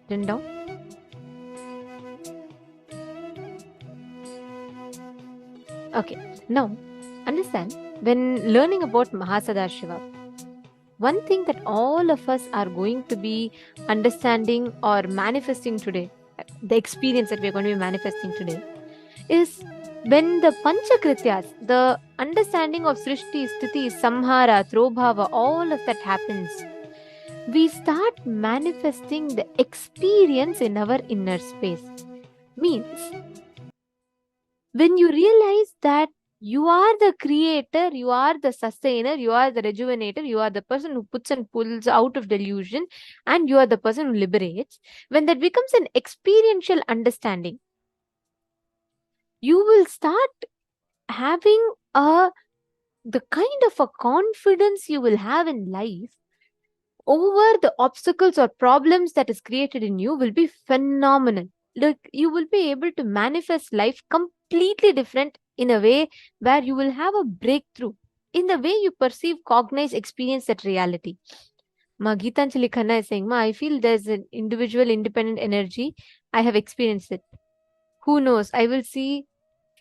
written down? Okay, now understand, when learning about Mahasadashiva, one thing that all of us are going to be understanding or manifesting today, the experience that we're going to be manifesting today, is when the Panchakrityas, the understanding of Srishti, Sthiti, Samhara, Trobhava, all of that happens, we start manifesting the experience in our inner space. Means, when you realize that you are the creator, you are the sustainer, you are the rejuvenator, you are the person who puts and pulls out of delusion, and you are the person who liberates, when that becomes an experiential understanding, you will start having the kind of a confidence you will have in life over the obstacles or problems that is created in you will be phenomenal. Like, you will be able to manifest life completely different in a way where you will have a breakthrough in the way you perceive, cognize, experience that reality. Ma Geetanjali Khanna is saying, Ma, I feel there's an individual independent energy. I have experienced it. Who knows? I will see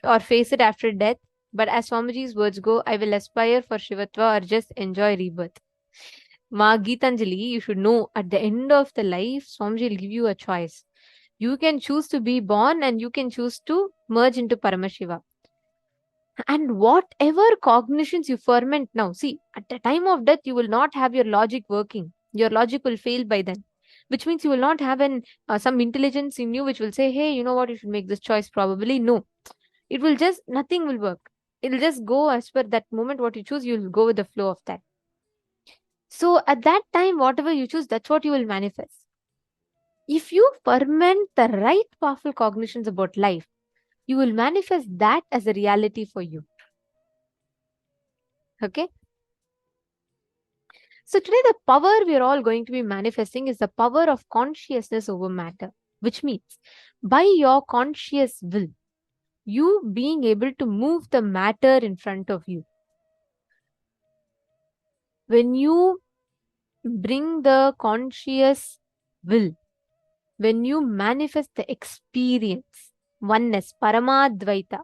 or face it after death. But as Swamiji's words go, I will aspire for Shivatva or just enjoy rebirth. Ma Geetanjali, you should know, at the end of the life, Swamiji will give you a choice. You can choose to be born and you can choose to merge into Paramashiva. And whatever cognitions you ferment now, see, at the time of death, you will not have your logic working. Your logic will fail by then, which means you will not have some intelligence in you which will say, hey, you know what, you should make this choice. Probably no. It will just, nothing will work. It will just go as per that moment what you choose, you will go with the flow of that. So at that time, whatever you choose, that's what you will manifest. If you ferment the right powerful cognitions about life, you will manifest that as a reality for you. Okay? So today, the power we are all going to be manifesting is the power of consciousness over matter, which means by your conscious will, you being able to move the matter in front of you. When you bring the conscious will, when you manifest the experience, oneness, Paramadvaita,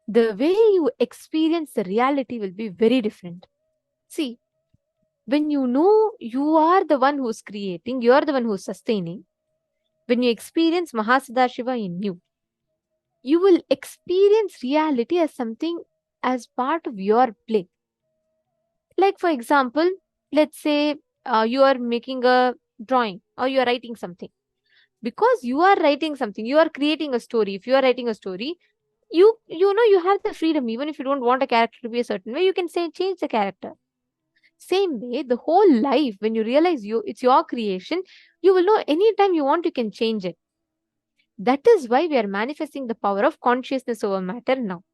the way you experience the reality will be very different. See, when you know you are the one who's creating, you are the one who's sustaining, when you experience Mahasadashiva in you, you will experience reality as something as part of your play. Like, for example, let's say you are making a drawing or you are writing something. Because you are writing something, you are creating a story. If you are writing a story, you know you have the freedom. Even if you don't want a character to be a certain way, you can say change the character. Same way, the whole life, when you realize it's your creation, you will know anytime you want, you can change it. That is why we are manifesting the power of consciousness over matter now.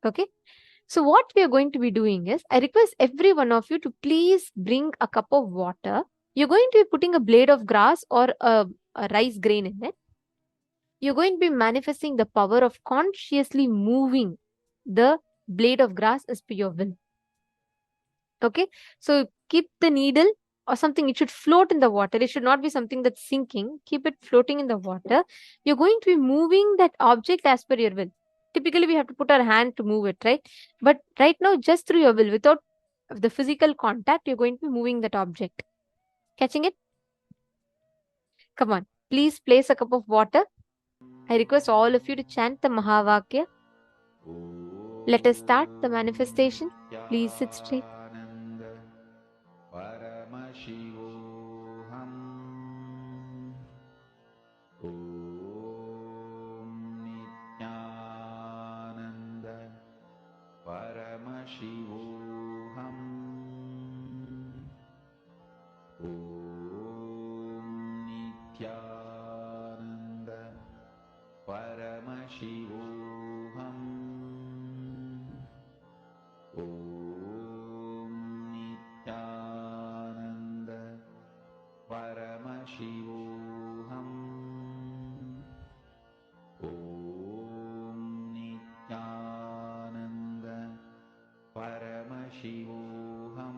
Okay. So what we are going to be doing is, I request every one of you to please bring a cup of water. You're going to be putting a blade of grass or a rice grain in it. You're going to be manifesting the power of consciously moving the blade of grass as per your will. Okay, so keep the needle or something, it should float in the water. It should not be something that's sinking. Keep it floating in the water. You're going to be moving that object as per your will. Typically, we have to put our hand to move it, right? But right now, just through your will, without the physical contact, you're going to be moving that object. Catching it? Come on, please place a cup of water. I request all of you to chant the Mahavakya. Let us start the manifestation. Please sit straight. Paramashivoham Nithyananda Paramashivoham Nithyananda Paramashivoham Nithyananda Paramashivoham Nithyananda Paramashivoham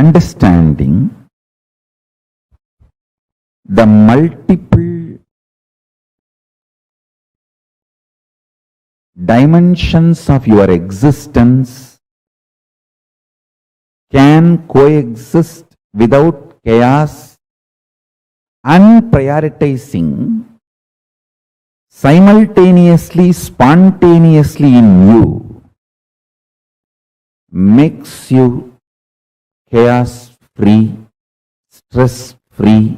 understanding the multiple dimensions of your existence can coexist without chaos and prioritizing simultaneously, spontaneously in you makes you chaos free, stress free,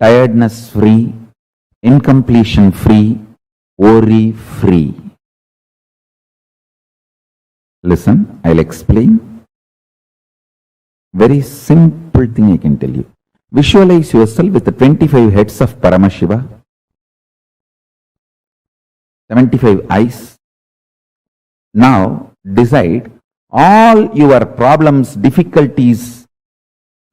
tiredness free, incompletion free, worry free. Listen, I'll explain. Very simple thing I can tell you. Visualize yourself with the 25 heads of Paramashiva, 75 eyes. Now decide all your problems, difficulties,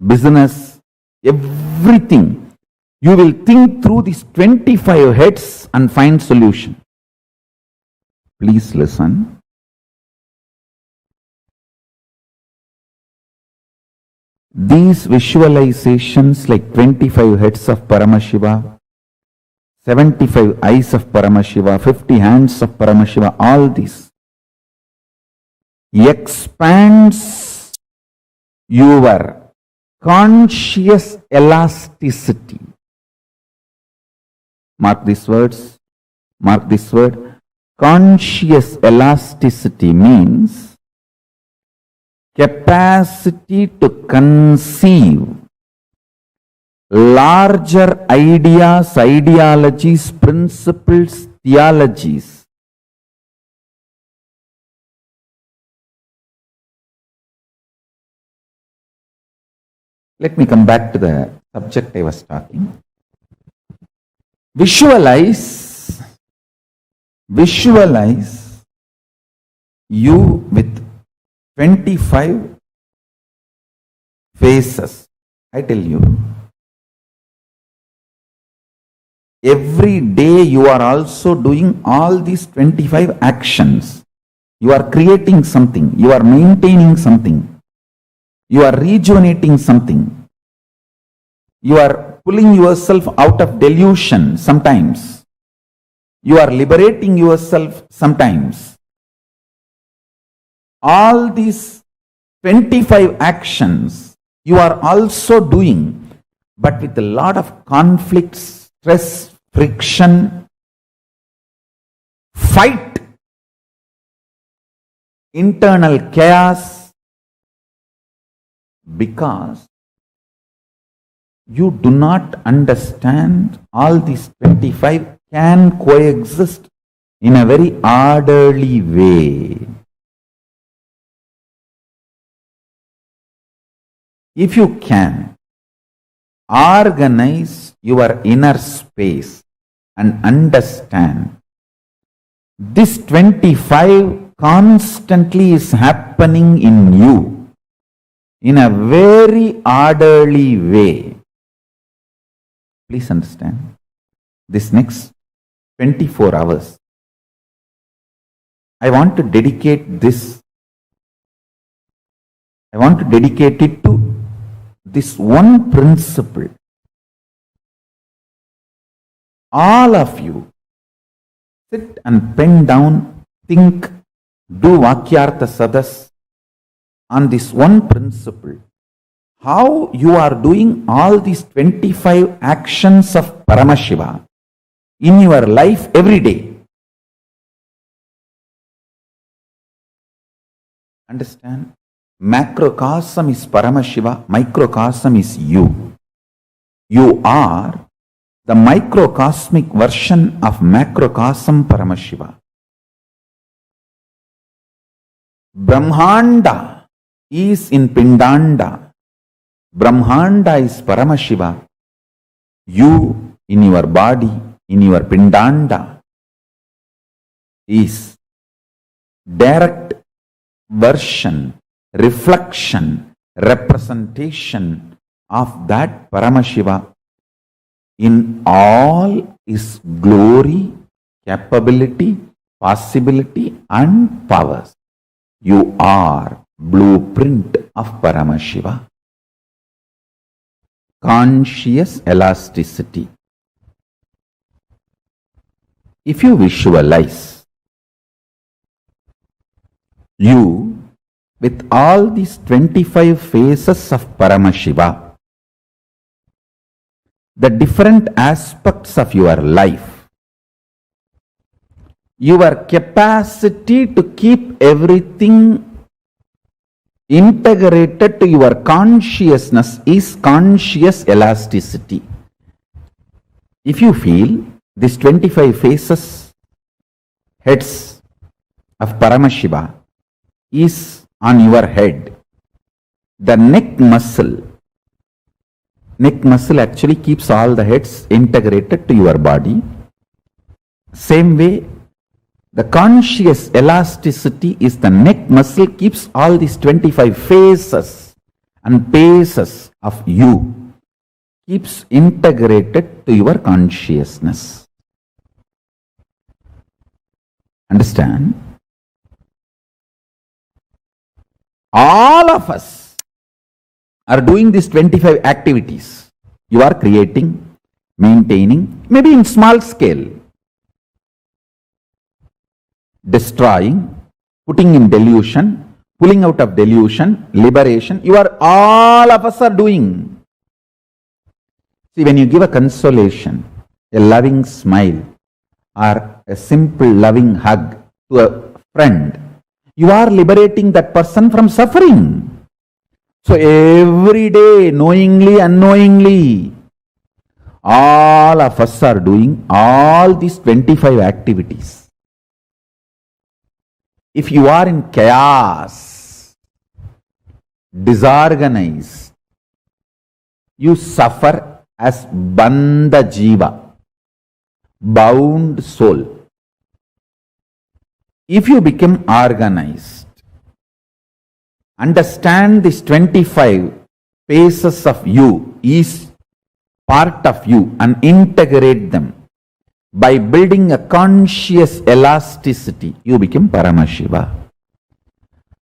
business, everything. You will think through these 25 heads and find solution. Please listen. These visualizations like 25 heads of Paramashiva, 75 eyes of Paramashiva, 50 hands of Paramashiva, all these expands your conscious elasticity. Mark these words. Mark this word. Conscious elasticity means capacity to conceive larger ideas, ideologies, principles, theologies. Let me come back to the subject I was talking. Visualize you with 25 faces. I tell you, every day you are also doing all these 25 actions. You are creating something, you are maintaining something, you are rejuvenating something, you are pulling yourself out of delusion sometimes, you are liberating yourself sometimes. All these 25 actions you are also doing, but with a lot of conflict, stress, friction, fight, internal chaos, because you do not understand all these 25 can coexist in a very orderly way. If you can organize your inner space and understand this 25 constantly is happening in you in a very orderly way. Please understand, this next 24 hours, I want to dedicate this. I want to dedicate it to this one principle. All of you sit and pen down, think, do Vakyartha Sadas on this one principle. How you are doing all these 25 actions of Paramashiva in your life every day. Understand? Macrocosm is Paramashiva, microcosm is you. You are the microcosmic version of macrocosm Paramashiva. Brahmanda is in Pindanda. Brahmanda is Paramashiva. You in your body, in your Pindanda, is direct version, reflection, representation of that Paramashiva in all his glory, capability, possibility and powers. You are blueprint of Paramashiva. conscious elasticity. If you visualize you with all these 25 phases of Paramashiva, the different aspects of your life, your capacity to keep everything integrated to your consciousness is conscious elasticity. If you feel these 25 phases, heads of Paramashiva is on your head, the neck muscle actually keeps all the heads integrated to your body. Same way, the conscious elasticity is the neck muscle keeps all these 25 phases and paces of you, keeps integrated to your consciousness. Understand? All of us are doing these 25 activities. You are creating, maintaining, maybe in small scale, destroying, putting in delusion, pulling out of delusion, liberation. All of us are doing. See, when you give a consolation, a loving smile, or a simple loving hug to a friend, you are liberating that person from suffering. So every day, knowingly, unknowingly, all of us are doing all these 25 activities. If you are in chaos, disorganized, you suffer as bandha jiva, bound soul. If you become organized, understand this 25 phases of you is part of you and integrate them by building a conscious elasticity, you become Paramashiva.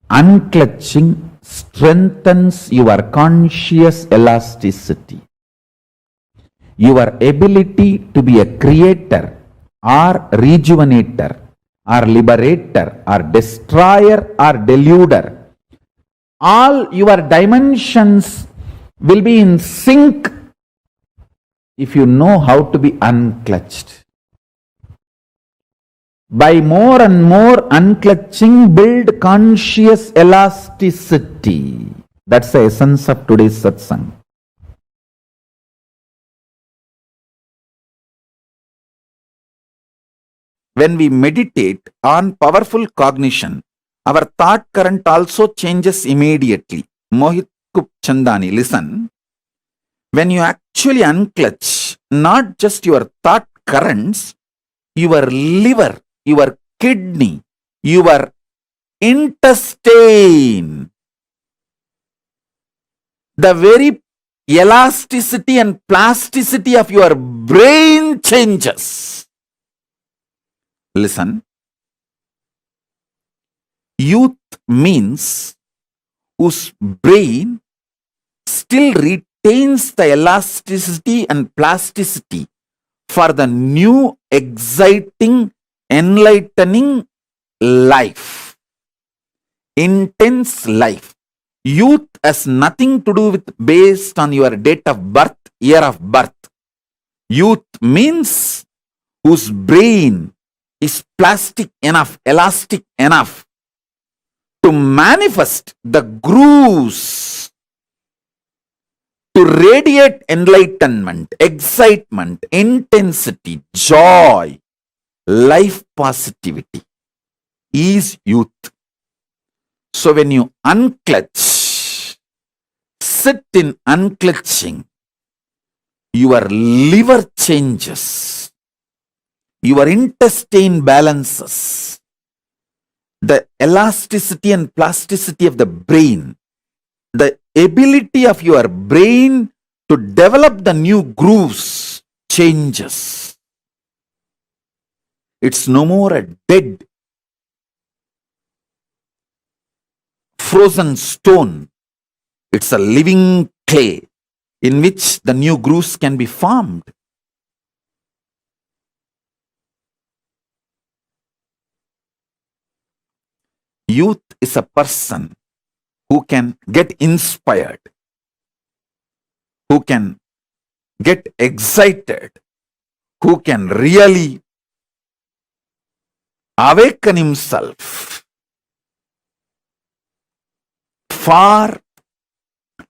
Unclutching strengthens your conscious elasticity. Your ability to be a creator or rejuvenator or liberator or destroyer or deluder, all your dimensions will be in sync if you know how to be unclutched. By more and more unclutching, build conscious elasticity. That's the essence of today's satsang. When we meditate on powerful cognition, our thought current also changes immediately. Mohit Chandani, listen. When you actually unclutch not just your thought currents, your liver, your kidney, your intestine, the very elasticity and plasticity of your brain changes. Listen. Youth means whose brain still retains the elasticity and plasticity for the new, exciting, enlightening life, intense life. Youth has nothing to do with based on your date of birth, year of birth. Youth means whose brain is plastic enough, elastic enough to manifest the grooves, to radiate enlightenment, excitement, intensity, joy, life positivity is youth. So when you unclutch, sit in unclutching, your liver changes, your intestine balances, the elasticity and plasticity of the brain, the ability of your brain to develop the new grooves changes. It's no more a dead, frozen stone. It's a living clay. in which the new grooves can be formed. Youth is a person who can get inspired, who can get excited, who can really awaken himself for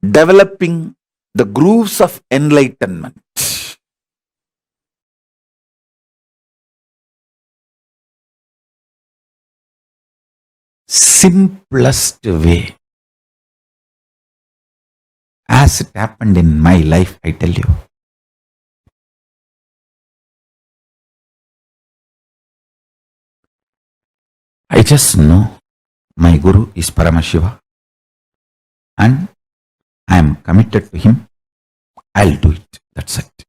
developing the grooves of enlightenment. Simplest way, as it happened in my life, I tell you. I just know my Guru is Paramashiva and I am committed to him. I'll do it. That's it.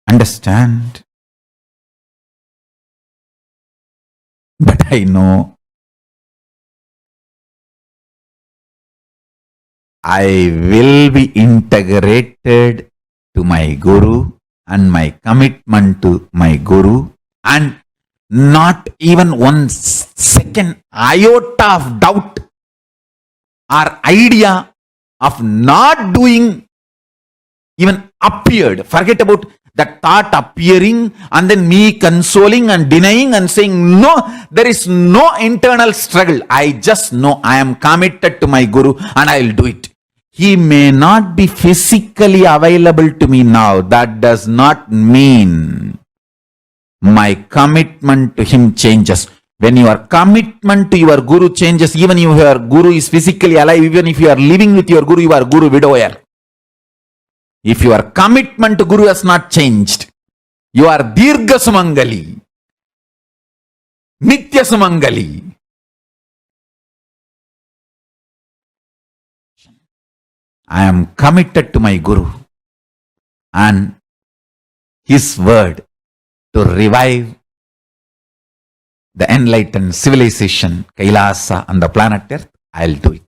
Understand? But I know I will be integrated to my Guru and my commitment to my Guru, and not even one second iota of doubt or idea of not doing even appeared. Forget about that thought appearing and then me consoling and denying and saying, no, there is no internal struggle. I just know I am committed to my Guru and I will do it. He may not be physically available to me now. That does not mean my commitment to him changes. When your commitment to your Guru changes, even if your Guru is physically alive, even if you are living with your Guru, you are Guru widower. If your commitment to Guru has not changed, you are Dirgha Sumangali, Nitya Sumangali. I am committed to my Guru and his word to revive the enlightened civilization, KAILASA, on the planet Earth. I'll do it.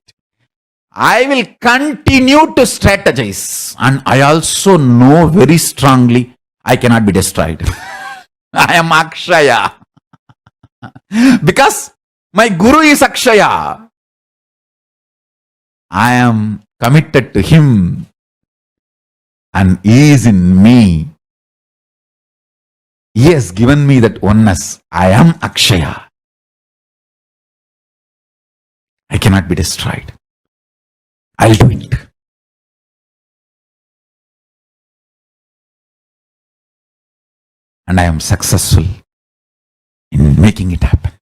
I will continue to strategize, and I also know very strongly I cannot be destroyed. I am Akshaya. Because my Guru is Akshaya. I am committed to him and he is in me. He has given me that oneness. I am Akshaya. I cannot be destroyed. I'll do it. And I am successful in making it happen.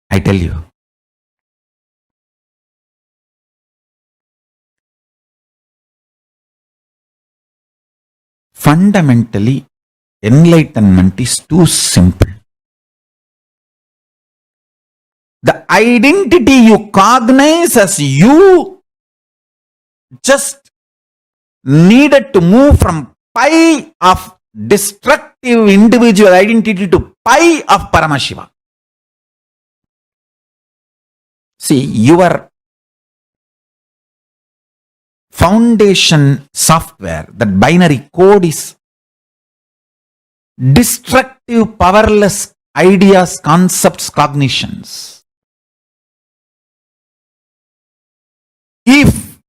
I tell you, fundamentally, enlightenment is too simple. The identity you cognize as you just needed to move from pi of destructive individual identity to pi of Paramashiva. See, your foundation software, that binary code, is destructive, powerless ideas, concepts, cognitions. If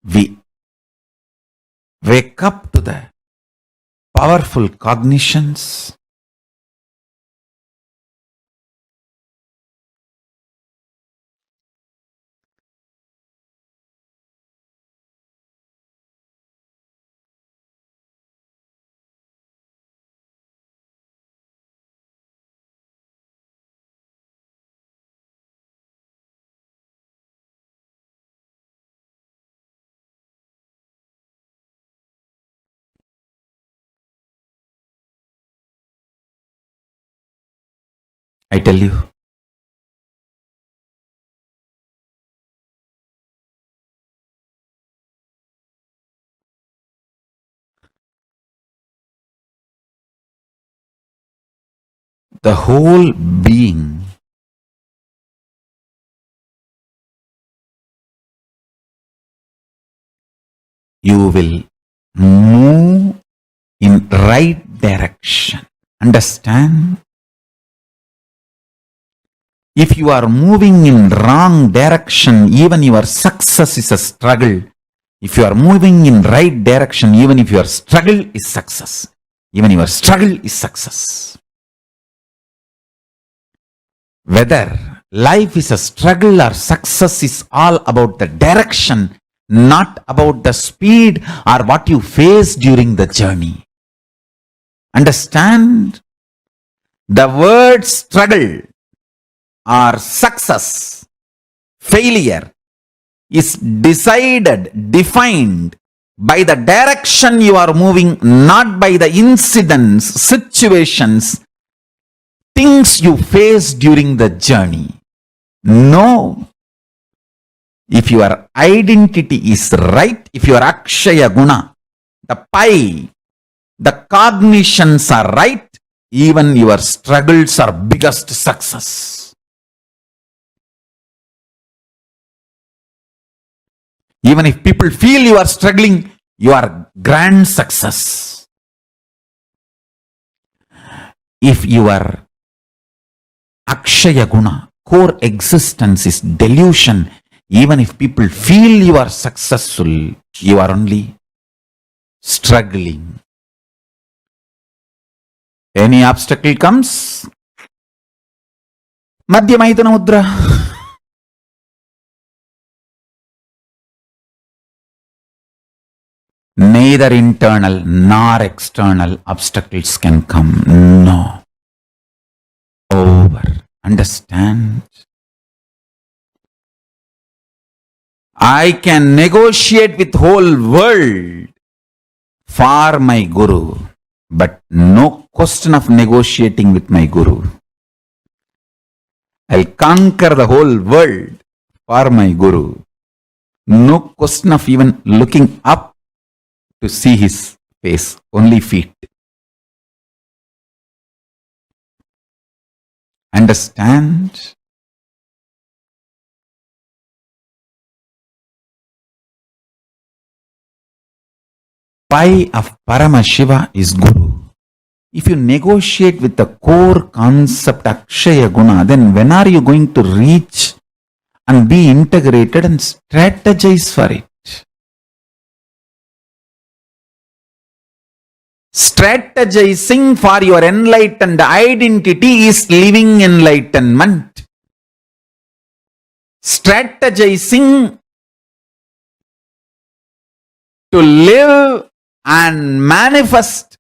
we wake up to the powerful cognitions, I tell you, the whole being you will move in right direction. Understand? If you are moving in wrong direction, even your success is a struggle. If you are moving in right direction, even if your struggle is success. Even your struggle is success. Whether life is a struggle or success is all about the direction, not about the speed or what you face during the journey. Understand? The word struggle or success, failure is defined by the direction you are moving, not by the incidents, situations, things you face during the journey. No. If your identity is right, if your Akshaya Guna, the pi, the cognitions are right, even your struggles are biggest success. Even if people feel you are struggling, you are grand success. If your Akshaya Guna, core existence is delusion, even if people feel you are successful, you are only struggling. Any obstacle comes, Madhyamaitana Mudra. Neither internal nor external obstacles can come. No. Over. Understand? I can negotiate with whole world for my Guru, but no question of negotiating with my Guru. I'll conquer the whole world for my Guru. No question of even looking up to see his face, only feet. Understand? Pi of Paramashiva is Guru. If you negotiate with the core concept Akshaya Guna, then when are you going to reach and be integrated and strategize for it? Strategizing for your enlightened identity is living enlightenment. Strategizing to live and manifest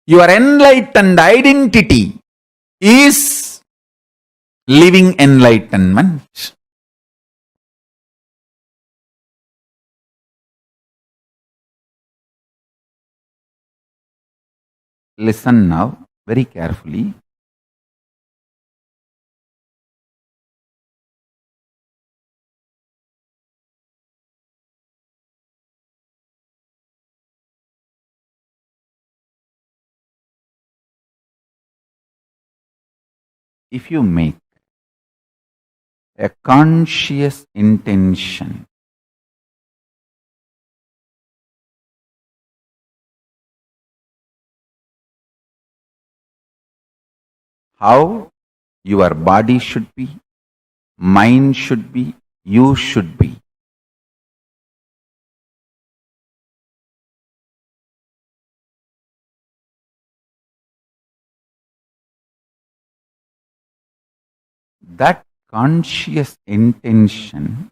your enlightened identity is living enlightenment. Listen now very carefully. If you make a conscious intention how your body should be, mind should be, you should be. That conscious intention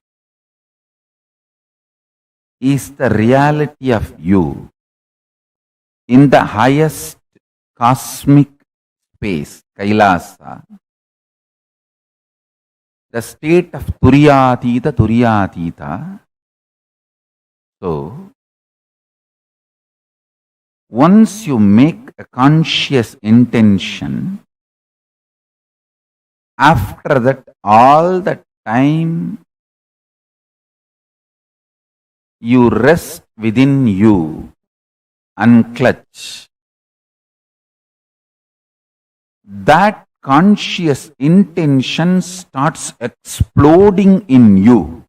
is the reality of you in the highest cosmic space, KAILASA, the state of Turiyatita. So, once you make a conscious intention, after that, all the time you rest within you, unclutch. that conscious intention starts exploding in you.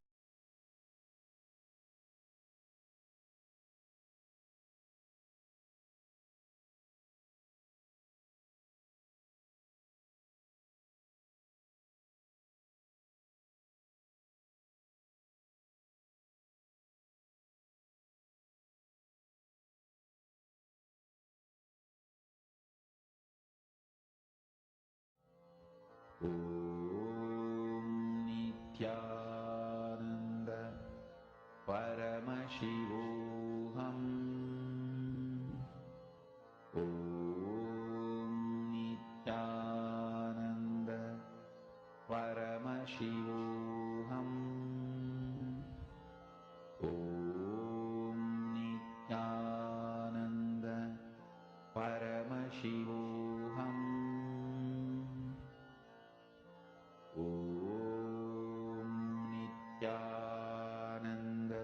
Om Nithyananda Paramashivoham. Om Nithyananda Paramashivoham. Om Nithyananda Paramashivoham. Om Nithyananda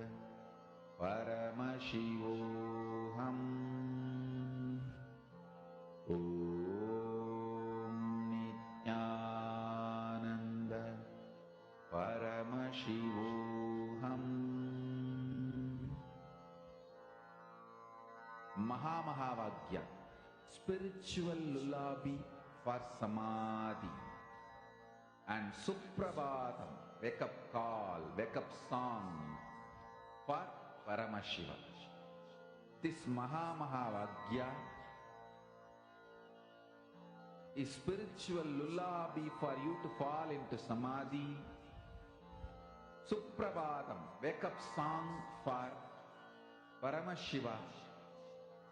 Paramashivoham. Om Nithyananda Paramashivoham. Mahamahāvāgya, spiritual lullaby for samadhi. And Suprabhatam, wake up call, wake up song for Paramashiva. This Mahamahāvāgya is spiritual lullaby for you to fall into samadhi. Suprabhatam, wake up song for Paramashiva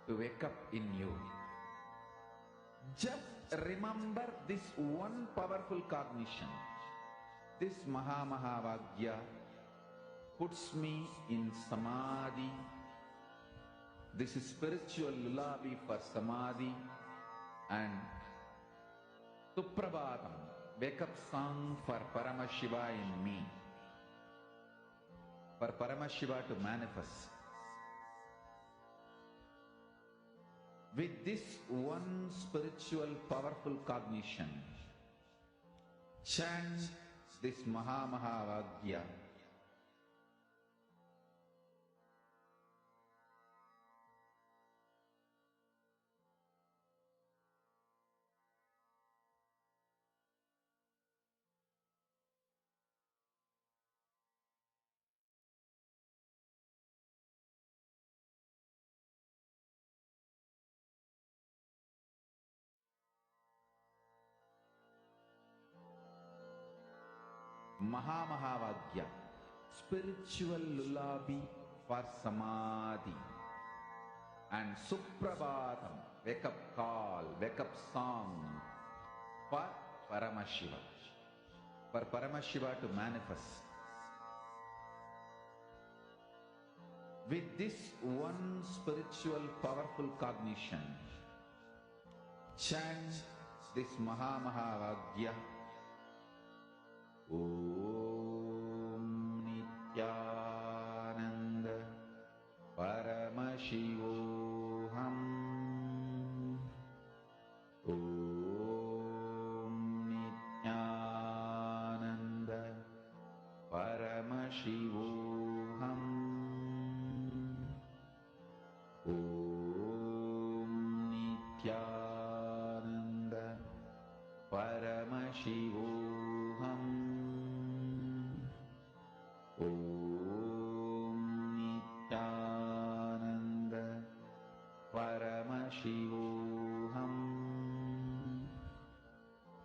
to wake up in you. Just remember this one powerful cognition. This Mahamahāvāgya puts me in samadhi. This is spiritual lullaby for samadhi. And Suprabhatam, wake up song for Paramashiva in me. For Paramashiva to manifest. With this one spiritual powerful cognition, chant this Mahamahāvāgya. Mahamahāvāgya, spiritual lullaby for samadhi. And Suprabhatam, wake up call, wake up song for Paramashiva. For Paramashiva to manifest. With this one spiritual powerful cognition, chant this Mahamahāvāgya. Om Nithyananda Paramashivoham. Om Nithyananda Paramashivoham. Om Nithyananda Paramashivoham. Om Nithyananda Paramashivoham.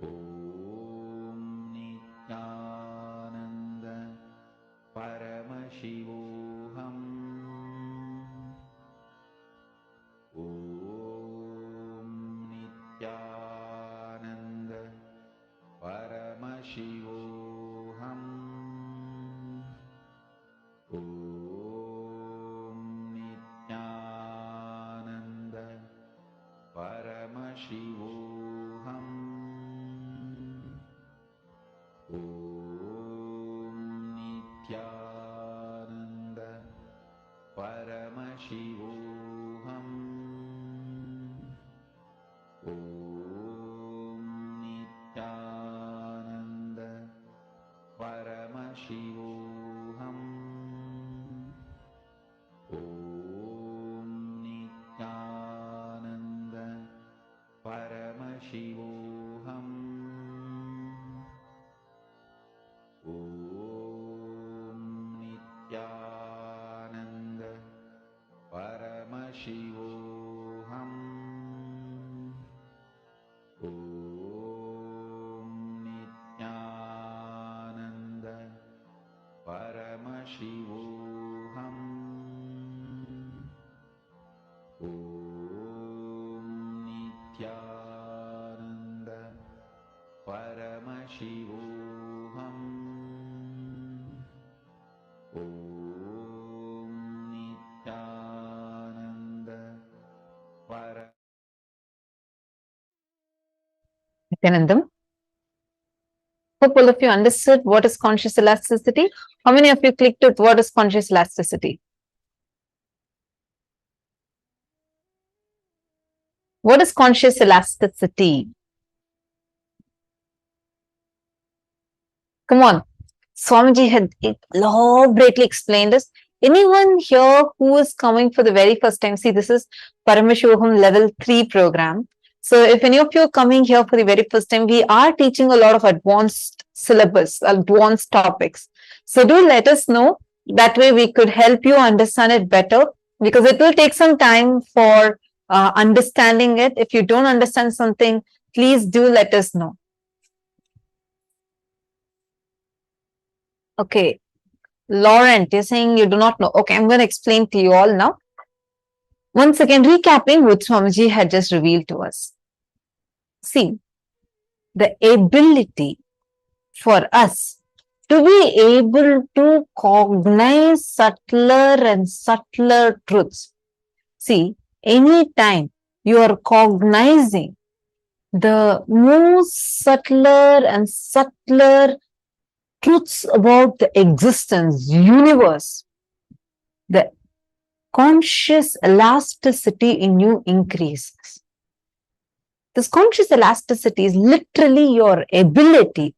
Om Nithyananda Paramashivoham. Om Nithyananda Paramashivoham. Om Nithyananda Paramashivoham. Om Nithyananda Paramashivoham. Om Paramashivoham. Om Nithyananda Paramashivoham. Om Nithyananda Paramashivoham. Om Nithyananda Paramashivoham. Om Nithyananda Paramashivoham. Om Nithyananda Nithyanandam. Hope all of you understood what is conscious elasticity. How many of you clicked with what is conscious elasticity? What is conscious elasticity? Come on. Swamiji had elaborately explained this. Anyone here who is coming for the very first time, see, this is Paramashivoham Level 3 program. So if any of you are coming here for the very first time, we are teaching a lot of advanced syllabus, advanced topics. So do let us know. That way we could help you understand it better, because it will take some time for understanding it. If you don't understand something, please do let us know. Okay. Laurent, you're saying you do not know. Okay, I'm going to explain to you all now. Once again, recapping what Swamiji had just revealed to us. See, the ability for us to be able to cognize subtler and subtler truths. See, anytime you are cognizing the most subtler and subtler truths about the existence, universe, the conscious elasticity in you increases. This conscious elasticity is literally your ability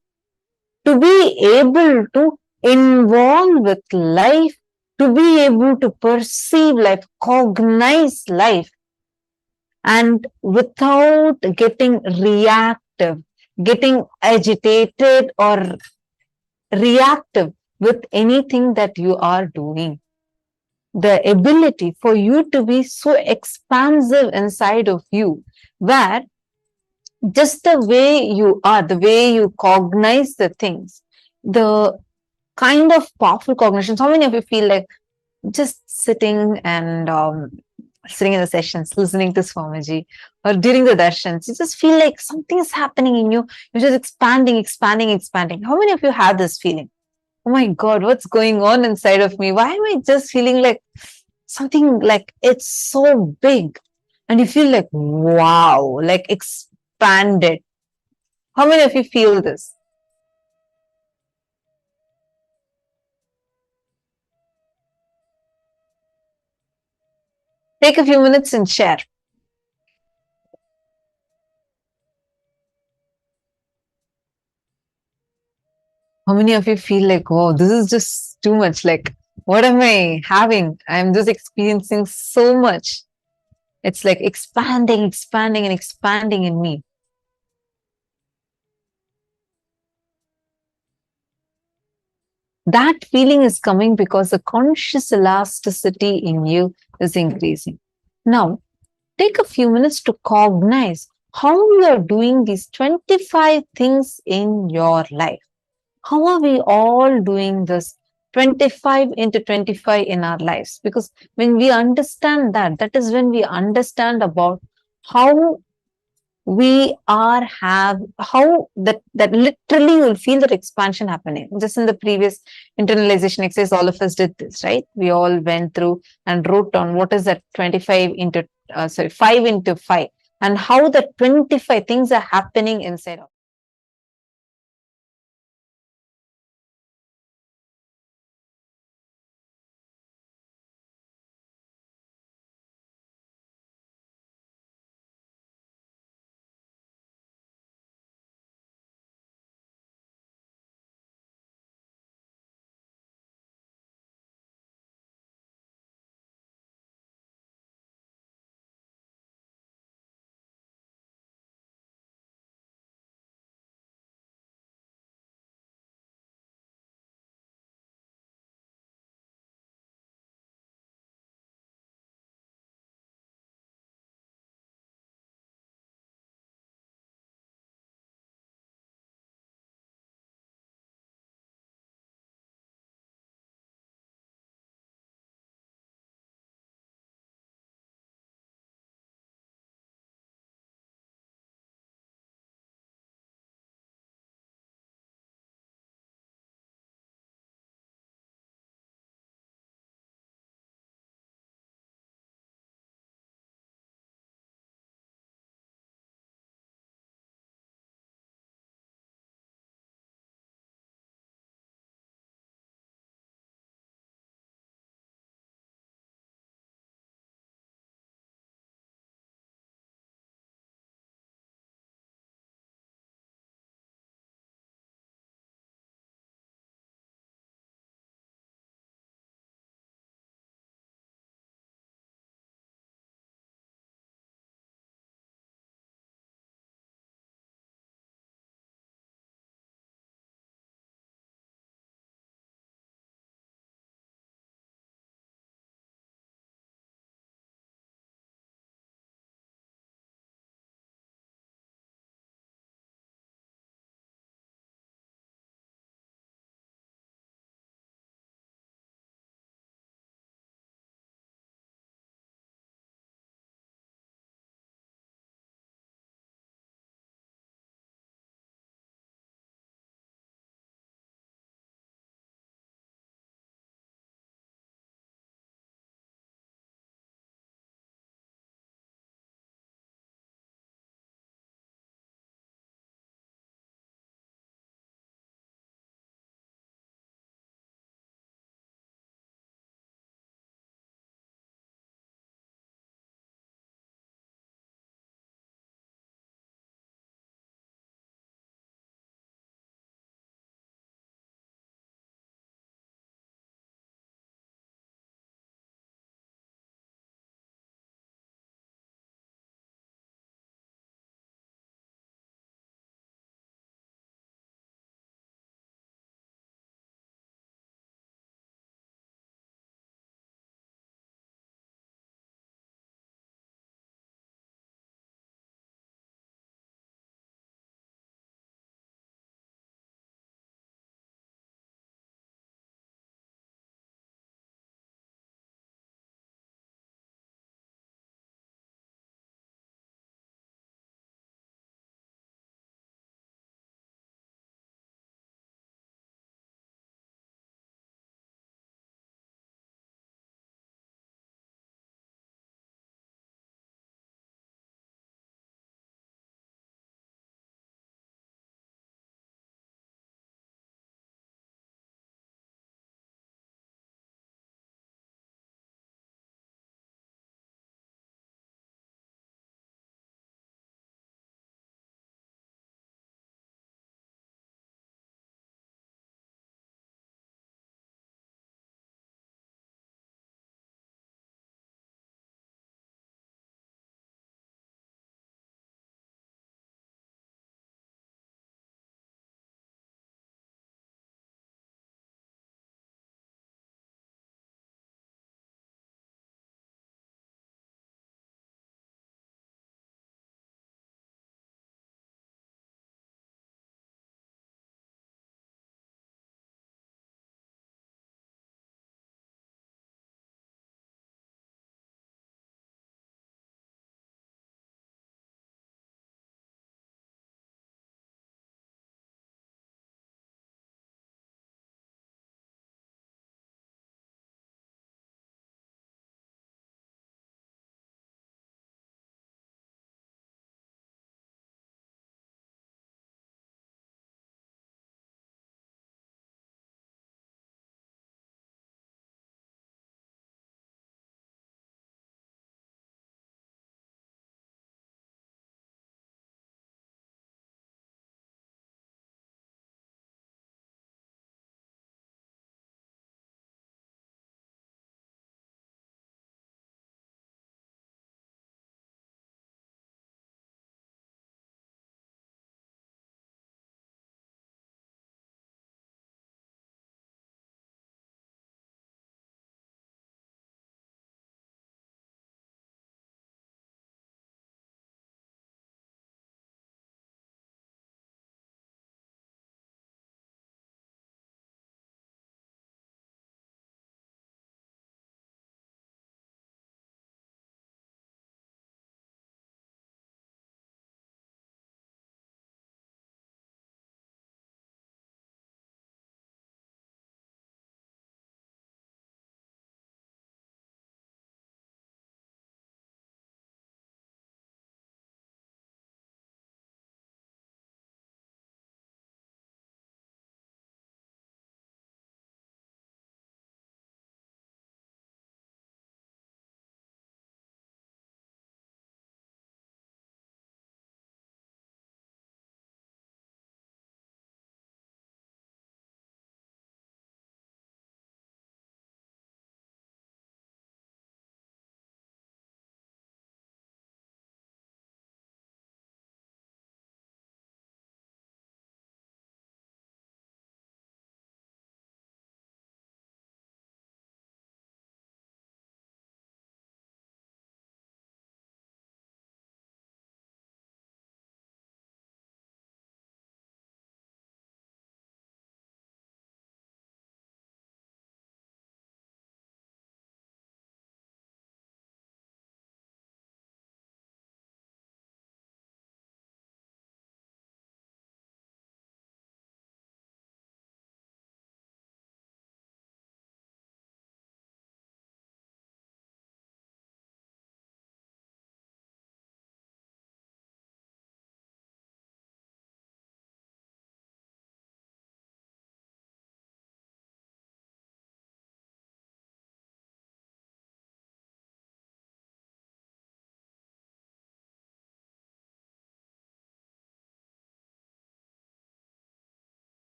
to be able to involve with life, to be able to perceive life, cognize life, and without getting reactive, getting agitated or reactive with anything that you are doing. The ability for you to be so expansive inside of you, where just the way you are, the way you cognize the things, the kind of powerful cognition. How many of you feel like just sitting and sitting in the sessions, listening to Swamiji, or during the darshans, you just feel like something is happening in you. You're just expanding, expanding, expanding. How many of you have this feeling? Oh my God, what's going on inside of me? Why am I just feeling like something like it's so big? And you feel like, wow, like expanded. How many of you feel this? Take a few minutes and share. How many of you feel like, wow, this is just too much? Like, what am I having? I'm just experiencing so much. It's like expanding, expanding, and expanding in me. That feeling is coming because the conscious elasticity in you is increasing. Now, take a few minutes to cognize how you are doing these 25 things in your life. How are we all doing this 25 into 25 in our lives? Because when we understand that, that is when we understand about how we are how that literally will feel that expansion happening. Just in the previous internalization exercise, all of us did this, right? We all went through and wrote down what is that 25 into 5 into 5, and how the 25 things are happening inside of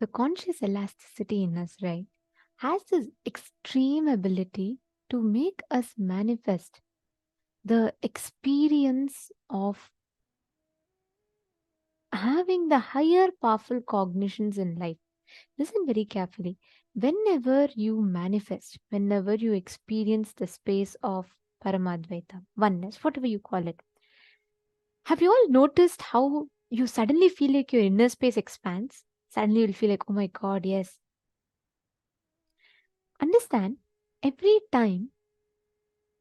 the conscious elasticity in us, right, has this extreme ability to make us manifest the experience of having the higher powerful cognitions in life. Listen very carefully. Whenever you manifest, whenever you experience the space of Paramadvaita, oneness, whatever you call it, have you all noticed how you suddenly feel like your inner space expands? Suddenly you'll feel like, oh my God, yes. Understand, every time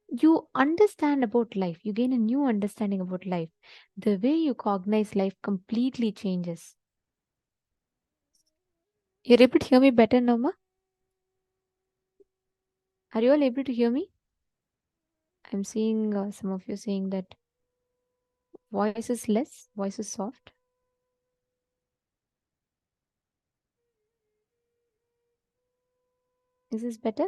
you understand about life, you gain a new understanding about life, the way you cognize life completely changes. You're able to hear me better now, ma? Are you all able to hear me? I'm seeing some of you saying that voice is less, voice is soft. Is this better?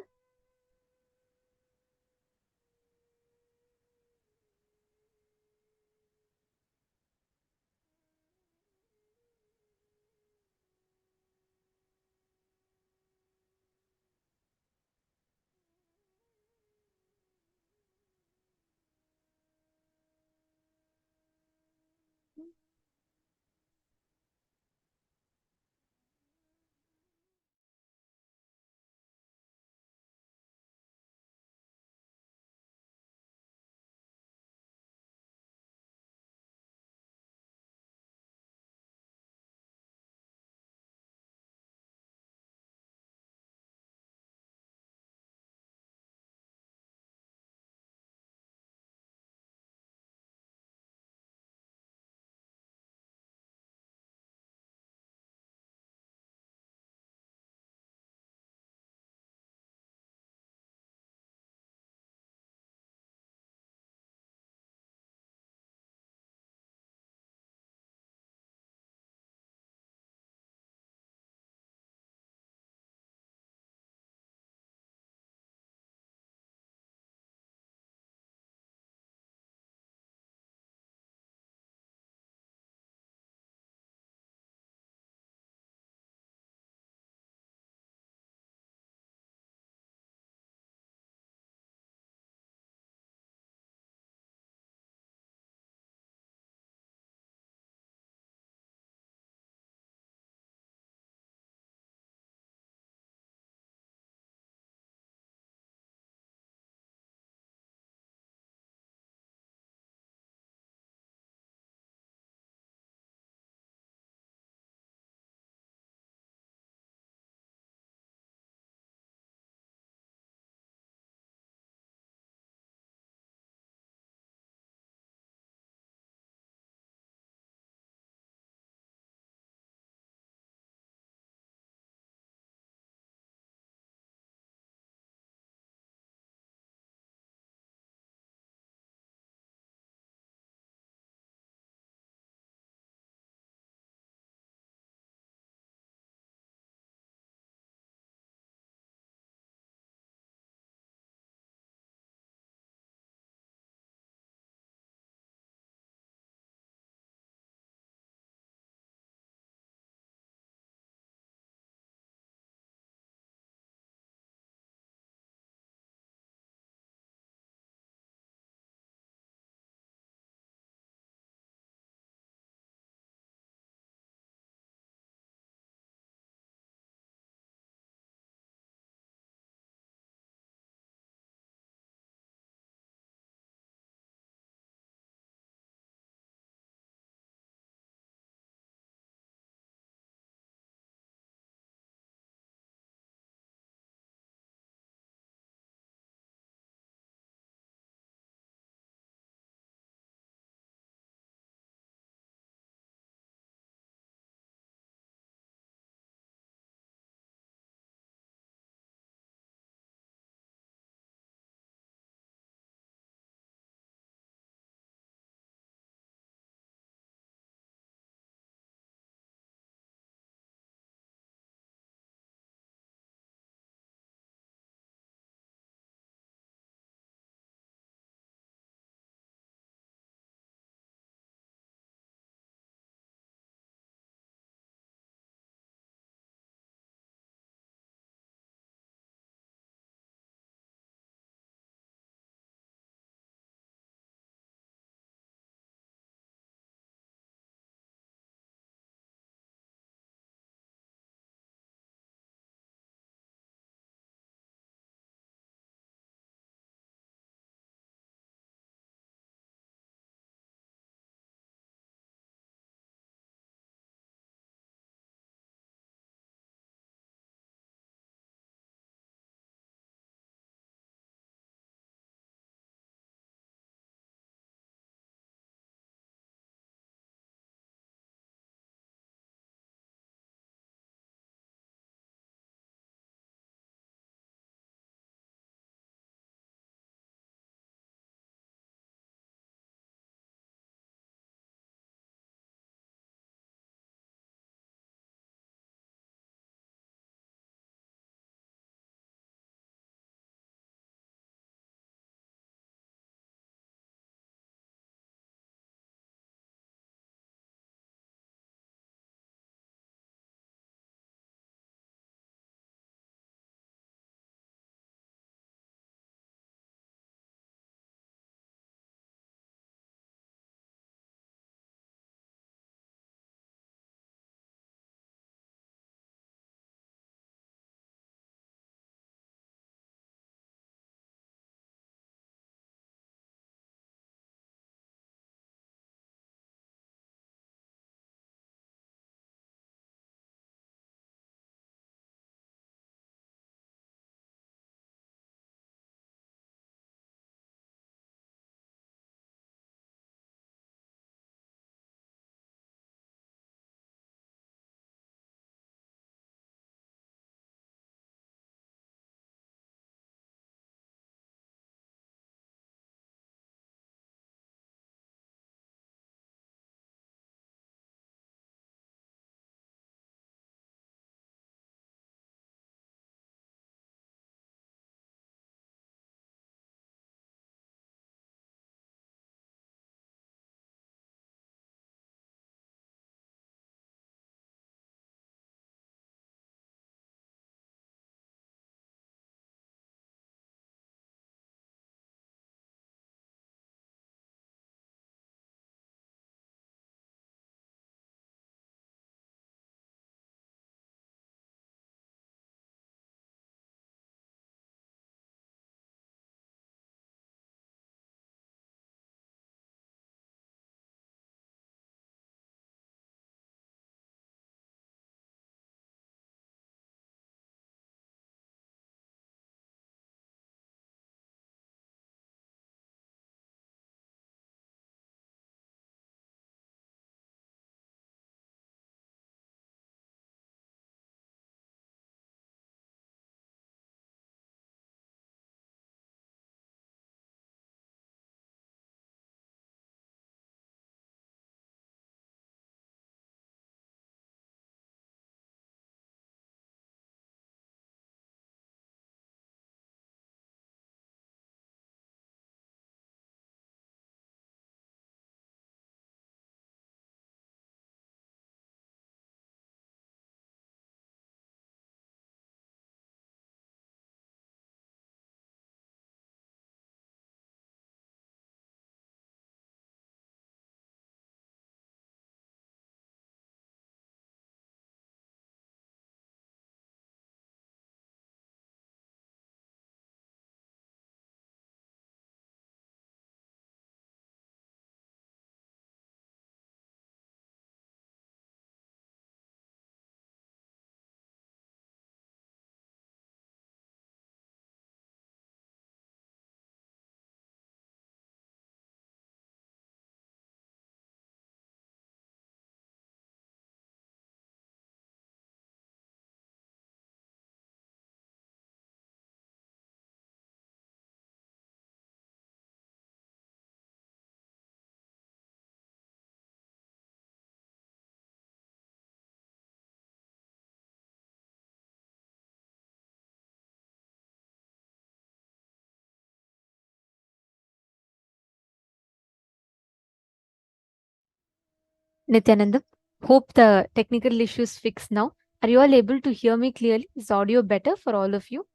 Nithyananda, hope the technical issues fixed now. Are you all able to hear me clearly? Is audio better for all of you?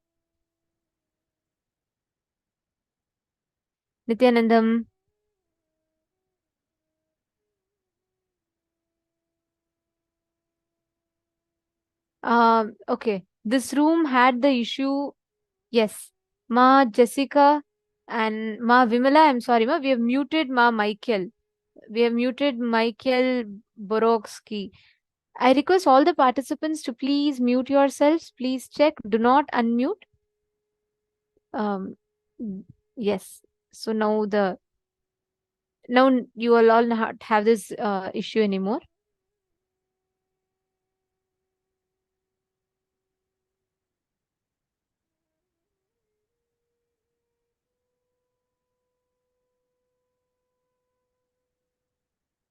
Nithyanandam. Okay. This room had the issue. Yes. Ma Jessica and Ma Vimala, I'm sorry, Ma. We have muted Ma Michael. We have muted Michael Borowski. I request all the participants to please mute yourselves. Please check. Do not unmute. Yes. So now you will all not have this issue anymore.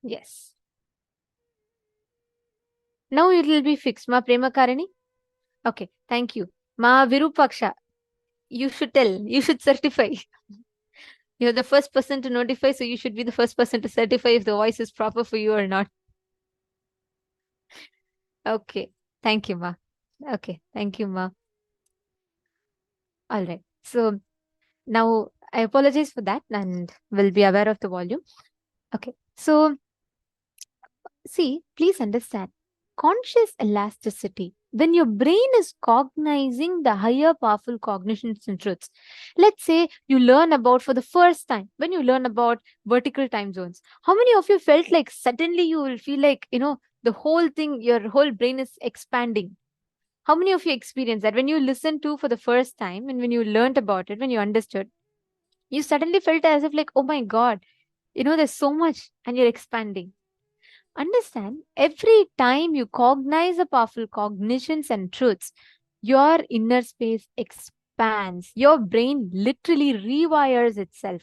Yes. Now it will be fixed. Ma Prema Karani. Okay. Thank you. Ma Virupaksha. You should tell. You should certify. You're the first person to notify, so you should be the first person to certify if the voice is proper for you or not. Okay. Thank you, Ma. Okay. Thank you, Ma. All right. So now I apologize for that and will be aware of the volume. Okay. So see, please understand conscious elasticity. When your brain is cognizing the higher powerful cognitions and truths, let's say you learn about for the first time, when you learn about vertical time zones, how many of you felt like suddenly you will feel like, the whole thing, your whole brain is expanding? How many of you experienced that when you listened to for the first time and when you learned about it, when you understood, you suddenly felt as if like, oh my God, there's so much and you're expanding. Understand, every time you cognize the powerful cognitions and truths, your inner space expands. Your brain literally rewires itself.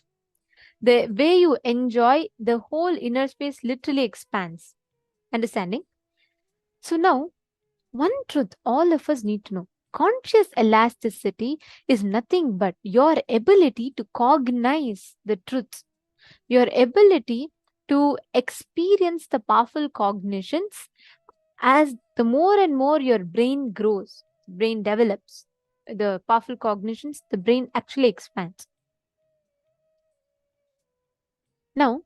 The way you enjoy, the whole inner space literally expands. Understanding? So now, one truth all of us need to know. Conscious elasticity is nothing but your ability to cognize the truths, your ability to experience the powerful cognitions as the more and more your brain grows, brain develops, the powerful cognitions, the brain actually expands. Now,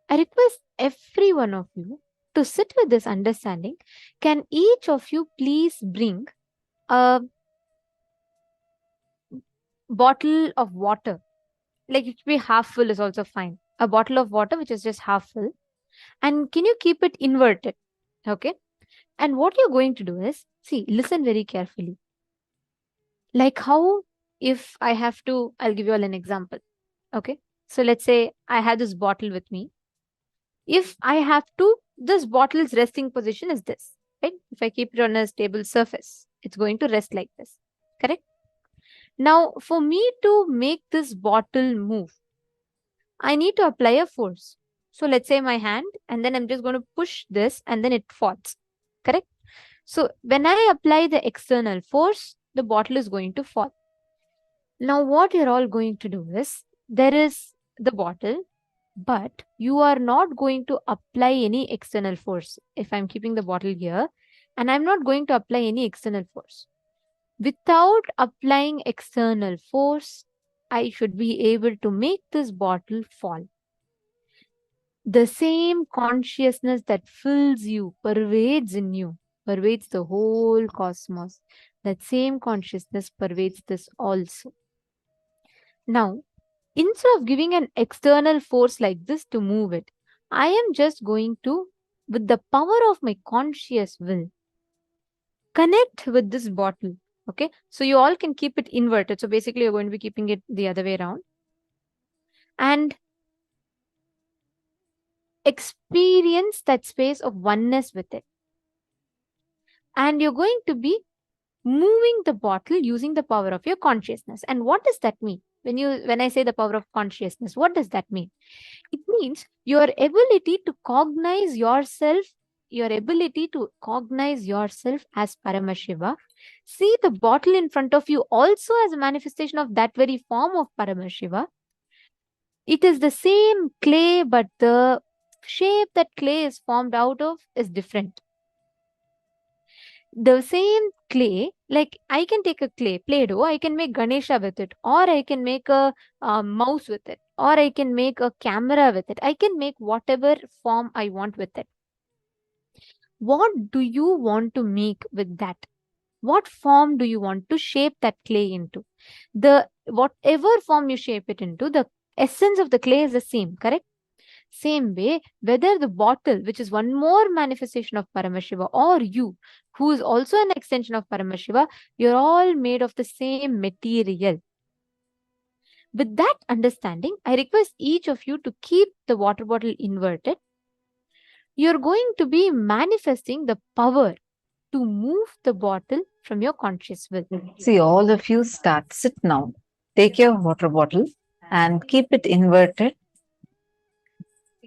I request every one of you to sit with this understanding. Can each of you please bring a bottle of water? Like it should be half full is also fine. A bottle of water which is just half full. And can you keep it inverted? Okay. And what you're going to do is, see, listen very carefully. Like how if I have to, I'll give you all an example. Okay. So let's say I have this bottle with me. If I have to, this bottle's resting position is this, right? If I keep it on a stable surface, it's going to rest like this. Correct? Now, for me to make this bottle move, I need to apply a force. So let's say my hand, and then I'm just going to push this and then it falls. Correct? So when I apply the external force, the bottle is going to fall. Now, what you're all going to do is, there is the bottle, but you are not going to apply any external force. If I'm keeping the bottle here, and I'm not going to apply any external force. Without applying external force, I should be able to make this bottle fall. The same consciousness that fills you, pervades in you, pervades the whole cosmos. That same consciousness pervades this also. Now, instead of giving an external force like this to move it, I am just going to, with the power of my conscious will, connect with this bottle. Okay, so you all can keep it inverted. So basically, you're going to be keeping it the other way around. And experience that space of oneness with it. And you're going to be moving the bottle using the power of your consciousness. And what does that mean? When I say the power of consciousness, what does that mean? It means your ability to cognize yourself, as Paramashiva. See the bottle in front of you also as a manifestation of that very form of Paramashiva. It is the same clay, but the shape that clay is formed out of is different. The same clay, like I can take a clay, Play-Doh, I can make Ganesha with it, or I can make a mouse with it, or I can make a camera with it. I can make whatever form I want with it. What do you want to make with that? What form do you want to shape that clay into? The whatever form you shape it into, the essence of the clay is the same, correct? Same way, whether the bottle, which is one more manifestation of Paramashiva, or you, who is also an extension of Paramashiva, you're all made of the same material. With that understanding, I request each of you to keep the water bottle inverted. You're going to be manifesting the power to move the bottle from your conscious will. See, all of you start. Sit now. Take your water bottle and keep it inverted.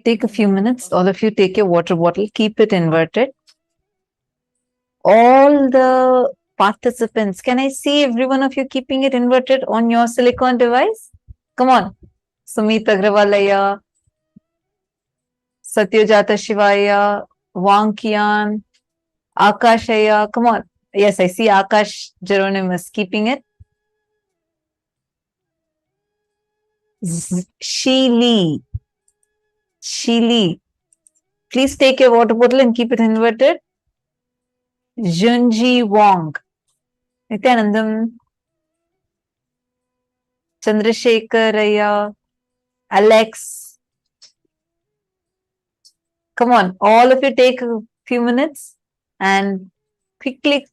Take a few minutes. All of you take your water bottle, keep it inverted. All the participants, can I see every one of you keeping it inverted on your silicone device? Come on. Sumit Agravalaya, Satyajata Shivaya, Wangkian, Akashaya. Come on. Yes, I see Akash Geronimus keeping it. Sheely. Please take your water bottle and keep it inverted. Junji Wong. Nithyanandam. Chandrasekharaya. Alex. Come on, all of you take a few minutes and quickly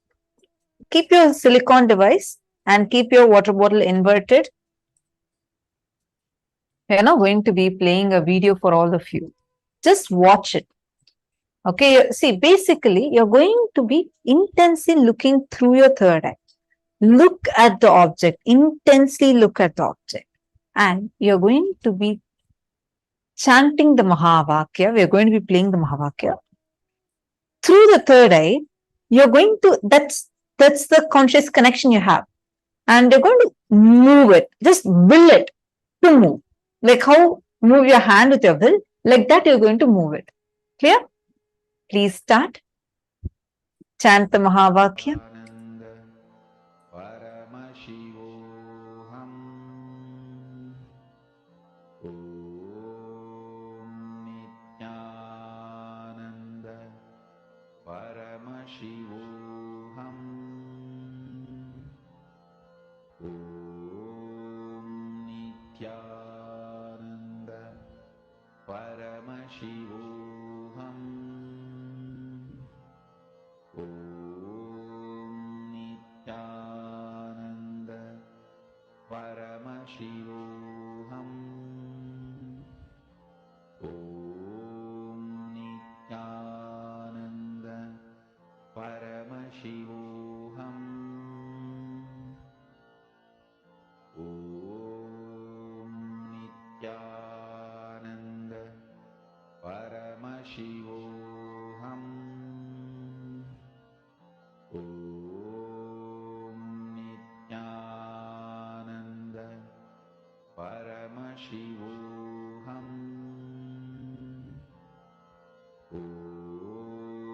keep your silicone device and keep your water bottle inverted. We are now going to be playing a video for all of you. Just watch it. Okay, see, basically, you're going to be intensely looking through your third eye. Look at the object, intensely look at the object. And you're going to be chanting the Mahavakya. We're going to be playing the Mahavakya. Through the third eye, you're going to, that's the conscious connection you have. And you're going to move it, just will it to move. Like how move your hand with your will, like that you're going to move it. Clear? Please start. Chant the Mahavakya. Ananda Paramashivoham Om Nithyananda Paramashivoham Om Nithyananda Paramashivoham Om Nithyananda Paramashivoham Om Nithyananda Paramashivoham Om Nithyananda Paramashivoham Om Nithyananda Paramashivoham Om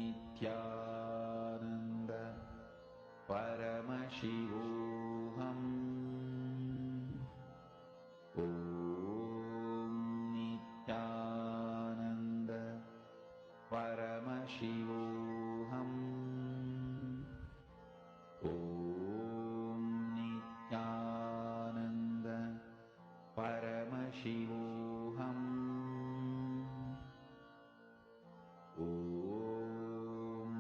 Nithyananda Paramashivoham Om Nithyananda Paramashivoham Om Nithyananda Paramashivoham Om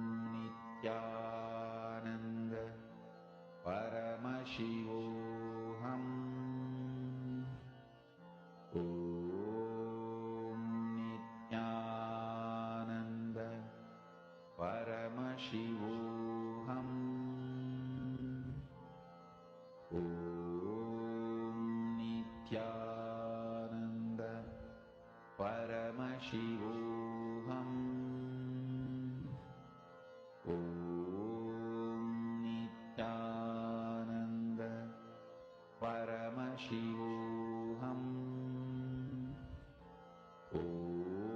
Nithyananda Paramashivoham Om Nithyananda Paramashivoham Om Nithyananda Paramashivoham Om Nithyananda Paramashivoham Om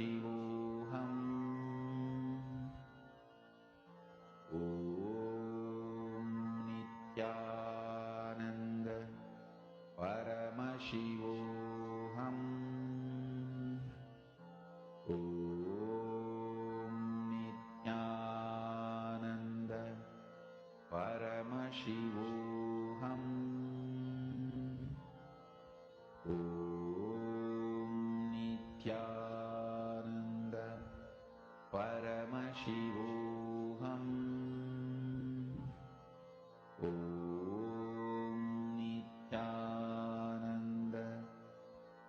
Paramashivoham Om Nithyananda Paramashivoham Om Nithyananda Paramashivoham Om Nithyananda Paramashivoham Om Nithyananda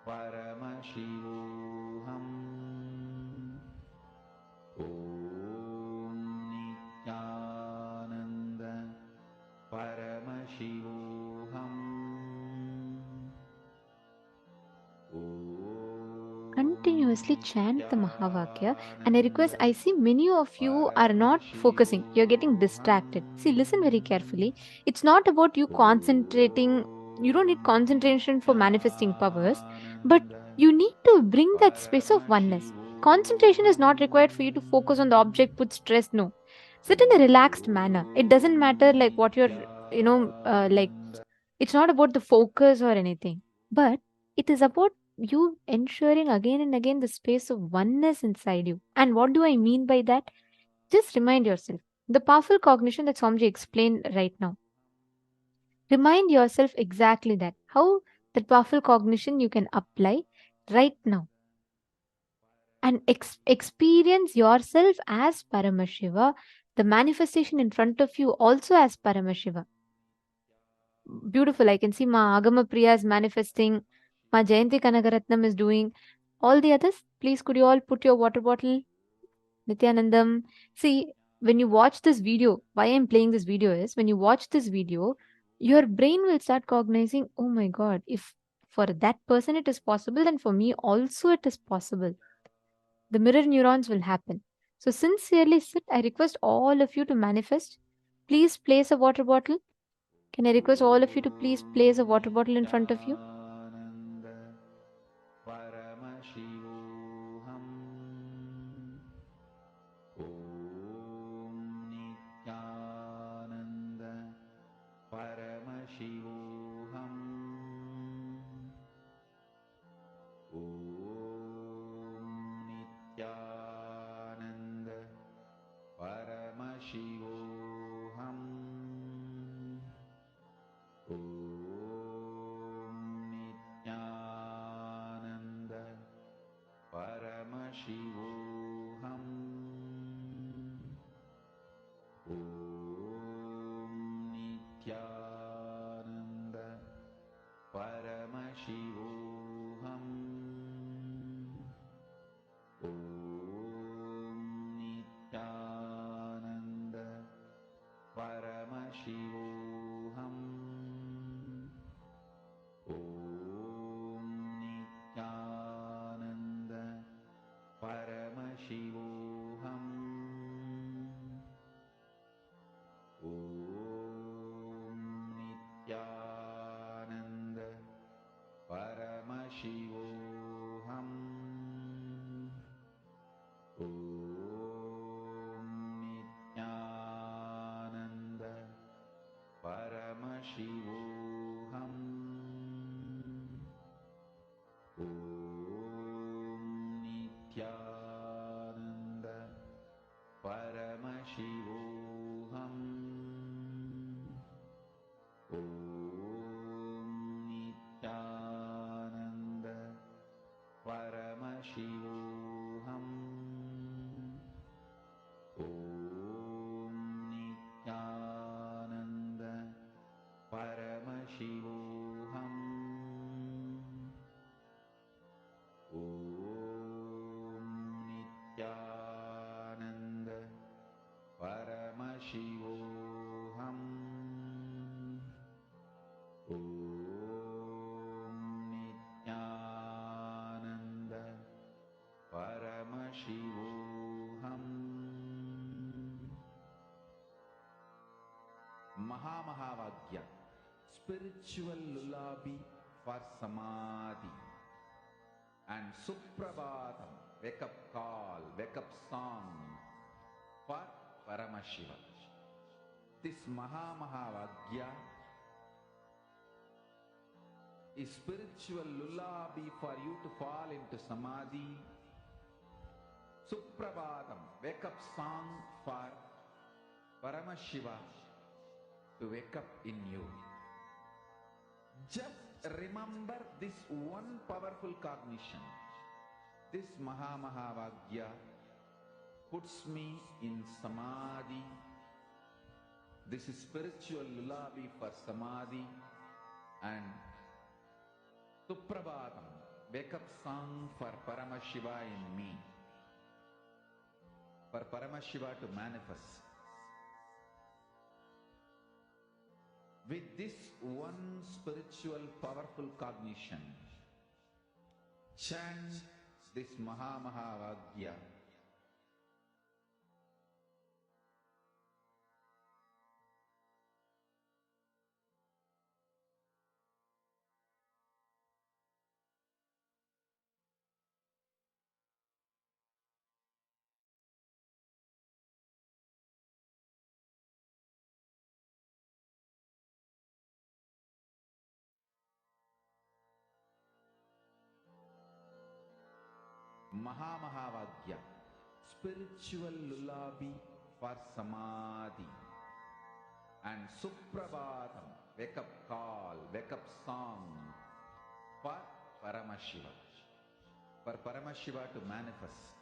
Paramashivoham Om Nithyananda Paramashivoham Continuously chant the Mahavakya, and I request, I see many of you are not focusing, you're getting distracted. See, listen very carefully. It's not about you concentrating, you don't need concentration for manifesting powers, but you need to bring that space of oneness. Concentration is not required for you to focus on the object, put stress, no. Sit in a relaxed manner. It doesn't matter like what you're, like, it's not about the focus or anything, but it is about you ensuring again and again the space of oneness inside you. And what do I mean by that? Just remind yourself the powerful cognition that Swamiji explained right now. Remind yourself exactly that. How that powerful cognition you can apply right now. And experience yourself as Paramashiva, the manifestation in front of you also as Paramashiva. Beautiful. I can see Ma Agama Priya is manifesting. Ma Jayanti Kanagaratnam is doing. All the others, please could you all put your water bottle? Nithyanandam. See, when you watch this video, why I'm playing this video is when you watch this video, your brain will start cognizing, oh my God, if for that person it is possible, then for me also it is possible. The mirror neurons will happen. So sincerely sit, I request all of you to manifest. Please place a water bottle. Can I request all of you to please place a water bottle in front of you? Nithyananda Paramashivoham Om Nithyananda Paramashivoham Om Nithyananda Paramashivoham Om Nithyananda Paramashivoham Om Nithyananda Paramashivoham Om Nithyananda Paramashivoham Om Nithyananda Paramashivoham Om Nithyananda Paramashivoham Om Nithyananda Paramashivoham Om Nithyananda Paramashivoham Om Nithyananda Paramashivoham Om Nithyananda Paramashivoham Om Nithyananda Paramashivoham Om Nithyananda Paramashivoham Mahamahavagya, spiritual lullaby for Samadhi, and Suprabhatam, wake up call, wake up song for Paramashiva. This Mahavagya is spiritual lullaby for you to fall into Samadhi. Suprabhatam, wake up song for Paramashiva to wake up in you. Just remember this one powerful cognition. This Mahavagya puts me in Samadhi. This is spiritual lullaby for Samadhi. And Suprabhatam, wake up song for Paramashiva in me. For Paramashiva to manifest. With this one spiritual powerful cognition, chant this Mahavagya. Mahavagya, spiritual lullaby for Samadhi. And Suprabhatam, wake up call, wake up song for Paramashiva. For Paramashiva to manifest.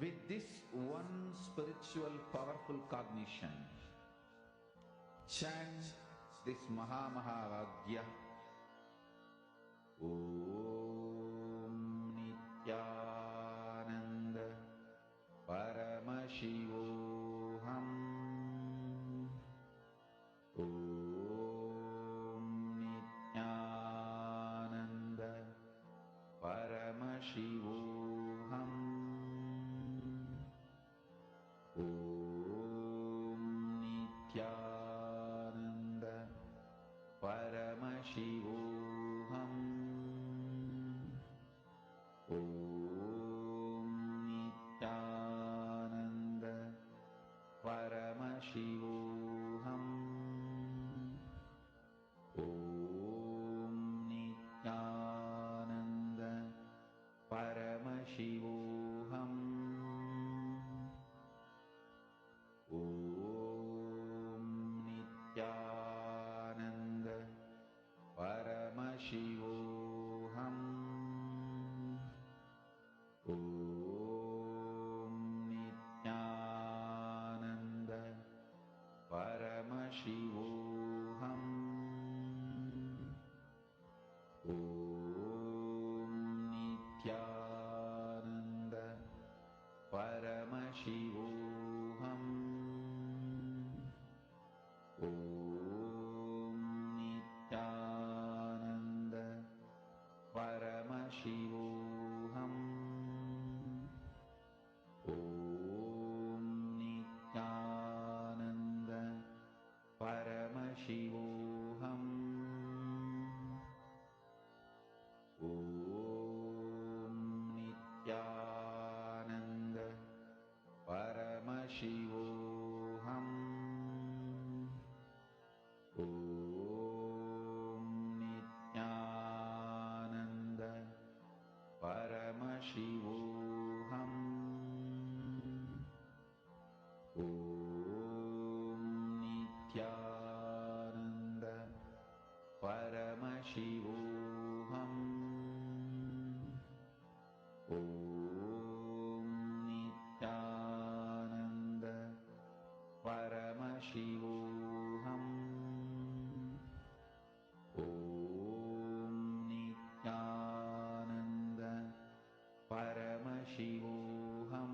With this one spiritual powerful cognition, chant this Mahavagya. Om Nithyananda Paramashivoham. Om Nithyananda Paramashivoham. Om Nithyananda Paramashivoham. Om Nithyananda Paramashivoham. Om Nithyananda Paramashivoham. Om Nithyananda Paramashivoham. Om Nithyananda Paramashivoham. Om Nithyananda Paramashivoham. Om Nithyananda Paramashivoham. Om Nithyananda Paramashivoham. Om Nithyananda Paramashivoham. Om Nithyananda Paramashivoham. Om Nithyananda Paramashivoham. Om Nithyananda Paramashivoham. Om Nithyananda Paramashivoham. Om Nithyananda Paramashivoham.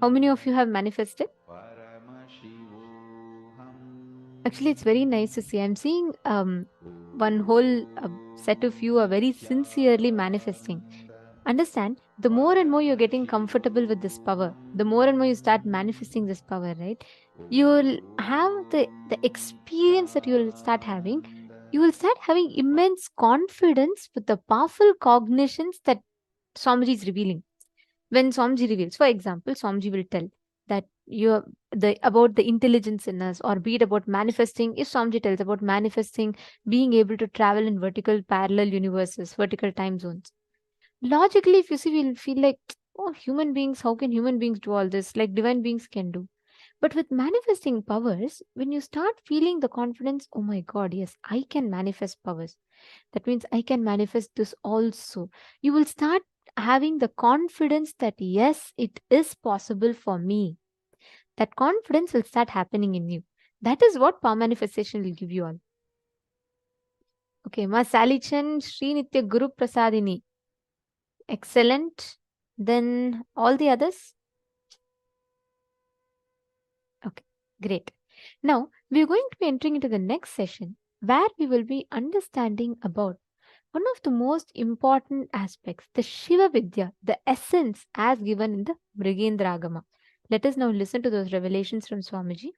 How many of you have manifested? Actually, it's very nice to see. I'm seeing one whole set of you are very sincerely manifesting. Understand, the more and more you're getting comfortable with this power, the more and more you start manifesting this power, right? You'll have the experience that you'll start having. You will start having immense confidence with the powerful cognitions that Swamiji is revealing. When Swamiji reveals, for example, Swamiji will tell that you're about the intelligence in us, or be it about manifesting. If Swamiji tells about manifesting, being able to travel in vertical parallel universes, vertical time zones. Logically, if you see, we'll feel like, oh, human beings, how can human beings do all this? Like divine beings can do. But with manifesting powers, when you start feeling the confidence, oh my God, yes, I can manifest powers. That means I can manifest this also. You will start having the confidence that yes, it is possible for me. That confidence will start happening in you. That is what power manifestation will give you all. Okay, Ma Salichan Sri Nitya Guru Prasadini. Excellent. Then all the others? Okay, great. Now we are going to be entering into the next session where we will be understanding about one of the most important aspects, the Shiva Vidya, the essence as given in the Mrigendragama. Let us now listen to those revelations from Swamiji.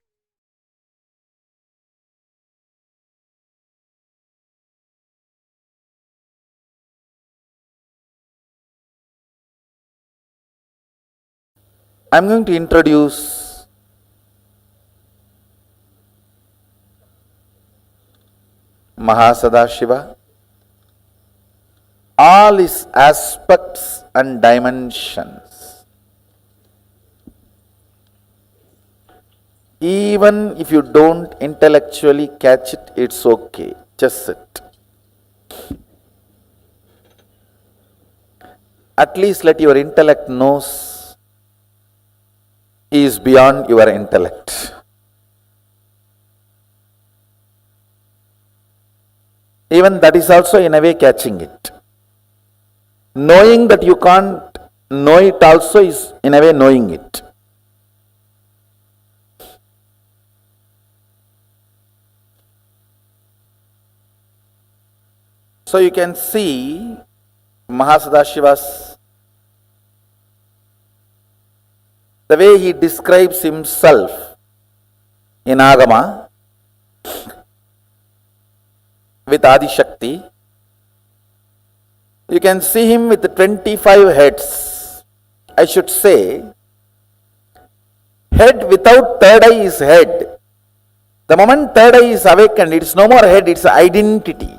I'm going to introduce Mahasadashiva, all his aspects and dimensions. Even if you don't intellectually catch it, it's okay. Just sit. At least let your intellect knows he is beyond your intellect. Even that is also in a way catching it. Knowing that you can't know it also is in a way knowing it. So you can see Mahasadashiva's, the way he describes himself in Agama with Adi Shakti. You can see him with 25 heads. I should say, head without third eye is head. The moment third eye is awakened, it's no more head, it's identity.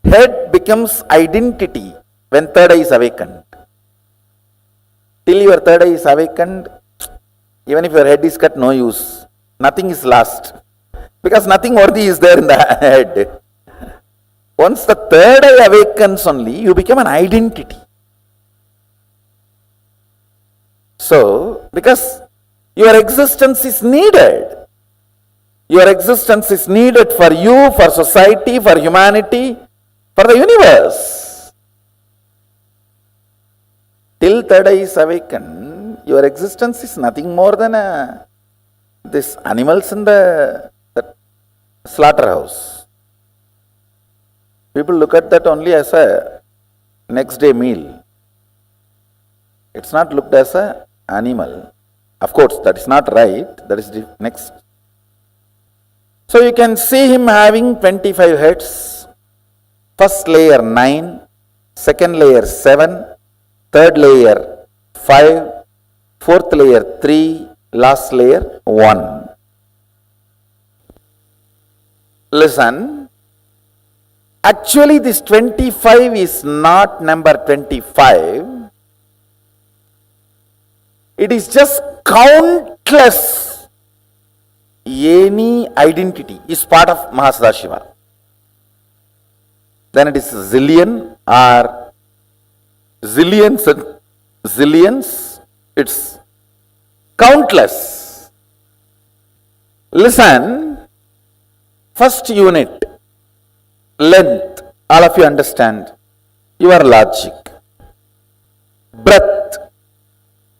Head becomes identity when third eye is awakened. Till your third eye is awakened, even if your head is cut, no use. Nothing is lost. Because nothing worthy is there in the head. Once the third eye awakens only, you become an identity. So, because your existence is needed. Your existence is needed for you, for society, for humanity, for the universe. Till third eye is awakened, your existence is nothing more than this animals in the slaughterhouse. People look at that only as a next day meal. It's not looked as an animal. Of course, that is not right. That is the next. So you can see him having 25 heads. First layer 9, second layer 7, third layer 5, fourth layer 3, last layer 1. Listen, actually this 25 is not number 25. It is just countless. Any identity is part of Mahasadashiva. Then it is zillion or zillions and zillions. It's countless. Listen, first unit, length, all of you understand. Your logic. Breadth,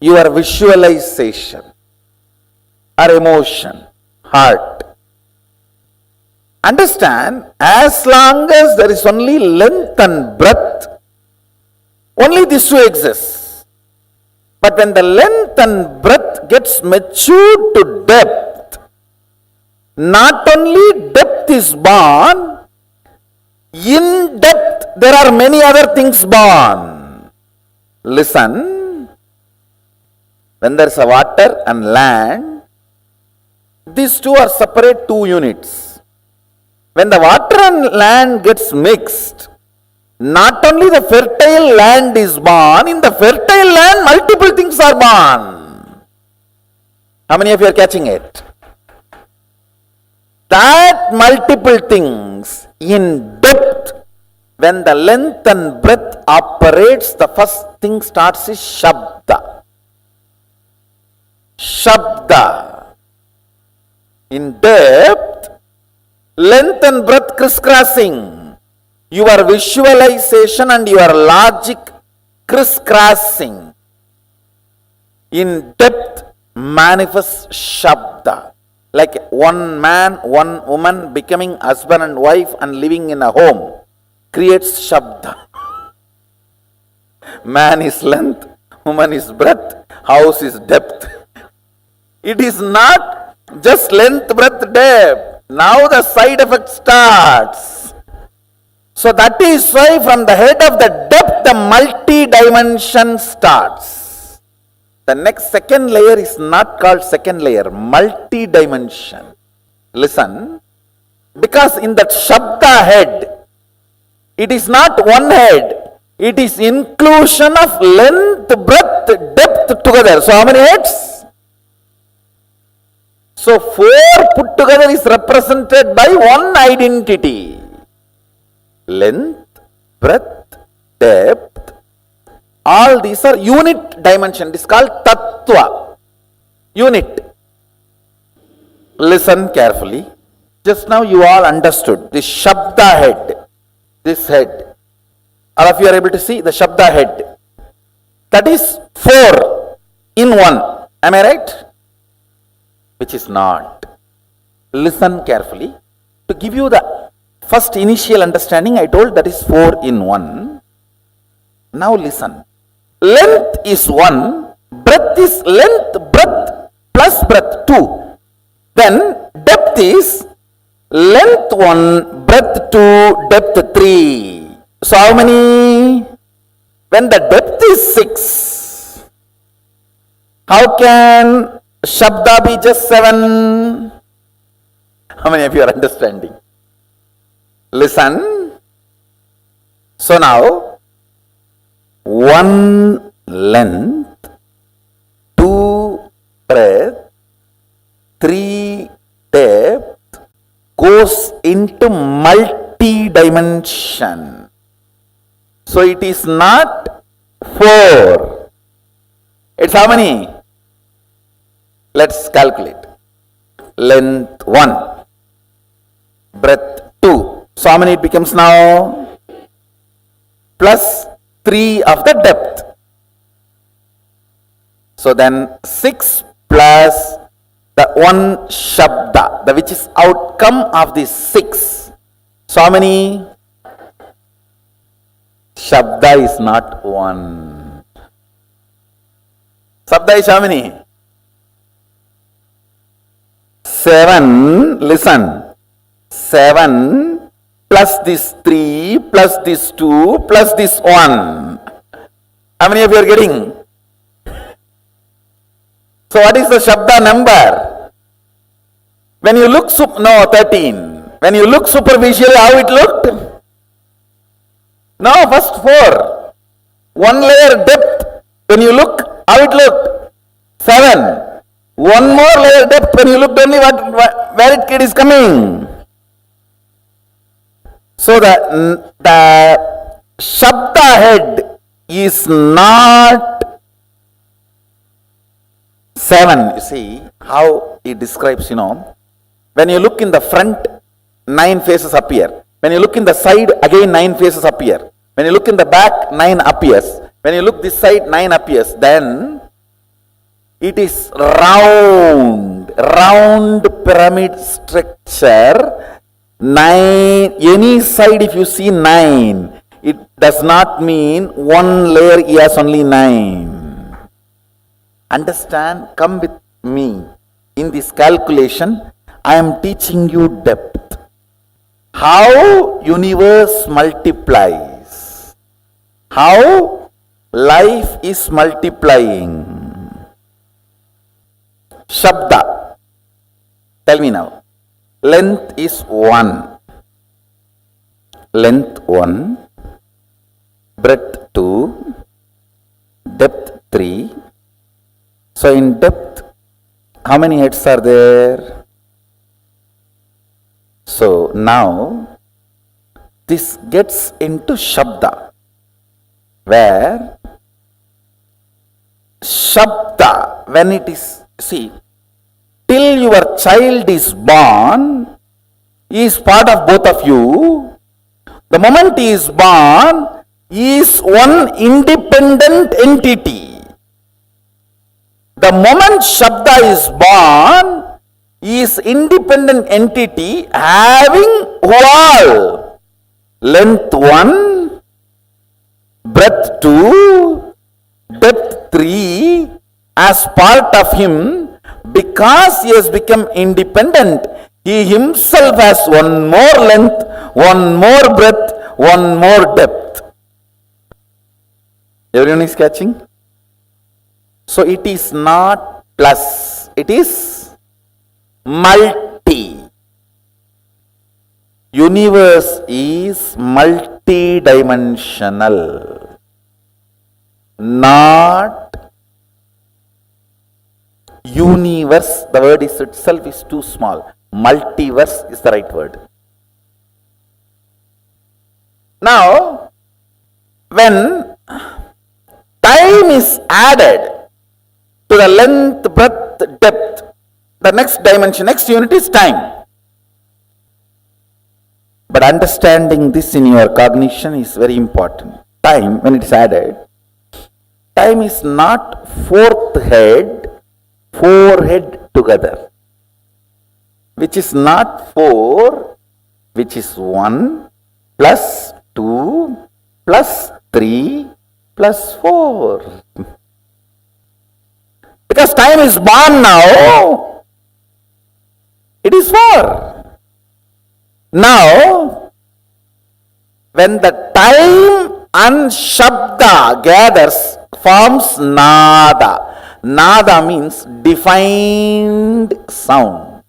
your visualization or emotion, heart. Understand, as long as there is only length and breadth, only these two exist. But when the length and breadth gets matured to depth, not only depth is born, in depth there are many other things born. Listen, when there is a water and land, these two are separate two units. When the water and land gets mixed, not only the fertile land is born, in the fertile land multiple things are born. How many of you are catching it? That multiple things in depth, when the length and breadth operates, the first thing starts is Shabda. Shabda. In depth, length and breadth crisscrossing. Your visualization and your logic crisscrossing. In depth manifests Shabda. Like one man, one woman becoming husband and wife and living in a home creates Shabda. Man is length, woman is breadth, house is depth. It is not just length, breadth, depth. Now the side effect starts. So that is why from the head of the depth, the multi-dimension starts. The next second layer is not called second layer, multi-dimension. Listen, because in that Shabda head, it is not one head, it is inclusion of length, breadth, depth together. So how many heads? So 4 put together is represented by one identity. Length, breadth, depth, all these are unit dimension. It is called Tattva. Unit. Listen carefully. Just now you all understood the Shabda head. This head. All of you are able to see the Shabda head. That is 4 in 1. Am I right? Which is not. Listen carefully. To give you the first initial understanding, I told that is 4 in 1. Now listen. Length is 1, breadth is length, breadth plus breadth 2. Then depth is length 1, breadth 2, depth 3. So how many? When the depth is 6, how can Shabda be just 7? How many of you are understanding? Listen. So now, 1 length, 2 breadth, 3 depth goes into multi-dimension. So it is not 4. It's how many? Let's calculate. Length 1, breadth 2. So how many it becomes now? Plus 3 of the depth. So then 6 plus the 1 Shabda, the which is outcome of the 6. So how many? Shabda is not 1. Shabda is how many? 7. Listen. 7 plus this 3 plus this 2 plus this 1. How many of you are getting? So what is the Shabda number? When you look, 13. When you look superficially, how it looked? No, first 4. 1 layer depth. When you look, how it looked? 7. 1 more layer depth. When you looked only where it is coming. So the Shabda head is not 7. You see how it describes, when you look in the front, 9 faces appear. When you look in the side, again 9 faces appear. When you look in the back, 9 appears. When you look this side, 9 appears. Then It is round pyramid structure. 9, any side if you see 9, it does not mean one layer he has only 9. Understand? Come with me. In this calculation, I am teaching you depth. How universe multiplies. How life is multiplying. Shabda. Tell me now. Length is 1. Length 1. Breadth 2. Depth 3. So in depth, how many heads are there? So now, this gets into Shabda, where Shabda, when it is, see, till your child is born, he is part of both of you. The moment he is born, he is one independent entity. The moment Shabda is born, he is independent entity having all length 1, breadth 2, depth 3 as part of him. Because he has become independent, he himself has one more length, one more breadth, one more depth. Everyone is catching? So it is not plus, it is multi. Universe is multi-dimensional, not universe. The word is itself is too small. Multiverse is the right word. Now, when time is added to the length, breadth, depth, the next dimension, next unit is time. But understanding this in your cognition is very important. Time, when it is added, time is not four head together, which is not 4, which is 1 plus 2 plus 3 plus 4. Because time is born now, it is 4. Now, when the time and Shabda gathers, forms Nada. Nada means defined sound.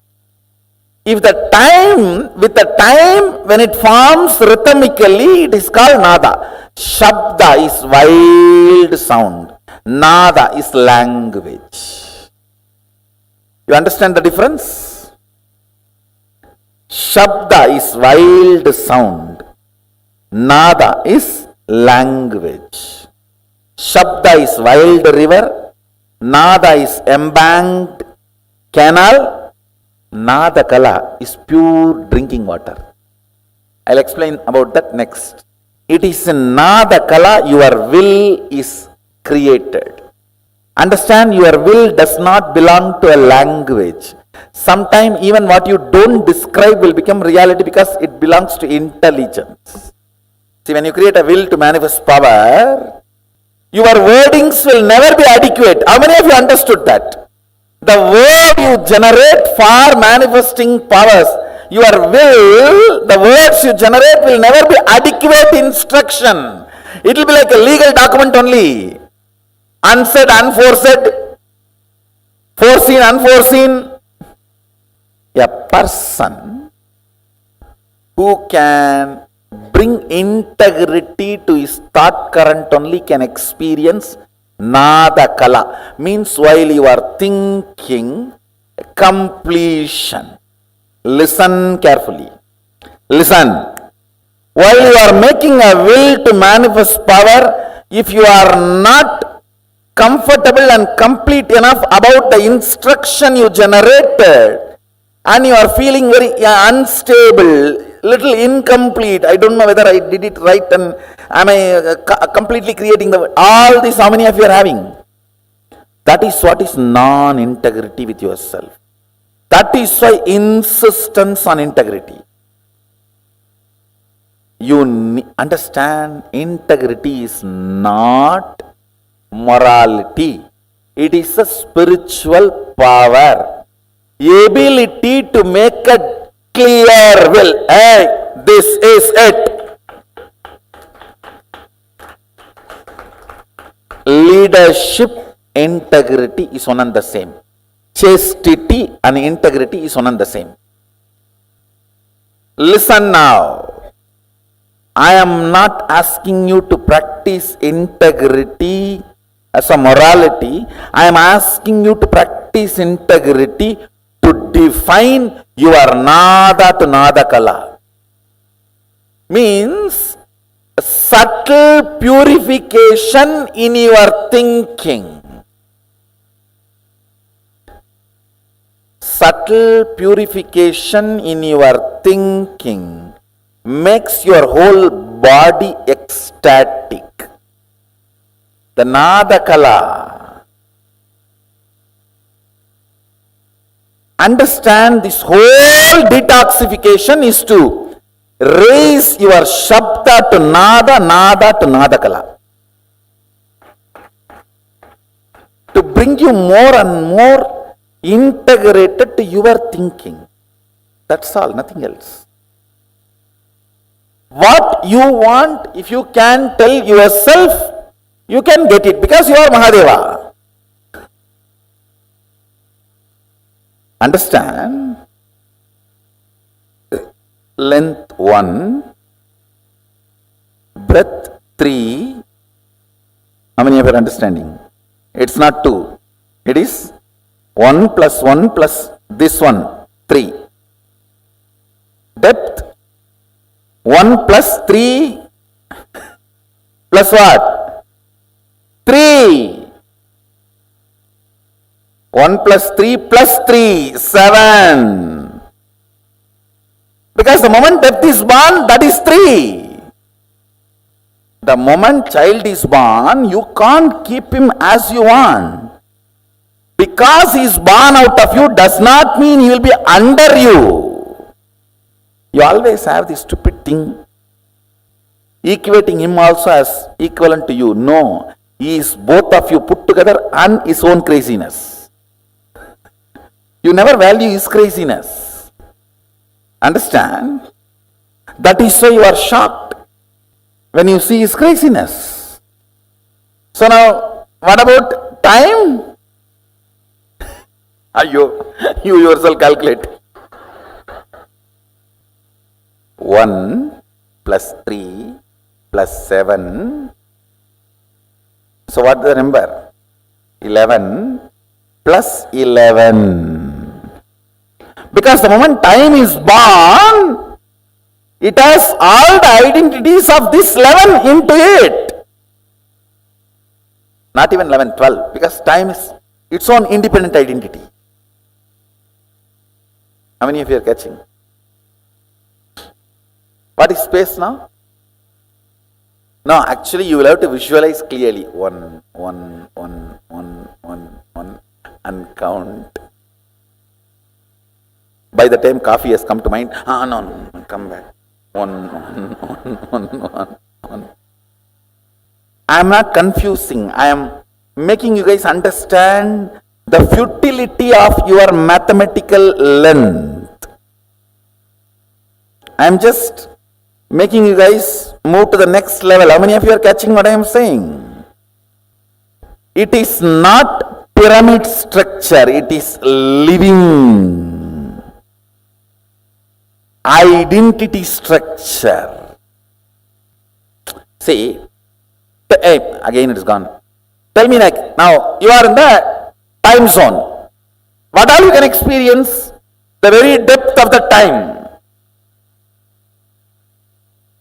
If the time, with the time, when it forms rhythmically, it is called Nada. Shabda is wild sound. Nada is language. You understand the difference? Shabda is wild sound. Nada is language. Shabda is wild river. Nada is embanked canal. Nada Kala is pure drinking water. I'll explain about that next. It is in Nada Kala your will is created. Understand, your will does not belong to a language. Sometimes even what you don't describe will become reality because it belongs to intelligence. See, when you create a will to manifest power, your wordings will never be adequate. How many of you understood that? The word you generate for manifesting powers, your will, the words you generate will never be adequate instruction. It will be like a legal document only. Unsaid, unforesaid, foreseen, unforeseen. A person who can bring integrity to his thought current only can experience Nada Kala. Means while you are thinking, completion. Listen carefully. Listen. While you are making a will to manifest power, if you are not comfortable and complete enough about the instruction you generated, and you are feeling very unstable, little incomplete, I don't know whether I did it right and am I completely creating the, all this, how many of you are having? That is what is non-integrity with yourself. That is why insistence on integrity. You understand, integrity is not morality. It is a spiritual power. Ability to make a clear will. Hey, this is it. Leadership, integrity is one and the same. Chastity and integrity is one and the same. Listen now. I am not asking you to practice integrity as a morality. I am asking you to practice integrity to define your nada to nada kala. Means subtle purification in your thinking. Subtle purification in your thinking makes your whole body ecstatic. The Nadakala. Understand, this whole detoxification is to raise your Shabda to Nada, Nada to Nadakala. To bring you more and more integrated to your thinking. That's all, nothing else. What you want, if you can tell yourself, you can get it because you are Mahadeva. Understand? Length 1, breadth 3. How many of you are understanding? It's not 2. It is 1 plus 1 plus this one, 3. Depth 1 plus 3 plus what? 3. 1 plus 3 plus 3, 7. Because the moment depth is born, that is 3. The moment child is born, you can't keep him as you want. Because he is born out of you does not mean he will be under you. You always have this stupid thing, equating him also as equivalent to you. No, he is both of you put together and his own craziness. You never value his craziness. Understand? That is why you are shocked when you see his craziness. So now, what about time? You yourself calculate. 1 plus 3 plus 7. So what is the number? 11 plus 11. Because the moment time is born, it has all the identities of this 11 into it. Not even 11, 12. Because time is its own independent identity. How many of you are catching? What is space now? No, actually you will have to visualize clearly. 1, 1, 1, 1, 1, 1 and count. By the time coffee has come to mind, no, come back. 1, 1, 1, 1, 1, 1. I am not confusing. I am making you guys understand the futility of your mathematical length. I am just making you guys move to the next level. How many of you are catching what I am saying? It is not pyramid structure, it is living identity structure. See, again it is gone. Tell me, like, now you are in the time zone. What all you can experience? The very depth of the time.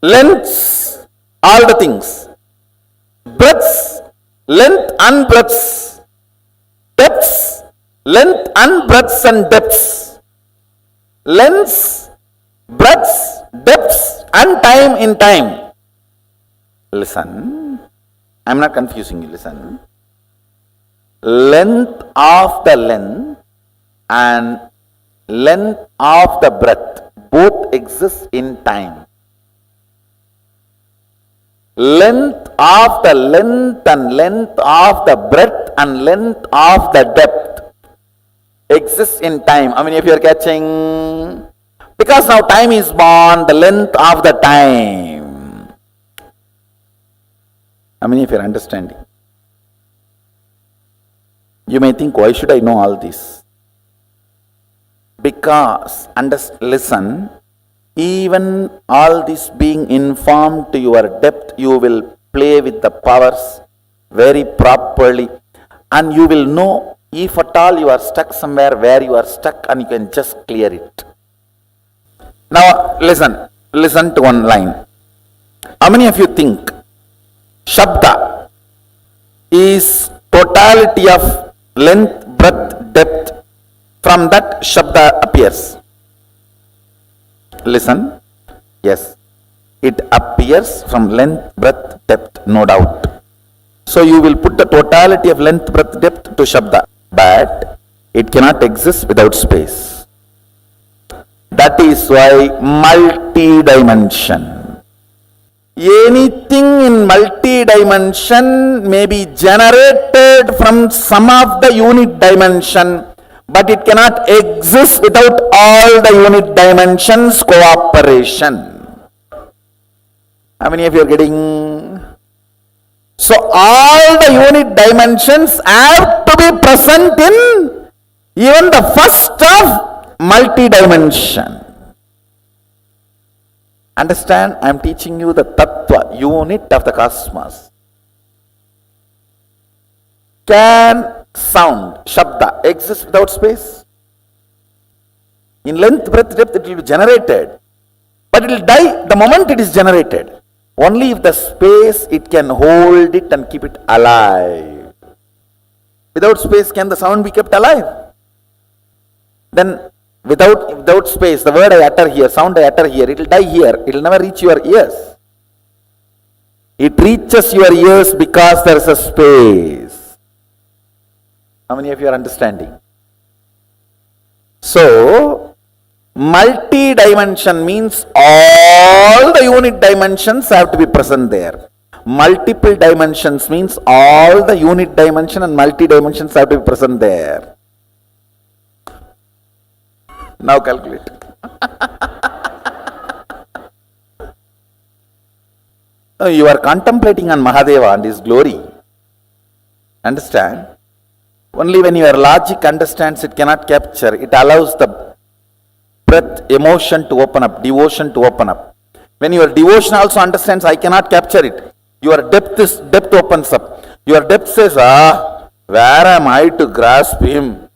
Lengths, all the things. Breadths, length and breadths. Depths, length and breadths and depths. Lengths, breadths, depths and time in time. Listen, I am not confusing you, listen. length of the length and length of the breath both exist in time. Length of the length and length of the breadth and length of the depth exists in time. I mean, if you are catching, because now time is born, the length of the time. I mean, if you are understanding. You may think, why should I know all this? Because, listen, even all this being informed to your depth, you will play with the powers very properly, and you will know if at all you are stuck somewhere where you are stuck, and you can just clear it. Now listen to one line. How many of you think Shabda is totality of length, breadth, depth? From that Shabda appears. Listen. Yes. It appears from length, breadth, depth, no doubt. So you will put the totality of length, breadth, depth to Shabda. But it cannot exist without space. That is why multi-dimension. Anything in multi-dimension may be generated from some of the unit dimension, but it cannot exist without all the unit dimensions cooperation. How many of you are getting? So all the unit dimensions have to be present in even the first of multi-dimension. Understand? I am teaching you the tattva, unit of the cosmos. Can sound, shabda, exist without space? In length, breadth, depth, it will be generated. But it will die the moment it is generated. Only if the space, it can hold it and keep it alive. Without space, can the sound be kept alive? Then without space, the word I utter here, sound I utter here, it will die here. It will never reach your ears. It reaches your ears because there is a space. How many of you are understanding? So, multi-dimension means all the unit dimensions have to be present there. Multiple dimensions means all the unit dimension and multi-dimensions have to be present there. Now calculate. You are contemplating on Mahadeva and his glory. Understand? Only when your logic understands, it cannot capture. It allows the breath, emotion to open up, devotion to open up. When your devotion also understands, I cannot capture it. Your depth opens up. Your depth says, where am I to grasp him?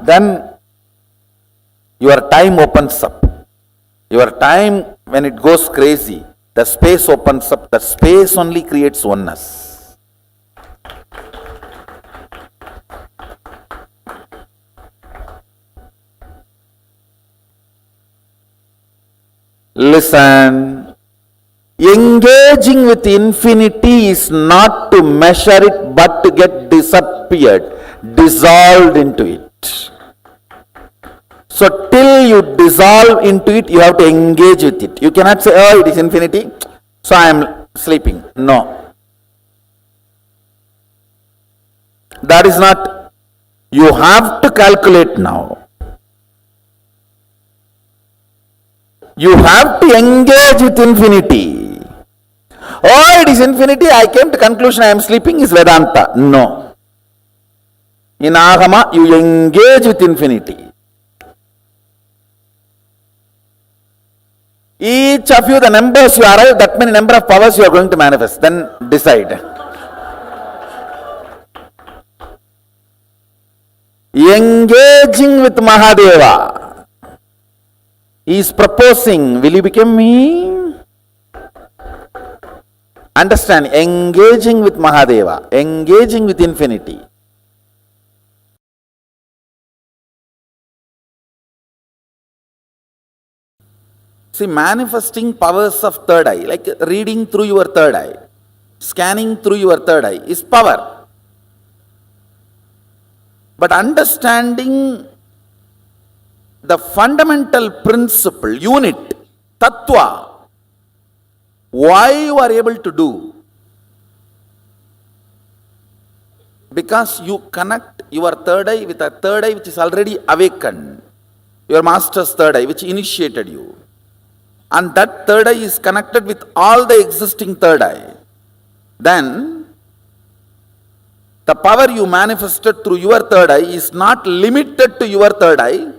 Then your time opens up. Your time, when it goes crazy, the space opens up. The space only creates oneness. Listen. Engaging with infinity is not to measure it, but to get disappeared, dissolved into it. So till you dissolve into it, you have to engage with it. You cannot say, it is infinity, so I am sleeping. No. That is not. You have to calculate now. You have to engage with infinity. It is infinity, I came to conclusion I am sleeping, is Vedanta. No. In Agama, you engage with infinity. Each of you, the numbers you arrive, that many number of powers you are going to manifest. Then decide. Engaging with Mahadeva. He is proposing, will you become me? Understand, engaging with Mahadeva, engaging with infinity. See, manifesting powers of third eye, like reading through your third eye, scanning through your third eye, is power. But understanding the fundamental principle, unit, tattva, why you are able to do? Because you connect your third eye with a third eye which is already awakened, your master's third eye which initiated you. And that third eye is connected with all the existing third eye. Then the power you manifested through your third eye is not limited to your third eye.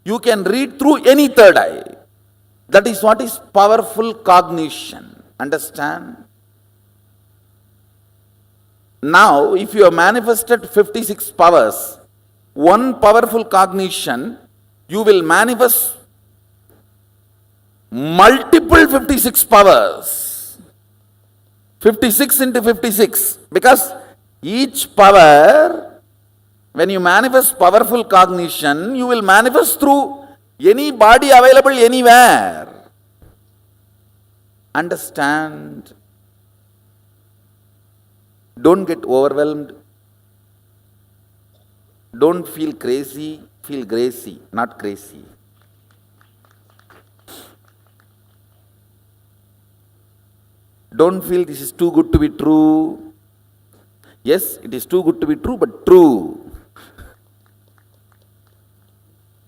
You can read through any third eye. That is what is powerful cognition. Understand? Now, if you have manifested 56 powers, one powerful cognition, you will manifest multiple 56 powers. 56 into 56. Because each power, when you manifest powerful cognition, you will manifest through any body available anywhere. Understand? Don't get overwhelmed. Don't feel crazy. Feel gracie, not crazy. Don't feel this is too good to be true. Yes, it is too good to be true, but true.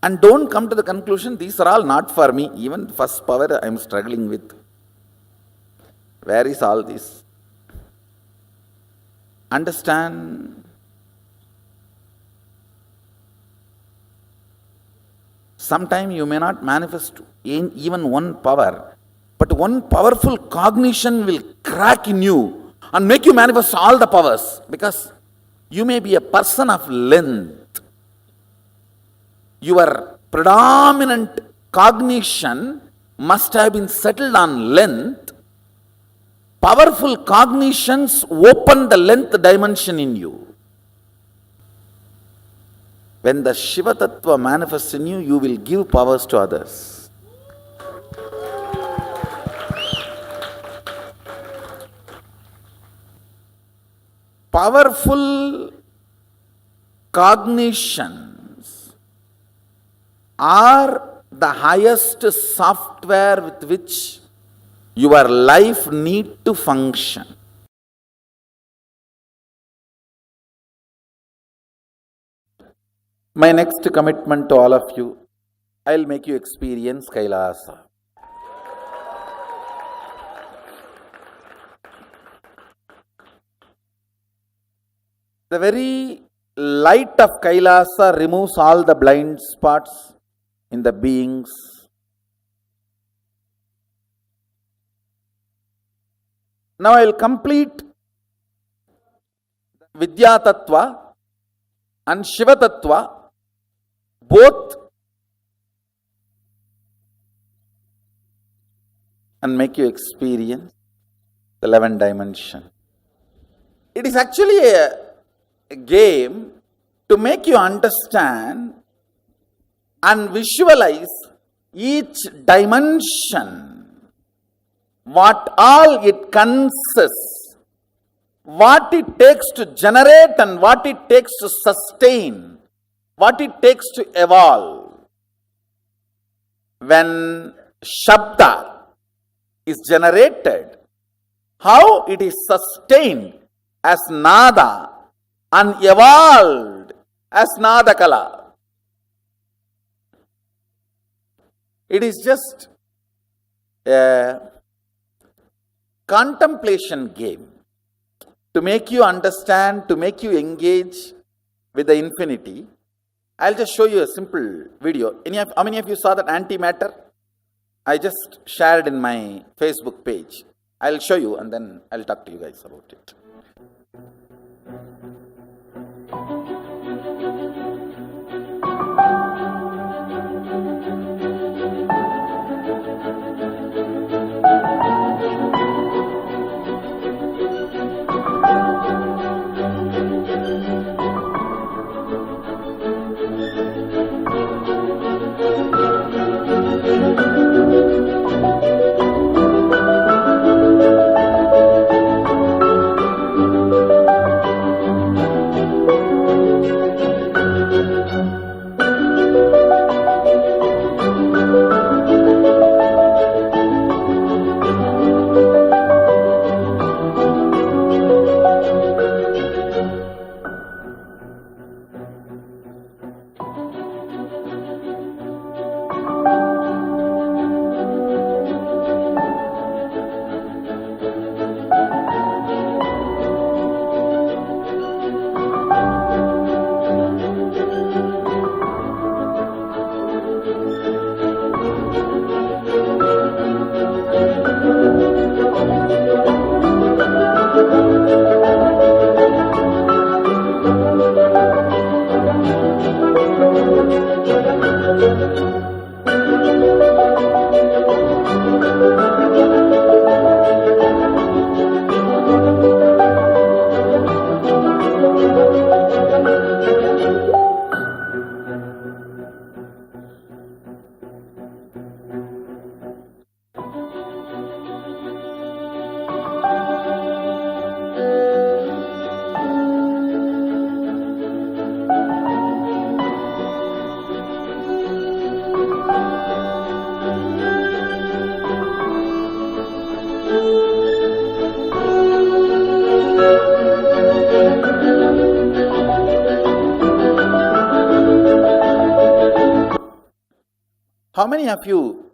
And don't come to the conclusion, these are all not for me. Even first power I am struggling with. Where is all this? Understand? Sometime you may not manifest in even one power, but one powerful cognition will crack in you and make you manifest all the powers, because you may be a person of length. Your predominant cognition must have been settled on length. Powerful cognitions open the length dimension in you. When the Shiva Tattva manifests in you, you will give powers to others. Powerful cognitions are the highest software with which your life needs to function. My next commitment to all of you, I'll make you experience KAILASA. The very light of KAILASA removes all the blind spots in the beings. Now I will complete Vidya Tattva and Shiva Tattva, both, and make you experience the 11th dimension. It is actually a game to make you understand and visualize each dimension, what all it consists, what it takes to generate and what it takes to sustain, what it takes to evolve. When Shabda is generated, how it is sustained as Nada and evolved as Nadakala. It is just a contemplation game to make you understand, to make you engage with the infinity. I'll just show you a simple video. How many of you saw that antimatter? I just shared in my Facebook page. I'll show you and then I'll talk to you guys about it. How many of you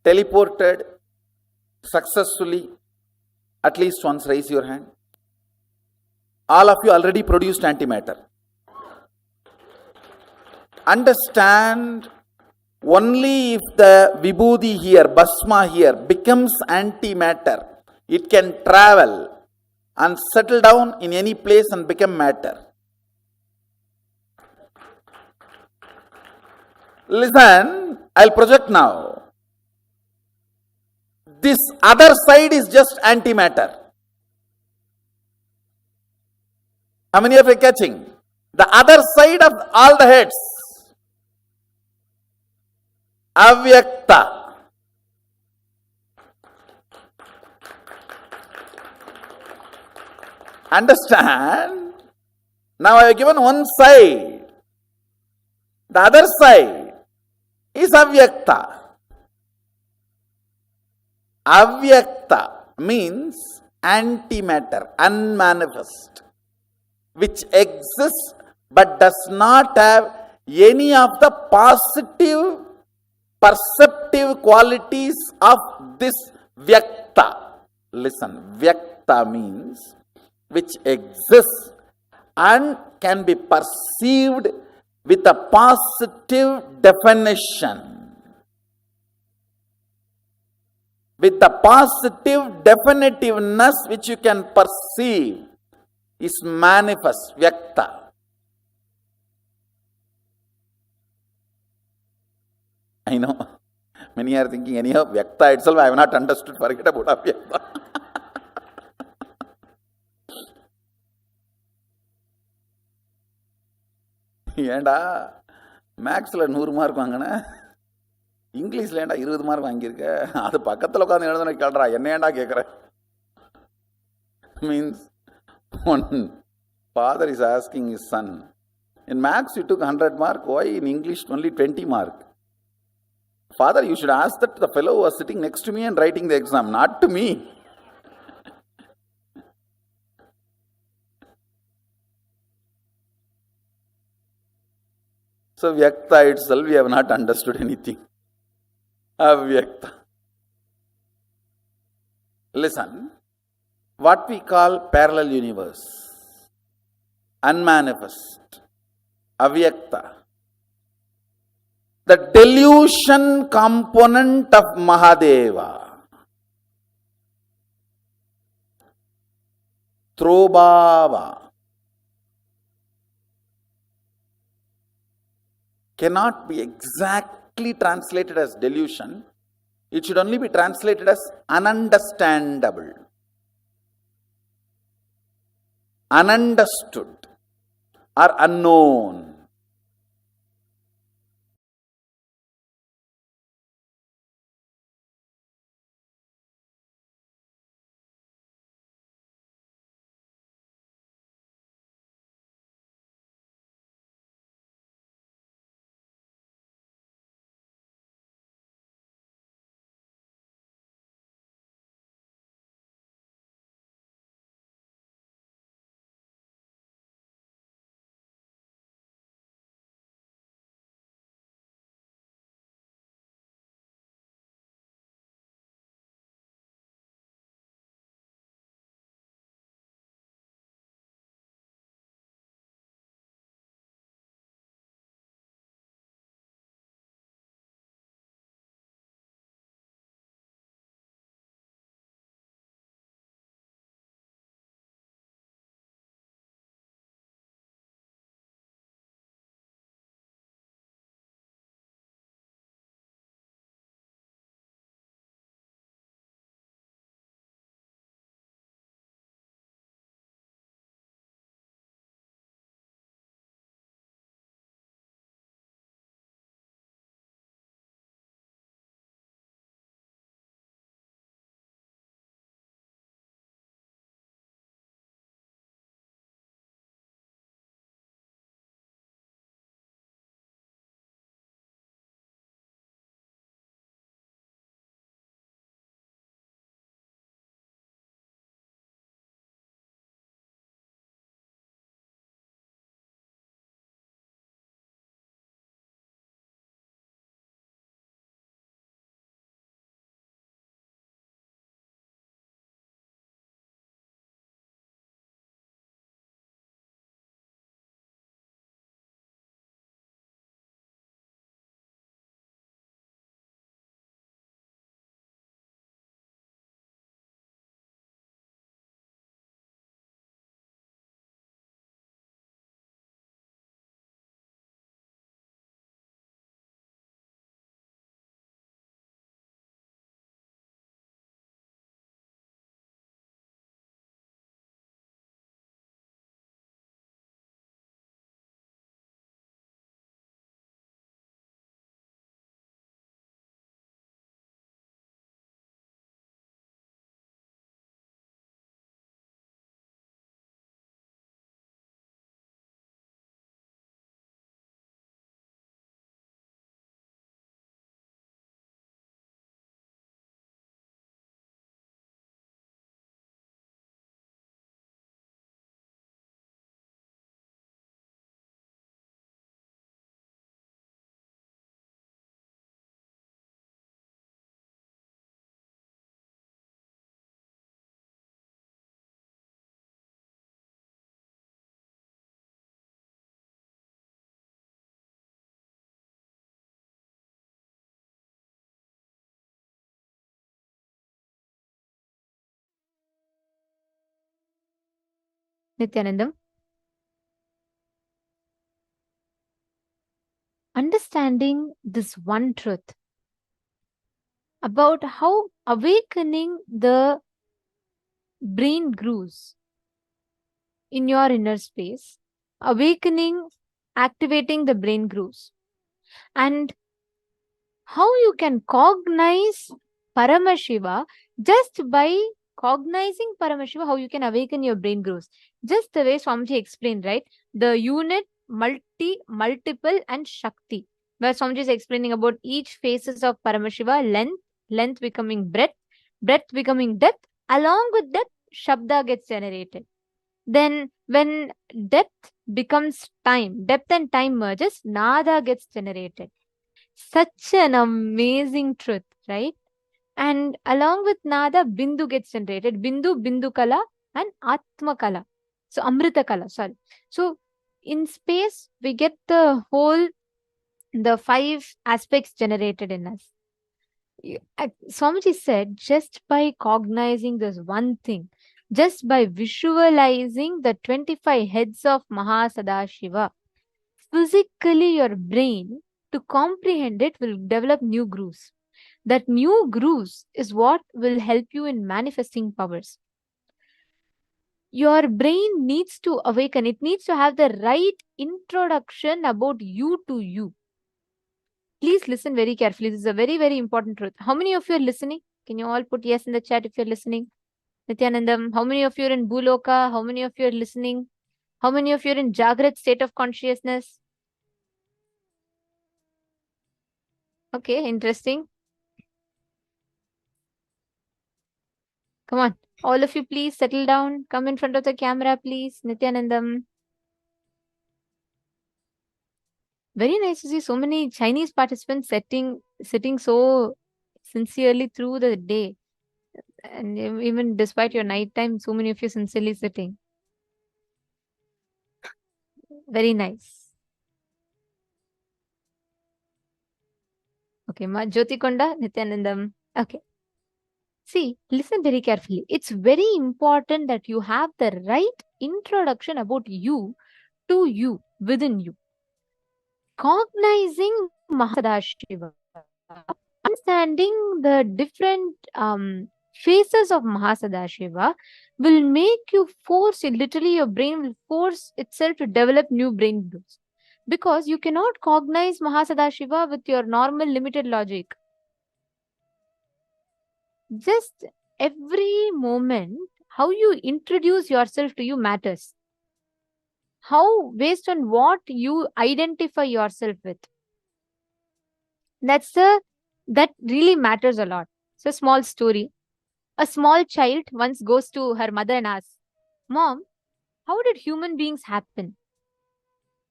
teleported successfully at least once? Raise your hand. All of you already produced antimatter. Understand, only if the vibhuti here, bhasma here becomes antimatter, it can travel and settle down in any place and become matter. Listen, I'll project now. This other side is just antimatter. How many of you are catching? The other side of all the heads, avyakta. Understand? Now I have given one side. The other side is avyakta. Avyakta means antimatter, unmanifest, which exists but does not have any of the positive perceptive qualities of this vyakta. Listen, vyakta means which exists and can be perceived with a positive definition. With the positive definitiveness which you can perceive is manifest, vyakta. I know, many are thinking, anyhow, vyakta itself I have not understood, forget about avyakta. ஏண்டா மேக்ஸில் 100 mark வாங்கினேன், இங்கிலீஷில் ஏண்டா 20 mark வாங்கியிருக்க, அது பக்கத்தில் உட்காந்து எழுதுன கேள்றா, என்ன ஏண்டா கேட்குறேன். Means one father is asking his son, in maths you took 100 mark, why in English only 20 mark? Father, you should ask that to the fellow who was sitting next to me and writing the exam, not to me. So vyakta itself we have not understood anything. Avyakta. Listen, what we call parallel universe, unmanifest, avyakta, the delusion component of Mahadeva, Throbhava, cannot be exactly translated as delusion. It should only be translated as ununderstandable, ununderstood, or unknown. Nithyanandam. Understanding this one truth about how awakening the brain grooves in your inner space, awakening, activating the brain grooves, and how you can cognize Paramashiva just by cognizing Paramashiva, how you can awaken your brain grooves. Just the way Swamiji explained, right? The unit, multiple, and Shakti. Where Swamiji is explaining about each phases of Paramashiva, length becoming breadth becoming depth. Along with that, Shabda gets generated. Then when depth becomes time, depth and time merges, Nada gets generated. Such an amazing truth, right? And along with Nada, Bindu gets generated. Bindu Kala, and Atma Kala. So Amrita Kala, sorry. So in space, we get the 5 aspects generated in us. Swamiji said, just by cognizing this one thing, just by visualizing the 25 heads of Mahasadashiva, physically your brain to comprehend it will develop new grooves. That new grooves is what will help you in manifesting powers. Your brain needs to awaken. It needs to have the right introduction about you to you. Please listen very carefully. This is a very, very important truth. How many of you are listening? Can you all put yes in the chat if you're listening? Nithyanandam, how many of you are in Bhuloka? How many of you are listening? How many of you are in Jagrat state of consciousness? Okay, interesting. Come on. All of you, please settle down. Come in front of the camera, please. Nithyanandam. Very nice to see so many Chinese participants sitting so sincerely through the day. And even despite your night time, so many of you sincerely sitting. Very nice. Okay, Ma Jyotikonda, Nithyanandam. Okay. See, listen very carefully. It's very important that you have the right introduction about you to you, within you. Cognizing Mahasadashiva, understanding the different phases of Mahasadashiva will make you force, literally your brain will force itself to develop new brain grooves. Because you cannot cognize Mahasadashiva with your normal limited logic. Just every moment, how you introduce yourself to you matters. How, based on what you identify yourself with. That really matters a lot. It's a small story. A small child once goes to her mother and asks, "Mom, how did human beings happen?"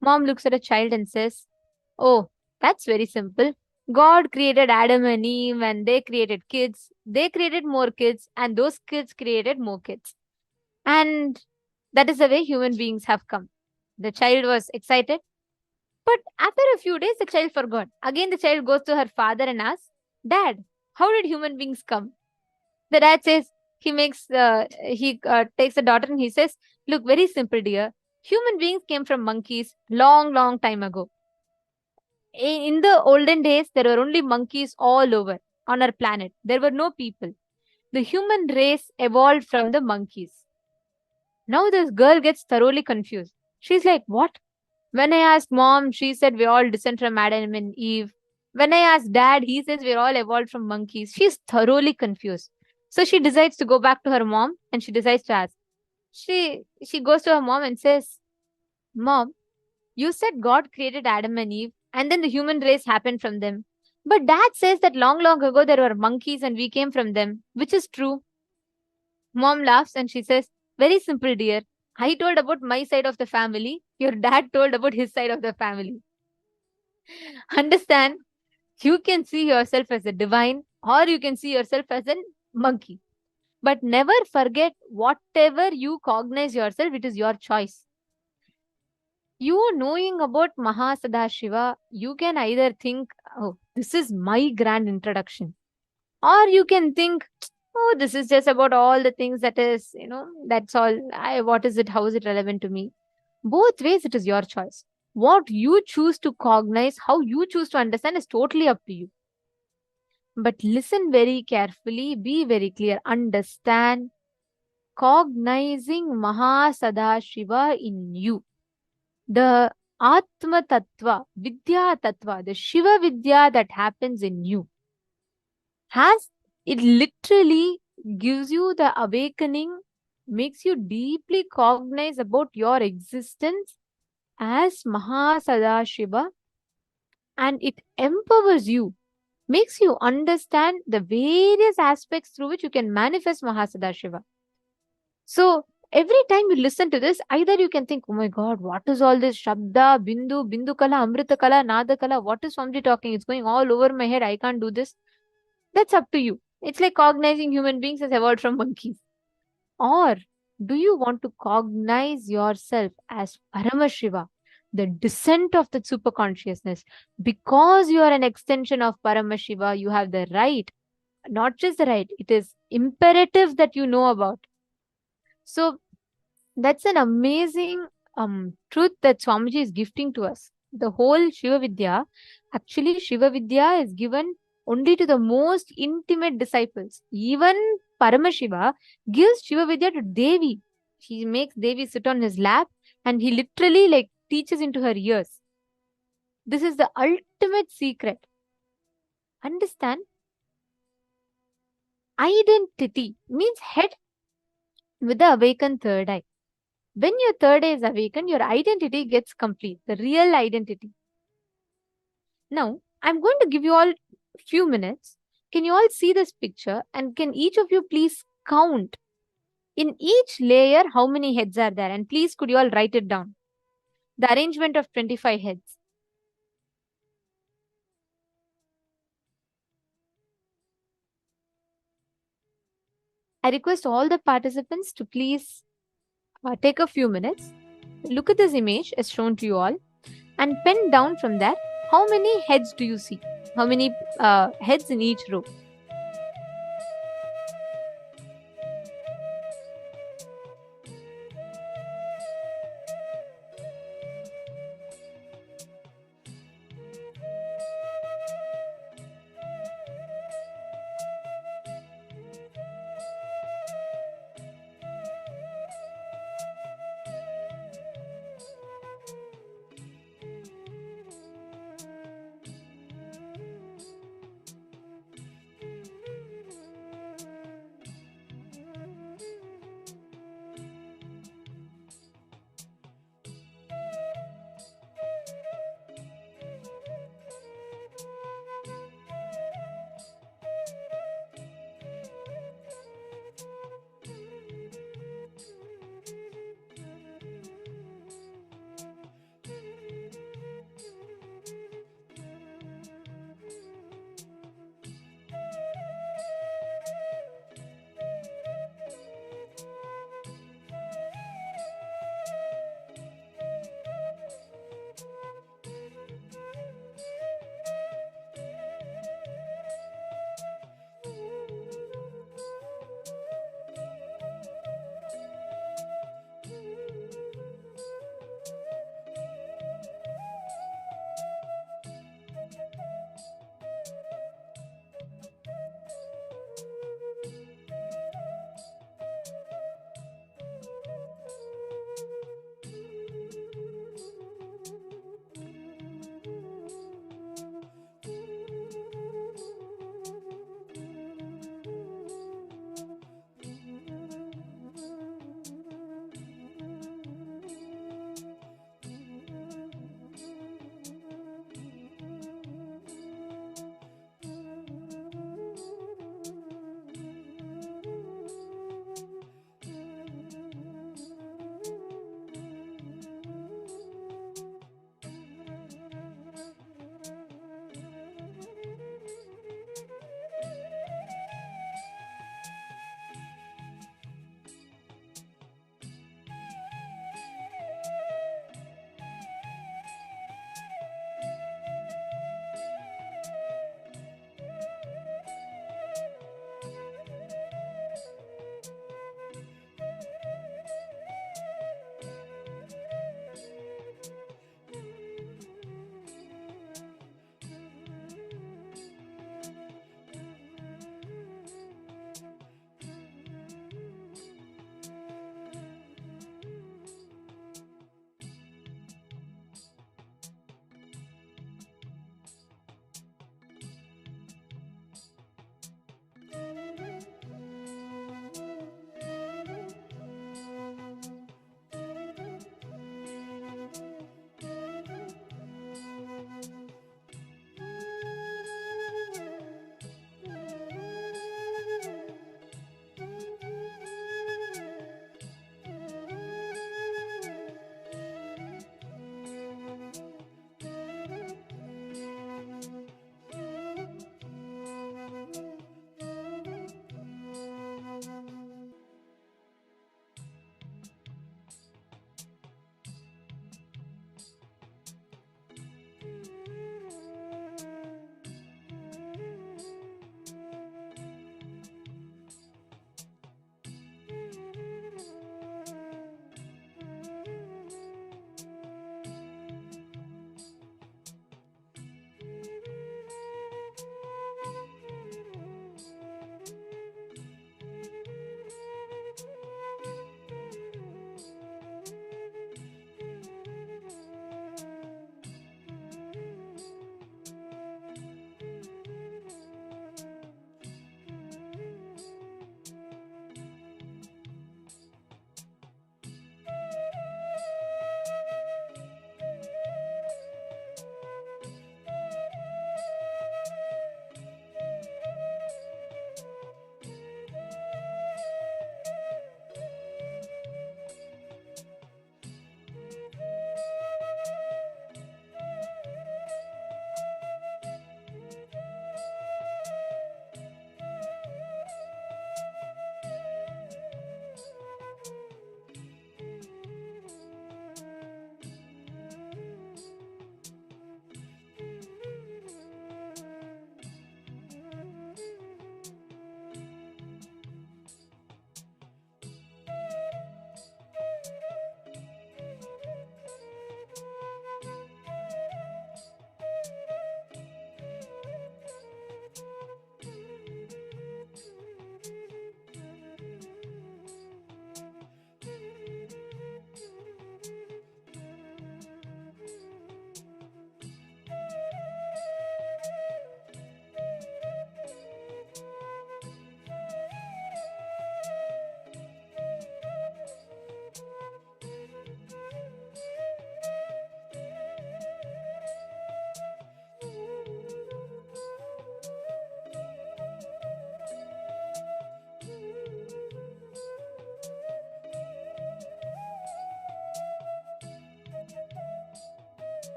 Mom looks at a child and says, "Oh, that's very simple. God created Adam and Eve and they created kids. They created more kids and those kids created more kids. And that is the way human beings have come." The child was excited. But after a few days, the child forgot. Again, the child goes to her father and asks, "Dad, how did human beings come?" The dad says, he takes the daughter and he says, "Look, very simple, dear. Human beings came from monkeys long, long time ago. In the olden days, there were only monkeys all over on our planet. There were no people. The human race evolved from the monkeys." Now this girl gets thoroughly confused. She's like, "What? When I asked mom, she said we all descend from Adam and Eve. When I asked dad, he says we're all evolved from monkeys." She's thoroughly confused. So she decides to go back to her mom and she decides to ask. She goes to her mom and says, "Mom, you said God created Adam and Eve and then the human race happened from them. But dad says that long, long ago there were monkeys and we came from them. Which is true?" Mom laughs and she says, "Very simple, dear. I told about my side of the family. Your dad told about his side of the family." Understand? You can see yourself as a divine or you can see yourself as a monkey. But never forget, whatever you cognize yourself, it is your choice. You knowing about Mahasadashiva, you can either think, "Oh, this is my grand introduction." Or you can think, Oh, this is just about all the things that is, that's all. What is it? How is it relevant to me? Both ways, it is your choice. What you choose to cognize, how you choose to understand is totally up to you. But listen very carefully, be very clear, understand, cognizing Mahasadashiva in you. The Atma Tattva, Vidya Tattva, the Shiva Vidya that happens in you, it literally gives you the awakening, makes you deeply cognize about your existence as Mahasadashiva, and it empowers you, makes you understand the various aspects through which you can manifest Mahasadashiva. So every time you listen to this, either you can think, oh my God, what is all this Shabda, Bindu, Bindu Kala, Amrita Kala, Nada Kala? What is Swamiji talking? It's going all over my head. I can't do this. That's up to you. It's like cognizing human beings as evolved from monkeys. Or do you want to cognize yourself as Paramashiva, the descent of the super consciousness? Because you are an extension of Paramashiva, you have the right, not just the right, it is imperative that you know about. So that's an amazing truth that Swamiji is gifting to us. The whole Shiva Vidya, actually, Shiva Vidya is given only to the most intimate disciples. Even Paramashiva gives Shiva Vidya to Devi. He makes Devi sit on his lap and he literally teaches into her ears. This is the ultimate secret. Understand? Identity means head with the awakened third eye. When your third eye is awakened, your identity gets complete, the real identity. Now, I'm going to give you all a few minutes. Can you all see this picture? And can each of you please count in each layer how many heads are there? And please, could you all write it down? The arrangement of 25 heads. I request all the participants to please take a few minutes. Look at this image as shown to you all and pen down from there how many heads do you see? How many heads in each row?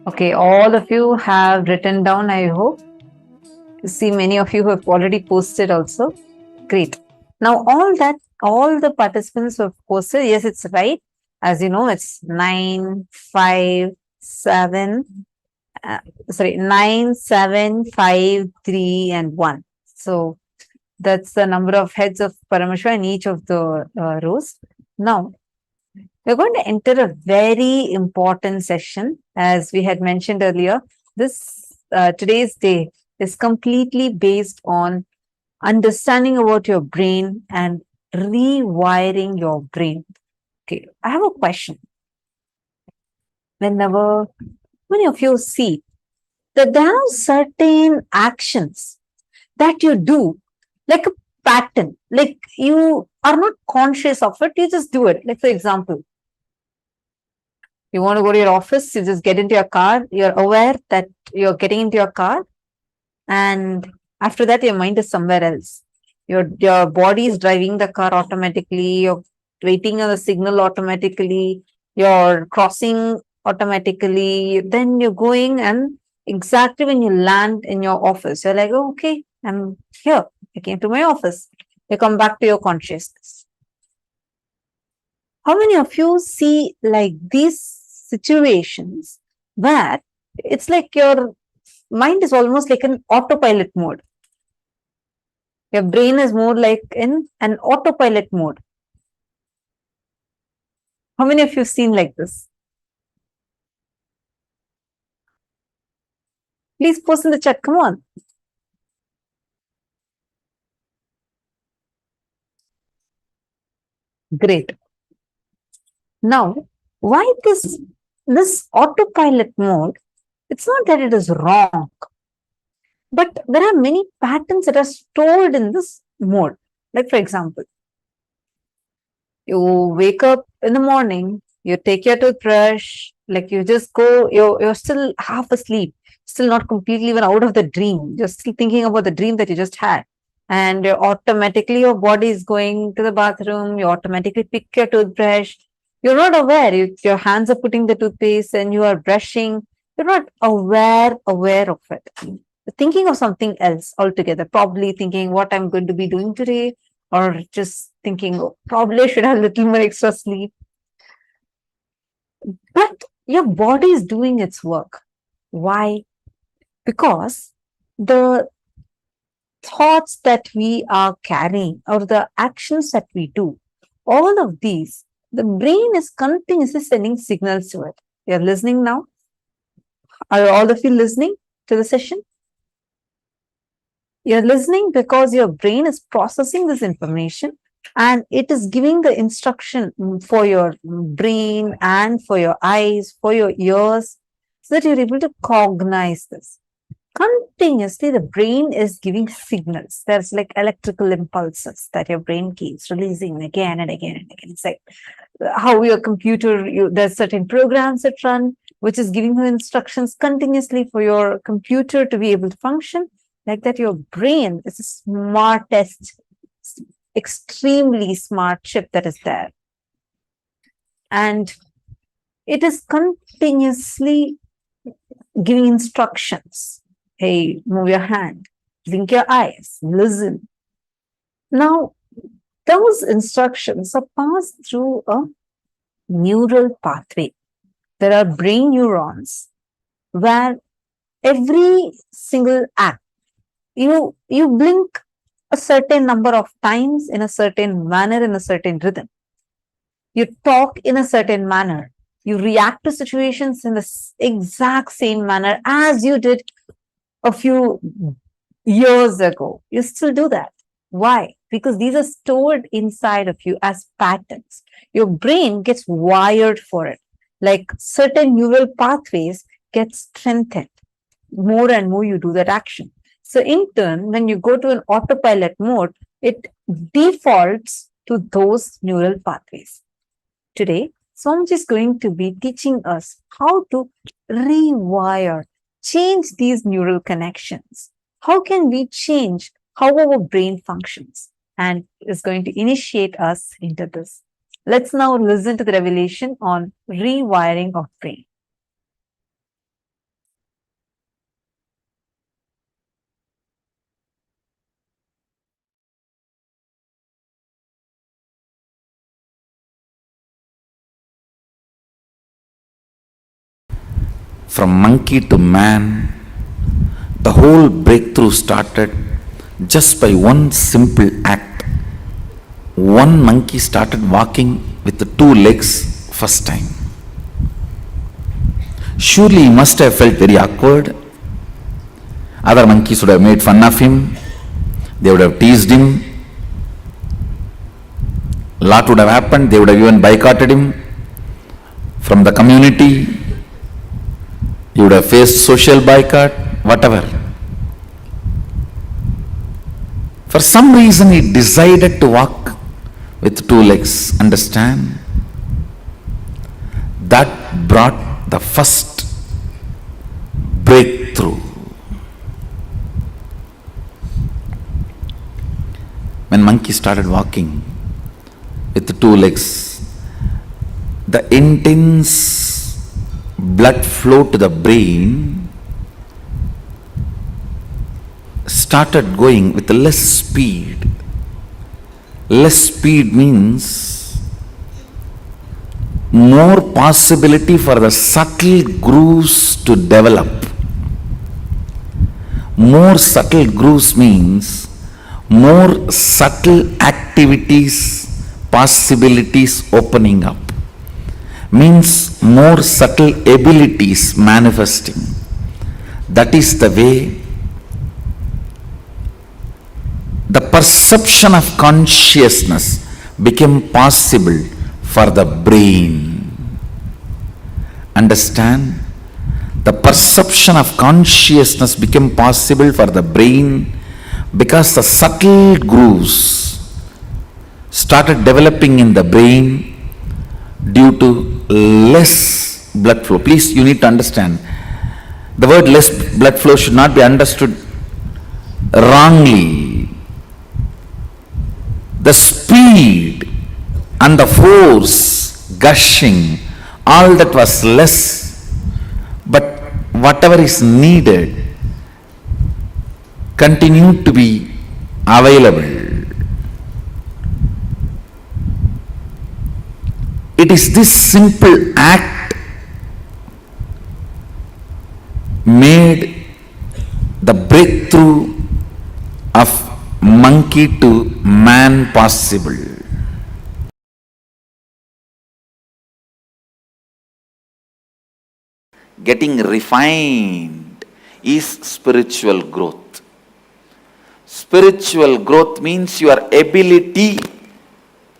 Okay, all of you have written down, I hope. See, many of you have already posted also. Great. Now, all the participants who have posted, yes, it's right. As you know, it's 9, 5, 7, 9, 7, 5, 3, and 1. So, that's the number of heads of Paramashiva in each of the rows. Now, we're going to enter a very important session. As we had mentioned earlier, today's day is completely based on understanding about your brain and rewiring your brain. Okay, I have a question. Whenever many of you see that there are certain actions that you do, like a pattern, like you are not conscious of it, you just do it. Like, for example, you want to go to your office, you just get into your car, you're aware that you're getting into your car, and after that, your mind is somewhere else. Your body is driving the car automatically, you're waiting on the signal automatically, you're crossing automatically, then you're going, and exactly when you land in your office, you're like, oh, okay, I'm here. I came to my office. You come back to your consciousness. How many of you see like these situations where it's like your mind is almost like an autopilot mode? Your brain is more like in an autopilot mode. How many of you have seen like this? Please post in the chat. Come on. Great. Now, why this autopilot mode? It's not that it is wrong, but there are many patterns that are stored in this mode. Like, for example, you wake up in the morning, you take your toothbrush, like you just go, you're still half asleep, still not completely even out of the dream. You're still thinking about the dream that you just had. And automatically your body is going to the bathroom, you automatically pick your toothbrush. You're not aware, your hands are putting the toothpaste and you are brushing. You're not aware of it. You're thinking of something else altogether, probably thinking what I'm going to be doing today, or just thinking, oh, probably I should have a little more extra sleep. But your body is doing its work. Why? Because the thoughts that we are carrying or the actions that we do, all of these, the brain is continuously sending signals to it. You're listening now? Are all of you listening to the session? You're listening because your brain is processing this information and it is giving the instruction for your brain and for your eyes, for your ears, so that you're able to cognize this. Continuously, the brain is giving signals. There's like electrical impulses that your brain keeps releasing again and again and again. It's like how your computer, there's certain programs that run, which is giving you instructions continuously for your computer to be able to function. Like that, your brain is the smartest, extremely smart chip that is there. And it is continuously giving instructions. Hey, move your hand, blink your eyes, listen. Now, those instructions are passed through a neural pathway. There are brain neurons where every single act, you blink a certain number of times in a certain manner, in a certain rhythm. You talk in a certain manner. You react to situations in the exact same manner as you did a few years ago. You still do that. Why? Because these are stored inside of you as patterns. Your brain gets wired for it. Like certain neural pathways get strengthened. More and more you do that action. So in turn, when you go to an autopilot mode, it defaults to those neural pathways. Today, Swamiji is going to be teaching us how to rewire, change these neural connections. How can we change how our brain functions? And is going to initiate us into this. Let's now listen to the revelation on rewiring of brain. from monkey to man, the whole breakthrough started just by one simple act. One monkey started walking with the two legs first time. Surely he must have felt very awkward. Other monkeys would have made fun of him. They would have teased him. A lot would have happened. They would have even boycotted him from the community. He would have faced social boycott, whatever. For some reason he decided to walk with two legs. Understand? That brought the first breakthrough. When monkey started walking with the two legs, the intense blood flow to the brain started going with less speed. Less speed means more possibility for the subtle grooves to develop. More subtle grooves means more subtle activities, possibilities opening up. Means more subtle abilities manifesting. That is the way the perception of consciousness became possible for the brain. Understand? The perception of consciousness became possible for the brain because the subtle grooves started developing in the brain due to less blood flow. Please, you need to understand, the word less blood flow should not be understood wrongly. The speed and the force gushing, all that was less, but whatever is needed continued to be available. It is this simple act made the breakthrough of monkey to man possible. Getting refined is spiritual growth. Spiritual growth means your ability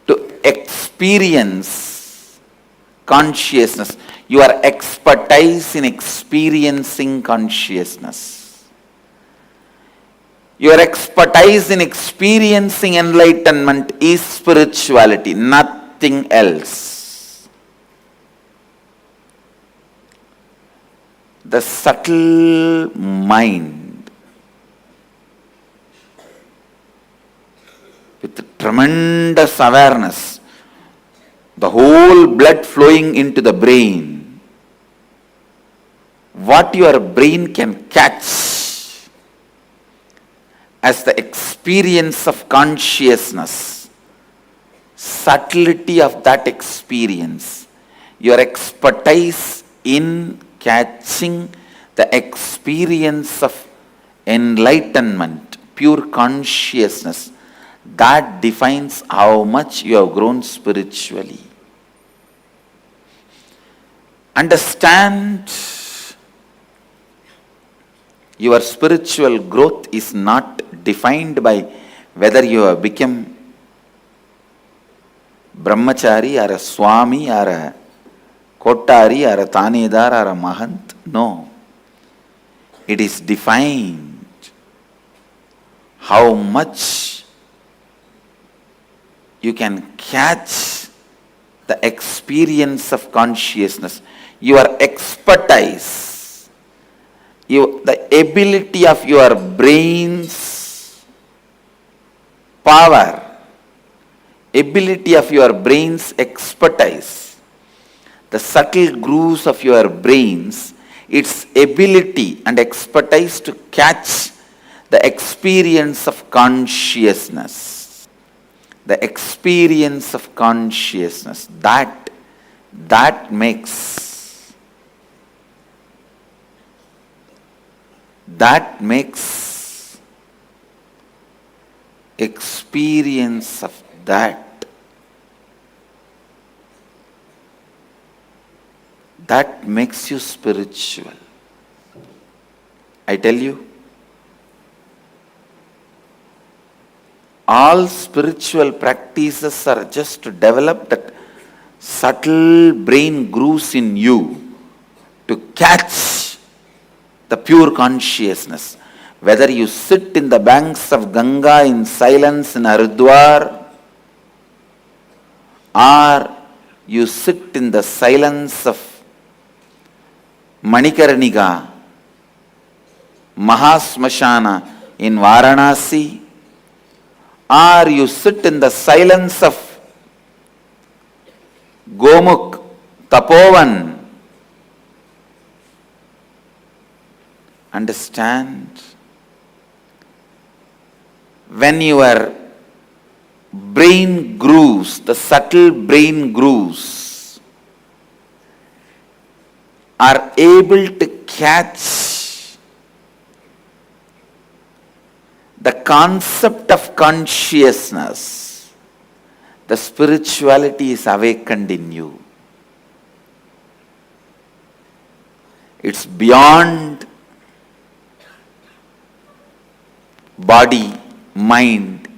to experience consciousness, your expertise in experiencing consciousness. Your expertise in experiencing enlightenment is spirituality, nothing else. The subtle mind with tremendous awareness, the whole blood flowing into the brain, what your brain can catch as the experience of consciousness, subtlety of that experience, your expertise in catching the experience of enlightenment, pure consciousness, that defines how much you have grown spiritually. Understand, your spiritual growth is not defined by whether you have become brahmachari or a swami or a kotari or a tanedar or a mahant. No. It is defined how much you can catch the experience of consciousness, your expertise, the ability of your brain's power, ability of your brain's expertise, the subtle grooves of your brains, its ability and expertise to catch the experience of consciousness. The experience of consciousness, that makes that makes experience of that makes you spiritual. I tell you, all spiritual practices are just to develop that subtle brain grooves in you to catch the pure consciousness. Whether you sit in the banks of Ganga in silence in Haridwar, or you sit in the silence of Manikarnika, Mahasmashana in Varanasi, or you sit in the silence of Gomukh, Tapovan, understand, when your brain grooves, the subtle brain grooves, are able to catch the concept of consciousness, the spirituality is awakened in you. It's beyond body, mind.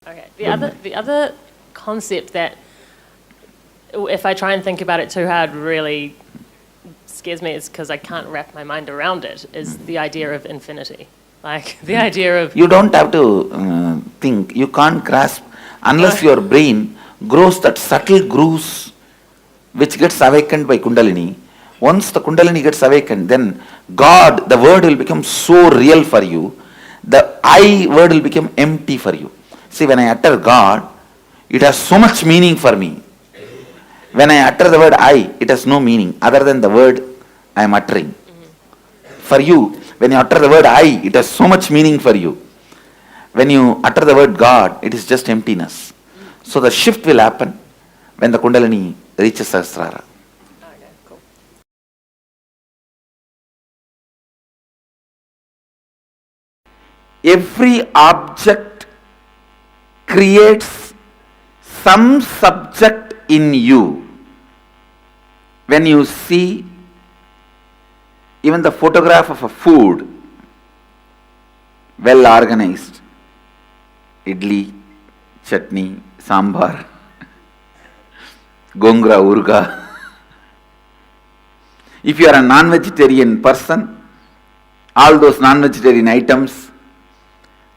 Okay. The other concept that, if I try and think about it too hard, really scares me, is because I can't wrap my mind around it, is the idea of infinity. Like the idea of... You don't have to think. You can't grasp unless your brain grows that subtle grooves which gets awakened by Kundalini. Once the Kundalini gets awakened, then God, the word will become so real for you. The I word will become empty for you. See, when I utter God, it has so much meaning for me. When I utter the word I, it has no meaning other than the word I am uttering. For you, when you utter the word I, it has so much meaning for you. When you utter the word God, it is just emptiness. So the shift will happen when the Kundalini reaches Sahasrara. Okay, cool. Every object creates some subject in you. When you see even the photograph of a food, well organized, idli, chutney, sambar, gongra, urga. If you are a non-vegetarian person, all those non-vegetarian items,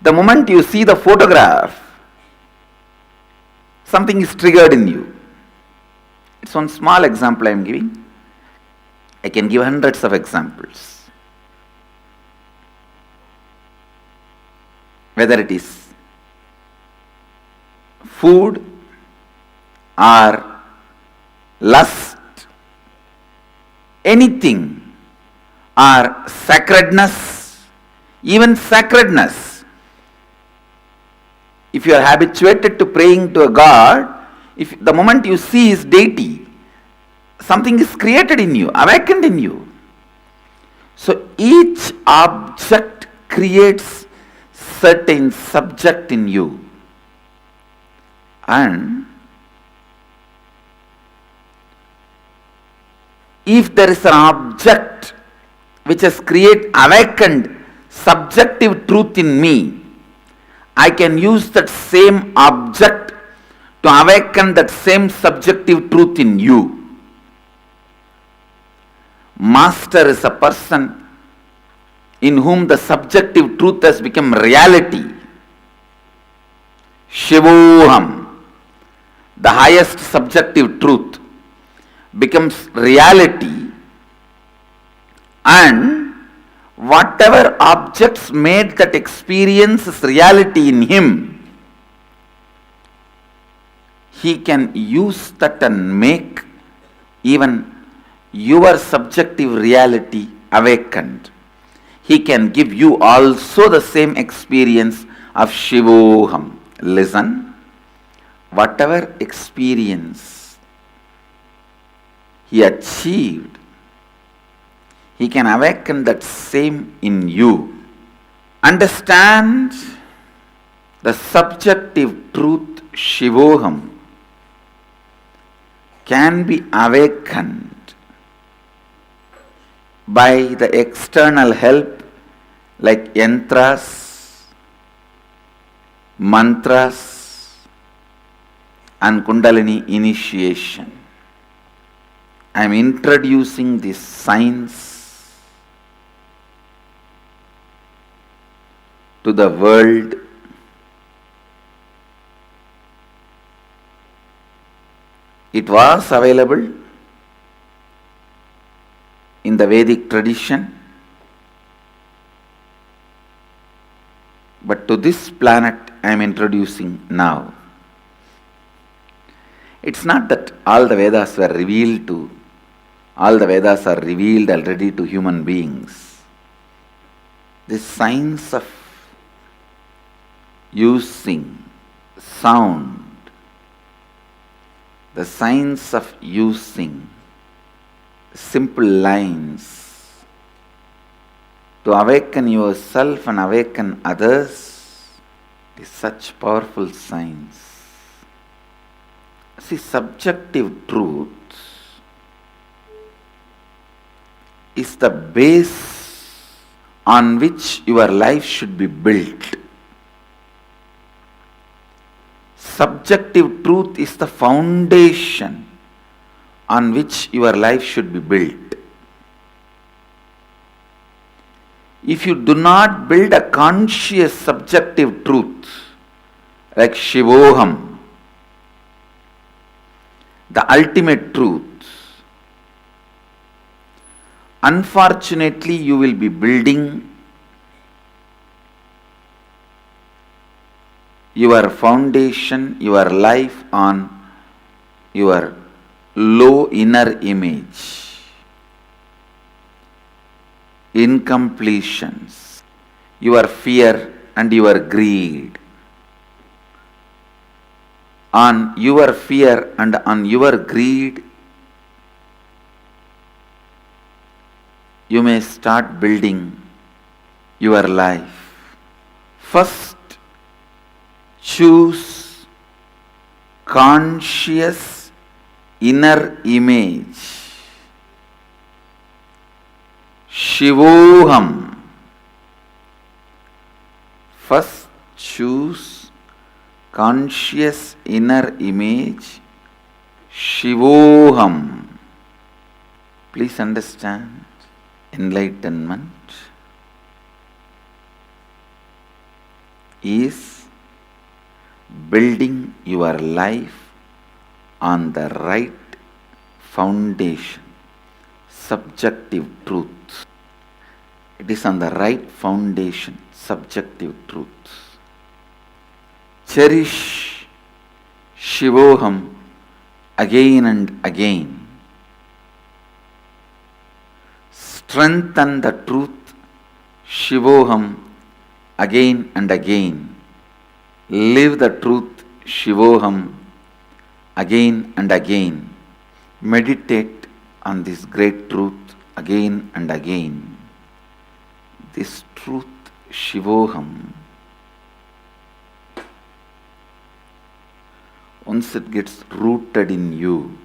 the moment you see the photograph, something is triggered in you. It's one small example I am giving. I can give hundreds of examples. Whether it is food or lust, anything, or sacredness, even sacredness. If you are habituated to praying to a God, if the moment you see his deity, something is created in you, awakened in you. So each object creates certain subject in you. And if there is an object which has created awakened subjective truth in me, I can use that same object to awaken that same subjective truth in you. Master is a person in whom the subjective truth has become reality. Shivoham, the highest subjective truth, becomes reality, and whatever objects made that experience is reality in him, he can use that and make even your subjective reality awakened. He can give you also the same experience of Shivoham. Listen, whatever experience he achieved, he can awaken that same in you. Understand the subjective truth Shivoham can be awakened by the external help like yantras, mantras and Kundalini initiation. I am introducing this science to the world. It was available in the Vedic tradition, but to this planet I am introducing now. It's not that all the Vedas were revealed to, all the Vedas are revealed already to human beings. This science of using sound, the science of using simple lines to awaken yourself and awaken others is such powerful science. See, subjective truth is the base on which your life should be built. Subjective truth is the foundation on which your life should be built. If you do not build a conscious subjective truth like Shivoham, the ultimate truth, unfortunately you will be building your foundation, your life on your low inner image, incompletions, your fear and your greed. On your fear and on your greed, you may start building your life. First, choose conscious inner image. Shivoham. First, choose conscious inner image. Shivoham. Please understand, enlightenment is building your life on the right foundation, subjective truth. It is on the right foundation, subjective truth. Cherish Shivoham again and again. Strengthen the truth Shivoham again and again. Live the truth Shivoham again and again. Meditate on this great truth again and again. This truth Shivoham, once it gets rooted in you,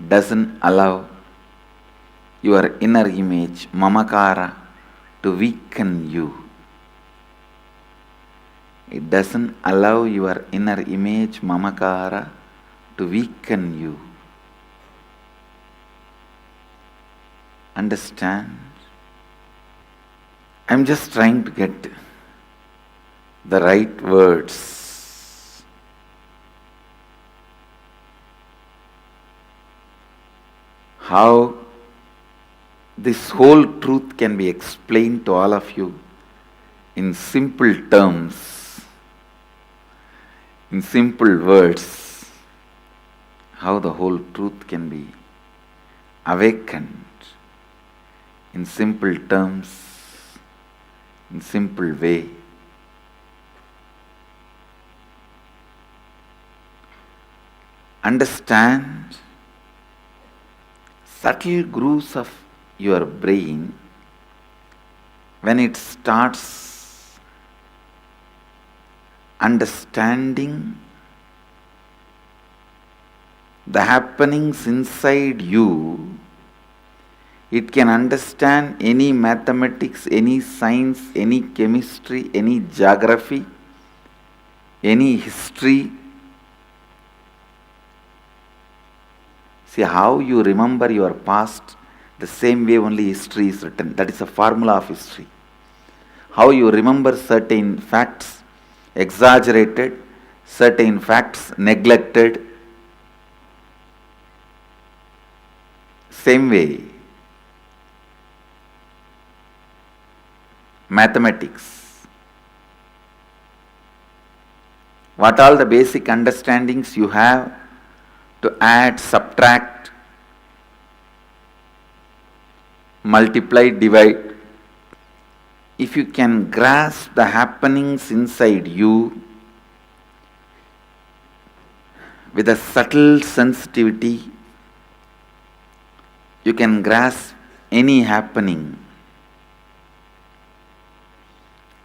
doesn't allow your inner image, mamakara, to weaken you. It doesn't allow your inner image, mamakara, to weaken you. Understand? I'm just trying to get the right words. How this whole truth can be explained to all of you in simple terms, in simple words. How the whole truth can be awakened in simple terms, in simple way. understand subtle grooves of your brain when it starts understanding the happenings inside you, it can understand any mathematics, any science, any chemistry, any geography, any history. See how you remember your past, the same way only history is written. That is a formula of history. How you remember certain facts, exaggerated, certain facts neglected. Same way, mathematics. What all the basic understandings you have to add, subtract, multiply, divide. If you can grasp the happenings inside you with a subtle sensitivity, you can grasp any happening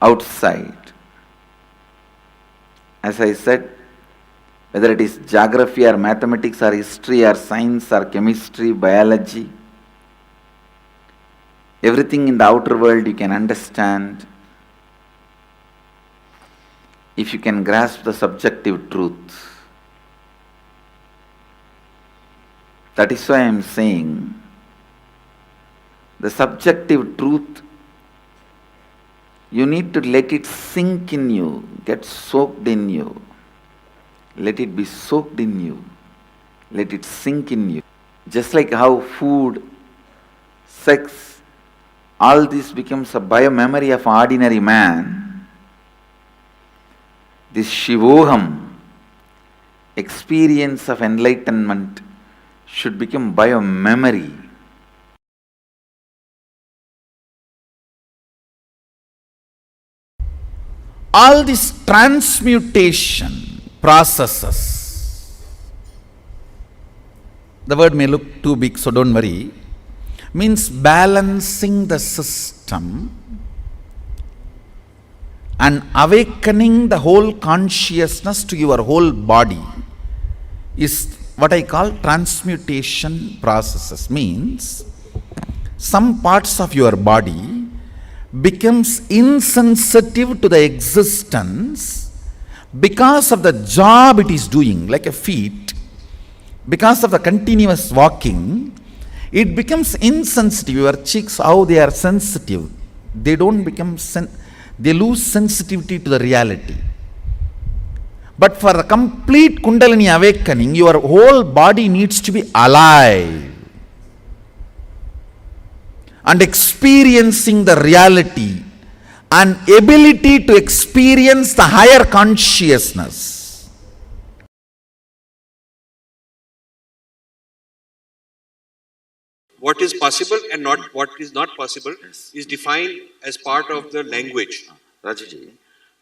outside. As I said, whether it is geography or mathematics or history or science or chemistry, biology, everything in the outer world you can understand if you can grasp the subjective truth. That is why I am saying the subjective truth, you need to let it sink in you, get soaked in you. Let it be soaked in you. Let it sink in you. Just like how food, sex, all this becomes a bio-memory of ordinary man, this Shivoham, experience of enlightenment, should become bio-memory. All these transmutation processes, the word may look too big, so don't worry, means balancing the system and awakening the whole consciousness to your whole body is what I call transmutation processes. Means some parts of your body becomes insensitive to the existence because of the job it is doing, like a feet, because of the continuous walking, it becomes insensitive. Your cheeks, how they are sensitive, they don't become, they lose sensitivity to the reality. But for the complete Kundalini awakening, your whole body needs to be alive and experiencing the reality and ability to experience the higher consciousness. What is possible and not what is not possible is defined as part of the language. Rajaji,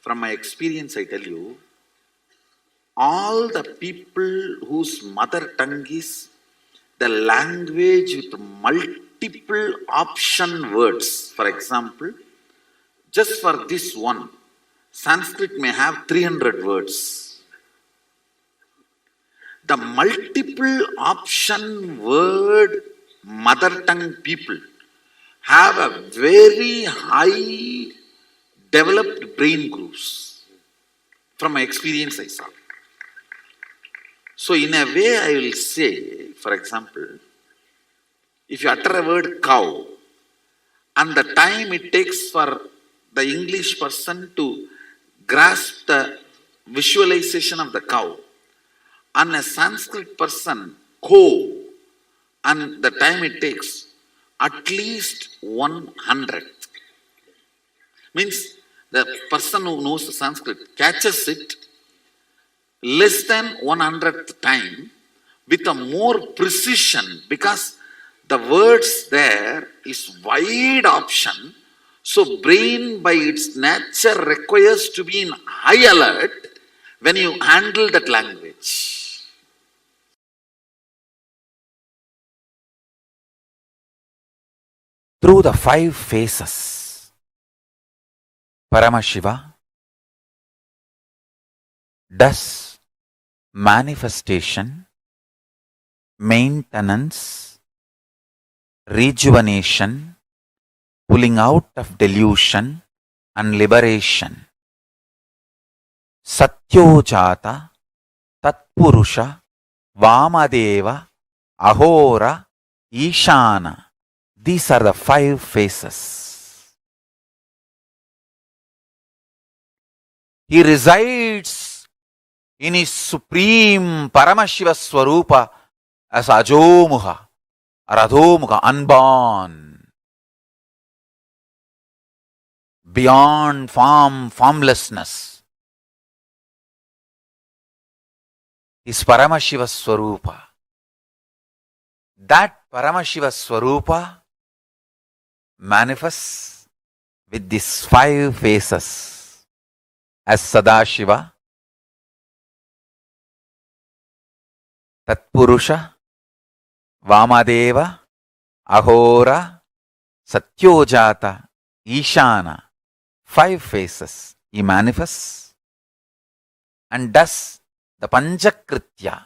from my experience I tell you, all the people whose mother tongue is the language with multiple option words, for example, just for this one, Sanskrit may have 300 words. The multiple option word mother tongue people have a very high developed brain grooves. From my experience I saw. So in a way I will say, for example, if you utter a word cow, and the time it takes for the English person to grasp the visualization of the cow, and a Sanskrit person, ko, and the time it takes, at least 100. Means the person who knows the Sanskrit catches it less than 100th time with a more precision, because the words there is wide option. So brain by its nature requires to be in high alert when you handle that language. through the 5 phases. Paramashiva does manifestation, maintenance, rejuvenation, pulling out of delusion and liberation. Satyojata, Tatpurusha, Vamadeva, Ahora, Ishana. These are the 5 phases. He resides in his Supreme Paramashiva Swarupa as Ajomuha or Adhomuha, unborn, beyond form, formlessness. Is Paramashiva Swarupa. That Paramashiva Swarupa manifests with these 5 phases as Sadashiva, Tatpurusha, Vamadeva, Ahora, Satyojata, Ishana. 5 phases he manifests and does the Panchakritya,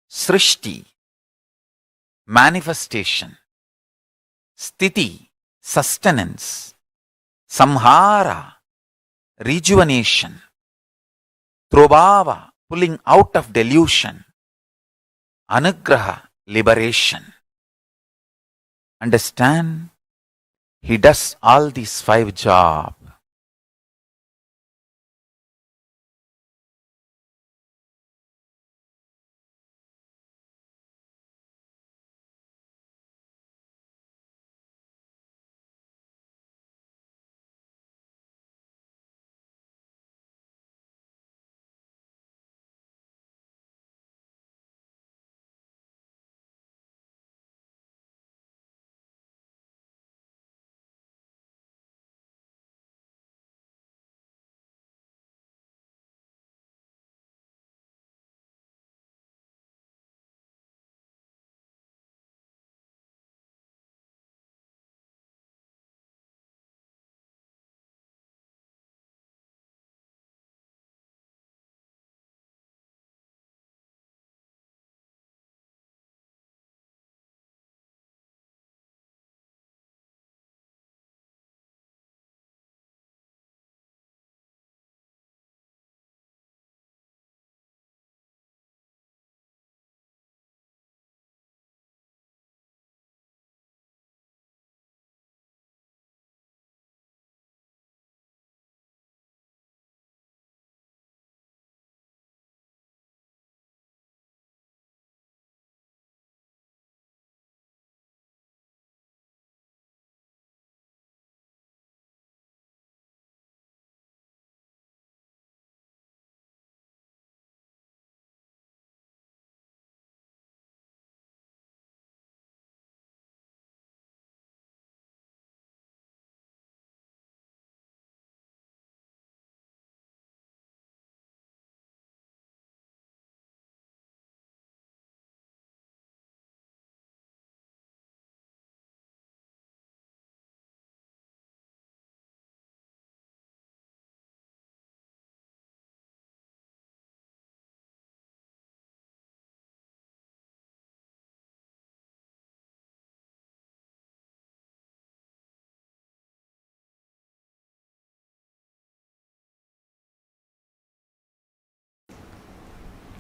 Srishti, manifestation, Sthiti, sustenance, Samhara, rejuvenation, Trobhava, pulling out of delusion, Anugraha, liberation. Understand? He does all these 5 jobs.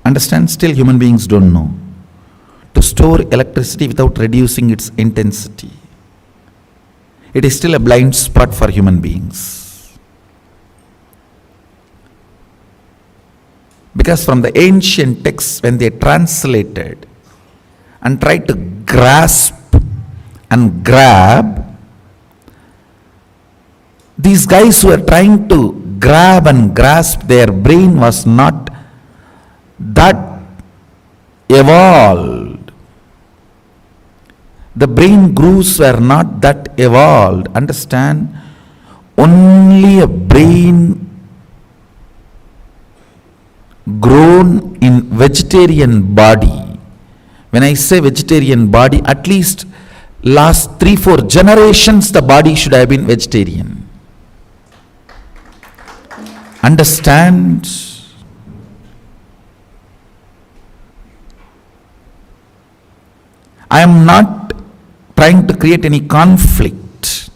Understand? Still human beings don't know. To store electricity without reducing its intensity, it is still a blind spot for human beings. Because from the ancient texts, when they translated and tried to grasp and grab, these guys who were trying to grab and grasp, their brain was not that evolved. The brain grooves were not that evolved. Understand? Only a brain grown in vegetarian body. When I say vegetarian body, at least last 3-4 generations the body should have been vegetarian. Understand? I am not trying to create any conflict.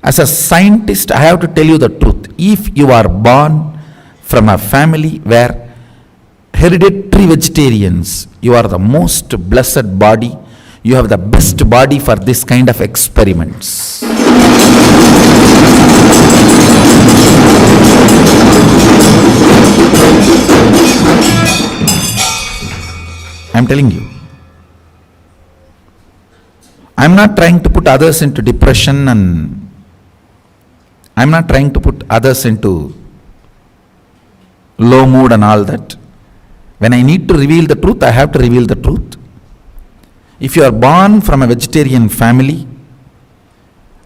As a scientist, I have to tell you the truth. If you are born from a family where hereditary vegetarians, you are the most blessed body. You have the best body for this kind of experiments. I am telling you. I am not trying to put others into depression, and I am not trying to put others into low mood and all that. When I need to reveal the truth, I have to reveal the truth. If you are born from a vegetarian family,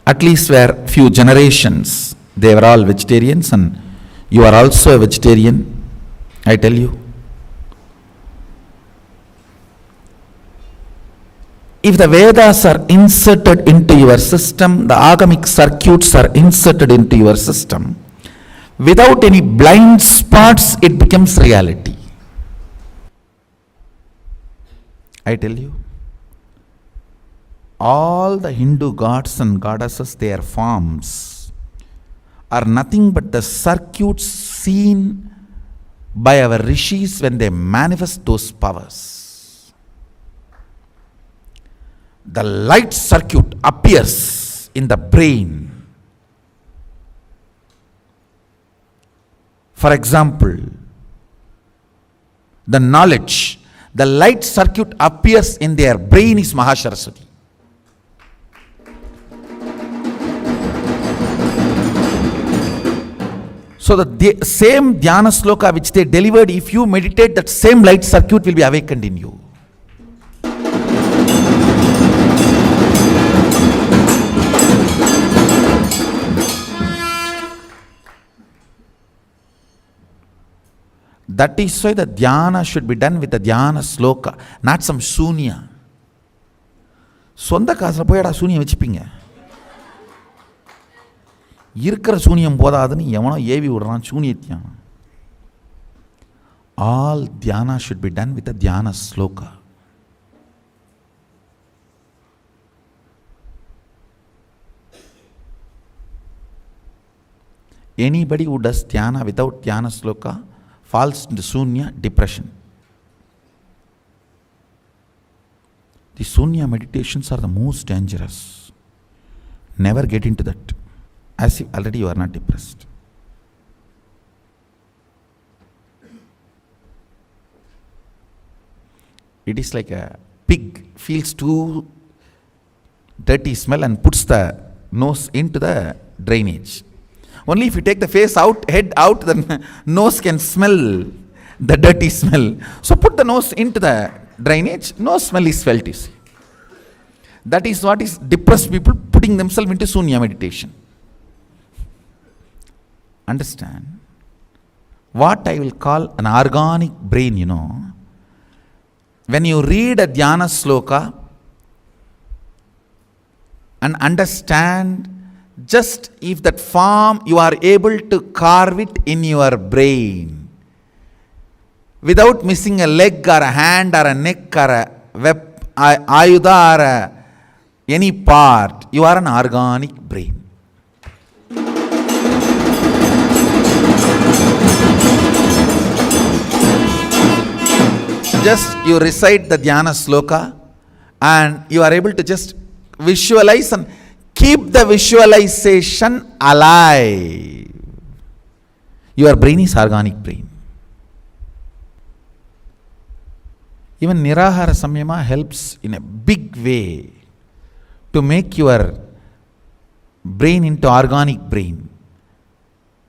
at least where few generations they were all vegetarians and you are also a vegetarian, I tell you, if the Vedas are inserted into your system, the agamic circuits are inserted into your system, without any blind spots, it becomes reality. I tell you, all the Hindu gods and goddesses, their forms are nothing but the circuits seen by our rishis when they manifest those powers. The light circuit appears in the brain. For example, the knowledge, the light circuit appears in their brain is Mahasaraswati. So the same dhyana sloka which they delivered, if you meditate, that same light circuit will be awakened in you. That is why the dhyana should be done with the dhyana sloka, not some shunya. சொந்த காசுல போயடா சூனியம் வச்சுப்பீங்க. இருக்கிற சூனியம் போதாதுன்னு எவனோ AV விடுறான் சூனியத்தியான். All dhyana should be done with the dhyana sloka. Anybody who does dhyana without dhyana sloka falls into shunya, depression. The shunya meditations are the most dangerous. Never get into that, as if already you are not depressed. It is like a pig feels too dirty smell and puts the nose into the drainage. Only if you take the face out, head out, the nose can smell the dirty smell. So put the nose into the drainage, no smell is felt, you see. That is what is depressed people putting themselves into shunya meditation. Understand? What I will call an organic brain, when you read a dhyana sloka and understand, just if that form you are able to carve it in your brain without missing a leg or a hand or a neck or a ayuda or any part, you are an organic brain. Just you recite the dhyana sloka and you are able to just visualize and keep the visualization alive. Your brain is organic brain. Even Nirahara Samyama helps in a big way to make your brain into organic brain.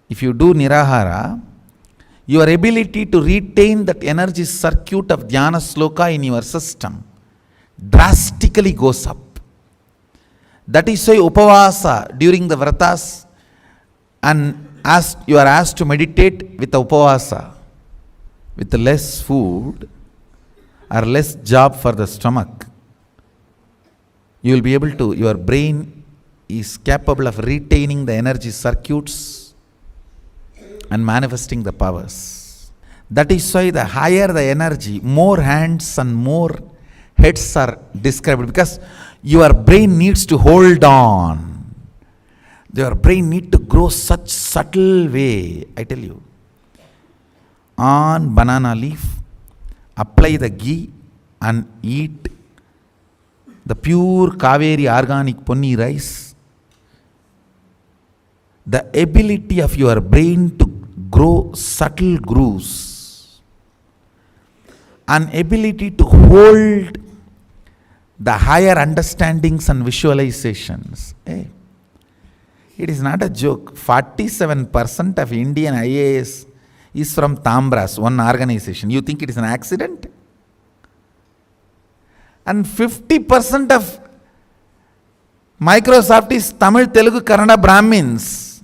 If you do Nirahara, your ability to retain that energy circuit of dhyana sloka in your system drastically goes up. That is why upavasa during the vratas, and as you are asked to meditate with the upavasa, with less food or less job for the stomach, you will be able to, your brain is capable of retaining the energy circuits and manifesting the powers. That is why the higher the energy, more hands and more heads are described, because your brain needs to hold on. Your brain needs to grow such subtle way. I tell you, on banana leaf, apply the ghee and eat the pure Kaveri organic ponni rice. The ability of your brain to grow subtle grooves, an ability to hold the higher understandings and visualizations. It is not a joke. 47% of Indian IAS is from Tambras, one organization. You think it is an accident? And 50% of Microsoft is Tamil, Telugu, Kannada Brahmins.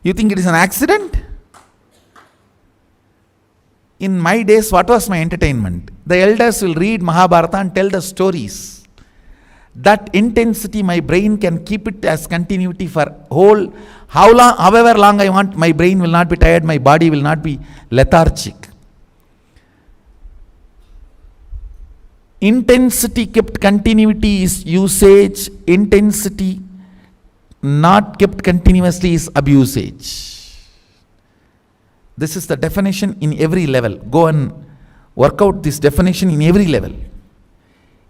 You think it is an accident? In my days, what was my entertainment? The elders will read Mahabharata and tell the stories. That intensity, my brain can keep it as continuity for whole, however long I want. My brain will not be tired, my body will not be lethargic. Intensity kept continuity is usage, intensity not kept continuously is abusage. This is the definition in every level. Go and work out this definition in every level.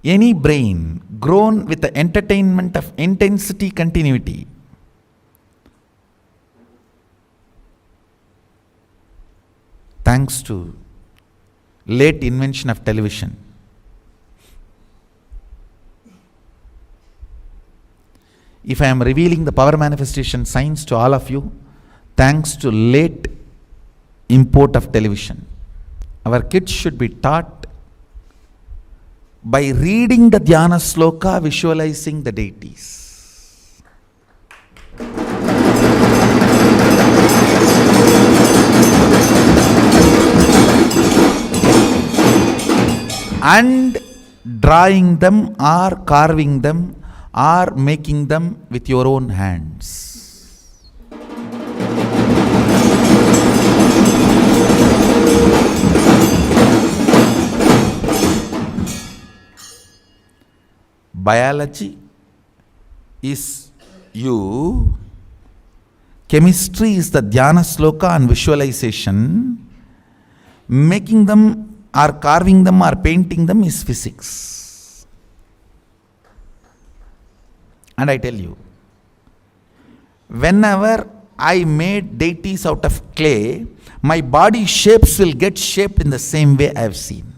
Any brain grown with the entertainment of intensity continuity thanks to late invention of television. If I am revealing the power manifestation science to all of you, thanks to late import of television. Our kids should be taught by reading the Dhyana Sloka, visualizing the deities. And drawing them or carving them or making them with your own hands. Biology is you, chemistry is the Dhyana Sloka and visualization, making them or carving them or painting them is physics. And I tell you, whenever I made deities out of clay, my body shapes will get shaped in the same way I have seen.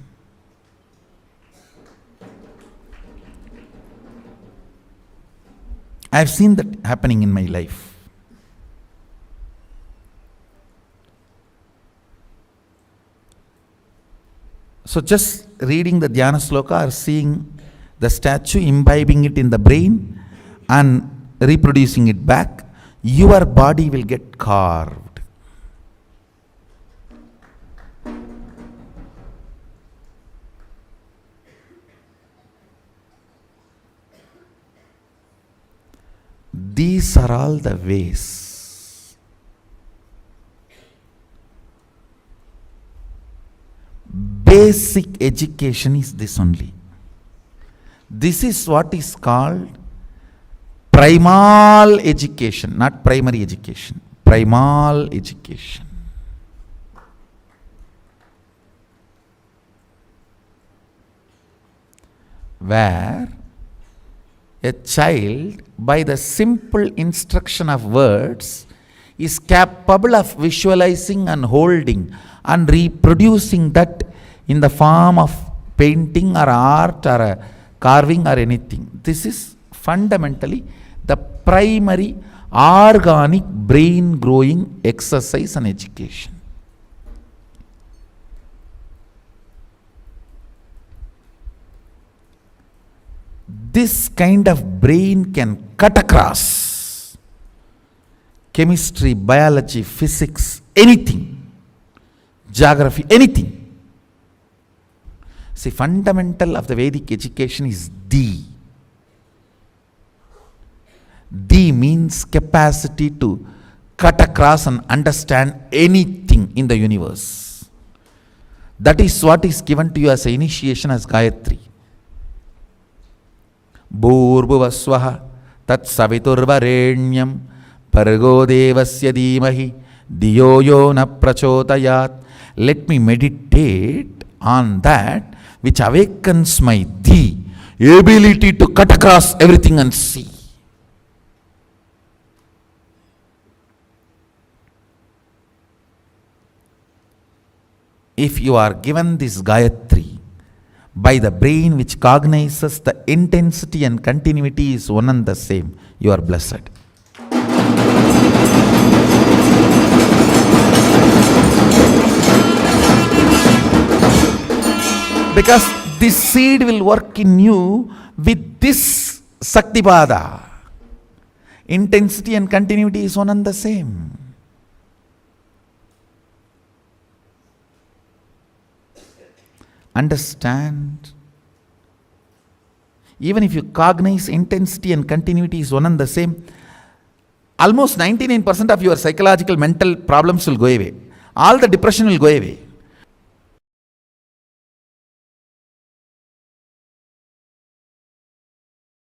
I have seen that happening in my life. So just reading the Dhyana Sloka or seeing the statue, imbibing it in the brain and reproducing it back, your body will get carved. These are all the ways. Basic education is this only. This is what is called primal education, not primary education. Primal education. Where a child, by the simple instruction of words, is capable of visualizing and holding and reproducing that in the form of painting or art or a carving or anything. This is fundamentally the primary organic brain growing exercise and education. This kind of brain can cut across chemistry, biology, physics, anything, geography, anything. See, fundamental of the Vedic education is the. D means capacity to cut across and understand anything in the universe. That is what is given to you as an initiation as Gayatri. Bhurvuvasvaha tat saviturvarenyam Bhargo devasya dhimahi diyo yo na prachodayat. Let me meditate on that which awakens my ability to cut across everything and see. If you are given this Gayatri by the brain which cognizes the intensity and continuity is one and the same, you are blessed. Because this seed will work in you with this Saktipada. Intensity and continuity is one and the same. Understand? Even if you cognize intensity and continuity is one and the same, almost 99% of your psychological mental problems will go away. All the depression will go away.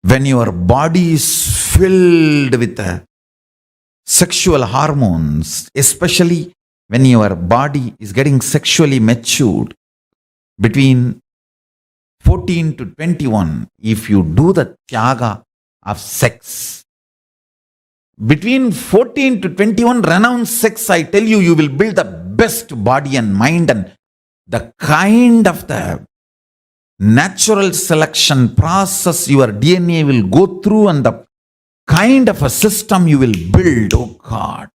When your body is filled with sexual hormones, especially when your body is getting sexually matured, between 14 to 21, if you do the tyaga of sex, between 14 to 21, renounce sex, I tell you, you will build the best body and mind, and the kind of the natural selection process your DNA will go through and the kind of a system you will build, oh God,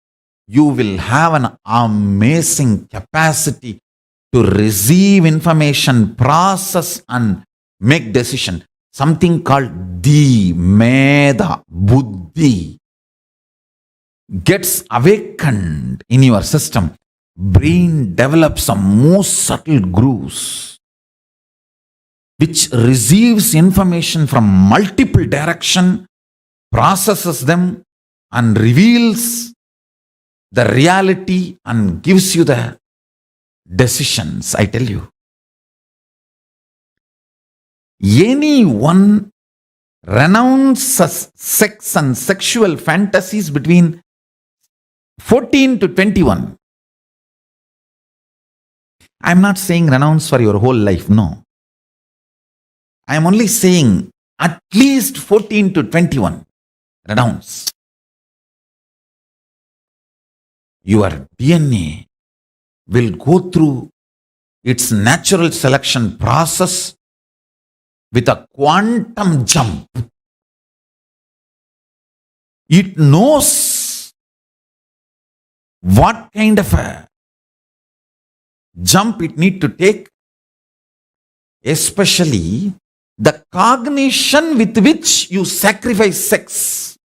you will have an amazing capacity to receive information, process and make decision. Something called the Meda, Buddhi gets awakened in your system. Brain develops some most subtle grooves which receives information from multiple direction, processes them and reveals the reality and gives you the decisions, I tell you. Anyone renounces sex and sexual fantasies between 14 to 21. I am not saying renounce for your whole life, no. I am only saying at least 14 to 21. Renounce. Your DNA will go through its natural selection process with a quantum jump. It knows what kind of a jump it need to take, especially the cognition with which you sacrifice sex.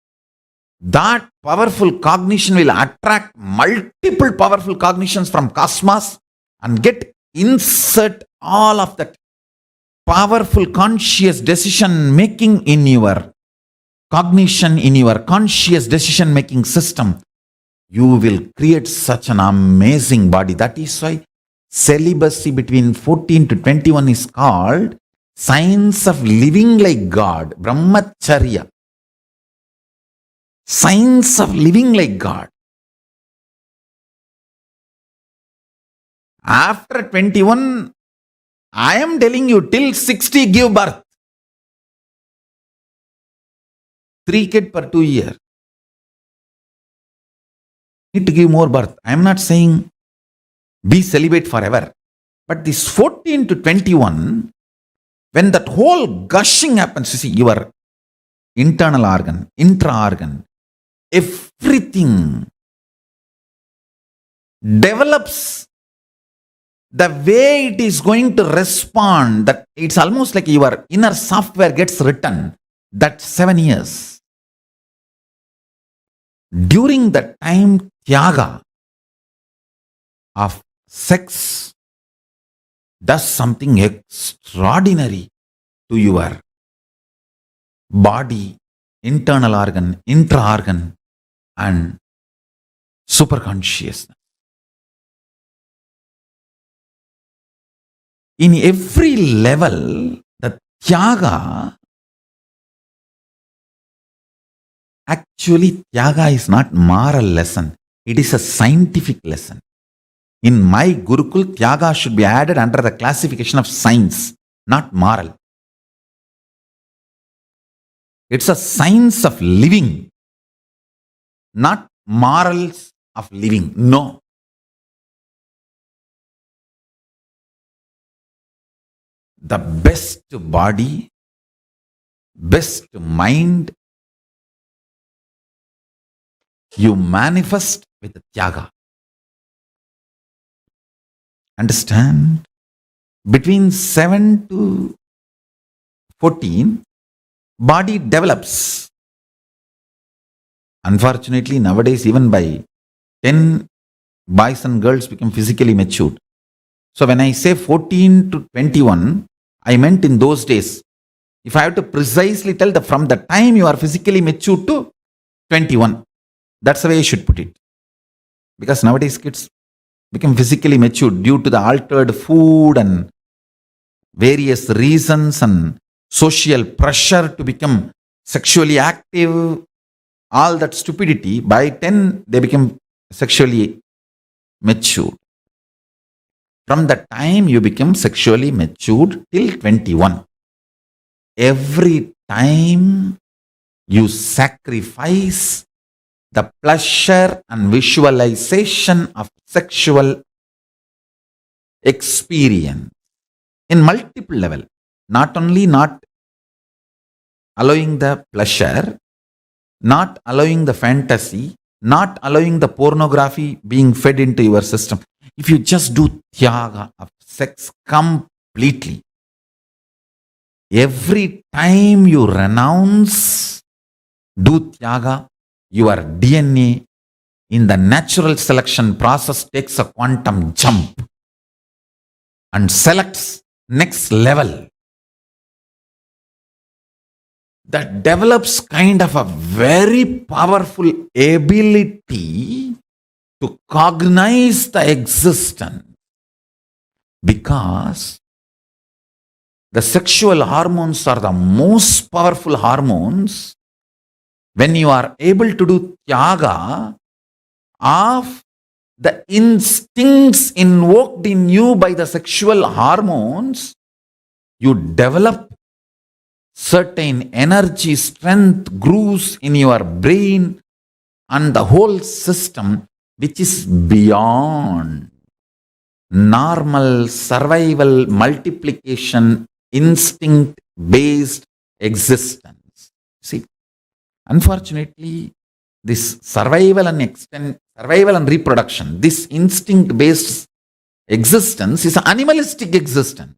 That powerful cognition will attract multiple powerful cognitions from cosmos and insert all of that powerful conscious decision making in your cognition, in your conscious decision making system. You will create such an amazing body. That is why celibacy between 14 to 21 is called science of living like God, Brahmacharya. Science of living like God. After 21, I am telling you, till 60 give birth. 3 kids per 2 years. Need to give more birth. I am not saying be celibate forever. But this 14 to 21, when that whole gushing happens, you see, your internal organ, intra-organ, everything develops the way it is going to respond. That it's almost like your inner software gets written. That 7 years. During the time tyaga of sex does something extraordinary to your body, internal organ, intra-organ, and superconsciousness. In every level, the Tyaga, actually Tyaga is not moral lesson, it is a scientific lesson. In my Gurukul, Tyaga should be added under the classification of science, not moral. It's a science of living, not morals of living. No. The best body, best mind, you manifest with Tyaga. Understand? Between 7 to 14, body develops. Unfortunately, nowadays, even by 10, boys and girls become physically matured. So when I say 14 to 21, I meant in those days. If I have to precisely tell from the time you are physically matured to 21, that's the way I should put it. Because nowadays kids become physically matured due to the altered food and various reasons and social pressure to become sexually active, all that stupidity. By 10, they become sexually matured. From the time you become sexually matured till 21, every time you sacrifice the pleasure and visualization of sexual experience in multiple level, not only not allowing the pleasure, not allowing the fantasy, not allowing the pornography being fed into your system. If you just do Tyaga of sex completely, every time you renounce, do Tyaga, your DNA in the natural selection process takes a quantum jump and selects next level. That develops kind of a very powerful ability to cognize the existence, because the sexual hormones are the most powerful hormones. When you are able to do Tyaga of the instincts invoked in you by the sexual hormones, you develop certain energy, strength, grooves in your brain and the whole system, which is beyond normal survival, multiplication, instinct-based existence. See, unfortunately, this survival and reproduction, this instinct-based existence is an animalistic existence.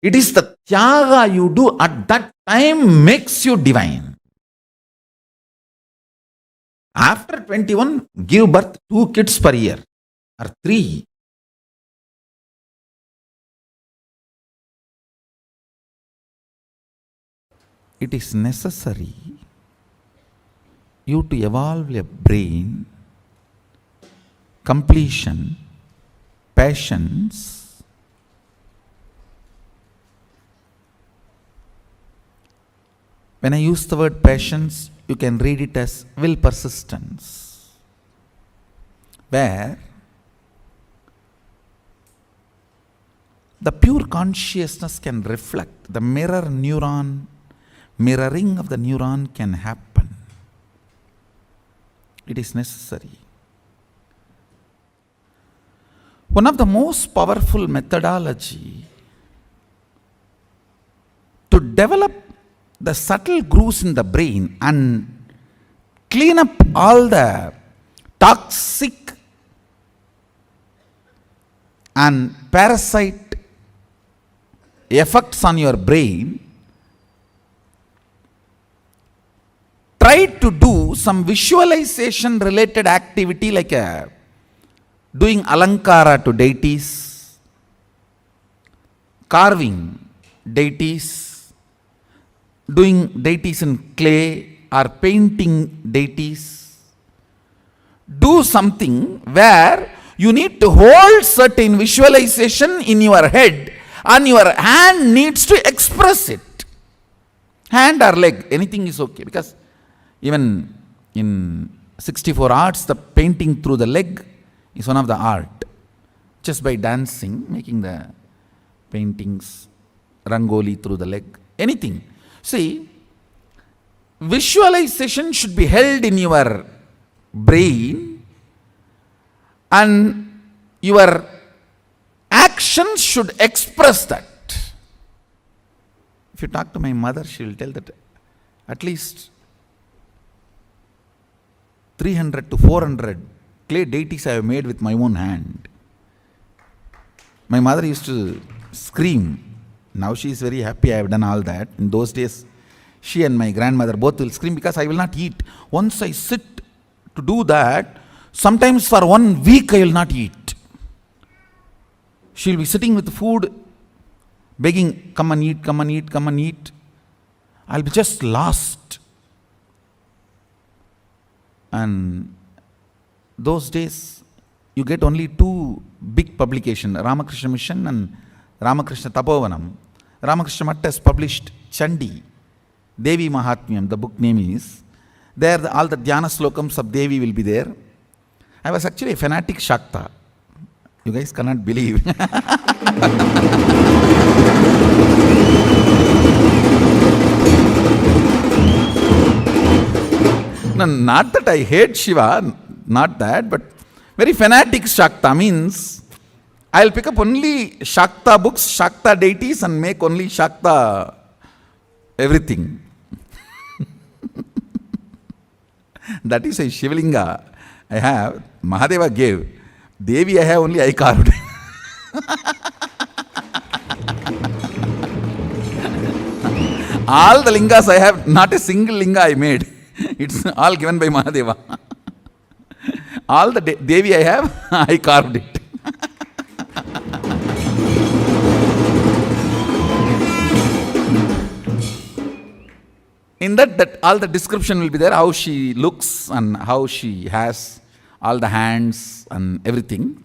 It is the Tyaga you do at that time makes you divine. After 21, give birth 2 kids per year or 3. It is necessary you to evolve a brain, completion, patience. When I use the word patience, you can read it as will persistence, where the pure consciousness can reflect, the mirroring of the neuron can happen. It is necessary. One of the most powerful methodology to develop the subtle grooves in the brain and clean up all the toxic and parasite effects on your brain, try to do some visualization related activity like doing alankara to deities, carving deities, doing deities in clay or painting deities. Do something where you need to hold certain visualization in your head and your hand needs to express it. Hand or leg, anything is okay, because even in 64 arts, the painting through the leg is one of the art. Just by dancing, making the paintings, rangoli through the leg, anything. See, visualization should be held in your brain and your actions should express that. If you talk to my mother, she will tell that at least 300 to 400 clay deities I have made with my own hand. My mother used to scream. Now she is very happy I have done all that. In those days, she and my grandmother both will scream because I will not eat. Once I sit to do that, sometimes for 1 week I will not eat. She will be sitting with food, begging, come and eat, come and eat, come and eat. I'll be just lost. And those days, you get only 2 big publications, Ramakrishna Mission and Ramakrishna Tapovanam. Ramakrishna Math has published Chandi, Devi Mahatmyam, the book name is. There all the Dhyana slokams of Devi will be there. I was actually a fanatic Shakta. You guys cannot believe. No, not that I hate Shiva, not that, but very fanatic Shakta means I'll pick up only Shakta books, Shakta deities and make only Shakta everything. That is a Shivalinga I have. Mahadeva gave. Devi I have only I carved. All the lingas I have, not a single linga I made. It's all given by Mahadeva. All the Devi I have, I carved it. In that all the description will be there, how she looks and how she has all the hands and everything.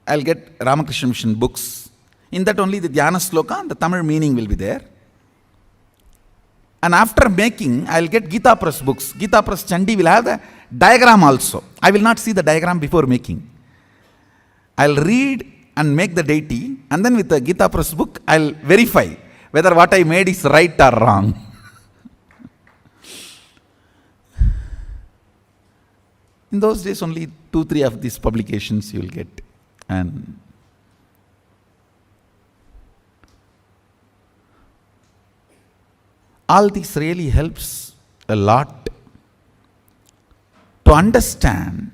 I'll get Ramakrishna Mission books. In that only the Dhyana Sloka and the Tamil meaning will be there. And after making, I'll get Gita Press books. Gita Press Chandi will have the diagram also. I will not see the diagram before making. I'll read and make the deity, and then with the Gita Press book, I'll verify whether what I made is right or wrong. In those days, only 2-3 of these publications you will get. And all this really helps a lot to understand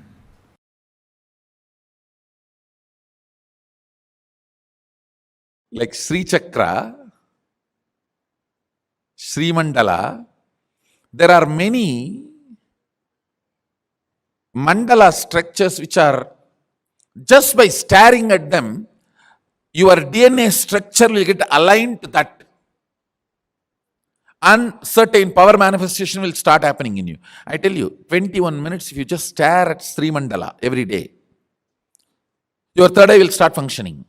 like Sri Chakra, Sri Mandala. There are many mandala structures which are, just by staring at them, your DNA structure will get aligned to that. And certain power manifestation will start happening in you. I tell you, 21 minutes, if you just stare at Sri Mandala every day, your third eye will start functioning.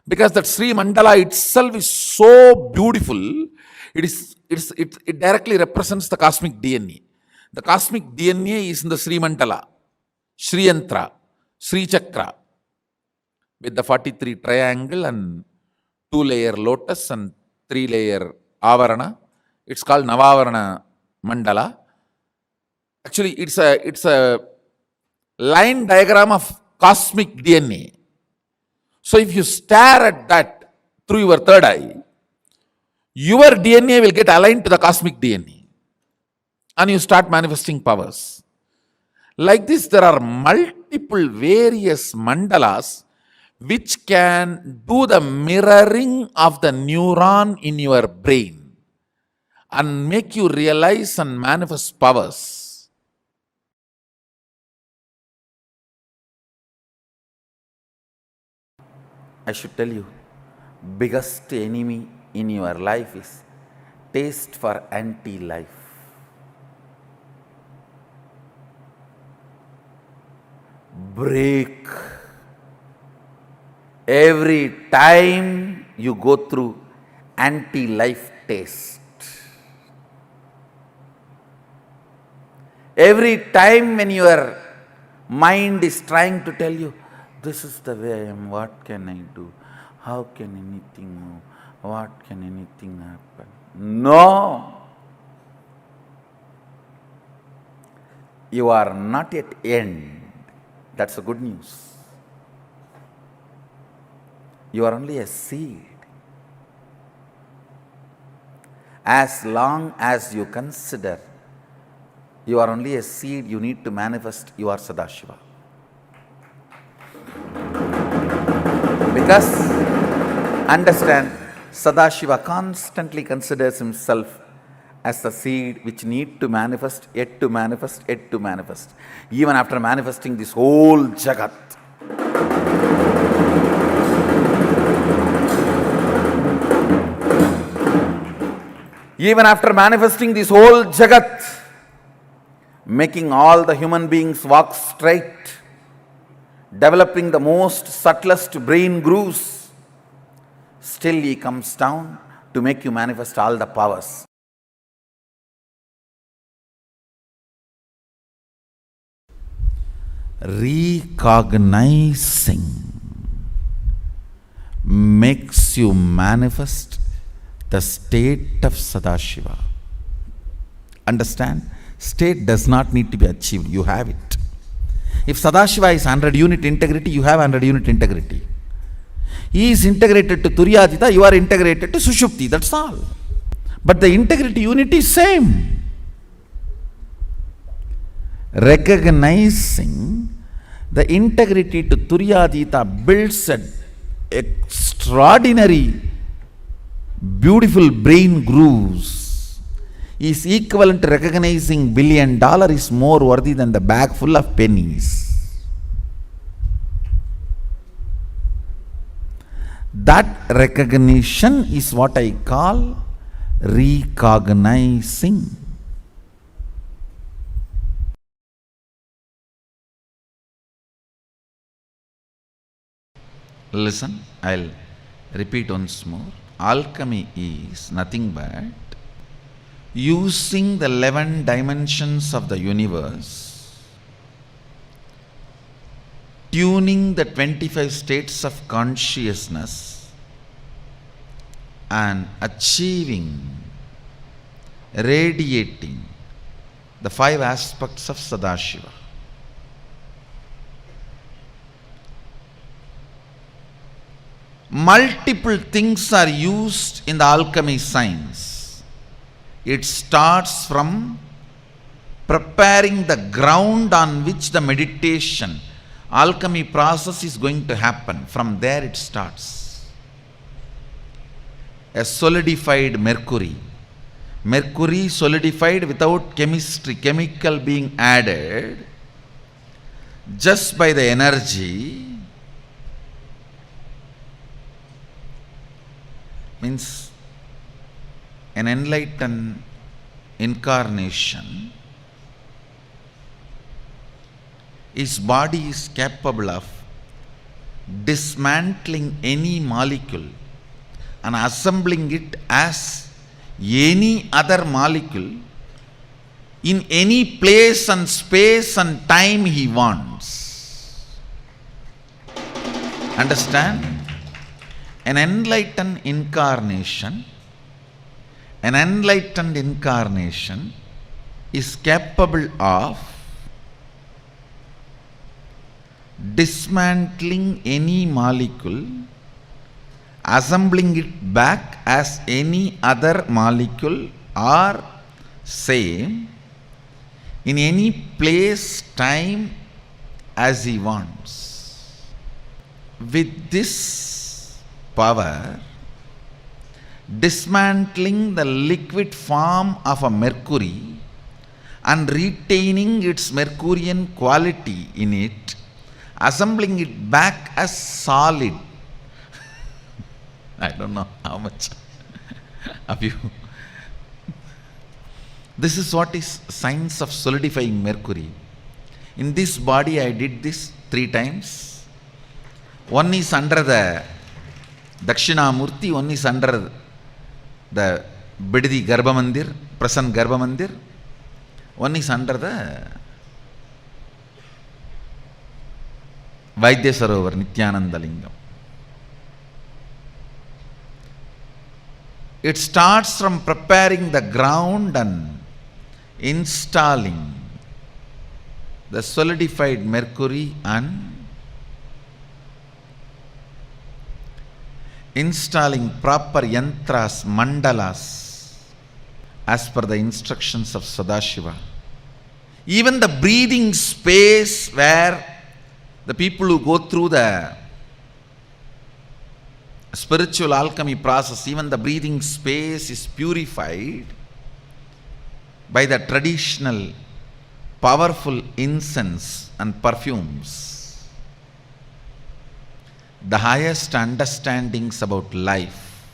Because that Sri Mandala itself is so beautiful, it directly represents the cosmic DNA. The cosmic DNA is in the Sri Mandala, Sri Yantra, Sri Chakra, with the 43 triangle and 2-layer lotus and 3-layer avarana. It's called Navavarana Mandala. Actually, it's a line diagram of cosmic DNA. So if you stare at that through your third eye, your DNA will get aligned to the cosmic DNA. And you start manifesting powers. Like this, there are multiple various mandalas which can do the mirroring of the neuron in your brain and make you realize and manifest powers. I should tell you, biggest enemy in your life is taste for anti-life. Break. Every time you go through anti-life taste, every time when your mind is trying to tell you, this is the way I am, what can I do? How can anything move? What can anything happen? No! You are not yet end. That's the good news. You are only a seed. As long as you consider you are only a seed, you need to manifest your Sadashiva. Because, understand, Sadashiva constantly considers himself as the seed which need to manifest, yet to manifest, yet to manifest. Even after manifesting this whole Jagat. Even after manifesting this whole Jagat, making all the human beings walk straight, developing the most subtlest brain grooves, still he comes down to make you manifest all the powers. Recognizing makes you manifest the state of Sadashiva. Understand? State does not need to be achieved, you have it. If Sadashiva is 100 unit integrity, you have 100 unit integrity. He is integrated to Turyadita, you are integrated to Sushupti, that's all. But the integrity unit is same. Recognizing the integrity to Turyadita builds an extraordinary, beautiful brain grooves. Is equivalent to recognizing $1 billion is more worthy than the bag full of pennies. That recognition is what I call recognizing. Listen, I'll repeat once more. Alchemy is nothing but using the 11 dimensions of the universe, tuning the 25 states of consciousness and achieving, radiating the 5 aspects of Sadashiva. Multiple things are used in the alchemy science. It starts from preparing the ground on which the meditation, alchemy process is going to happen. From there it starts. A solidified mercury. Mercury solidified without chemistry, chemical being added, just by the energy, means an enlightened incarnation, his body is capable of dismantling any molecule and assembling it as any other molecule in any place and space and time he wants. Understand? An enlightened incarnation is capable of dismantling any molecule, assembling it back as any other molecule or same in any place, time as he wants. With this power, dismantling the liquid form of a mercury and retaining its Mercurian quality in it, assembling it back as solid I don't know how much of you. This is what is science of solidifying mercury. In this body I did this 3 times. One is under the Dakshinamurti, one is under the Bididi Garbha Mandir, Prasanna Garbha Mandir, one is under the Vaidya Sarovar, Nithyananda Lingam. It starts from preparing the ground and installing the solidified mercury and installing proper yantras, mandalas, as per the instructions of Sadashiva. Even the breathing space where the people who go through the spiritual alchemy process, even the breathing space is purified by the traditional powerful incense and perfumes. The highest understandings about life,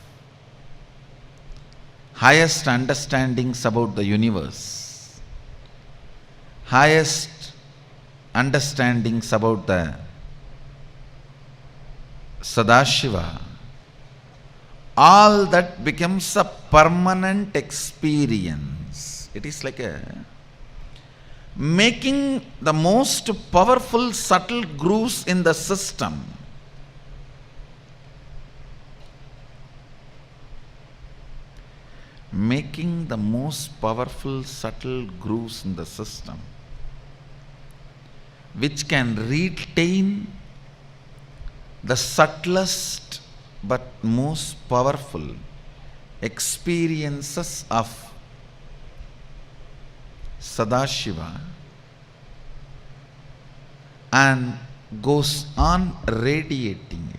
highest understandings about the universe, highest understandings about the Sadashiva, all that becomes a permanent experience. It is like making the most powerful subtle grooves in the system. Making the most powerful subtle grooves in the system, which can retain the subtlest but most powerful experiences of Sadashiva and goes on radiating it.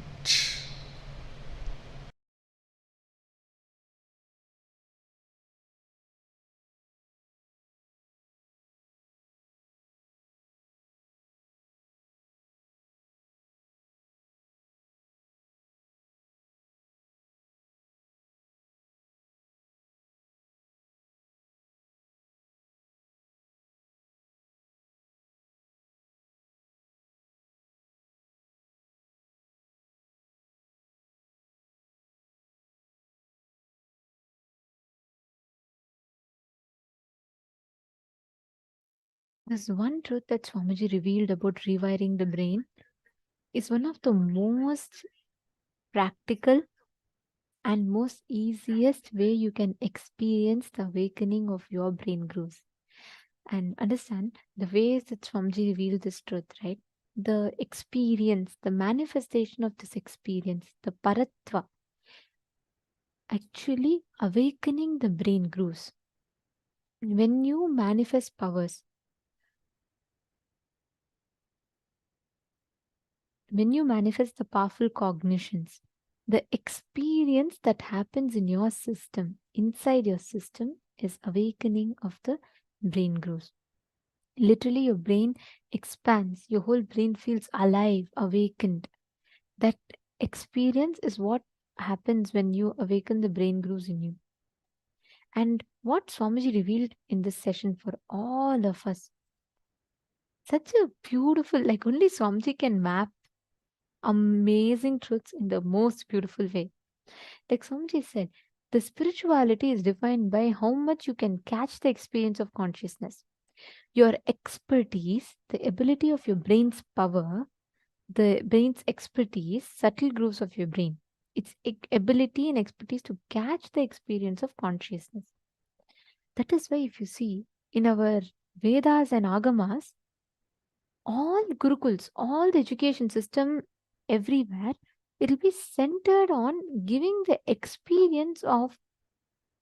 There's one truth that Swamiji revealed about rewiring the brain is one of the most practical and most easiest way you can experience the awakening of your brain grooves. And understand the ways that Swamiji revealed this truth, right? The experience, the manifestation of this experience, the paratva, actually awakening the brain grooves. When you manifest powers, when you manifest the powerful cognitions, the experience that happens in your system, inside your system, is awakening of the brain grooves. Literally, your brain expands, your whole brain feels alive, awakened. That experience is what happens when you awaken the brain grooves in you. And what Swamiji revealed in this session for all of us, such a beautiful, like only Swamiji can map amazing truths in the most beautiful way. Like Swamiji said, the spirituality is defined by how much you can catch the experience of consciousness. Your expertise, the ability of your brain's power, the brain's expertise, subtle grooves of your brain, its ability and expertise to catch the experience of consciousness. That is why, if you see in our Vedas and Agamas, all Gurukuls, all the education system everywhere, it will be centered on giving the experience of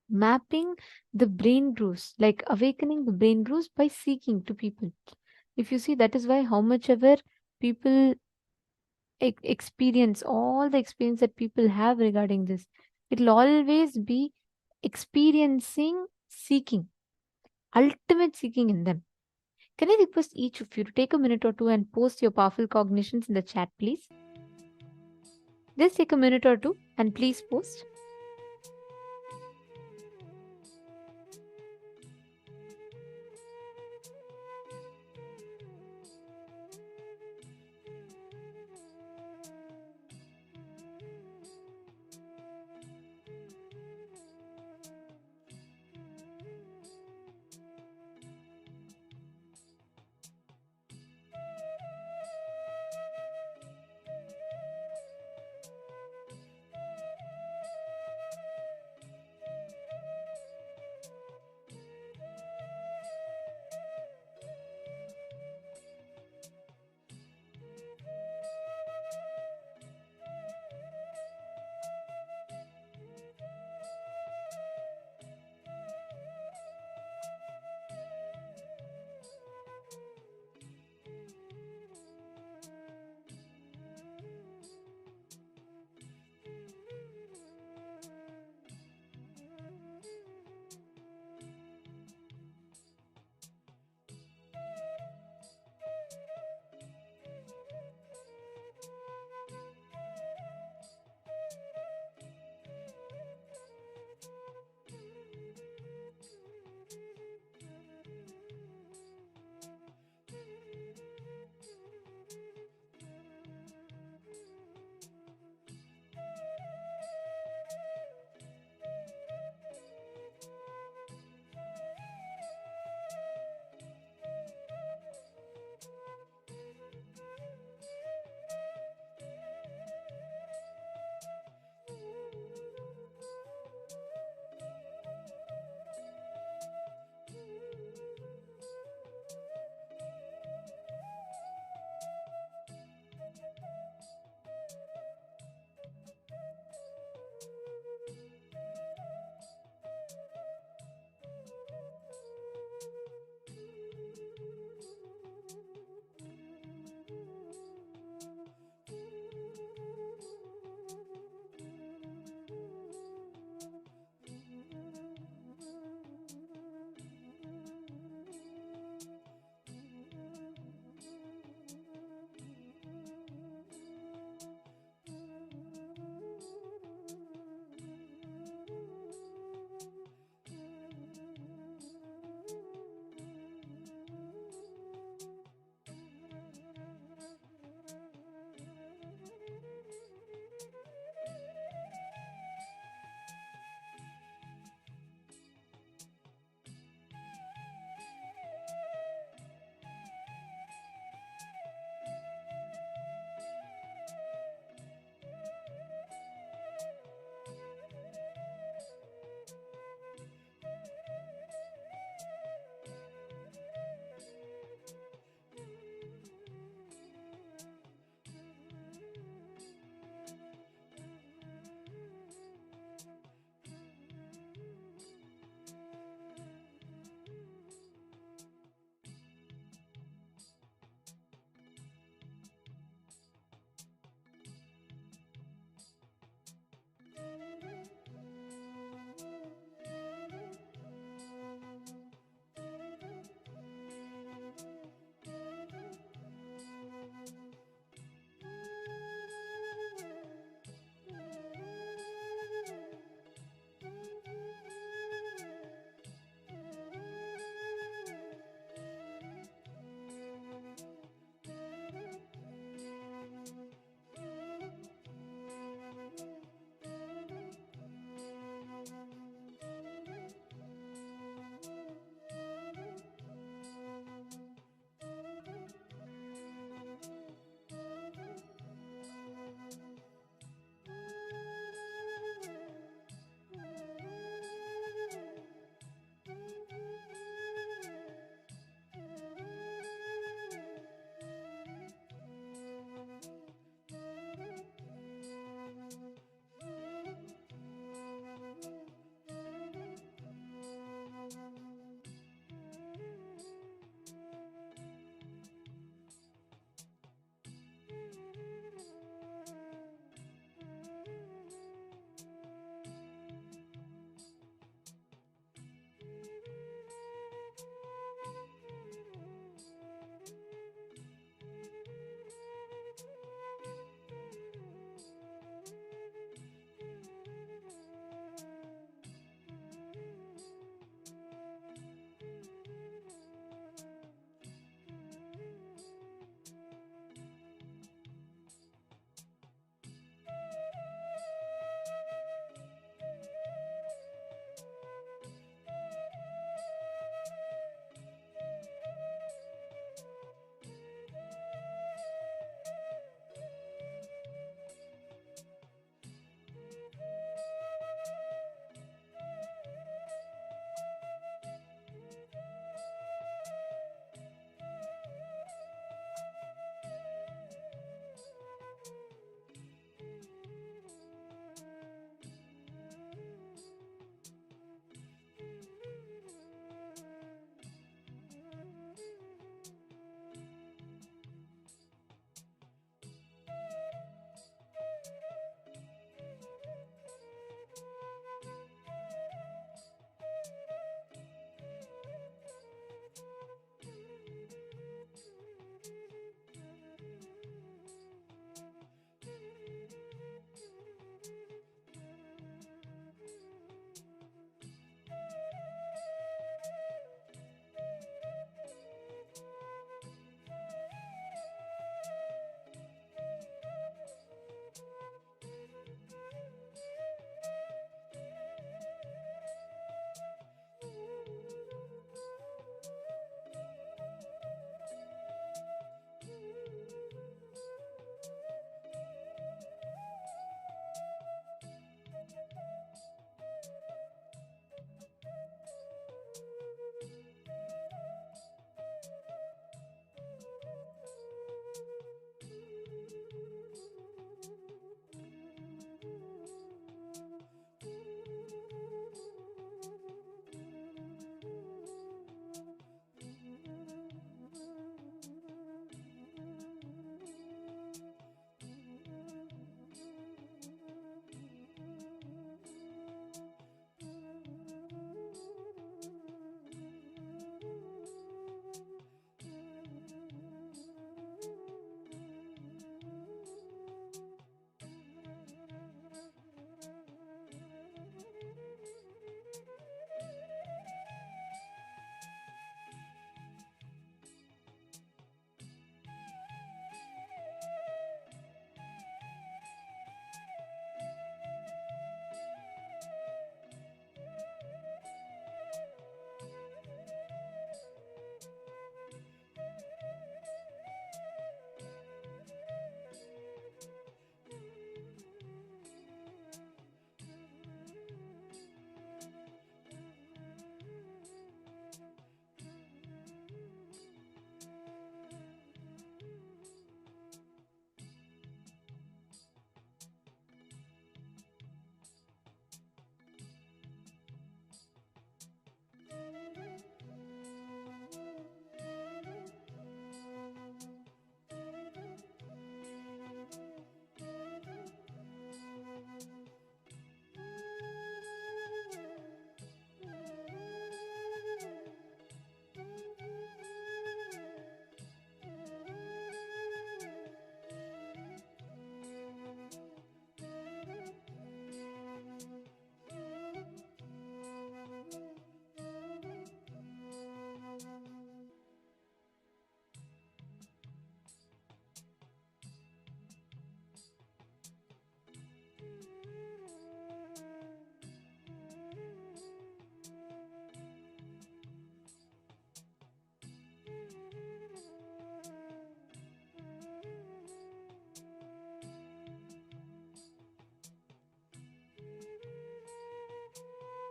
mapping the brain grooves, like awakening the brain grooves by seeking to people. If you see, that is why how much ever people experience, all the experience that people have regarding this, it will always be experiencing seeking, ultimate seeking in them. Can I request each of you to take a minute or two and post your powerful cognitions in the chat, please? Just take a minute or two And please post.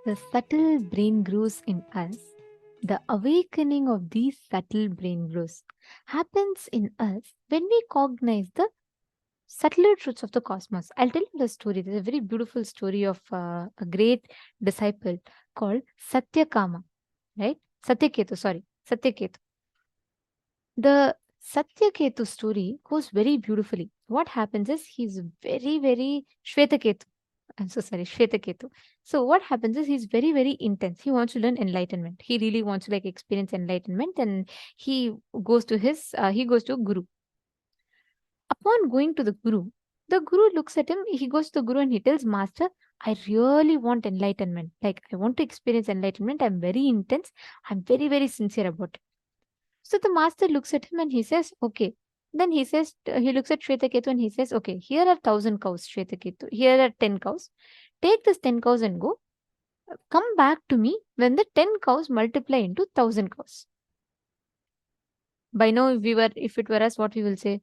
the subtle brain grooves in us, the awakening of these subtle brain grooves happens in us when we cognize the subtler truths of the cosmos. I'll tell you the story. There's a very beautiful story of a great disciple called Satyakama, right? Satyaketu. The Satyaketu story goes very beautifully. What happens is he's very Shvetaketu. I'm so sorry, Shvetaketu. So what happens is he's very intense. He wants to learn enlightenment. He really wants to experience enlightenment, and he goes to a guru. Upon going to the guru looks at him. He goes to the guru and he tells, Master, I really want enlightenment. Like, I want to experience enlightenment. I'm very intense. I'm very sincere about it. So the master looks at him and he says, okay. Then he says, he looks at Shvetaketu and he says, okay, here are 1,000 cows, Shvetaketu. Here are 10 cows. Take this 10 cows and go. Come back to me when the 10 cows multiply into 1,000 cows. By now, if it were us, what we will say?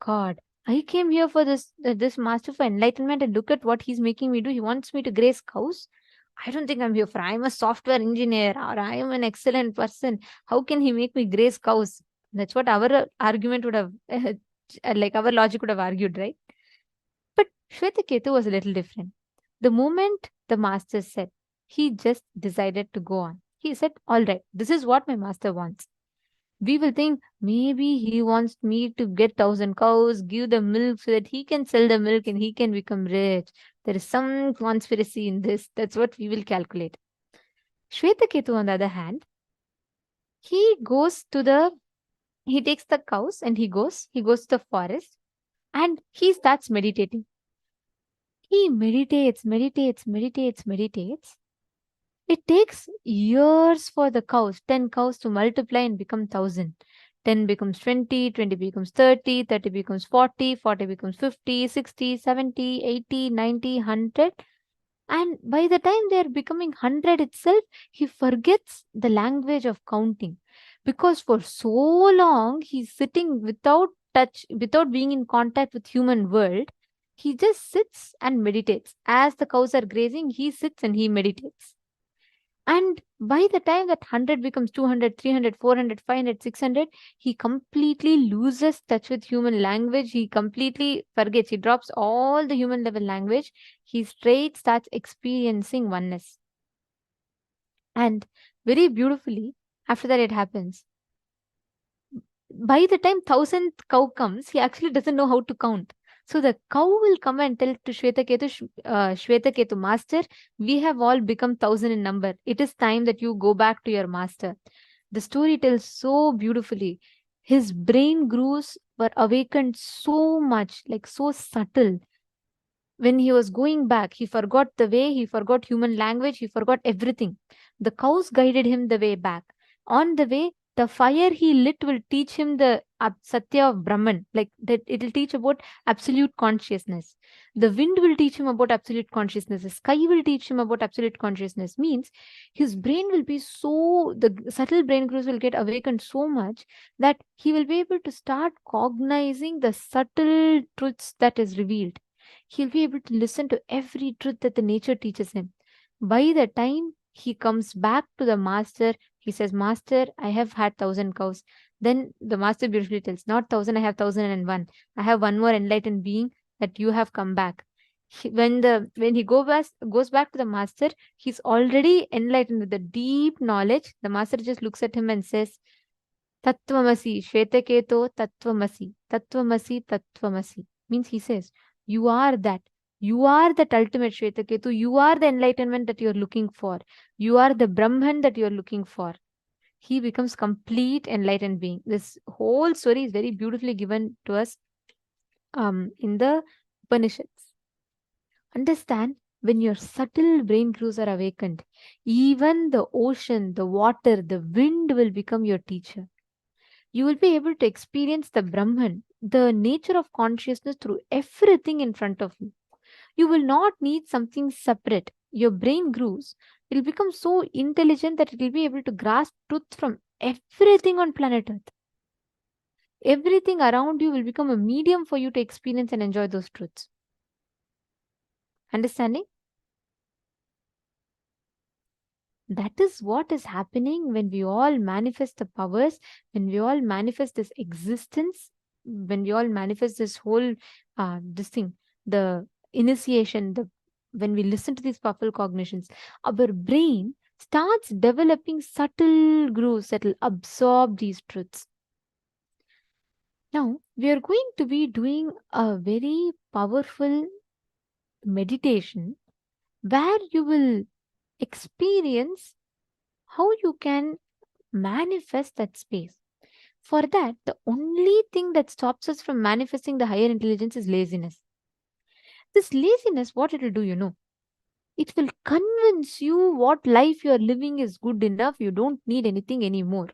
God, I came here for this master for enlightenment, and look at what he's making me do. He wants me to graze cows. I don't think I'm here for. I'm a software engineer, or I am an excellent person. How can he make me graze cows? That's what our argument would have, our logic would have argued, right? But Shvetaketu was a little different. The moment the master said, he just decided to go on. He said, all right, this is what my master wants. We will think maybe he wants me to get 1,000 cows, give the milk so that he can sell the milk and he can become rich. There is some conspiracy in this. That's what we will calculate. Shvetaketu, on the other hand, he takes the cows and he goes to the forest and he starts meditating. He meditates. It takes years for the cows, 10 cows to multiply and become 1,000. 10 becomes 20, 20 becomes 30, 30 becomes 40, 40 becomes 50, 60, 70, 80, 90, 100. And by the time they are becoming 100 itself, he forgets the language of counting. Because for so long, he's sitting without touch, without being in contact with human world. He just sits and meditates. As the cows are grazing, he sits and he meditates. And by the time that 100 becomes 200, 300, 400, 500, 600, he completely loses touch with human language. He completely forgets. He drops all the human level language. He straight starts experiencing oneness. And very beautifully, after that it happens. By the time 1,000th cow comes, he actually doesn't know how to count. So the cow will come and tell to Shvetaketu, Master, we have all become 1,000 in number. It is time that you go back to your master. The story tells so beautifully. His brain grooves were awakened so much, so subtle. When he was going back, he forgot the way, he forgot human language, he forgot everything. The cows guided him the way back. On the way, the fire he lit will teach him the Satya of Brahman, that it will teach about absolute consciousness. The wind will teach him about absolute consciousness. The sky will teach him about absolute consciousness. Means his brain will be the subtle brain grooves will get awakened so much that he will be able to start cognizing the subtle truths that is revealed. He'll be able to listen to every truth that the nature teaches him. By the time he comes back to the master, he says, Master, I have had 1,000 cows. Then the master beautifully tells, not 1,000, I have 1,001. I have one more enlightened being that you have come back. When he goes back to the master, he's already enlightened with the deep knowledge. The master just looks at him and says, Tattvamasi, Shvetaketo, Tattvamasi, Tattvamasi, Tattvamasi. Means he says, you are that. You are that ultimate Shvetaketu. You are the enlightenment that you're looking for. You are the Brahman that you're looking for. He becomes complete enlightened being. This whole story is very beautifully given to us in the Upanishads. Understand, when your subtle brain grooves are awakened, even the ocean, the water, the wind will become your teacher. You will be able to experience the Brahman, the nature of consciousness through everything in front of you. You will not need something separate. Your brain grooves will become so intelligent that it will be able to grasp truth from everything on planet Earth. Everything around you will become a medium for you to experience and enjoy those truths. Understanding? That is what is happening when we all manifest the powers, when we all manifest this existence, when we all manifest this whole this thing, the initiation, the when we listen to these powerful cognitions, our brain starts developing subtle grooves that will absorb these truths. Now, we are going to be doing a very powerful meditation where you will experience how you can manifest that space. For that, the only thing that stops us from manifesting the higher intelligence is laziness. This laziness, what it will do, it will convince you what life you are living is good enough, you don't need anything anymore.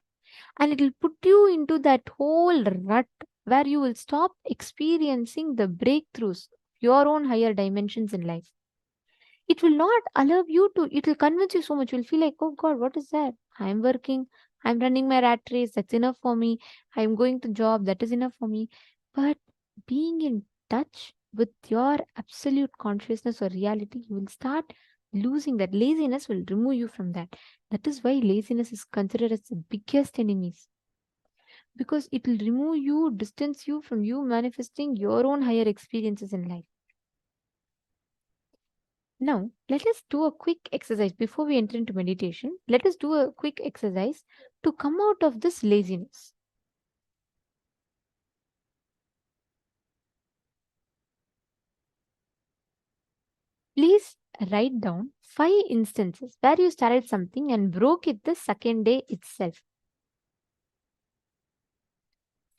And it will put you into that whole rut where you will stop experiencing the breakthroughs, your own higher dimensions in life. It will not allow you to, it will convince you so much. You'll feel like, oh God, what is that? I'm working, I'm running my rat race, that's enough for me. I'm going to job, that is enough for me. But being in touch with your absolute consciousness or reality, you will start losing that. Laziness will remove you from that. That is why laziness is considered as the biggest enemies. Because it will remove you, distance you from you manifesting your own higher experiences in life. Now, let us do a quick exercise before we enter into meditation. Let us do a quick exercise to come out of this laziness. Please write down 5 instances where you started something and broke it the second day itself.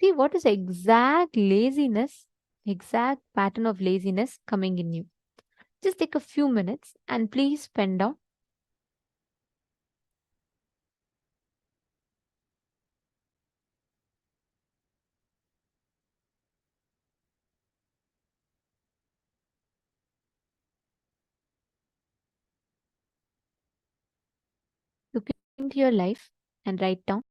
See what is the exact laziness, exact pattern of laziness coming in you. Just take a few minutes and please pen down. Look into your life and write down.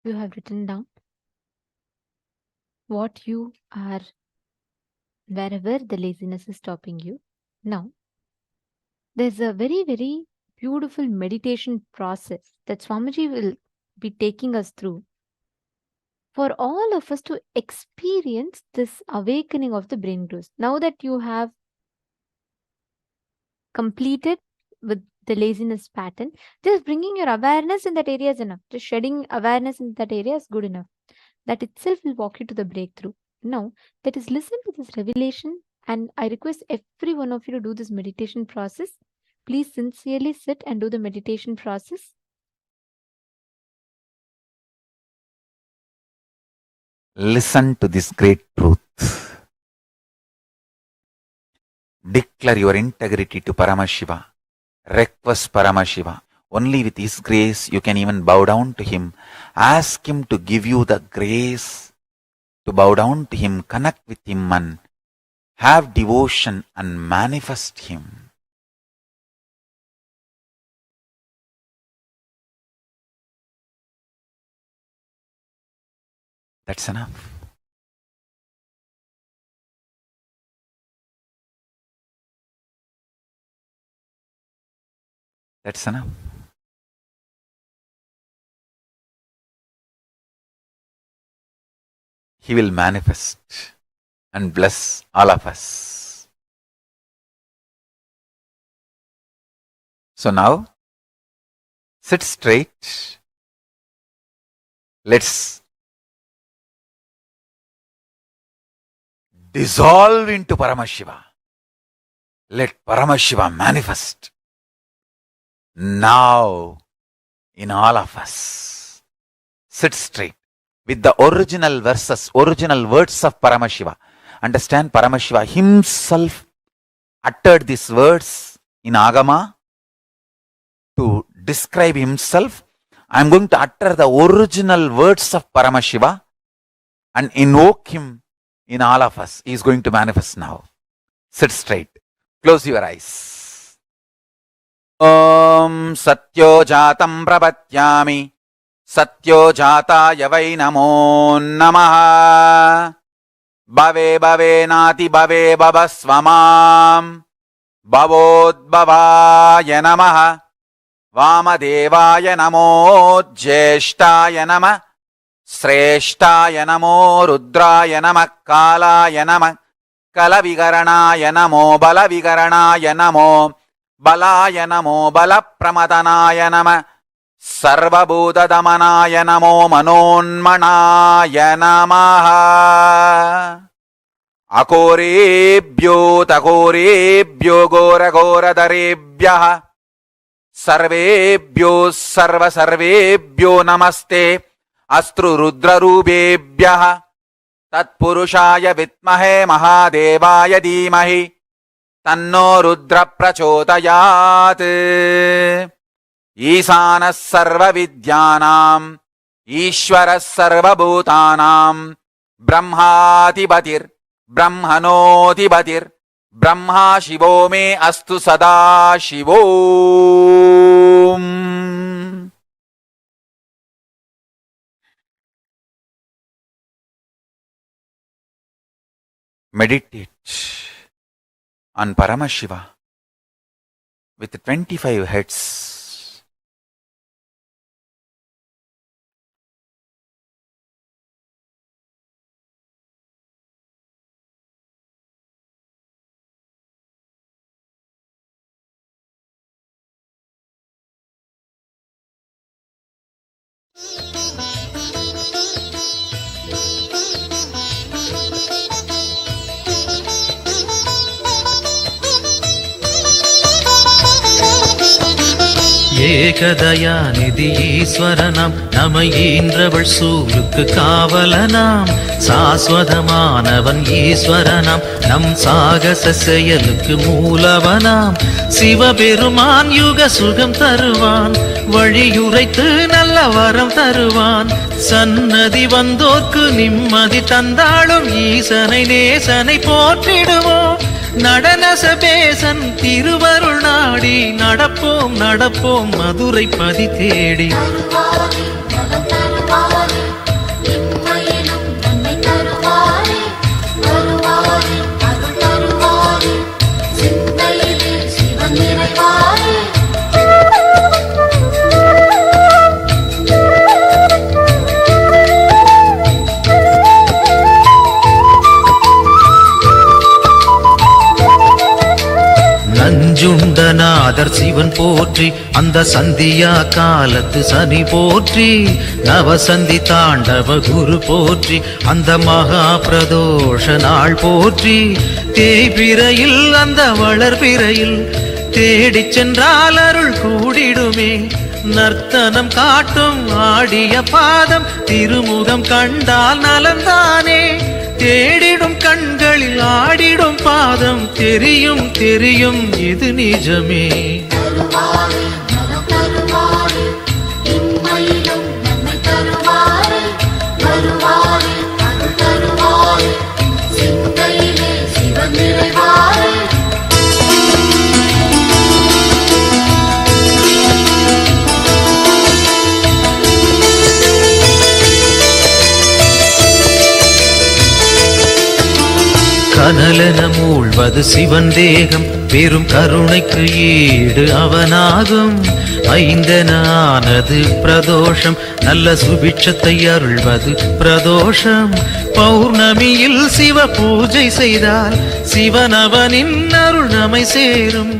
You have written down what you are, wherever the laziness is stopping you. Now, there's a very, very beautiful meditation process that Swamiji will be taking us through for all of us to experience this awakening of the brain growth. Now that you have completed with the laziness pattern, just bringing your awareness in that area is enough. Just shedding awareness in that area is good enough. That itself will walk you to the breakthrough. Now, that is, listen to this revelation, and I request every one of you to do this meditation process. Please sincerely sit and do the meditation process. Listen to this great truth. Declare your integrity to Paramashiva. Request Paramashiva. Only with His grace you can even bow down to Him. Ask Him to give you the grace to bow down to Him, connect with Him and have devotion and manifest Him. That's enough. That's enough. He will manifest and bless all of us. So now, sit straight. Let's dissolve into Paramashiva. Let Paramashiva manifest now in all of us. Sit straight with the original verses, original words of Paramashiva. Understand, Paramashiva himself uttered these words in Agama to describe himself. I am going to utter the original words of Paramashiva and invoke him in all of us. He is going to manifest now. Sit straight. Close your eyes. Om Satyo Jatam Prapatyami Satyo Jataya Vai Namo Namaha Bhave Bhave Nati Bhave Bhavasvamam Bhavodbhavaya Namaha Vamadevaya Namo Jyeshtaya Namah Sreshtaya Namo Rudraya Namah Kalaya Namah Kalavigaranaya Namo Balavigaranaya Namo Balaya Namo Balapramadhanaya Namah Sarvabhuta-damanaya Namo Manonmanaya Namaha Akorebhyo takorebhyo gora-gora-darebhyaha Sarvebhyo sarva-sarvebhyo namaste Astru Rudra-rubebhyaha Tatpurushaya Vitmahe Mahadevaya Dhimahi Tanno Rudra Prachodayat Isana Sarva Vidyanam Ishvara Sarva Bhutanam Brahmatibatir Brahmanotibatir Brahma Shivo me Astu Sadashivom. Meditate on Paramashiva with 25 heads. ஏகதயாநிதி ஈஸ்வரனாம் நம ஈன்றவள் சூலுக்கு காவலனாம் சாஸ்வதமானவன் ஈஸ்வரனாம் நம் சாகச செயலுக்கு மூலவனாம் சிவபெருமான் யுக சுகம் தருவான் வழியுரைத்து நல்ல வரம் தருவான் சன்னதி வந்தோர்க்கு நிம்மதி தந்தாளும் ஈசனை நேசனை போற்றிடுவோம் நடன சபேசன் திருவருள் நாடி நடப்போம் நடப்போம் மதுரை பதி தேடி. நாதர் சிவன் போற்றி, அந்த சந்தியா காலத்து சனி போற்றி, நவசந்தி தாண்டவ குரு போற்றி, அந்த மகா பிரதோஷ நாள் போற்றி, தேய்பிறையில் அந்த வளர்பிறையில் தேடிச் சென்றால் அருள் கூடிடுமே, நர்த்தனம் காட்டும் ஆடிய பாதம் திருமுகம் கண்டால் நலந்தானே, தேடிடும் கண்களில் ஆடிடும் பாதம் தெரியும் தெரியும் இது நிஜமே. கனலென மூழ்வது சிவன் தேகம், பெரும் கருணைக்கு ஈடு அவனாகும், ஐந்தென ஆனது பிரதோஷம், நல்ல சுபிட்சத்தை அருள்வது பிரதோஷம், பௌர்ணமியில் சிவ பூஜை செய்தால் சிவனவனின் அருள் நம்மை சேரும்,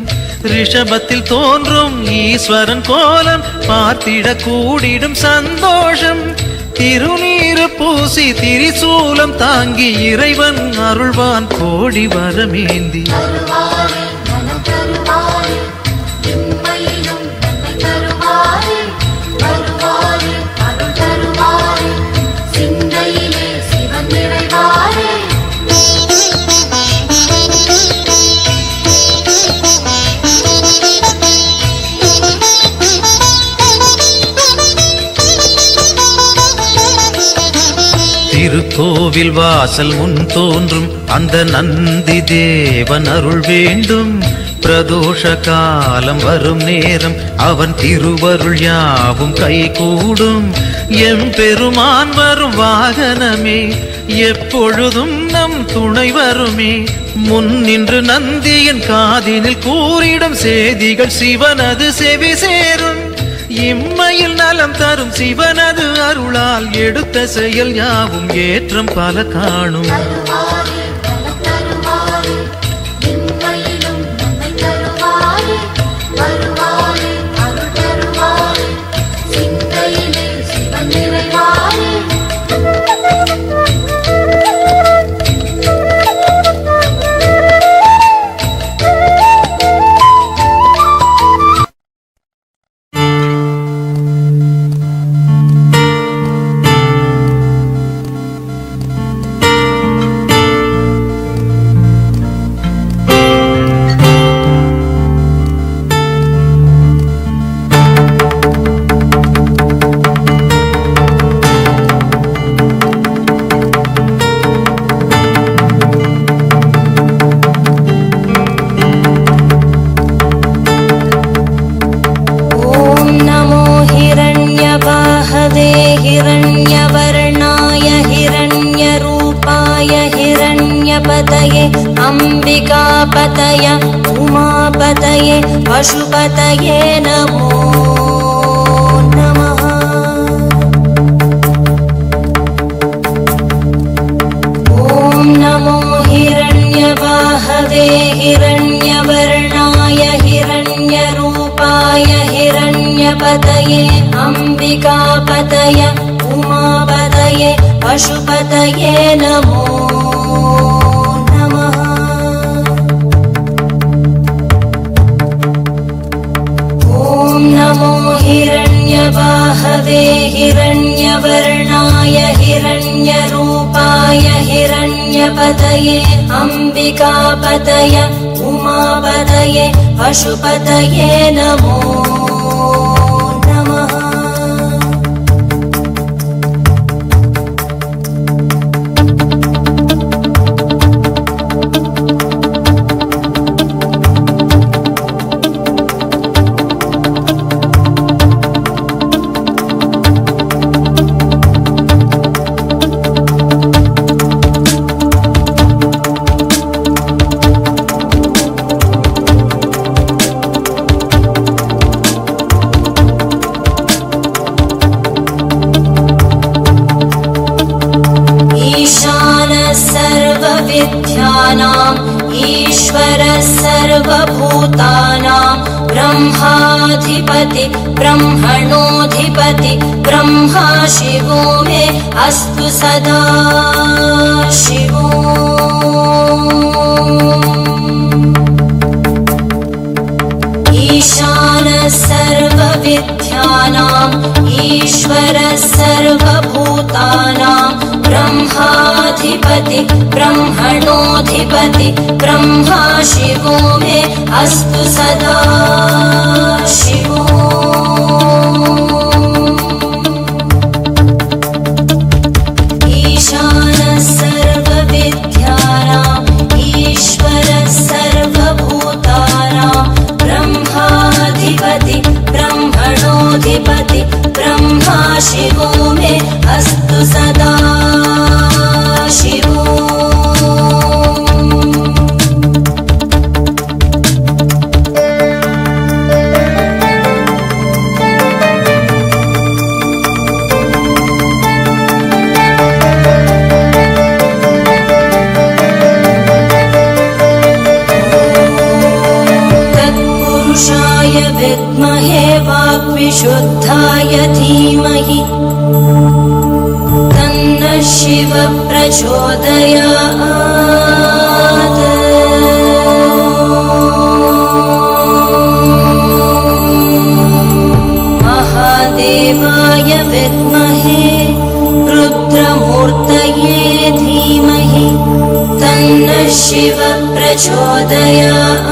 ரிஷபத்தில் தோன்றும் ஈஸ்வரன் கோலம் பார்த்திட கூடிடும் சந்தோஷம், திருநீரு பூசி திரிசூலம் தாங்கி இறைவன் அருள்வான் கோடி வரமேந்தி. திருக்கோவில் வாசல் முன் தோன்றும் அந்த நந்தி தேவன் அருள் வேண்டும், பிரதோஷ காலம் வரும் நேரம் அவன் திருவருள் யாவும் கை கூடும், எம்பெருமான் வரும் வாகனமே எப்பொழுதும் நம் துணை வருமே, முன் நின்று நந்தியின் காதினில் கூறிடும் செய்திகள் சிவனது செவி சேரும், இம்மையில் நலம் தரும் சிவனது அருளால் எடுத்த செயல் யாவும் ஏற்றம் பல காணும். अंबिकापतय उमापतये पशुपतये नमो नमः। ॐ नमो हिरण्यवाहवे हिरण्यवर्णाय हिरण्यरूपाय हिरण्यपतये अंबिकापतय उमापतये पशुपतये नमो नमः। ॐ नमो हिरण्यवाहवे हिरण्यवर्णाय हिरण्यरूपाय हिरण्यपतये अंबिकापतय उमापतये पशुपतये नमो नमः। सर्वविद्यानाम् ईश्वरः सर्वभूतानां ब्रह्माधिपति ब्रह्मणोऽधिपति ब्रह्मा शिवो मे अस्तु सदा शिवो। ईशानः सर्वविद्यानाम् ईश्वरः सर्वभूतानां ब्रह्माधिपति ब्रह्मणोऽधिपति ब्रह्मा शिवो मे अस्तु सदा शिवो। ईशानः सर्वविद्यानाम् ईश्वरः सर्वभूतानां ब्रह्माधिपति ब्रह्मणोऽधिपति ब्रह्मा शिवो मे अस्तु सदा शिवो। तत्पुरुषाय विद्महे वाक्विशुद्धाय धीमहि तन्नः शिवः प्रचोदयात्। महादेवाय विद्महे रुद्रमूर्तये धीमहि तन्नः शिवः प्रचोदयात्।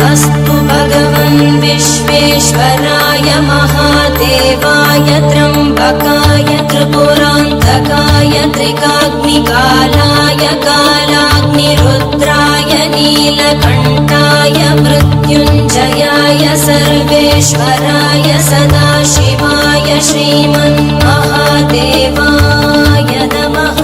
अस्तु भगवन् विश्वेश्वराय महादेवाय त्र्यम्बकाय त्रिपुरान्तकाय त्रिकाग्निकालाय कालाग्निरुद्राय नीलकण्ठाय मृत्युञ्जयाय सर्वेश्वराय सदाशिवाय श्रीमन्महादेवाय नमः।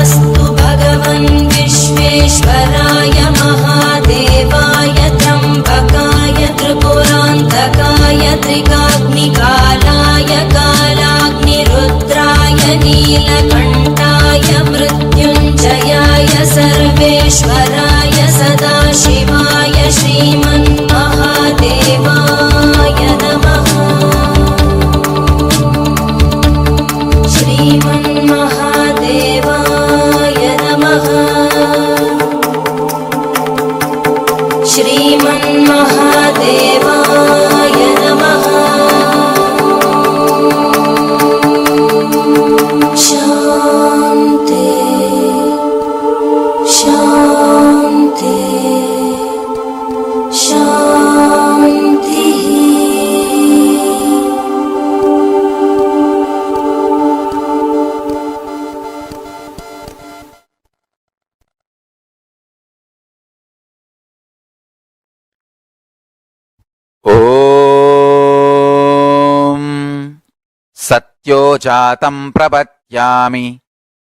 अस्तु भगवन् विश्वेश्वराय महादेवाय त्र्यम्बकाय त्रिपुरान्तकाय त्रिकाग्निकालाय कालाग्निरुद्राय नीलकण्ठाय मृत्युञ्जयाय सर्वेश्वराय सदाशिवाय श्रीमन्महादेवाय नमः। श्रीमन्महादेवाय नमः। श्रीमन्महादेवाय नमः। शान्ति शान्ति शान्तिः। ॐ सत्यो जातं प्रपद्यामि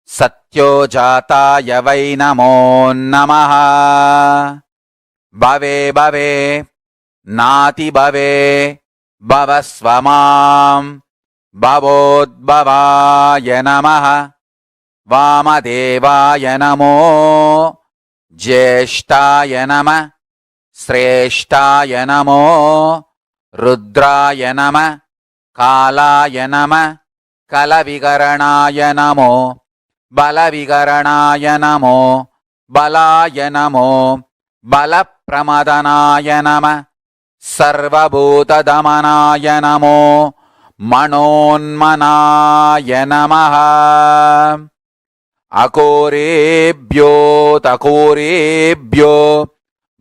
सत्यो जाताय वै नमो नमः। भवे भवे नाति भवे भवस्व मां भवोद्भवाय नमः। वामदेवाय नमो ज्येष्ठाय नमः श्रेष्ठाय नमो रुद्राय नमः कालाय नमः कलविकरणाय नमो बलविकरणाय नमो बलाय नमो बलप्रमदनाय नमः सर्वभूतदमनाय नमो मनोन्मनाय नमः। अकोरेभ्यो तकोरेभ्यो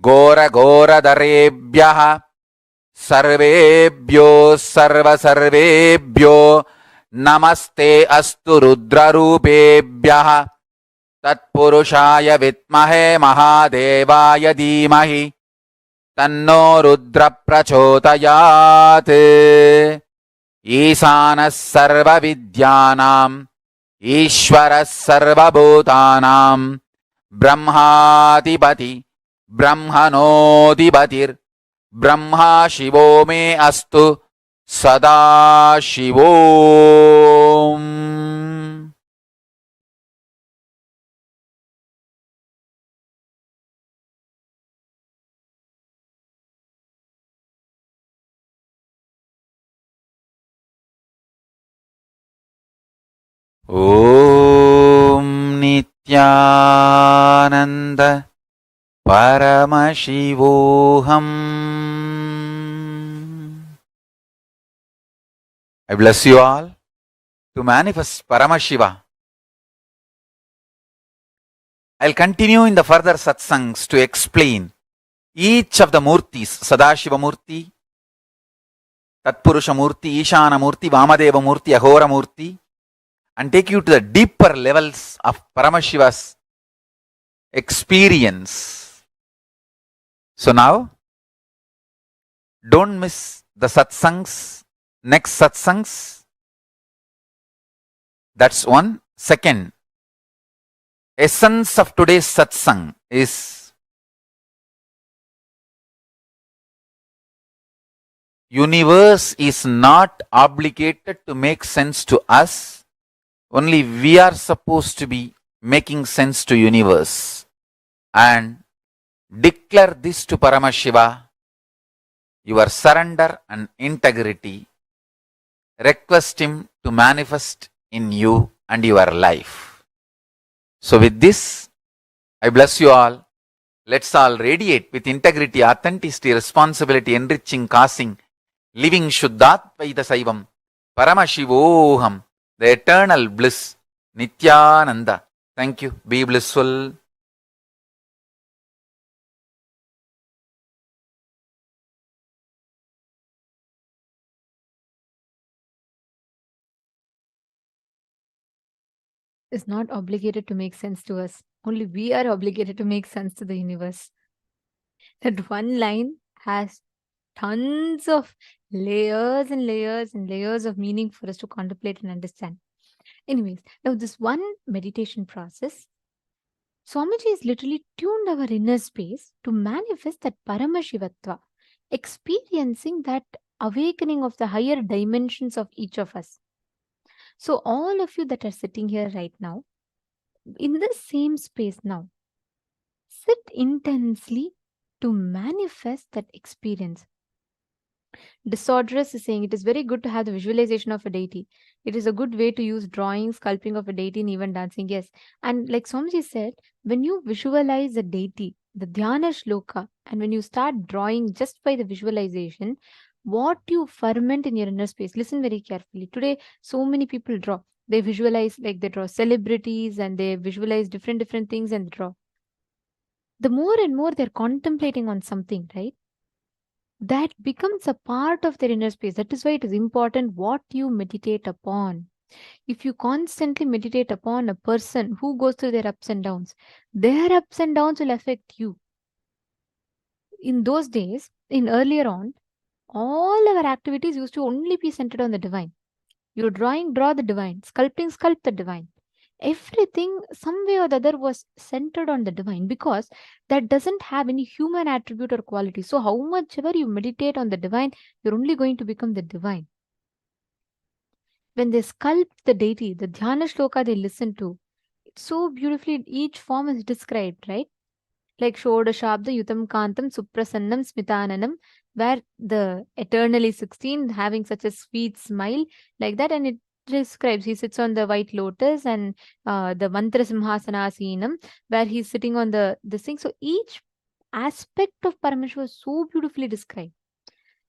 घोरघोरधरेभ्यः सर्वेभ्यो सर्वसर्वेभ्यो Namaste astu rudrarupebhyah tatpurushaya vitmahe mahadevaya dhimahi tanno rudra prachodayat. Isanas sarva vidyanam Ishvaras sarva bhutanam Brahmadipati Brahmanodipatir Brahma Shivo me astu Sadashivom. Om Nithyananda Paramashivoham. I bless you all to manifest Paramashiva. I'll continue in the further satsangs to explain each of the murtis, Sadashiva Murti, Tatpurusha Murti, Ishana Murti, Vamadeva Murti, Ahora Murti, and take you to the deeper levels of Paramashiva's experience. So now, don't miss the satsangs, next satsangs. That's one. Second, essence of today's satsang is universe is not obligated to make sense to us. Only we are supposed to be making sense to universe. And declare this to Paramashiva, your surrender and integrity. Request him to manifest in you and your life. So with this, I bless you all. Let's all radiate with integrity, authenticity, responsibility, enriching, causing, living Shuddhatvaita Saivam, Paramashivoham, the eternal bliss, Nithyananda. Thank you. Be blissful. Is not obligated to make sense to us. Only we are obligated to make sense to the universe. That one line has tons of layers and layers and layers of meaning for us to contemplate and understand. Anyways, now this one meditation process, Swamiji has literally tuned our inner space to manifest that Paramashivatva, experiencing that awakening of the higher dimensions of each of us. So all of you that are sitting here right now, in the same space now, sit intensely to manifest that experience. Disorderous is saying it is very good to have the visualization of a deity. It is a good way to use drawing, sculpting of a deity, and even dancing. Yes. And like Swamiji said, when you visualize a deity, the dhyana shloka, and when you start drawing just by the visualization, what you ferment in your inner space, listen very carefully. Today, so many people draw. They visualize, like they draw celebrities and they visualize different things and draw. The more and more they're contemplating on something, right? That becomes a part of their inner space. That is why it is important what you meditate upon. If you constantly meditate upon a person who goes through their ups and downs will affect you. In those days, in earlier on, all our activities used to only be centered on the divine. You're drawing, draw the divine. Sculpting, sculpt the divine. Everything, some way or the other, was centered on the divine because that doesn't have any human attribute or quality. So, how much ever you meditate on the divine, you're only going to become the divine. When they sculpt the deity, the dhyana shloka they listen to, it's so beautifully, each form is described, right? Like Shodashabda Yutam Kantam Suprasannam Smitananam, where the eternally 16 having such a sweet smile like that, and it describes he sits on the white lotus, and the mantra simhasanasinam, where he's sitting on this thing. So each aspect of Paramashiva was so beautifully described.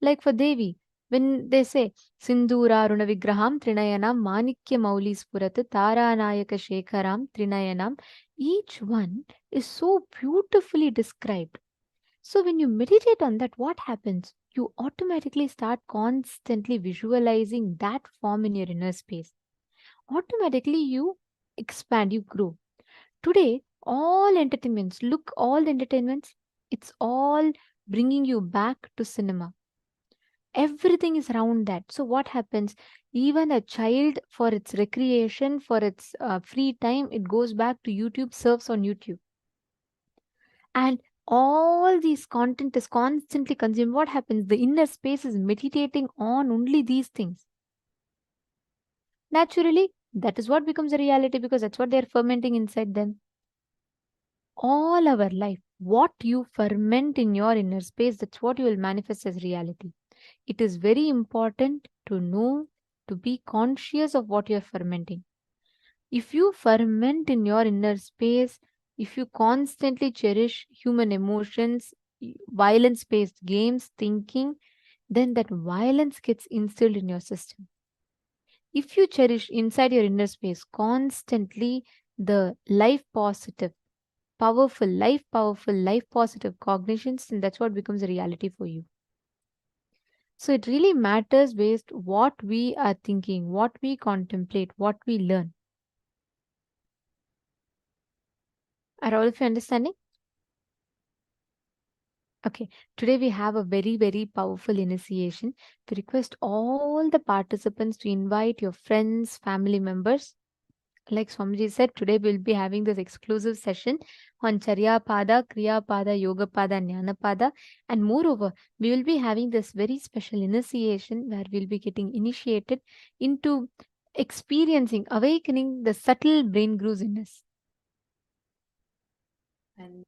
Like for Devi, when they say Sindura Runa Vigraham Trinayanam Manikya Mauli Spurat Taranayaka Shekharam Trinayanam, each one is so beautifully described. So when you meditate on that, what happens? you automatically start constantly visualizing that form in your inner space. Automatically, you expand, you grow. Today, all entertainments, look, all the entertainments, it's all bringing you back to cinema. Everything is around that. So, what happens? Even a child, for its recreation, for its free time, it goes back to YouTube, surfs on YouTube. And all these content is constantly consumed. What happens? The inner space is meditating on only these things. Naturally, that is what becomes a reality because that's what they're fermenting inside them. All our life, what you ferment in your inner space, that's what you will manifest as reality. It is very important to know, to be conscious of what you're fermenting. If you ferment in your inner space, if you constantly cherish human emotions, violence based games, thinking, then that violence gets instilled in your system. If you cherish inside your inner space constantly the life powerful, life positive cognitions, then that's what becomes a reality for you. So it really matters based what we are thinking, what we contemplate, what we learn. Are all of you understanding? Okay, today we have a very, very powerful initiation. We request all the participants to invite your friends, family members. Like Swamiji said, today we'll be having this exclusive session on Charya Pada, Kriya Pada, Yoga Pada, Jnana Pada. And moreover, we will be having this very special initiation where we'll be getting initiated into experiencing, awakening the subtle brain grooves in us. And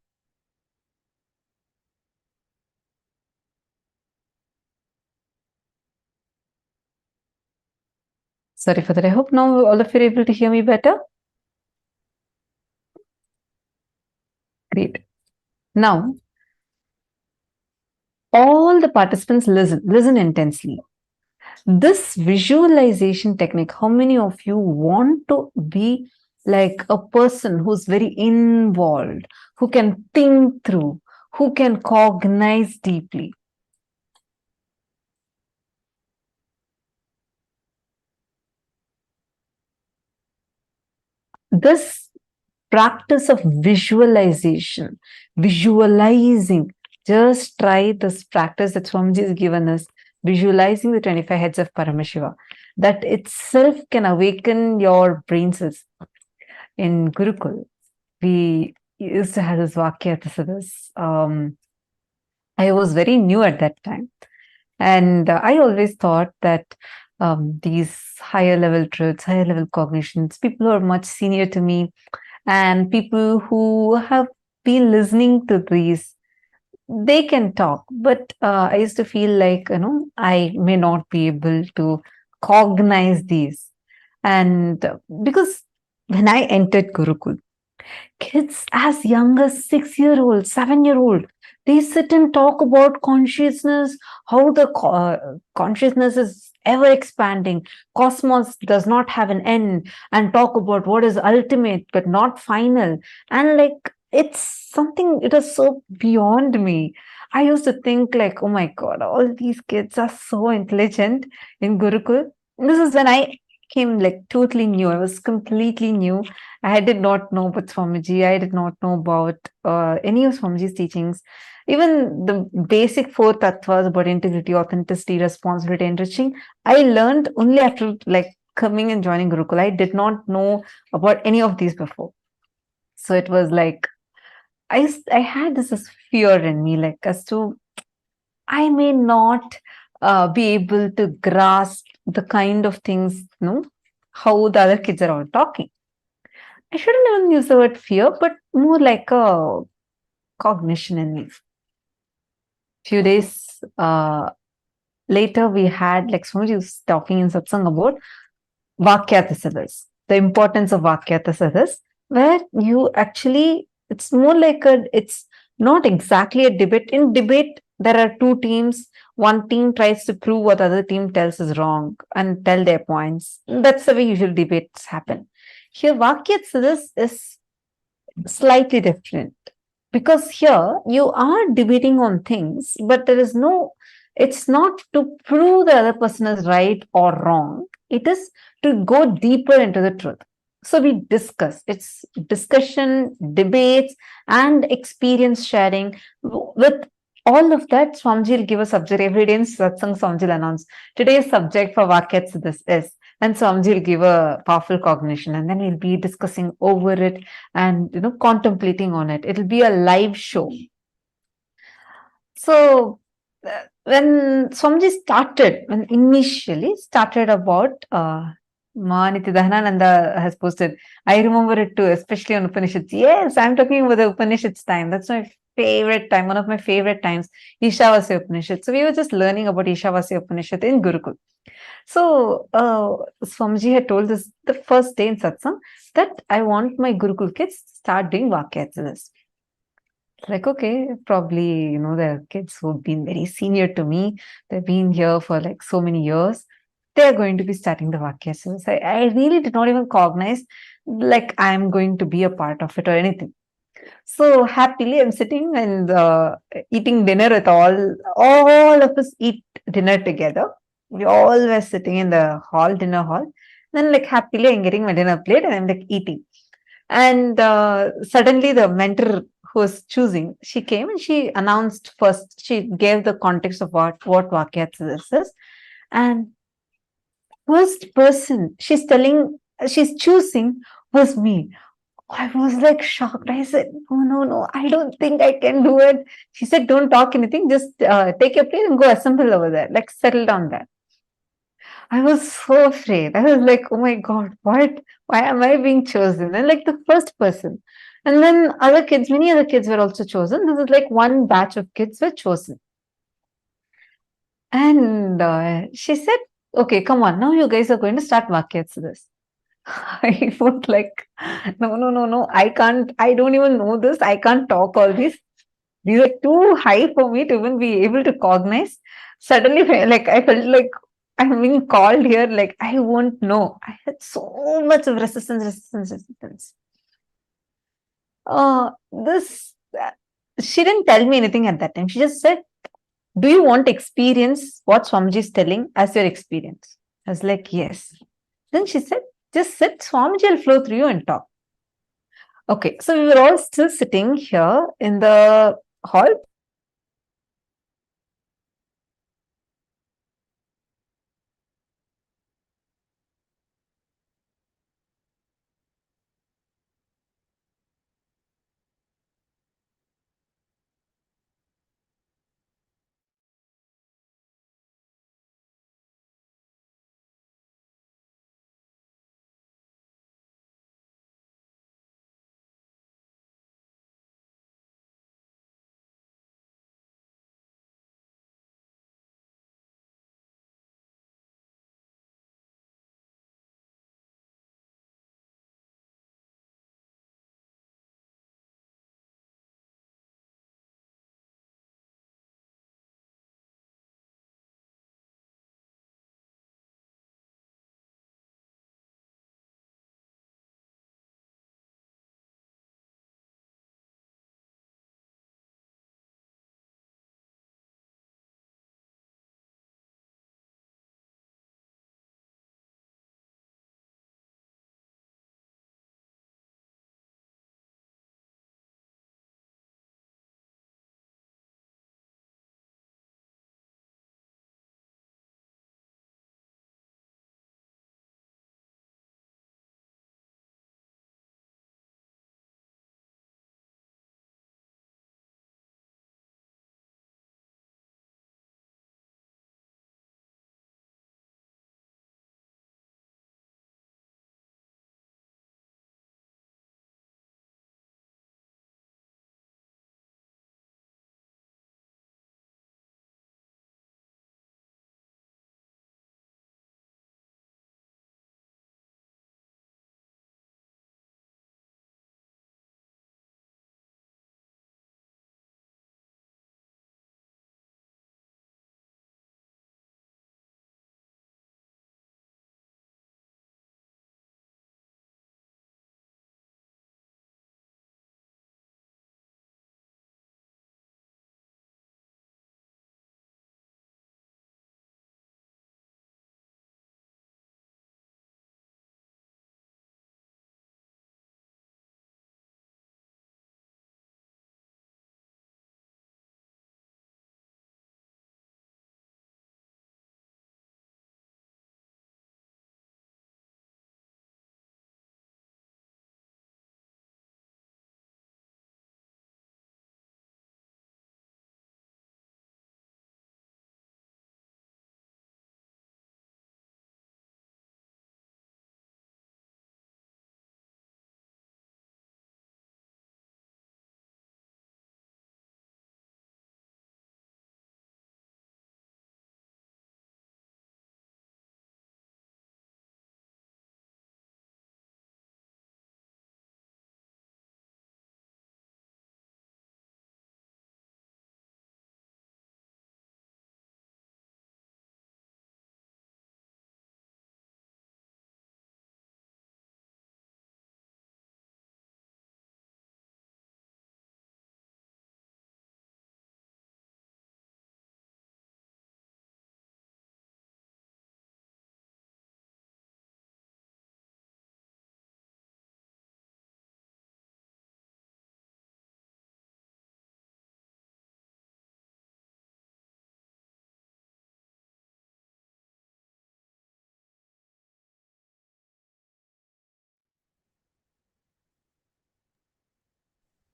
Sorry for that. I hope now all of you are able to hear me better. Great. Now, all the participants listen intensely. This visualization technique, how many of you want to be like a person who's very involved, who can think through, who can cognize deeply? This practice of visualization, visualizing, just try this practice that Swamiji has given us, visualizing the 25 heads of Paramashiva. That itself can awaken your brain cells. In Gurukul, we used to have this Vakya this. I was very new at that time. And I always thought that these higher level truths, higher level cognitions, people who are much senior to me and people who have been listening to these, they can talk. But I used to feel like, I may not be able to cognize these. And because when I entered Gurukul, kids as young as 6-year-old, 7-year-old, they sit and talk about consciousness, how the consciousness is ever expanding, cosmos does not have an end, and talk about what is ultimate but not final. And like, it's something, it is so beyond me. I used to think like, oh my God, all these kids are so intelligent in Gurukul. This is when I came like totally new. I was completely new. I did not know about Swamiji. I did not know about any of Swamiji's teachings. Even the basic 4 tattvas about integrity, authenticity, responsibility, enriching, I learned only after like coming and joining Gurukul. I did not know about any of these before. So it was like, I had this fear in me, like as to, I may not be able to grasp the kind of things, how the other kids are all talking. I shouldn't even use the word fear, but more like a cognition in me. Few days later, we had, like Swamiji was talking in satsang about Vakyatasadas, the importance of Vakyatasadas, where you actually, it's more like it's not exactly a debate. In debate, there are 2 teams. One team tries to prove what the other team tells is wrong and tell their points. That's the way usual debates happen. Here, Vakyatasadas is slightly different because here you are debating on things, but there is no It's not to prove the other person is right or wrong. It is to go deeper into the truth. So we discuss. It's discussion, debates, and experience sharing. With all of that, Swamiji will give a subject every day in Satsang. Swamiji will announce today's subject for Vakyats this is. And Swamiji will give a powerful cognition, and then we'll be discussing over it and contemplating on it. It'll be a live show. So when Swamiji started, when initially started about Nithyananda has posted, I remember it too, especially on Upanishads. Yes, I'm talking about the Upanishads time. That's my favorite time, one of my favorite times, Ishavasya Upanishad. So we were just learning about Ishavasya Upanishad in Gurukul. So Swamiji had told us the first day in satsang that I want my Gurukul kids to start doing Vakyats. Like, okay, probably, there are kids who've been very senior to me. They've been here for like so many years. They're going to be starting the Vakyas. I really did not even cognize like I'm going to be a part of it or anything. So happily, I'm sitting and eating dinner with all of us eat dinner together. We all were sitting in the hall, dinner hall. Then like happily, I'm getting my dinner plate and I'm like eating. And suddenly the mentor who was choosing, she came and she announced first, she gave the context of what Vakyats is. And first person she's choosing was me. I was like shocked. I said, no, I don't think I can do it. She said, don't talk anything, just take your plate and go assemble over there, like settle down there. I was so afraid. I was like, oh my God, what? Why am I being chosen? And like the first person. And then many other kids were also chosen. This is like one batch of kids were chosen. And she said, okay, come on, now you guys are going to start Vakyats this. I was like, no, I can't, I don't even know this. I can't talk all these. These are too high for me to even be able to cognize. Suddenly, like, I felt like I'm being called here, like, I won't know. I had so much of resistance. She didn't tell me anything at that time. She just said, do you want to experience what Swamiji is telling as your experience? I was like, yes. Then she said, just sit, Swamiji will flow through you and talk. Okay, so we were all still sitting here in the hall.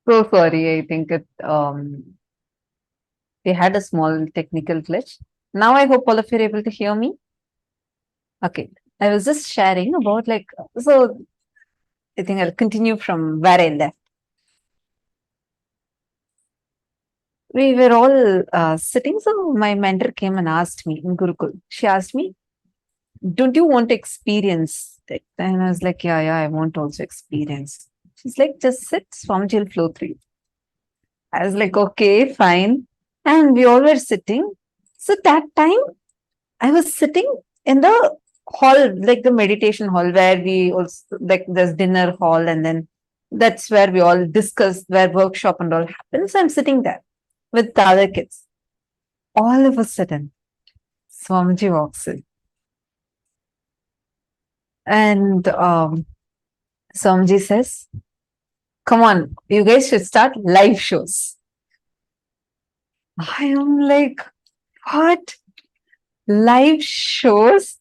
So sorry, I think we had a small technical glitch. Now I hope all of you are able to hear me. Okay. I was just sharing about so I think I'll continue from where I left. We were all sitting, so my mentor came and asked me in Gurukul. She asked me, don't you want to experience it? And I was like, yeah, I want to also experience. She's like, just sit, Swamiji will flow through you. I was like, okay, fine. And we all were sitting. So that time I was sitting in the hall, like the meditation hall, where we also, like, there's dinner hall, and then that's where we all discuss, where workshop and all happens. So I'm sitting there with the other kids. All of a sudden, Swamiji walks in. And Swamiji says, come on, you guys should start live shows. I am like, what? Live shows?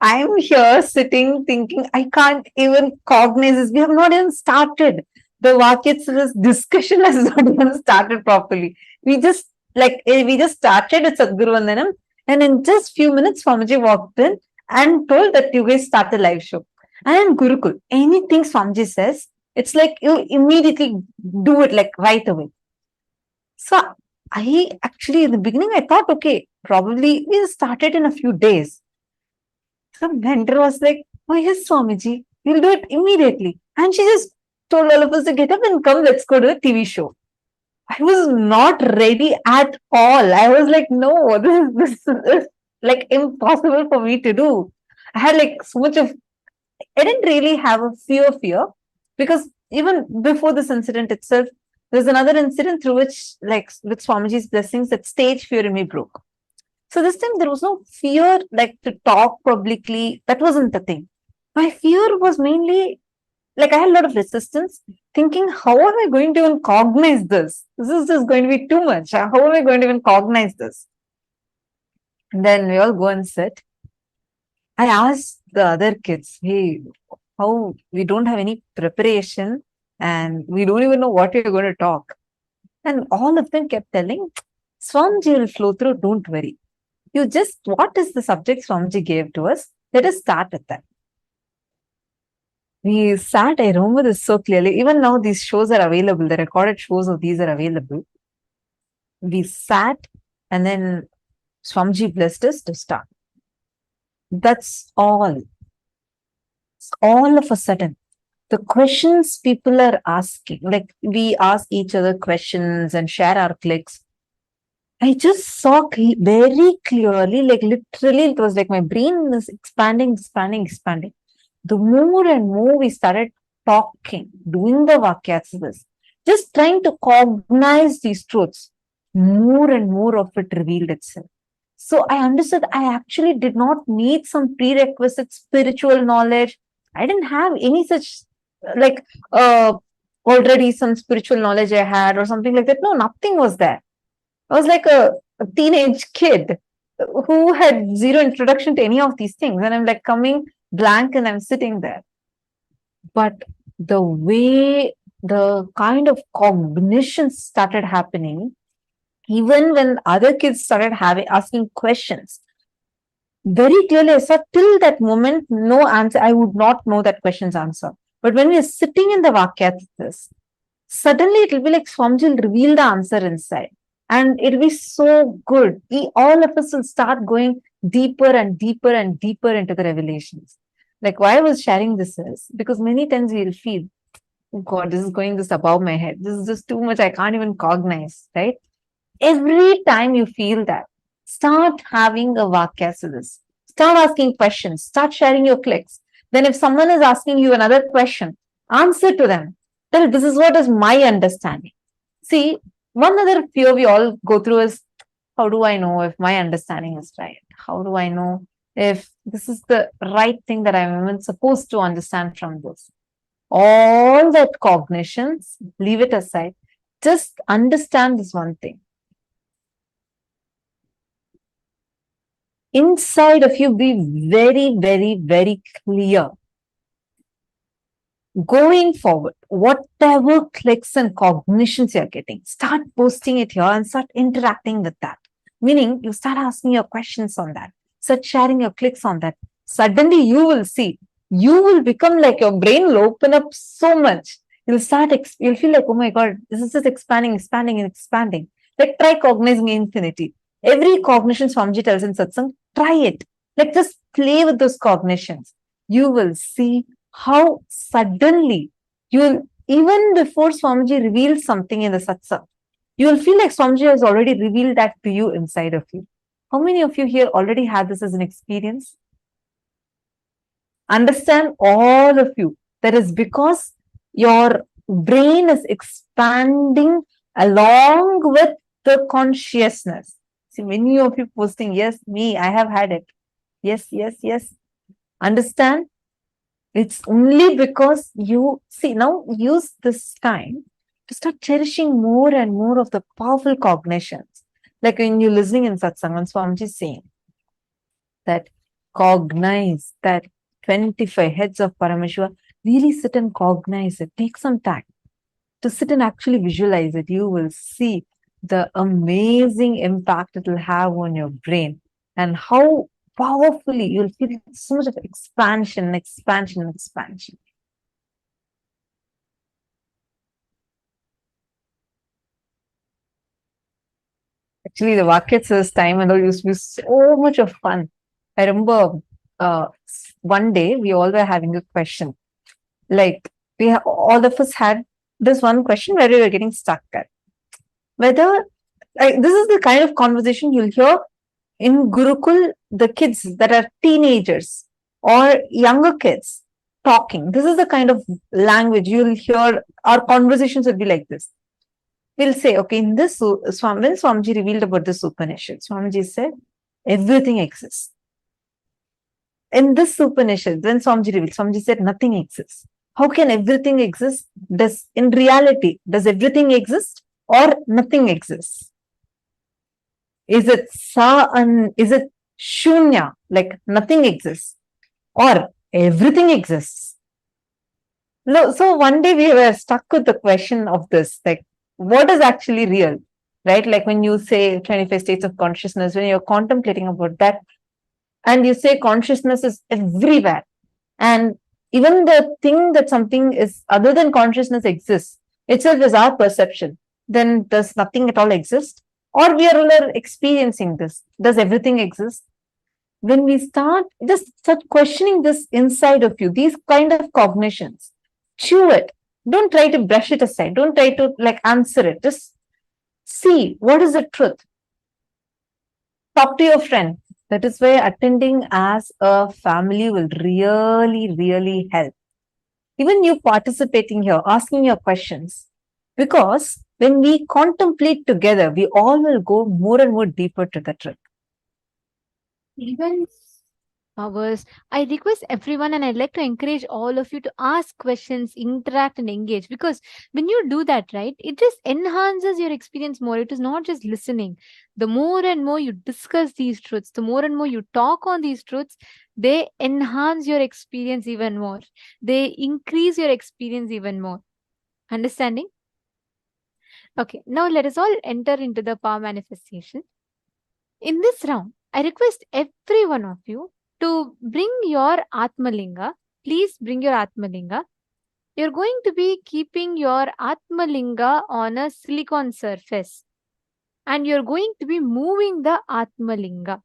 I'm here sitting thinking, I can't even cognize this. We have not even started. The Vakyatsa's discussion has not even started properly. We just started with Sadhguru Vandanam, and in just few minutes, Swamiji walked in and told that you guys start the live show. And in Gurukul, anything Swamiji says, it's like you immediately do it like right away. So I actually, in the beginning, I thought, okay, probably we started in a few days. So mentor was like, oh yes, Swamiji, we'll do it immediately. And she just told all of us to get up and come, let's go to a TV show. I was not ready at all. I was like, no, this is like impossible for me to do. I had like so much of, I didn't really have a fear, because even before this incident itself, there's another incident through which, like with Swamiji's blessings, that stage fear in me broke. So this time there was no fear like to talk publicly. That wasn't the thing. My fear was mainly like I had a lot of resistance, thinking, how am I going to even cognize this? This is just going to be too much. How am I going to even cognize this? And then we all go and sit. I asked the other kids, hey, how we don't have any preparation and we don't even know what we're going to talk. And all of them kept telling, Swamiji will flow through, don't worry. You just, what is the subject Swamiji gave to us? Let us start with that. We sat, I remember this so clearly. Even now, these shows are available. The recorded shows of these are available. We sat, and then Swamiji blessed us to start. That's all. All of a sudden, the questions people are asking, like we ask each other questions and share our clicks. I just saw very clearly, like literally, it was like my brain was expanding. The more and more we started talking, doing the Vakyats, just trying to cognize these truths, more and more of it revealed itself. So I understood I actually did not need some prerequisite spiritual knowledge. I didn't have any such, like, already some spiritual knowledge I had or something like that. No, nothing was there. I was like a teenage kid who had zero introduction to any of these things. And I'm like coming blank and I'm sitting there. But the way the kind of cognition started happening, even when other kids started asking questions, very clearly I saw till that moment, no answer. I would not know that question's answer. But when we are sitting in the Vakyats, suddenly it will be like Swamiji will reveal the answer inside. And it'll be so good. All of us will start going deeper and deeper and deeper into the revelations. Like why I was sharing this is because many times we'll feel, oh God, this is going just above my head. This is just too much. I can't even cognize, right? Every time you feel that, start having a Vakya to this. Start asking questions. Start sharing your clicks. Then if someone is asking you another question, answer to them. Tell, this is what is my understanding. See, one other fear we all go through is, how do I know if my understanding is right? How do I know if this is the right thing that I'm even supposed to understand from this? All that cognitions, leave it aside. Just understand this one thing. Inside of you, be very, very, very clear. going forward, whatever clicks and cognitions you're getting, start posting it here and start interacting with that. Meaning, you start asking your questions on that, start sharing your clicks on that. Suddenly, you will see, you will become like your brain will open up so much. You'll you'll feel like, oh my God, this is just expanding, expanding, and expanding. Like, try cognizing infinity. Every cognition Swamiji tells in satsang, try it. Like, just play with those cognitions. You will see how suddenly you will, even before Swamiji reveals something in the satsang, you will feel like Swamiji has already revealed that to you inside of you. How many of you here already had this as an experience? Understand, all of you, that is because your brain is expanding along with the consciousness. See, many of you posting, yes, me, I have had it. Yes, yes, yes. Understand? It's only because you see, now use this time to start cherishing more and more of the powerful cognitions. Like when you're listening in satsang, and Swamiji is saying that cognize that 25 heads of Paramashiva, really sit and cognize it. Take some time to sit and actually visualize it. You will see the amazing impact it will have on your brain and how powerfully you'll feel so much of expansion, expansion, expansion. Actually, the Vakya says time and all used to be so much of fun. I remember one day we all were having a question. Like all of us had this one question where we were getting stuck at. Whether, like, this is the kind of conversation you'll hear in Gurukul, the kids that are teenagers or younger kids talking. This is the kind of language you'll hear. Our conversations will be like this. We'll say, okay, in this, when Swamiji revealed about this Upanishad, Swamiji said, everything exists. In this Upanishad, when Swamiji revealed, Swamiji said, nothing exists. How can everything exist? In reality, does everything exist or nothing exists? Is it is it shunya, like nothing exists, or everything exists? No, so one day we were stuck with the question of this, like, what is actually real, right? Like when you say 25 states of consciousness, when you're contemplating about that, and you say consciousness is everywhere, and even the thing that something is other than consciousness exists, itself is our perception, then does nothing at all exist? Or we are all experiencing this. Does everything exist? When we start questioning this inside of you, these kind of cognitions, chew it. Don't try to brush it aside. Don't try to like answer it. Just see what is the truth. Talk to your friend. That is why attending as a family will really, really help. Even you participating here, asking your questions. Because when we contemplate together, we all will go more and more deeper to the truth. Even hours, I request everyone and I'd like to encourage all of you to ask questions, interact and engage, because when you do that, right, it just enhances your experience more. It is not just listening. The more and more you discuss these truths, the more and more you talk on these truths, they enhance your experience even more. They increase your experience even more. Understanding? Okay, now let us all enter into the power manifestation. In this round, I request every one of you to bring your Atmalinga. Please bring your Atmalinga. You're going to be keeping your Atmalinga on a silicon surface. And you're going to be moving the Atmalinga.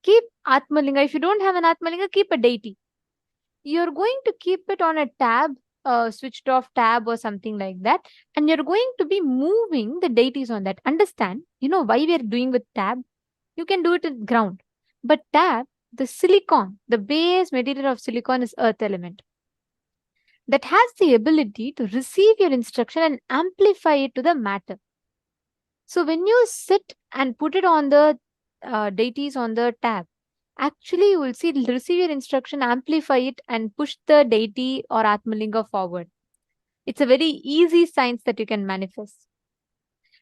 Keep Atmalinga. If you don't have an Atmalinga, keep a deity. You're going to keep it on a tab, switched off tab or something like that. And you're going to be moving the deities on that. Understand, you know why we are doing with tab? You can do it at ground. But tab, the silicon, the base material of silicon is earth element. That has the ability to receive your instruction and amplify it to the matter. So when you sit and put it on the deities on the tab, actually you will see it will receive your instruction, amplify it and push the deity or Atmalinga forward. It's a very easy science that you can manifest.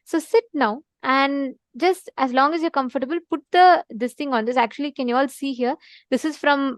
So sit now and just as long as you're comfortable, put this thing on this. Actually, can you all see here? This is from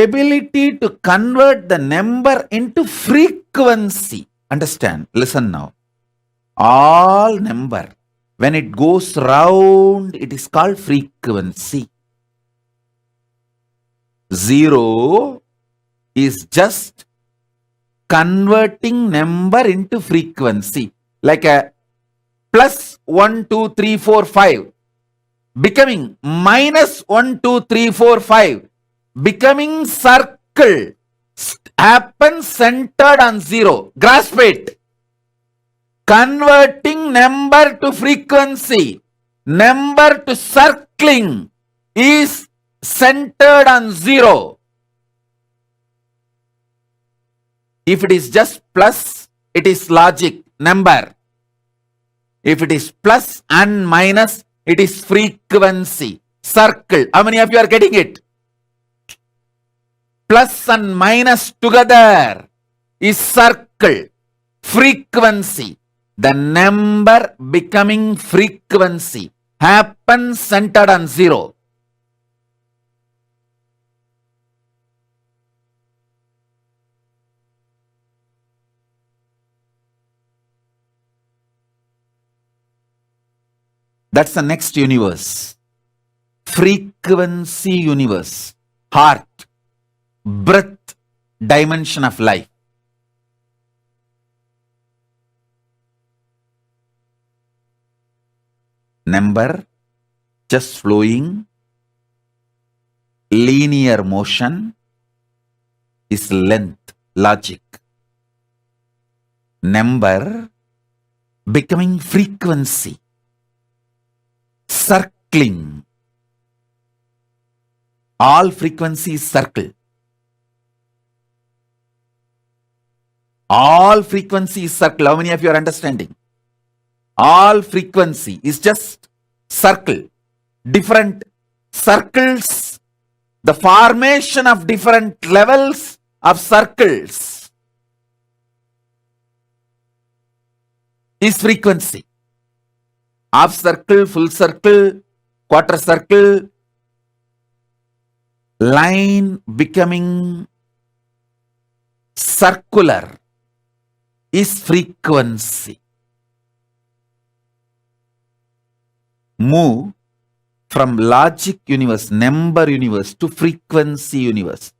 ability to convert the number into frequency. Understand? Listen now. All number, when it goes round, it is called frequency. 0 is just converting number into frequency. Like a plus 1, 2, 3, 4, 5 becoming minus 1, 2, 3, 4, 5 becoming circle happens centered on 0. Grasp it. Converting number to frequency, number to circling is centered on 0. If it is just plus, it is logic, number. If it is plus and minus, it is frequency, circle. How many of you are getting it? Plus and minus together is circle, frequency. The number becoming frequency happens centered on 0. That's the next universe. Frequency universe. Heart, breath, dimension of life. Number just flowing, linear motion is length, logic. Number becoming frequency, circling. All frequency is circle. All frequency is circle. How many of you are understanding? All frequency is just circle. Different circles. The formation of different levels of circles is frequency. Half circle, full circle, quarter circle, line becoming circular is frequency. Move from logic universe, number universe to frequency universe.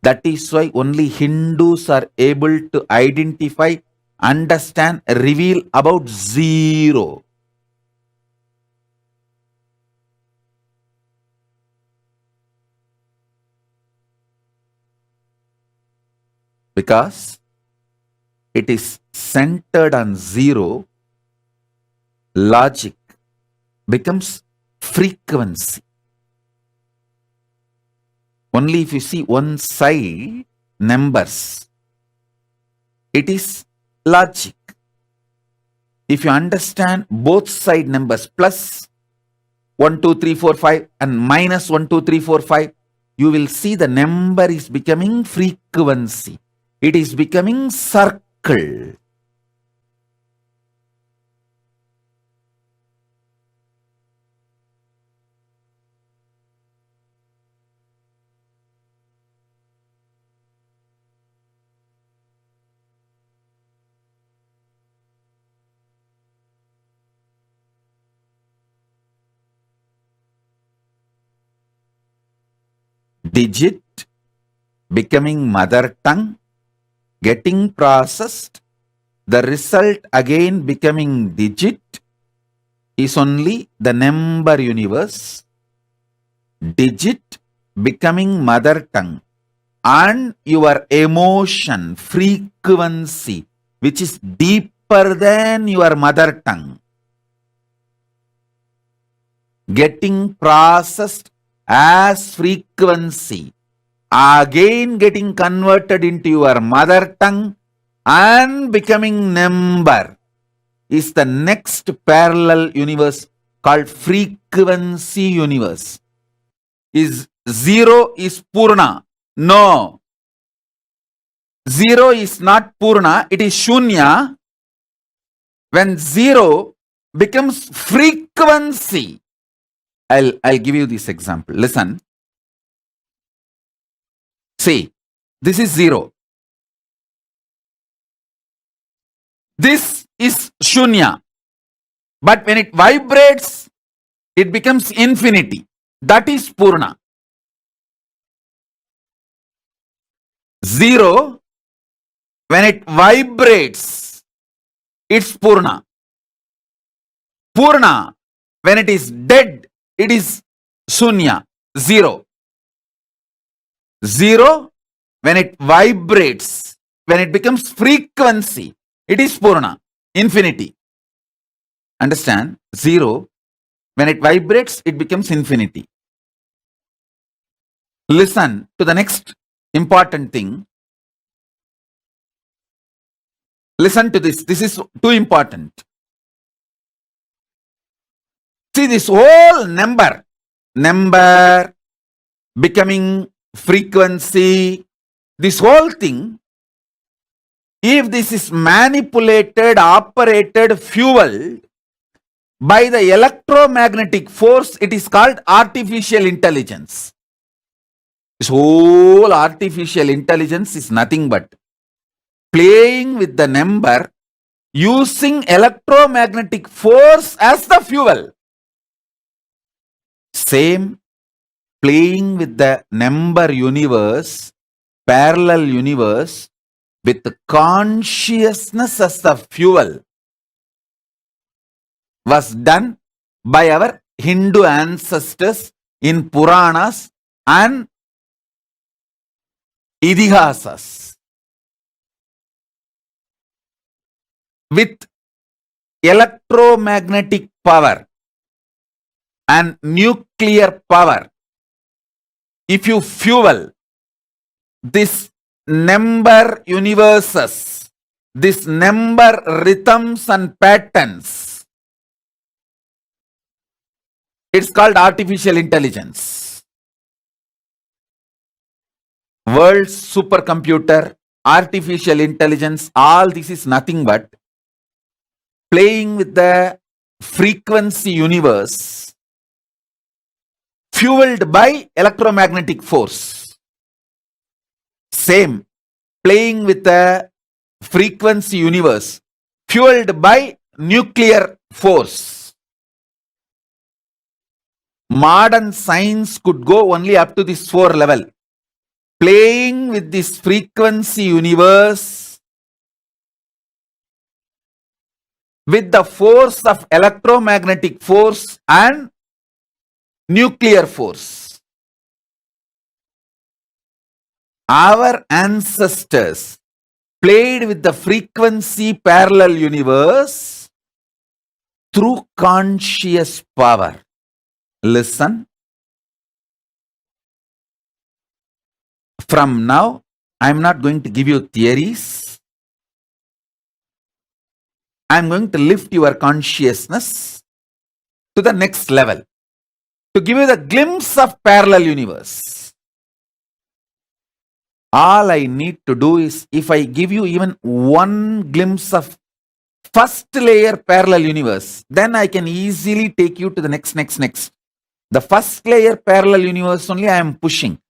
That is why only Hindus are able to identify, understand, reveal about 0. Because it is centered on 0, logic becomes frequency. Only if you see one side, numbers, it is logic. If you understand both side numbers, plus 1, 2, 3, 4, 5 and minus 1, 2, 3, 4, 5, you will see the number is becoming frequency. It is becoming circle. Digit becoming mother tongue, getting processed, the result again becoming digit is only the number universe. Digit becoming mother tongue and your emotion frequency, which is deeper than your mother tongue, getting processed as frequency, again getting converted into your mother tongue and becoming number is the next parallel universe called frequency universe. Is 0 is Purna? No. 0 is not Purna, it is Shunya. When 0 becomes frequency, I'll give you this example. Listen. See, this is 0. This is shunya. But when it vibrates, it becomes infinity. That is purna. 0, when it vibrates, it's purna. Purna, when it is dead, it is shunya, 0. 0, when it vibrates, when it becomes frequency, it is purna, infinity. Understand? 0, when it vibrates, it becomes infinity. Listen to the next important thing. Listen to this. This is too important. See, this whole number becoming frequency, this whole thing, if this is manipulated, operated, fueled by the electromagnetic force, it is called artificial intelligence. This whole artificial intelligence is nothing but playing with the number using electromagnetic force as the fuel. Same playing with the number universe, parallel universe, with consciousness as the fuel was done by our Hindu ancestors in Puranas and Idihasas. With electromagnetic power and nuclear power, if you fuel this number universes, this number rhythms and patterns, it's called artificial intelligence. World's supercomputer, artificial intelligence, all this is nothing but playing with the frequency universe fueled by electromagnetic force. Same, playing with the frequency universe fueled by nuclear force. Modern science could go only up to this 4 level. Playing with this frequency universe with the force of electromagnetic force and nuclear force. Our ancestors played with the frequency parallel universe through conscious power. Listen. From now, I am not going to give you theories. I am going to lift your consciousness to the next level, to give you the glimpse of parallel universe. All I need to do is, if I give you even one glimpse of first layer parallel universe, then I can easily take you to the next. The first layer parallel universe only I am pushing.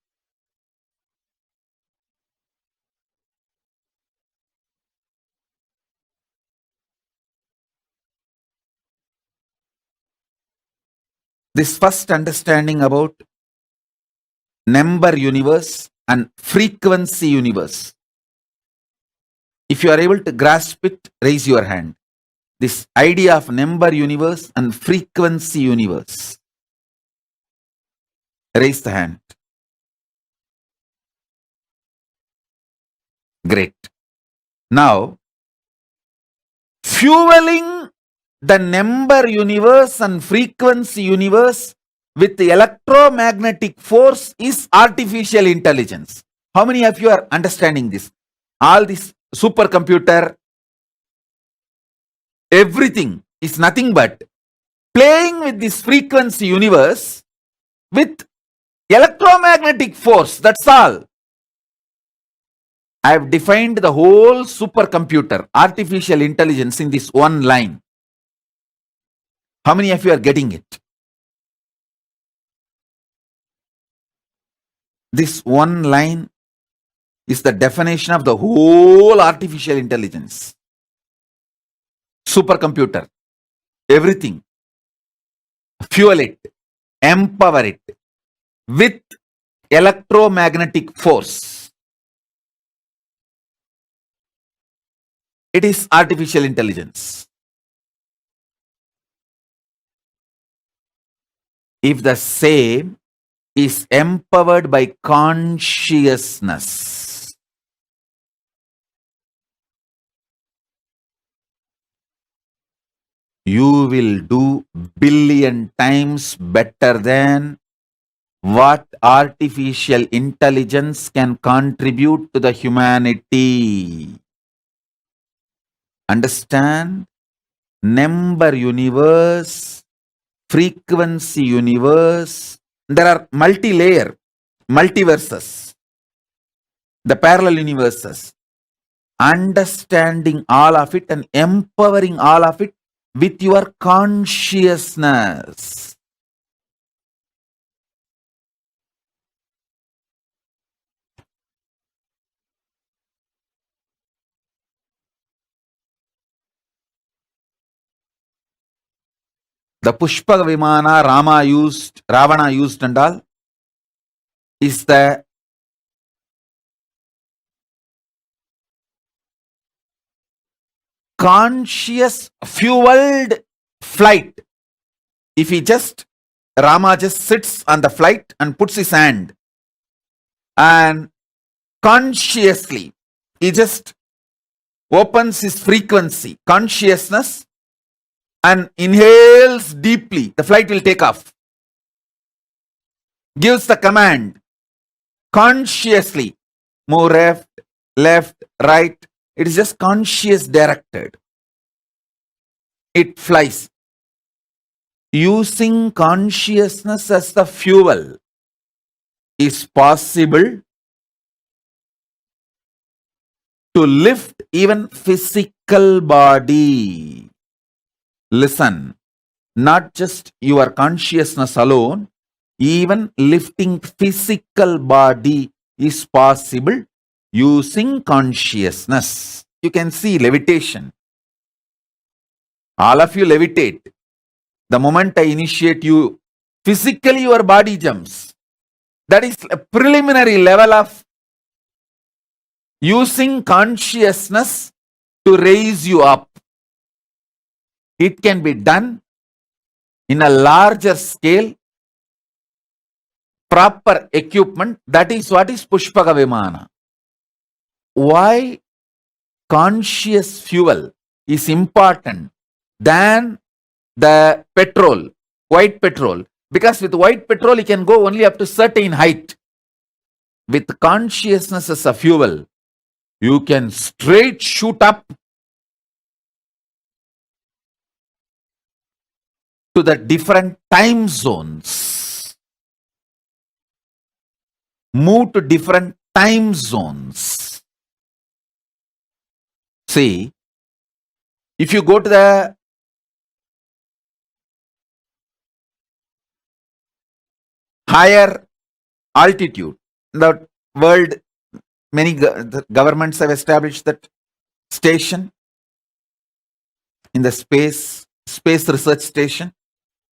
This first understanding about number universe and frequency universe. If you are able to grasp it, raise your hand. This idea of number universe and frequency universe. Raise the hand. Great. Now, fueling the number universe and frequency universe with the electromagnetic force is artificial intelligence. How many of you are understanding this? All this supercomputer, everything is nothing but playing with this frequency universe with electromagnetic force. That's all. I have defined the whole supercomputer, artificial intelligence, in this one line. How many of you are getting it? This one line is the definition of the whole artificial intelligence. Supercomputer, everything. Fuel it, empower it with electromagnetic force. It is artificial intelligence. If the same is empowered by consciousness, you will do billion times better than what artificial intelligence can contribute to the humanity. Understand? Number universe, frequency universe. There are multi-layer, multiverses, the parallel universes. Understanding all of it and empowering all of it with your consciousness. The Pushpa Vimana Ravana used and all is the conscious fueled flight. If Rama just sits on the flight and puts his hand and consciously he just opens his frequency, consciousness, and inhales deeply, the flight will take off. Gives the command consciously, move left, right. It is just conscious directed. It flies. Using consciousness as the fuel is possible to lift even physical body. Listen, not just your consciousness alone, even lifting physical body is possible using consciousness. You can see levitation. All of you levitate. The moment I initiate you, physically your body jumps. That is a preliminary level of using consciousness to raise you up. It can be done in a larger scale, proper equipment. That is what is Pushpaka Vimana. Why conscious fuel is important than the petrol, white petrol? Because with white petrol, you can go only up to certain height. With consciousness as a fuel, you can straight shoot up to the different time zones. Move to different time zones. See, if you go to the higher altitude, in the world, many governments have established that station in the space research station.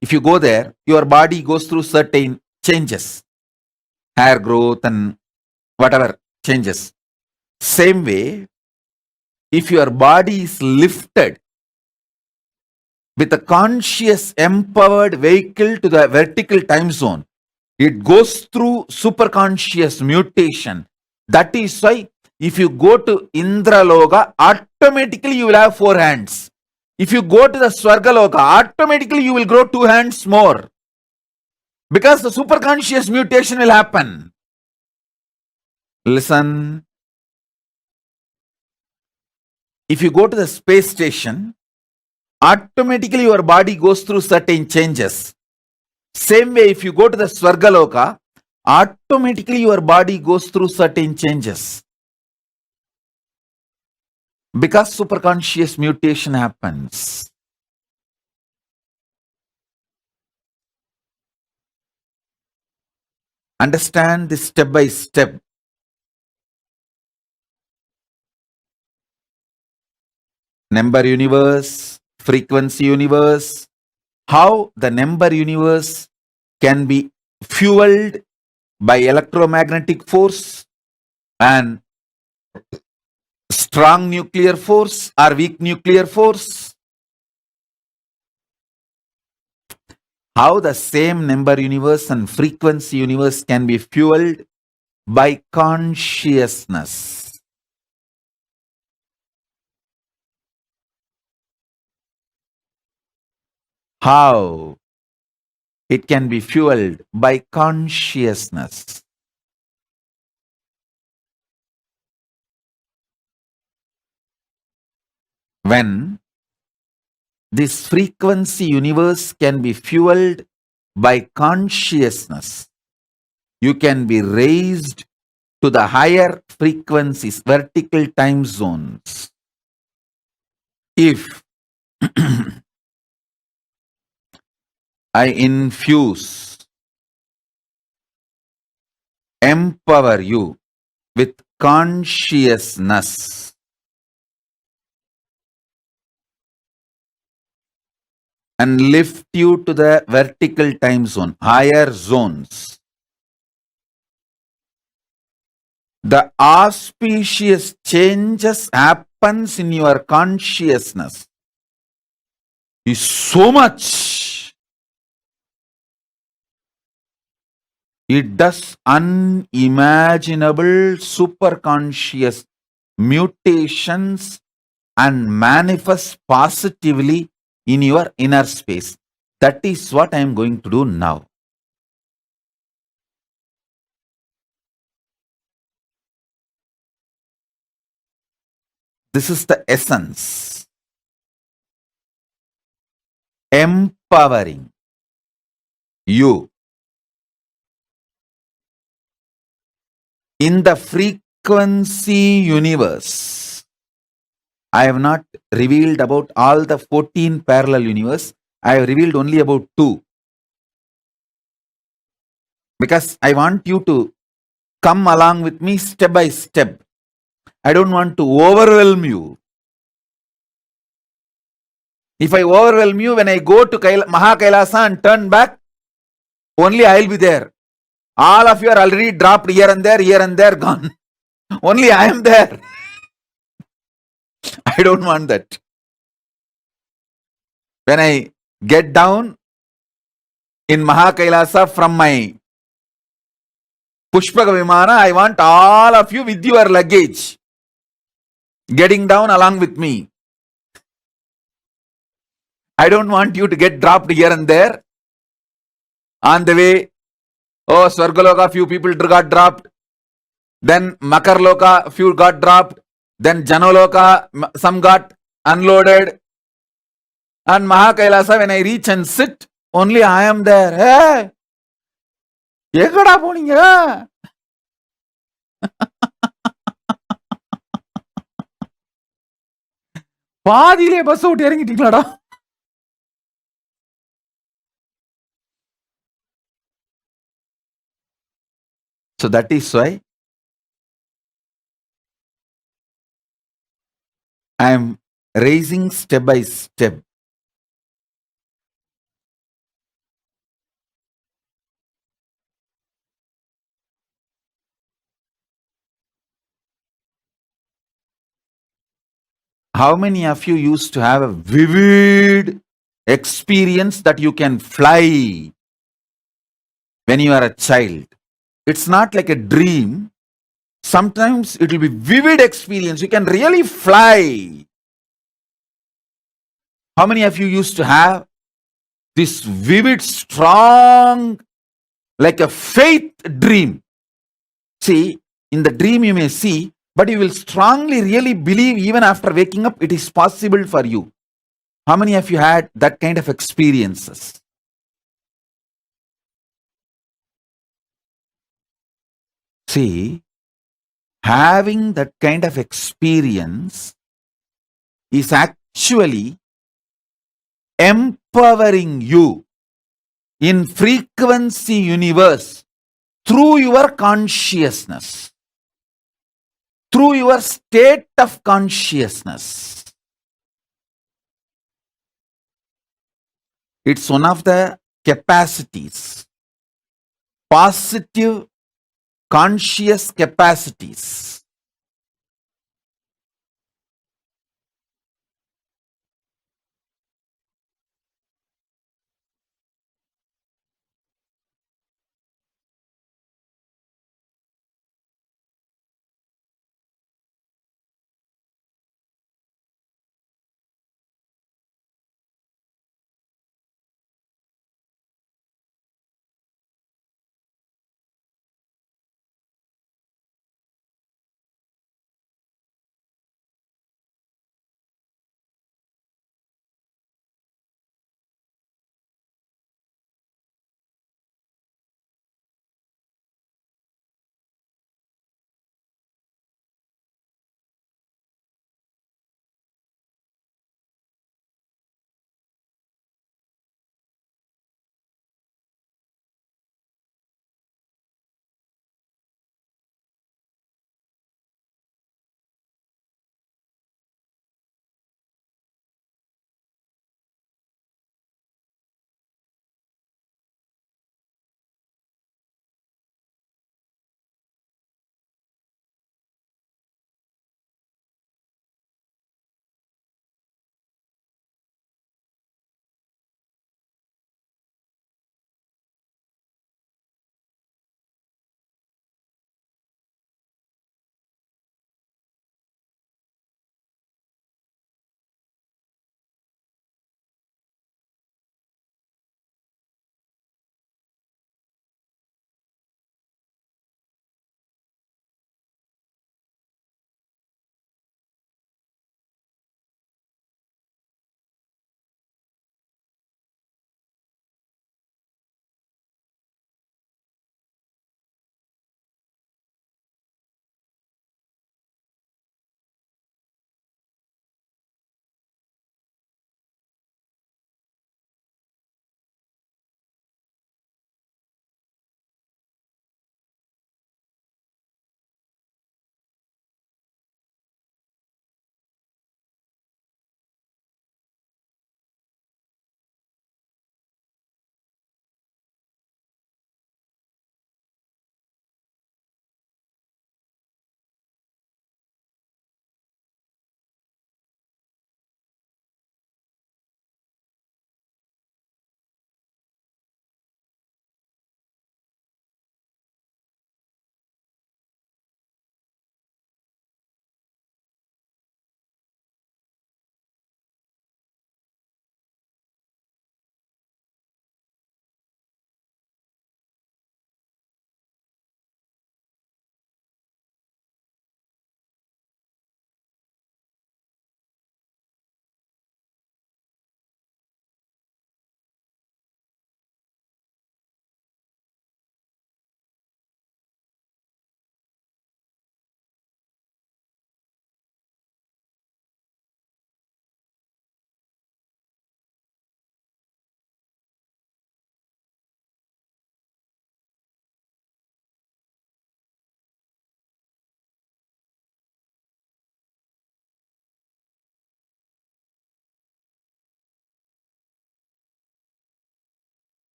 If you go there, your body goes through certain changes, hair growth and whatever changes. Same way, if your body is lifted with a conscious empowered vehicle to the vertical time zone, it goes through superconscious mutation. That is why if you go to Indraloka, automatically you will have 4 hands. If you go to the Swargaloka, automatically you will grow 2 hands more. Because the superconscious mutation will happen. Listen. If you go to the space station, automatically your body goes through certain changes. Same way, if you go to the Swargaloka, automatically your body goes through certain changes. Because superconscious mutation happens. Understand this step by step. number universe, frequency universe, how the number universe can be fueled by electromagnetic force and strong nuclear force or weak nuclear force. How the same number universe and frequency universe can be fueled by consciousness. How it can be fueled by consciousness. When this frequency universe can be fueled by consciousness, you can be raised to the higher frequencies, vertical time zones. If I infuse, empower you with consciousness, and lift you to the vertical time zone, higher zones, the auspicious changes happens in your consciousness is so much. It does unimaginable superconscious mutations and manifests positively in your inner space. That is what I am going to do now. This is the essence. Empowering you in the frequency universe. I have not revealed about all the 14 parallel universe. I have revealed only about 2. Because I want you to come along with me step by step. I don't want to overwhelm you. If I overwhelm you, when I go to Mahakailasa and turn back, only I will be there. All of you are already dropped here and there, gone. Only I am there. I don't want that. When I get down in Mahakailasa from my Pushpaka Vimana, I want all of you with your luggage getting down along with me. I don't want you to get dropped here and there. On the way, oh, Swargaloka, few people got dropped. Then Makarloka, few got dropped. Then Janoloka, some got unloaded. And Mahakailasa, when I reach and sit, only I am there. Hey! Ekada poninga? பாதியிலே bus விட்டு இறங்கிட்டீங்களாடா? So that is why I am raising step by step. How many of you used to have a vivid experience that you can fly when you are a child? It's not like a dream. Sometimes it will be vivid experience. You can really fly. How many of you used to have this vivid, strong, like a faith dream? See, in the dream you may see, but you will strongly really believe even after waking up it is possible for you. How many of you had that kind of experiences? See, having that kind of experience is actually empowering you in frequency universe through your consciousness, through your state of consciousness. It's one of the capacities, positive conscious capacities.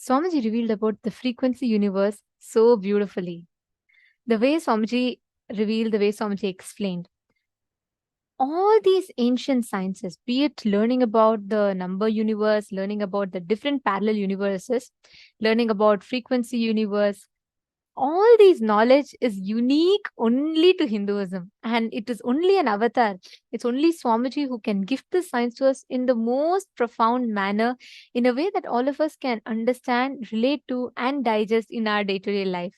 Swamiji revealed about the frequency universe so beautifully. The way Swamiji revealed, the way Swamiji explained, all these ancient sciences, be it learning about the number universe, learning about the different parallel universes, learning about frequency universe, all these knowledge is unique only to Hinduism, and it is only an avatar. It's only Swamiji who can give this science to us in the most profound manner, in a way that all of us can understand, relate to, and digest in our day-to-day life.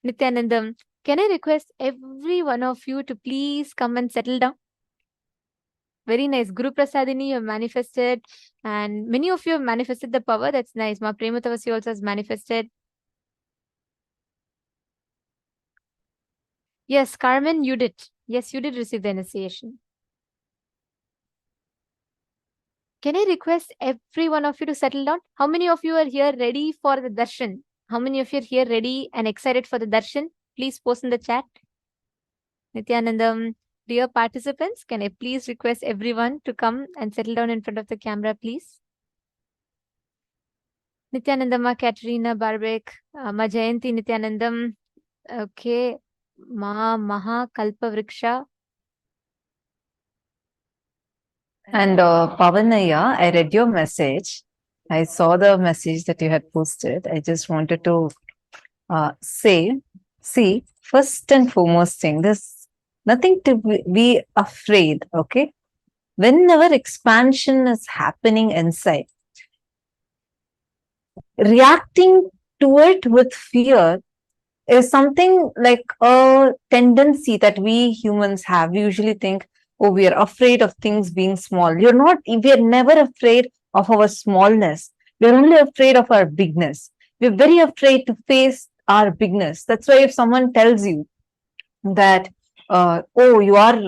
Nithyanandam, can I request every one of you to please come and settle down? Very nice. Guru Prasadini, you have manifested, and many of you have manifested the power. That's nice. Ma Prematavasi also has manifested. Yes, Carmen, you did. Yes, you did receive the initiation. Can I request every one of you to settle down? How many of you are here ready for the darshan? How many of you are here ready and excited for the darshan? Please post in the chat. Nithyanandam, Dear participants, can I please request everyone to come and settle down in front of the camera, please? Nithyanandama, Katerina, Barbek, Ma Jayanti Nithyanandam, okay, Ma Maha Kalpa Vriksha. And Pavanaya, I read your message. I saw the message that you had posted. I just wanted to say, see, first and foremost thing, there's nothing to be afraid, okay? Whenever expansion is happening inside, reacting to it with fear is something like a tendency that we humans have. We usually think, oh, we are afraid of things being small. You're not, we are never afraid of our smallness. We're only afraid of our bigness. We're very afraid to face our bigness. That's why if someone tells you that, oh, you are,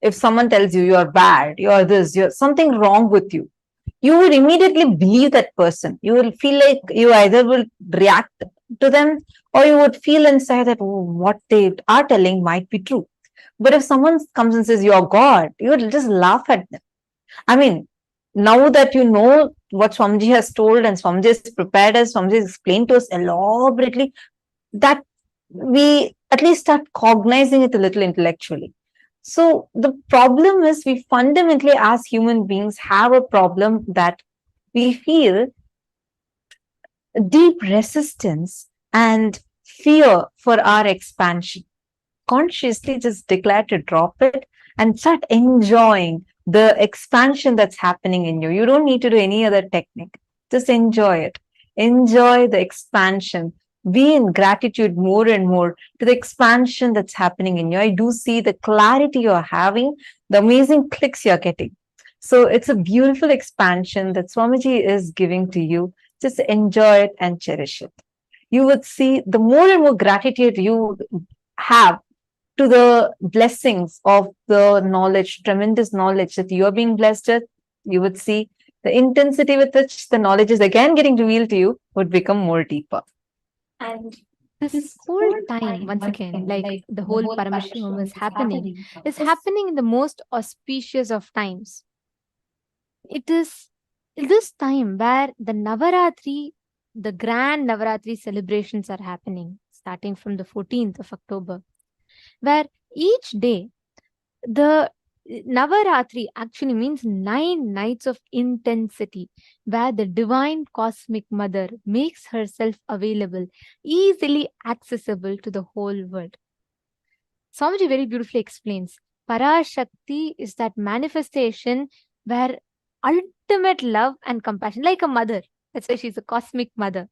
if someone tells you you are bad, you are this, you're something wrong with you, you would immediately believe that person. You will feel like you either will react to them or you would feel inside that, oh, what they are telling might be true. But if someone comes and says, you're God, you would just laugh at them. I mean, now that you know what Swamiji has told and Swamiji has prepared us, Swamiji has explained to us elaborately, that we at least start cognizing it a little intellectually. So the problem is we fundamentally as human beings have a problem that we feel deep resistance and fear for our expansion. Consciously just declare to drop it and start enjoying the expansion that's happening in you. You don't need to do any other technique. Just enjoy it. Enjoy the expansion. Be in gratitude more and more to the expansion that's happening in you. I do see the clarity you're having, the amazing clicks you're getting. So it's a beautiful expansion that Swamiji is giving to you. Just enjoy it and cherish it. You would see the more and more gratitude you have to the blessings of the knowledge, tremendous knowledge that you are being blessed with, you would see the intensity with which the knowledge is again getting revealed to you would become more deeper. And This whole time, once again, like the whole Paramashivam is happening in the most auspicious of times. It is this time where the Navaratri, the grand Navaratri celebrations are happening, starting from the 14th of October, where each day, the Navaratri actually means 9 nights of intensity, where the divine cosmic mother makes herself available, easily accessible to the whole world. Swamiji very beautifully explains, Parashakti is that manifestation where ultimate love and compassion, like a mother, that's why she's a cosmic mother.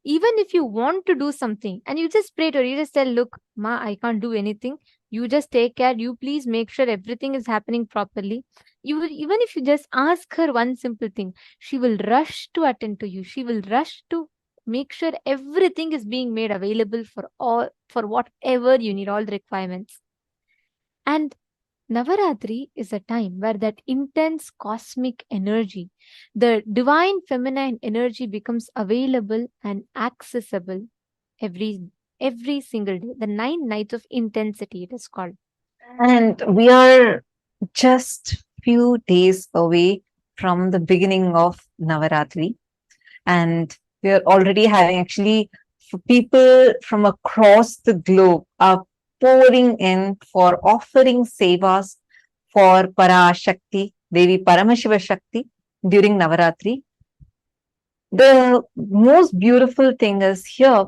Even if you want to do something and you just pray to her, you just tell, look, Ma, I can't do anything. You just take care. You please make sure everything is happening properly. You will, even if you just ask her one simple thing, she will rush to attend to you. She will rush to make sure everything is being made available for whatever you need, all the requirements. And Navaratri is a time where that intense cosmic energy, the divine feminine energy becomes available and accessible every single day. The 9 nights of intensity, it is called. And we are just few days away from the beginning of Navaratri. And we are already having actually people from across the globe are pouring in for offering sevas for Parashakti, Devi Paramashiva Shakti during Navaratri. The most beautiful thing is here,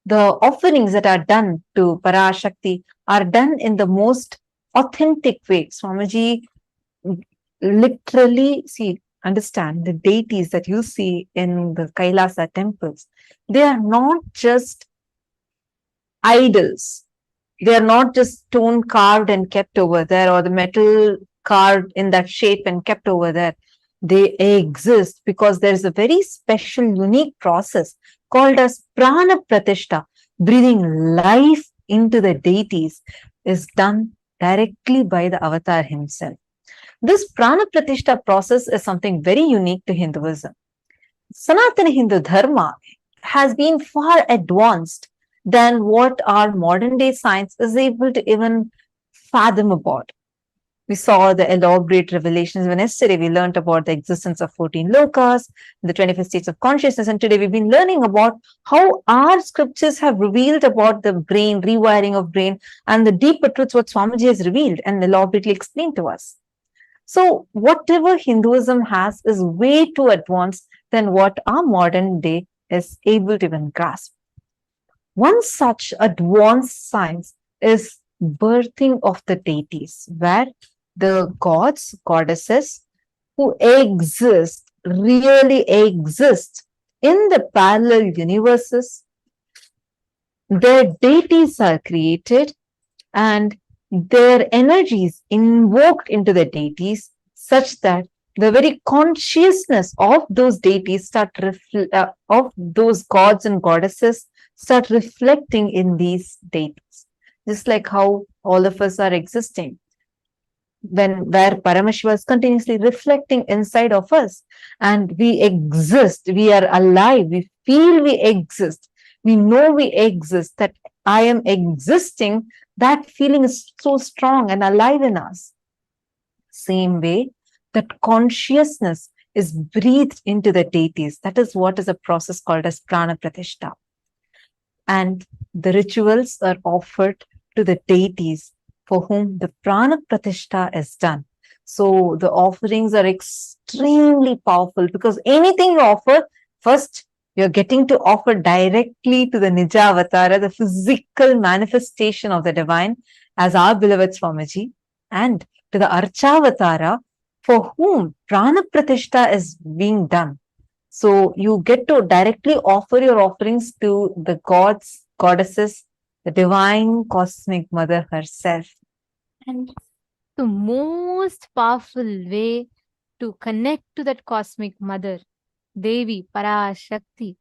the offerings that are done to Parashakti are done in the most authentic way. Swamiji literally, see, understand the deities that you see in the Kailasa temples. They are not just idols. They are not just stone carved and kept over there, or the metal carved in that shape and kept over there. They exist because there is a very special, unique process called as prana pratishta. Breathing life into the deities is done directly by the avatar himself. This prana pratishta process is something very unique to Hinduism. Sanatana Hindu Dharma has been far advanced than what our modern day science is able to even fathom about. We saw the elaborate revelations when yesterday we learned about the existence of 14 lokas, the 25 states of consciousness, and today we've been learning about how our scriptures have revealed about the brain, rewiring of brain, and the deeper truths what Swamiji has revealed and elaborately explained to us. So whatever Hinduism has is way too advanced than what our modern day is able to even grasp. One such advanced science is birthing of the deities, where the gods, goddesses who exist, really exist in the parallel universes, their deities are created and their energies invoked into the deities such that the very consciousness of those deities of those gods and goddesses start reflecting in these deities. Just like how all of us are existing. Where Paramashiva is continuously reflecting inside of us and we exist, we are alive, we feel we exist, we know we exist, that I am existing, that feeling is so strong and alive in us. Same way, that consciousness is breathed into the deities. That is what is a process called as prana pratishta. And the rituals are offered to the deities for whom the prana pratishta is done. So the offerings are extremely powerful because anything you offer, first you're getting to offer directly to the Nija Avatara, the physical manifestation of the divine, as our beloved Swamiji, and to the Archavatara, for whom prana pratishta is being done. So you get to directly offer your offerings to the gods, goddesses, the divine cosmic mother herself. And the most powerful way to connect to that cosmic mother, Devi, Parashakti,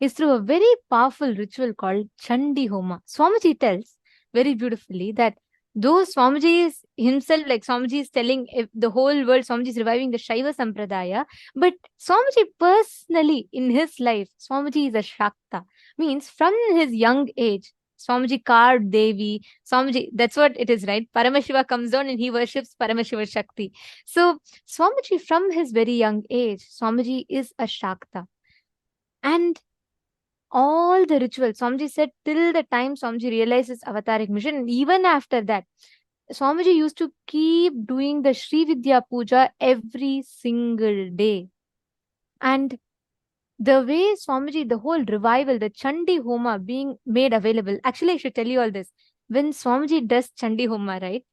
is through a very powerful ritual called Chandi Homa. Swamiji tells very beautifully that though Swamiji is himself, like Swamiji is telling if the whole world, Swamiji is reviving the Shaiva Sampradaya, but Swamiji personally in his life, Swamiji is a Shakta. Means from his young age, Swamiji carved Devi, Swamiji, that's what it is, right? Paramashiva comes down and he worships Paramashiva Shakti. So Swamiji from his very young age, Swamiji is a Shakta. And all the rituals, Swamiji said, till the time Swamiji realized his avataric mission, and even after that, Swamiji used to keep doing the Sri Vidya Puja every single day. And the way Swamiji, the whole revival, the Chandi Homa being made available, actually I should tell you all this. When Swamiji does Chandi Homa, right,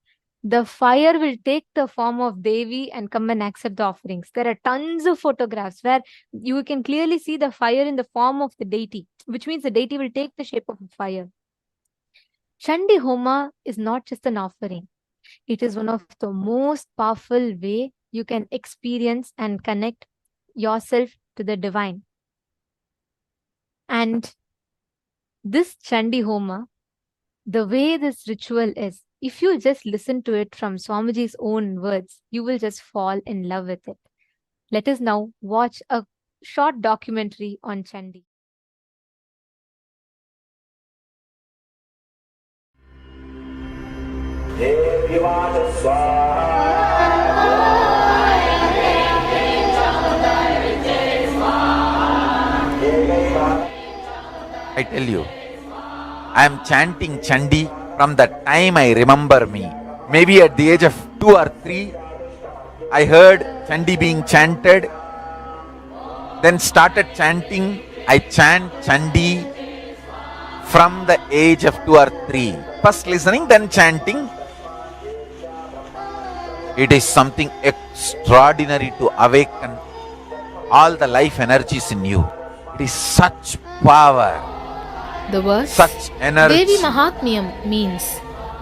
the fire will take the form of Devi and come and accept the offerings. There are tons of photographs where you can clearly see the fire in the form of the deity, which means the deity will take the shape of a fire. Chandi Homa is not just an offering. It is one of the most powerful way you can experience and connect yourself to the divine. And this Chandi Homa, the way this ritual is, if you just listen to it from Swamiji's own words, you will just fall in love with it. Let us now watch a short documentary on Chandi. I tell you, I am chanting Chandi from the time I remember me. Maybe at the age of 2 or 3, I heard Chandi being chanted, then started chanting. I chant Chandi from the age of 2 or 3. First listening, then chanting. It is something extraordinary to awaken all the life energies in you. It is such power. The verse Such energy. Devi Mahatmyam means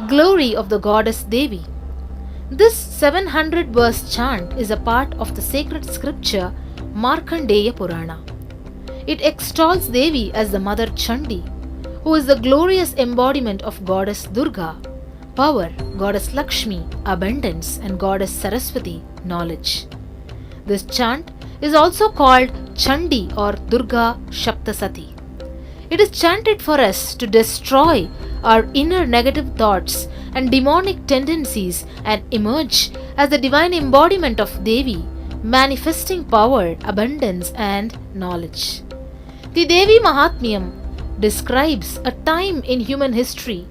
glory of the goddess Devi. This 700 verse chant is a part of the sacred scripture Markandeya Purana. It extols Devi as the mother Chandi, who is the glorious embodiment of goddess Durga, power, goddess Lakshmi, abundance, and goddess Saraswati, knowledge. This chant is also called Chandi or Durga Shaptasati. It is chanted for us to destroy our inner negative thoughts and demonic tendencies and emerge as the divine embodiment of Devi, manifesting power, abundance, and knowledge. The Devi Mahatmyam describes a time in human history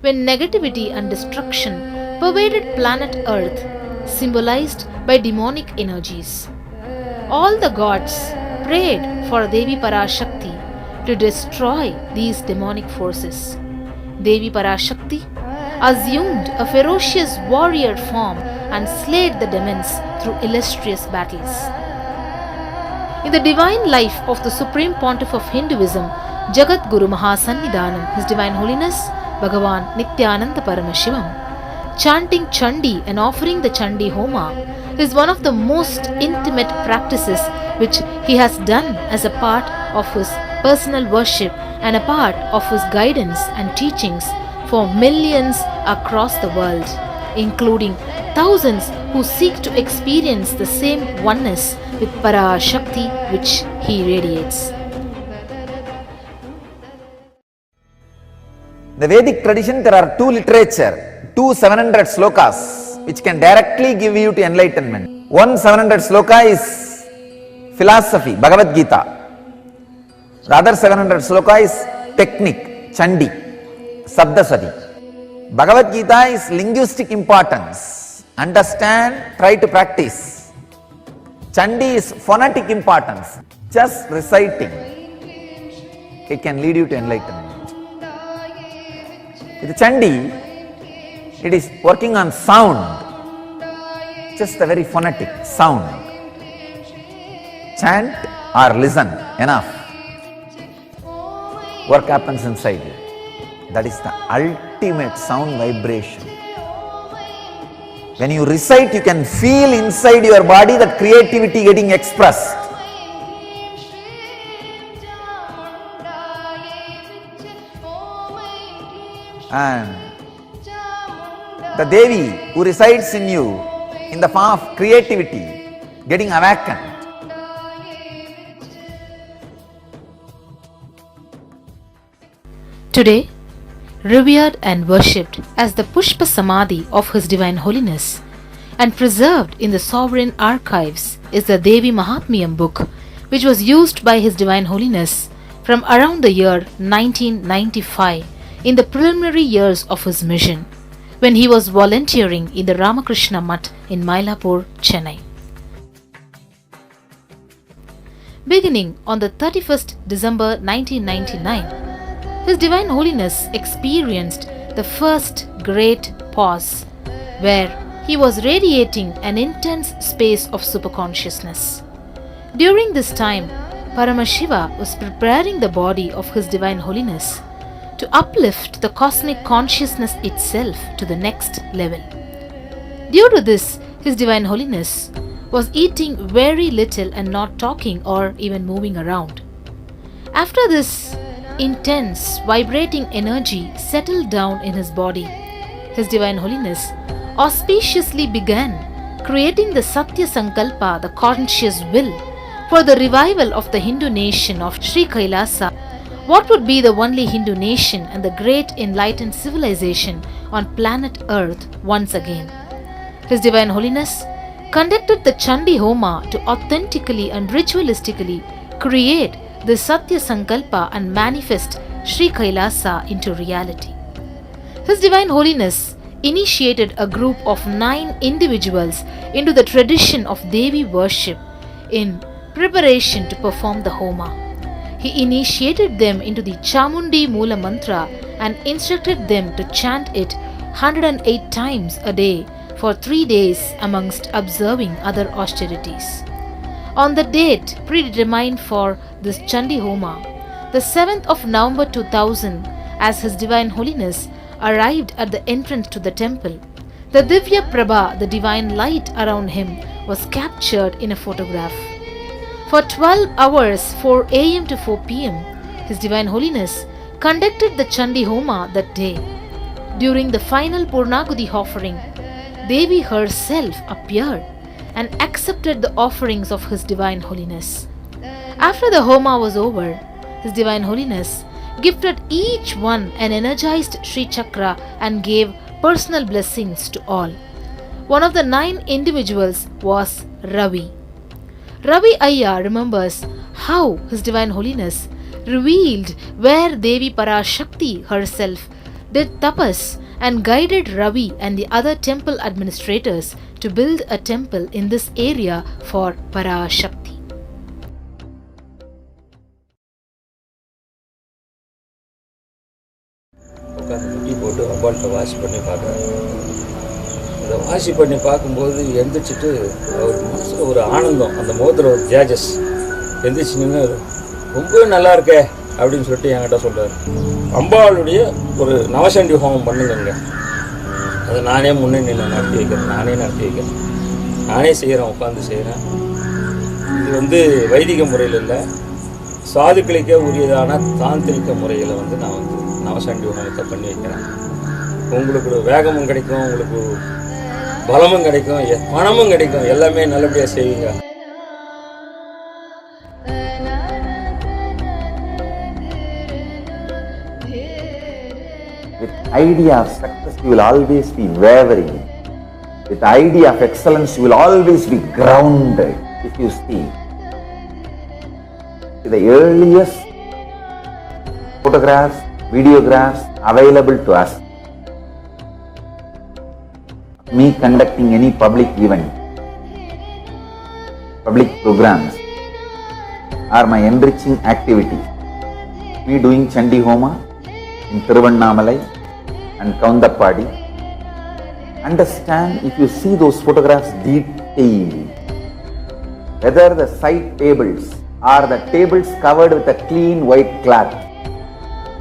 when negativity and destruction pervaded planet Earth, symbolized by demonic energies. All the gods prayed for Devi Parashakti to destroy these demonic forces. Devi Parashakti assumed a ferocious warrior form and slayed the demons through illustrious battles. In the divine life of the Supreme Pontiff of Hinduism, Jagat Guru Mahasannidhanam, His Divine Holiness Bhagavān Nithyananda Paramashivam, chanting Chandi and offering the Chandi Homa is one of the most intimate practices which he has done as a part of his personal worship and a part of his guidance and teachings for millions across the world, including thousands who seek to experience the same oneness with Parashakti which he radiates. The Vedic tradition, there are two literature, two 700 slokas which can directly give you to enlightenment. One 700 sloka is philosophy, Bhagavad Gita. The other 700 sloka is technique, Chandi, Sabdasati. Bhagavad Gita is linguistic importance. Understand, try to practice. Chandi is phonetic importance. Just reciting, it can lead you to enlightenment. With Chandi, it is working on sound, just a very phonetic sound. Chant or listen, enough. Work happens inside you. That is the ultimate sound vibration. When you recite, you can feel inside your body that creativity getting expressed. And the Devi who resides in you in the form of creativity getting awakened. Today, revered and worshipped as the Pushpa Samadhi of His Divine Holiness and preserved in the sovereign archives is the Devi Mahatmyam book, which was used by His Divine Holiness from around the year 1995 in the preliminary years of his mission, when he was volunteering in the Ramakrishna Mutt in Mylapore, Chennai. Beginning on the 31st December 1999, His Divine Holiness experienced the first great pause, where he was radiating an intense space of superconsciousness. During this time, Paramashiva was preparing the body of His Divine Holiness to uplift the cosmic consciousness itself to the next level. Due to this, His Divine Holiness was eating very little and not talking or even moving around. After this intense, vibrating energy settled down in his body, His Divine Holiness auspiciously began creating the Satya Sankalpa, the conscious will, for the revival of the Hindu nation of Sri KAILASA, what would be the only Hindu nation and the great enlightened civilization on planet Earth once again. His Divine Holiness conducted the Chandi Homa to authentically and ritualistically create the Satya Sankalpa and manifest Sri KAILASA into reality. His Divine Holiness initiated a group of 9 individuals into the tradition of Devi worship in preparation to perform the Homa. He initiated them into the Chamundi Mula Mantra and instructed them to chant it 108 times a day for 3 days amongst observing other austerities. On the date predetermined for this Chandi Homa, the 7th of November 2000, as His Divine Holiness arrived at the entrance to the temple, the Divya Prabha, the divine light around him, was captured in a photograph. For 12 hours, 4 a.m. to 4 p.m., His Divine Holiness conducted the Chandi Homa that day. During the final Purnagudi offering, Devi herself appeared and accepted the offerings of His Divine Holiness. After the Homa was over, His Divine Holiness gifted each one an energized Sri Chakra and gave personal blessings to all. One of the 9 individuals was Ravi. Ravi Ayya remembers how His Divine Holiness revealed where Devi Parashakti herself did tapas and guided Ravi and the other temple administrators to build a temple in this area for Parashakti. உட்காந்து முட்டி போட்டு அம்பாள்கிட்ட வாசி பண்ணி பார்க்குறாரு. அந்த வாசி பண்ணி பார்க்கும்போது எந்திரிச்சிட்டு அவருக்கு மனசில் ஒரு ஆனந்தம், அந்த முகத்தில் ஒரு தேஜஸ் எந்திரிச்சு நின்று ரொம்ப நல்லா இருக்கே அப்படின்னு சொல்லிட்டு என்கிட்ட சொல்கிறார். அம்பாளுடைய ஒரு நவசண்டி ஹோமம் பண்ணுங்க, அதை நானே முன்னே நின்று நடத்தி வைக்கிறேன், நானே செய்கிறேன், உட்காந்து செய்கிறேன். இது வைதிக முறையில் இல்லை, சாதுக்களுக்கே உரியதான தாந்திரிக முறையில் நான் நவசண்டி ஹோமத்தை பண்ணி வைக்கிறேன். உங்களுக்கு வேகமும் கிடைக்கும், உங்களுக்கு பலமும் கிடைக்கும், பணமும் கிடைக்கும், எல்லாமே நல்லபடியாக செய்வீங்க. With idea of success, you will always be wavering. With idea of excellence, you will always be grounded. If you see the earliest photographs, videographs available to us, me conducting any public event, public programs, or my enriching activities, me doing Chandi Homa in Thiruvannamalai and Kaundappadi. Understand, if you see those photographs detailed, whether the side tables or the tables covered with a clean white cloth,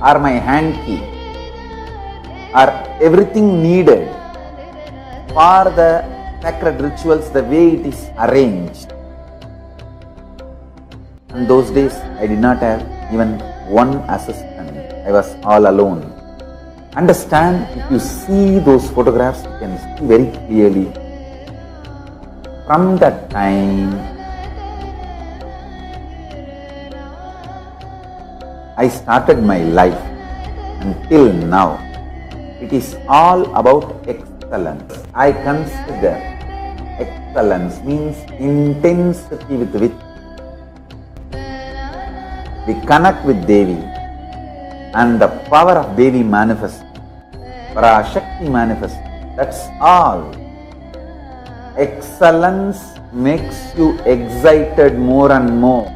or my hand key, or everything needed for the sacred rituals, the way it is arranged. In those days, I did not have even one assistant. I was all alone. Understand, if you see those photographs, you can see very clearly. From that time, I started my life until now. It is all about excellence. I consider excellence means intensity with which we connect with Devi and the power of Devi manifests, Parashakti manifests. That's all. Excellence makes you excited more and more.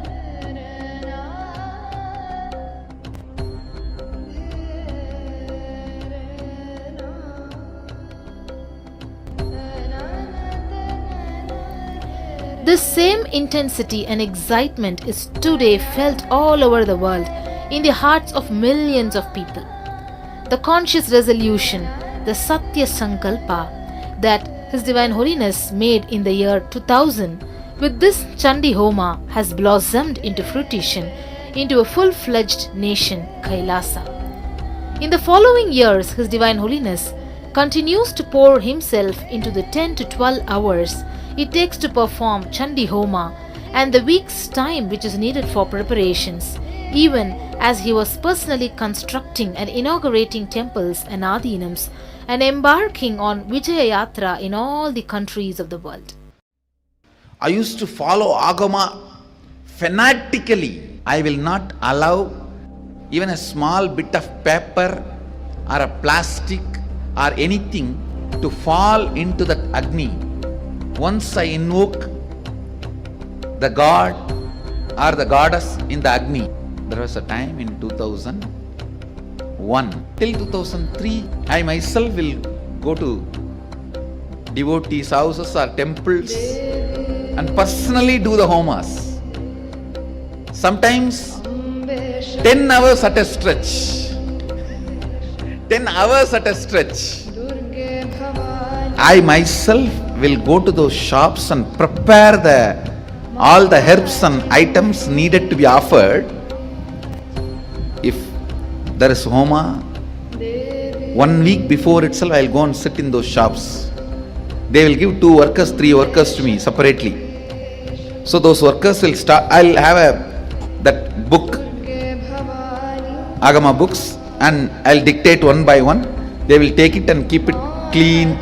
This same intensity and excitement is today felt all over the world in the hearts of millions of people. The conscious resolution, the Satya Sankalpa that His Divine Holiness made in the year 2000 with this Chandi Homa has blossomed into fruition into a full-fledged nation, KAILASA. In the following years, His Divine Holiness continues to pour himself into the 10 to 12 hours it takes to perform Chandi Homa and the week's time which is needed for preparations, even as he was personally constructing and inaugurating temples and adhinams and embarking on Vijaya Yatra in all the countries of the world. I used to follow Agama fanatically. I will not allow even a small bit of paper or a plastic or anything to fall into that Agni. Once I invoke the god or the goddess in the Agni. There was a time in 2001 till 2003, I myself will go to devotees' houses or temples and personally do the homas. Sometimes 10 hours at a stretch. 10 hours at a stretch. I myself will go to those shops and prepare all the herbs and items needed to be offered. If there is Homa, 1 week before itself I will go and sit in those shops. They will give 2 workers, 3 workers to me separately. So those workers will start, I will have that book Agama books and I'll dictate one by one. They will take it and keep it clean,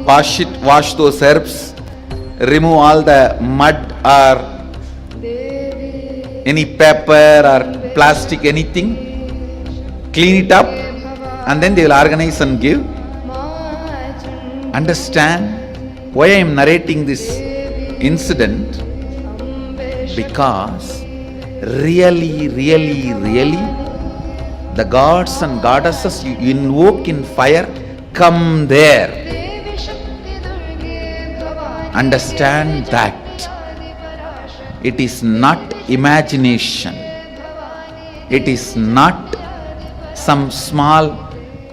wash those herbs, remove all the mud or any paper or plastic, anything, clean it up, and then they will organize and give. Understand why I am narrating this incident? Because really, the gods and goddesses you invoke in fire come there. Understand that it is not imagination. It is not some small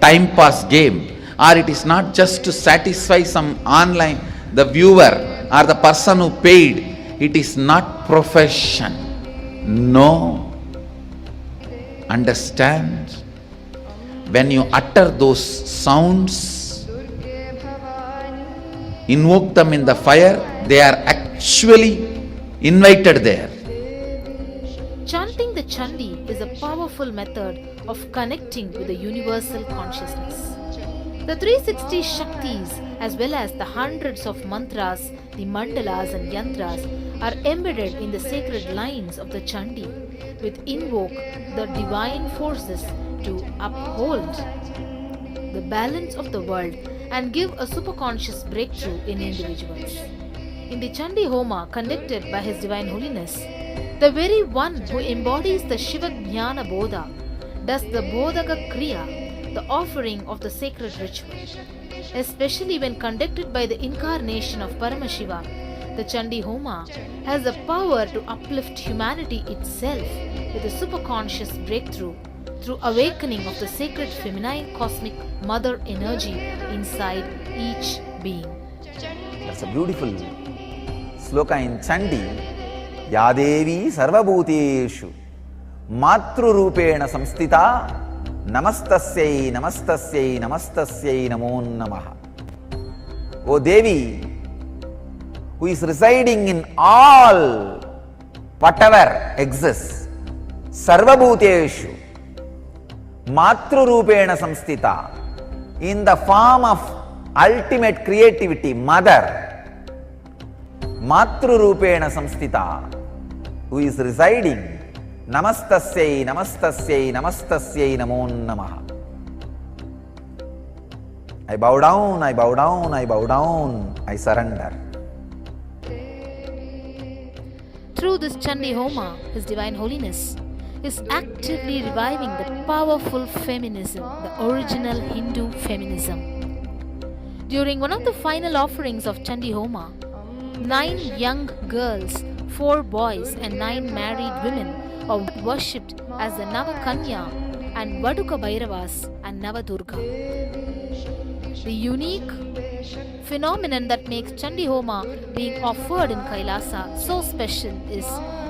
time pass game, or it is not just to satisfy some online, the viewer or the person who paid. It is not profession. No. Understand, when you utter those sounds, invoke them in the fire, they are actually invited there. Chanting the Chandi is a powerful method of connecting with the universal consciousness. The 360 Shaktis, as well as the hundreds of mantras, the mandalas and yantras, are embedded in the sacred lines of the Chandi, which invoke the divine forces to uphold the balance of the world and give a superconscious breakthrough in individuals. In the Chandi Homa conducted by His Divine Holiness, the very one who embodies the Shiva Jnana Bodha does the Bodhaka Kriya, the offering of the sacred ritual. Especially when conducted by the incarnation of Paramashiva, the Chandi Homa has the power to uplift humanity itself with a superconscious breakthrough through awakening of the sacred feminine cosmic mother energy inside each being. That's a beautiful sloka in Chandi. Yadevi sarvabhuteshu matrurupena samstita namastasyai namastasyai namastasyai namo namaha. O Devi, who is residing in all whatever exists, sarvabhuteshu matrurupena samstita, in the form of ultimate creativity, mother, matrurupena samstita, who is residing, namastasyai namastasyai namastasyai namo namaha. I bow down, I bow down, I bow down, I surrender. Through this Chandi Homa, His Divine Holiness is actively reviving the powerful feminism, the original Hindu feminism. During one of the final offerings of Chandi Homa, 9 young girls, 4 boys and 9 married women are worshipped as the Navakanya and Vaduka Bhairavas and Navadurga. The unique phenomenon that makes Chandi Homa being offered in Kailasa so special is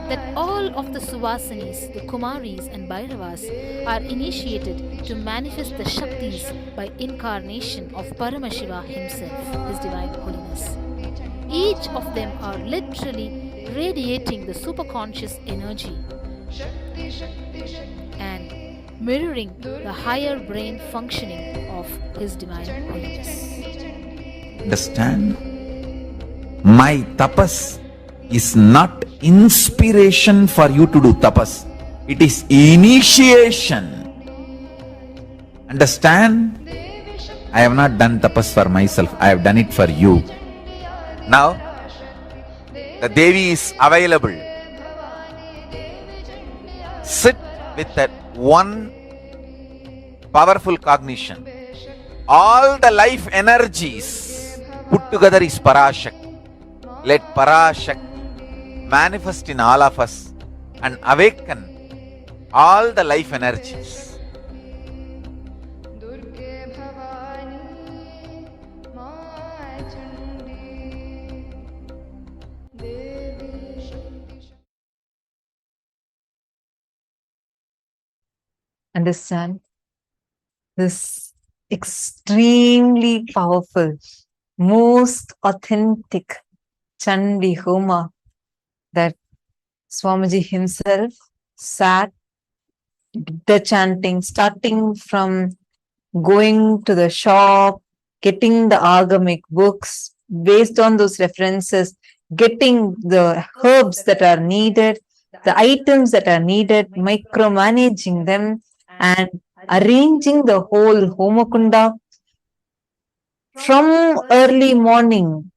that all of the Suvasinis, the Kumaris and Bhairavas are initiated to manifest the Shaktis by incarnation of Paramashiva himself, His Divine Holiness. Each of them are literally radiating the superconscious energy and mirroring the higher brain functioning of His Divine Holiness. Understand? My tapas is not inspiration for you to do tapas. It is initiation. Understand? I have not done tapas for myself. I have done it for you. Now, the Devi is available. Sit with that one powerful cognition. All the life energies put together is Parashakti. Let Parashakti manifest in all of us and awaken all the life energies. Understand this extremely powerful, most authentic Chandi Homa that Swamiji himself sat the chanting, starting from going to the shop, getting the agamic books, based on those references, getting the herbs that are needed, the items that are needed, micromanaging them, and arranging the whole Homakunda from early morning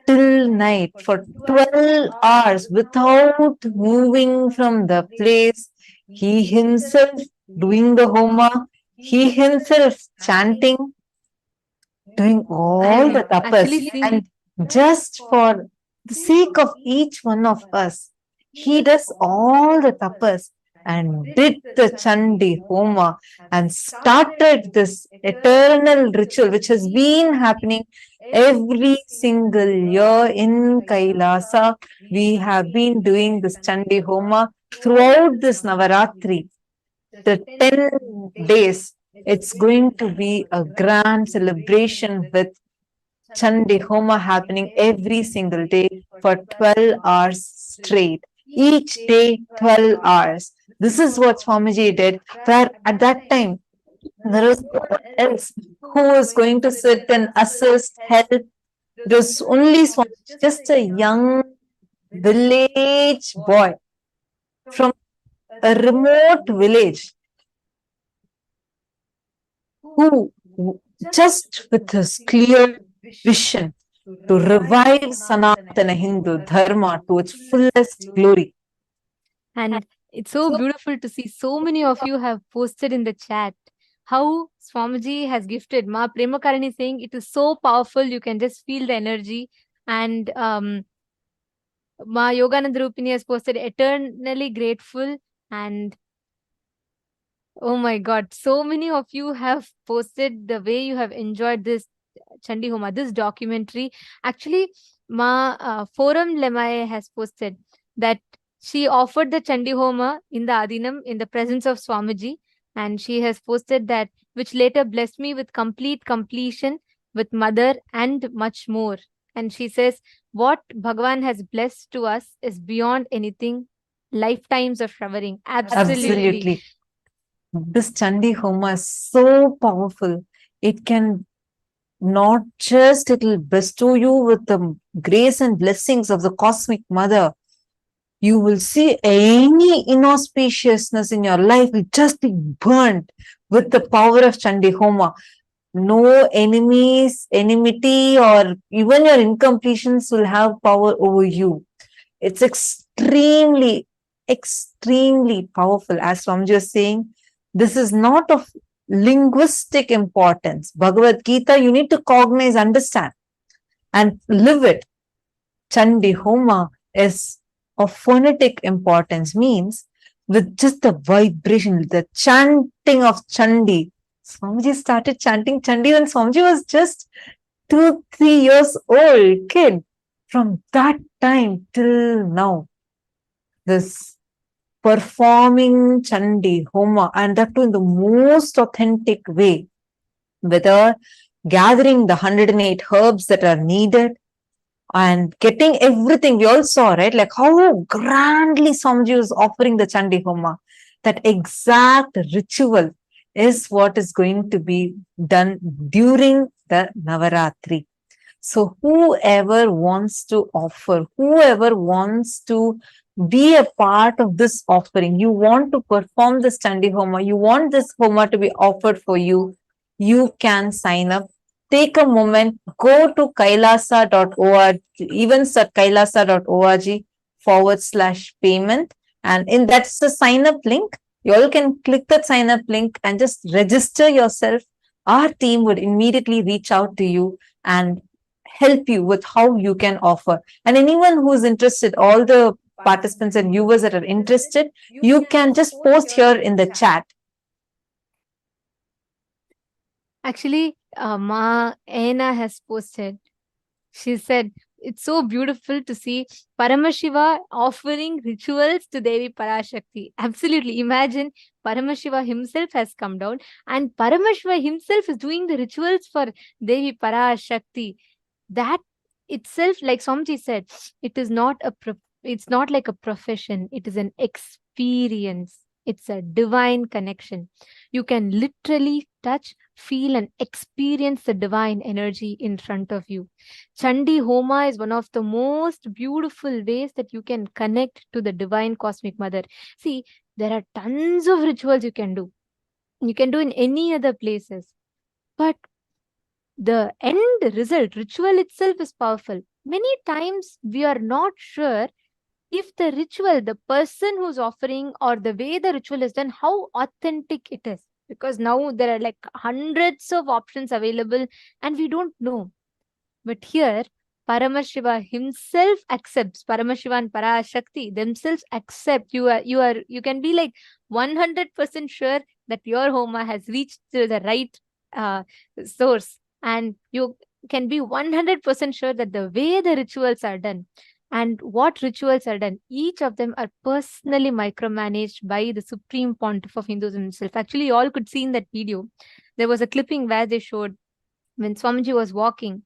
till night for 12 hours without moving from the place. He himself doing the Homa, he himself chanting, doing all the tapas. And just for the sake of each one of us, he does all the tapas and did the Chandi Homa and started this eternal ritual which has been happening every single year in Kailasa. We have been doing this Chandi Homa throughout this Navaratri. The 10 days, it's going to be a grand celebration with Chandi Homa happening every single day for 12 hours straight. Each day, 12 hours. This is what Swamiji did, where at that time, there was no one else who was going to sit and assist, help. It was only Swamiji, just a young village boy from a remote village who just with his clear vision to revive Sanatana Hindu Dharma to its fullest glory. And it's so beautiful to see so many of you have posted in the chat how Swamiji has gifted. Ma Premakarani saying it is so powerful, you can just feel the energy. And Ma Yogananda Rupini has posted eternally grateful. And oh my God, so many of you have posted the way you have enjoyed this Chandi Homa, this documentary. Actually, Ma Forum Lemay has posted that she offered the Chandi Homa in the Adinam in the presence of Swamiji, and she has posted that, which later blessed me with complete completion with mother and much more. And she says, what Bhagavan has blessed to us is beyond anything, lifetimes of showering. Absolutely. This Chandi Homa is so powerful. It can not just, it will bestow you with the grace and blessings of the cosmic mother. You will see any inauspiciousness in your life will just be burnt with the power of Chandi Homa. No enemies, enmity, or even your incompletions will have power over you. It's extremely, extremely powerful. As Swamiji was saying, this is not of linguistic importance. Bhagavad Gita, you need to cognize, understand, and live it. Chandi Homa is of phonetic importance, means with just the vibration, the chanting of Chandi. Swamiji started chanting Chandi when Swamiji was just 2-3 years old kid. From that time till now, this performing Chandi Homa, and that too in the most authentic way, whether gathering the 108 herbs that are needed and getting everything. We all saw, right? Like how grandly Swamiji was offering the Chandi Homa. That exact ritual is what is going to be done during the Navaratri. So whoever wants to offer, whoever wants to be a part of this offering, you want to perform this Chandi Homa, you want this Homa to be offered for you, you can sign up. Take a moment, go to kailasa.org, events.kailasa.org/payment. And that's the sign up link. You all can click that sign up link and just register yourself. Our team would immediately reach out to you and help you with how you can offer. And anyone who is interested, all the participants and viewers that are interested, you can just post here in the chat. Actually, Ma Aina has posted. She said, it's so beautiful to see Paramashiva offering rituals to Devi Parashakti. Absolutely. Imagine Paramashiva himself has come down and Paramashiva himself is doing the rituals for Devi Parashakti. That itself, like Swamiji said, it is not a it's not like a profession. It is an experience. It's a divine connection. You can literally touch, feel, and experience the divine energy in front of you. Chandi Homa is one of the most beautiful ways that you can connect to the divine cosmic mother. See, there are tons of rituals you can do. You can do in any other places. But the end result, ritual itself is powerful. Many times we are not sure if the ritual, the person who's offering, or the way the ritual is done, how authentic it is. Because now there are like hundreds of options available and we don't know. But here, Paramashiva himself accepts, Paramashiva and Parashakti themselves accept. You can be like 100% sure that your Homa has reached to the right source, and you can be 100% sure that the way the rituals are done and what rituals are done, each of them are personally micromanaged by the Supreme Pontiff of Hinduism himself. Actually, you all could see in that video, there was a clipping where they showed when Swamiji was walking.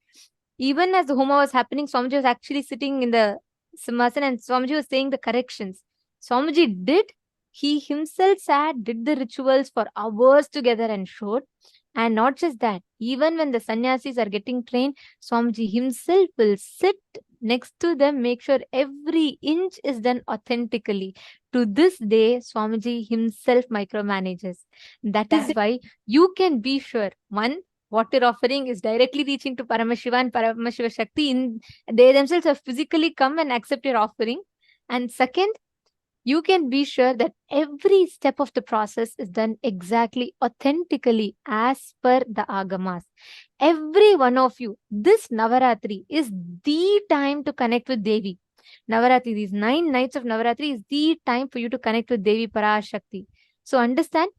Even as the Homa was happening, Swamiji was actually sitting in the Simhasan and Swamiji was saying the corrections. Swamiji did. He himself sat, did the rituals for hours together and showed. And not just that, even when the sannyasis are getting trained, Swamiji himself will sit next to them, make sure every inch is done authentically. To this day, Swamiji himself micromanages. That is why you can be sure, one, what you're offering is directly reaching to Paramashiva and Paramashiva Shakti. They themselves have physically come and accept your offering. And second, you can be sure that every step of the process is done exactly authentically as per the Agamas. Every one of you, this Navaratri is the time to connect with Devi. Navaratri, these 9 nights of Navaratri is the time for you to connect with Devi Parashakti. So understand,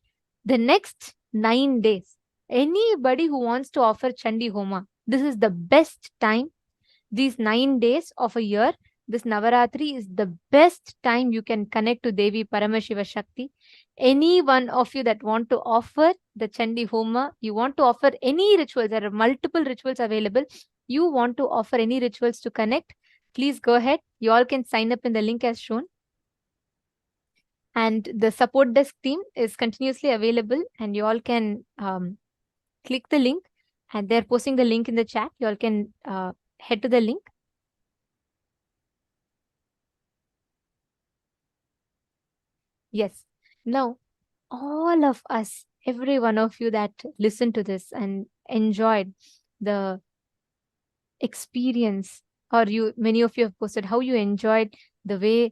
the next 9 days, anybody who wants to offer Chandi Homa, this is the best time. These 9 days of a year, this Navaratri is the best time you can connect to Devi Paramashiva Shakti. Any one of you that want to offer the Chandi Homa, you want to offer any rituals, there are multiple rituals available. You want to offer any rituals to connect, please go ahead. You all can sign up in the link as shown. And the support desk team is continuously available and you all can click the link and they're posting the link in the chat. You all can head to the link. Yes. Now, all of us, every one of you that listened to this and enjoyed the experience, or many of you have posted how you enjoyed the way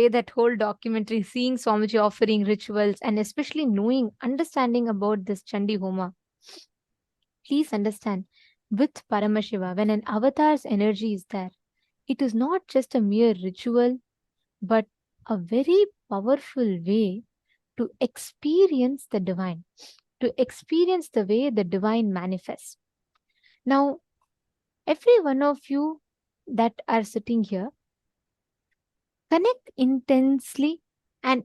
that whole documentary, seeing Swamiji offering rituals and especially understanding about this Chandi Homa. Please understand, with Paramashiva, when an avatar's energy is there, it is not just a mere ritual, but a very powerful way to experience the divine, to experience the way the divine manifests. Now, every one of you that are sitting here, connect intensely, and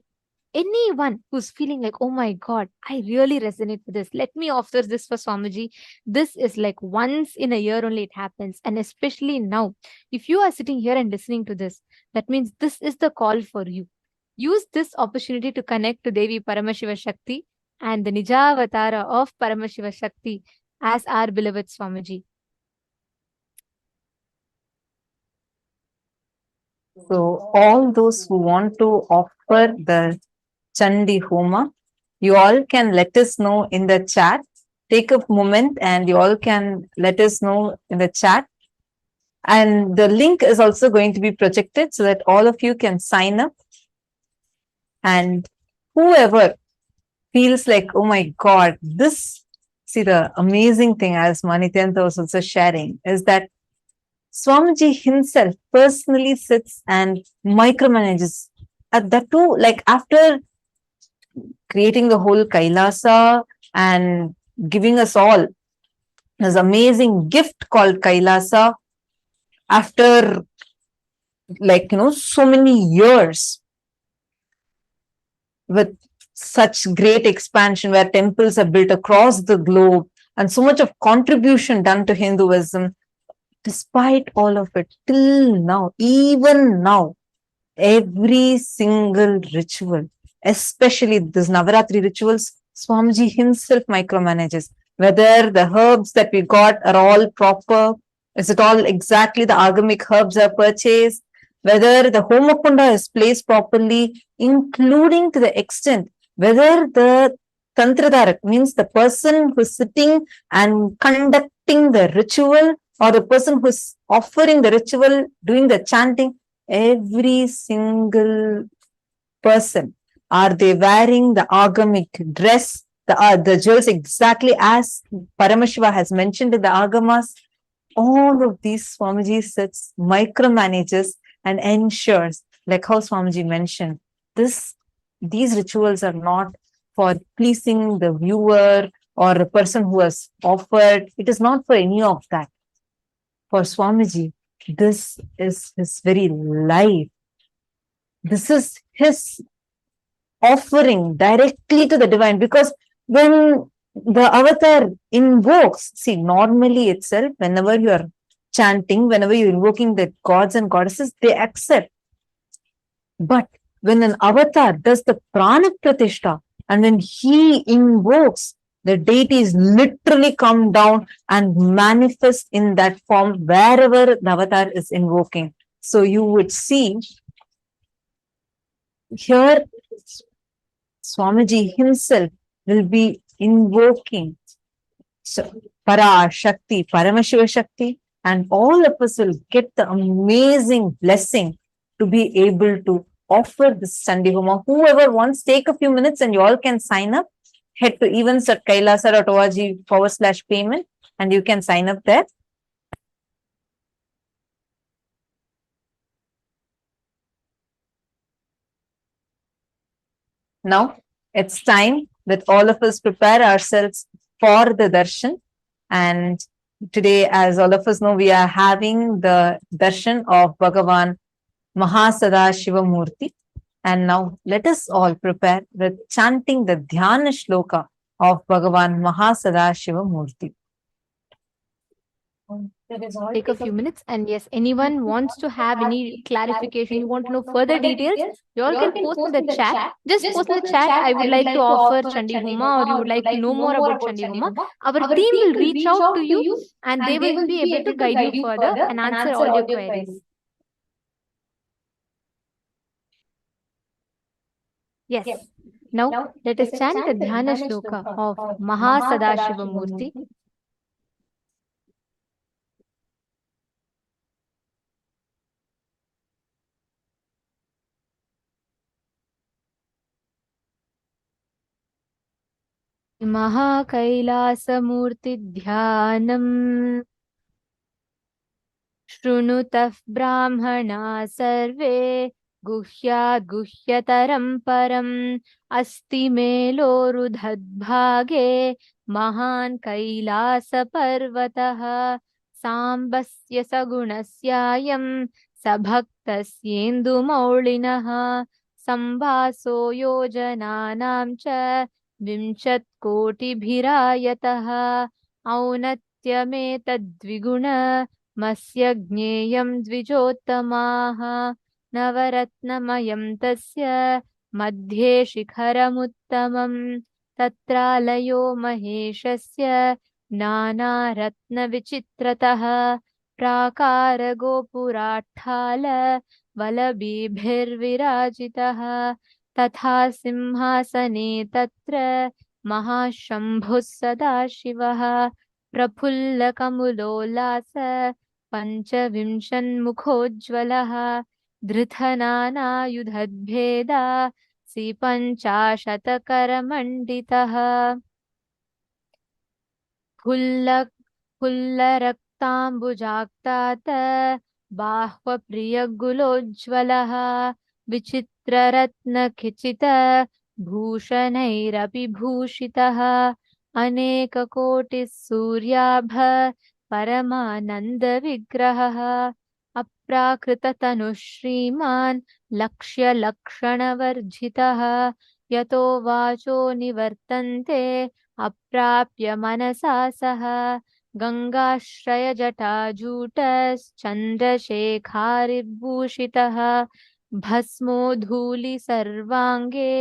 anyone who's feeling like, oh my God, I really resonate with this. Let me offer this for Swamiji. This is like once in a year only it happens. And especially now, if you are sitting here and listening to this, that means this is the call for you. Use this opportunity to connect to Devi Paramashiva Shakti and the Nijavatara of Paramashiva Shakti as our beloved Swamiji. So all those who want to offer the Chandi Homa, you all can let us know in the chat. Take a moment and you all can let us know in the chat. And the link is also going to be projected so that all of you can sign up. And whoever feels like, oh my God, see the amazing thing as Nithyananda was also sharing is that Swamiji himself personally sits and micromanages. That too, like after creating the whole KAILASA and giving us all this amazing gift called KAILASA, after so many years with such great expansion where temples are built across the globe and so much of contribution done to Hinduism, despite all of it, till now, even now, every single ritual, especially these Navaratri rituals, Swamiji himself micromanages. Whether the herbs that we got are all proper, is it all exactly the agamic herbs are purchased, whether the Homakunda is placed properly, including to the extent whether the Tantradarak means the person who's sitting and conducting the ritual, or the person who's offering the ritual, doing the chanting, every single person, are they wearing the agamic dress, the jewels exactly as Paramashiva has mentioned in the Agamas? All of these Swamiji sits, micromanages and ensures, like how Swamiji mentioned, these rituals are not for pleasing the viewer or the person who has offered. It is not for any of that. For Swamiji, this is his very life. This is his offering directly to the divine, because when the avatar invokes, see, normally itself, whenever you are chanting, whenever you're invoking the gods and goddesses, they accept. But when an avatar does the prana pratishta, and when he invokes, the deities literally come down and manifest in that form wherever the avatar is invoking. So you would see here Swamiji himself will be invoking Para Shakti, Paramashiva Shakti, and all of us will get the amazing blessing to be able to offer this Chandi Homa. Whoever wants, take a few minutes and you all can sign up. Head to events at kailasa.org/payment and you can sign up there. Now, it's time that all of us prepare ourselves for the darshan. And today, as all of us know, we are having the darshan of Bhagavān Sadashiva Murti. And now, let us all prepare with chanting the Dhyana Shloka of Bhagavān Sadashiva Murti. Take a few minutes, and yes, anyone wants to have any clarification, you want to know further details, you all can post in the chat. Just post in the chat, I would like to offer Chandi Homa, or you would like to know more about Chandi Homa. Our team will reach out to you and they will be able to guide you further and answer all your queries. Yes. Now let us chant the Dhyana Shloka of Sadashiva Murti. Mahakailasamurtidhyanam Shrunutaf Brahmana Sarve Guhyad Guhyataram Param Asti Melorudhadbhage Mahan Kailasa Parvataha Sambasya Sagunasyayam Sabhaktasyendu Maulinaha Samvaso Yojananam Cha Vimshat Kotibhirayataha Aunatyametadviguna Masya Gneyam Dvijottamaha Navaratnamayam Tasya Madhye Shikharamuttamam Tatralayo Maheshasya Nana Ratna Vichitrataha Prakara Gopurathala Valabhibhirvirajitaha Tatha Simhasane Tatra Mahashambhus Sadashivaha Prafulla Kamulolasa Panchavimshan Mukhojvalaha Dhrithanana Yudhadbheda Sipanchashatakara Pullaraktambujaktata Bahva Priyagulojvalaha Vichitraratna Kichita Bhushanairapi Bhushitaha Aneka Kotis Suryabha Paramananda Vigraha Aprakrita Tanushriman Lakshya Lakshana Varjitaha Yato Vacho Nivartante Aprapya Manasasaha Gangashraya Jata Jutas Chandra Shekharibhushitaha भस्मो धूलि सर्वाङ्गे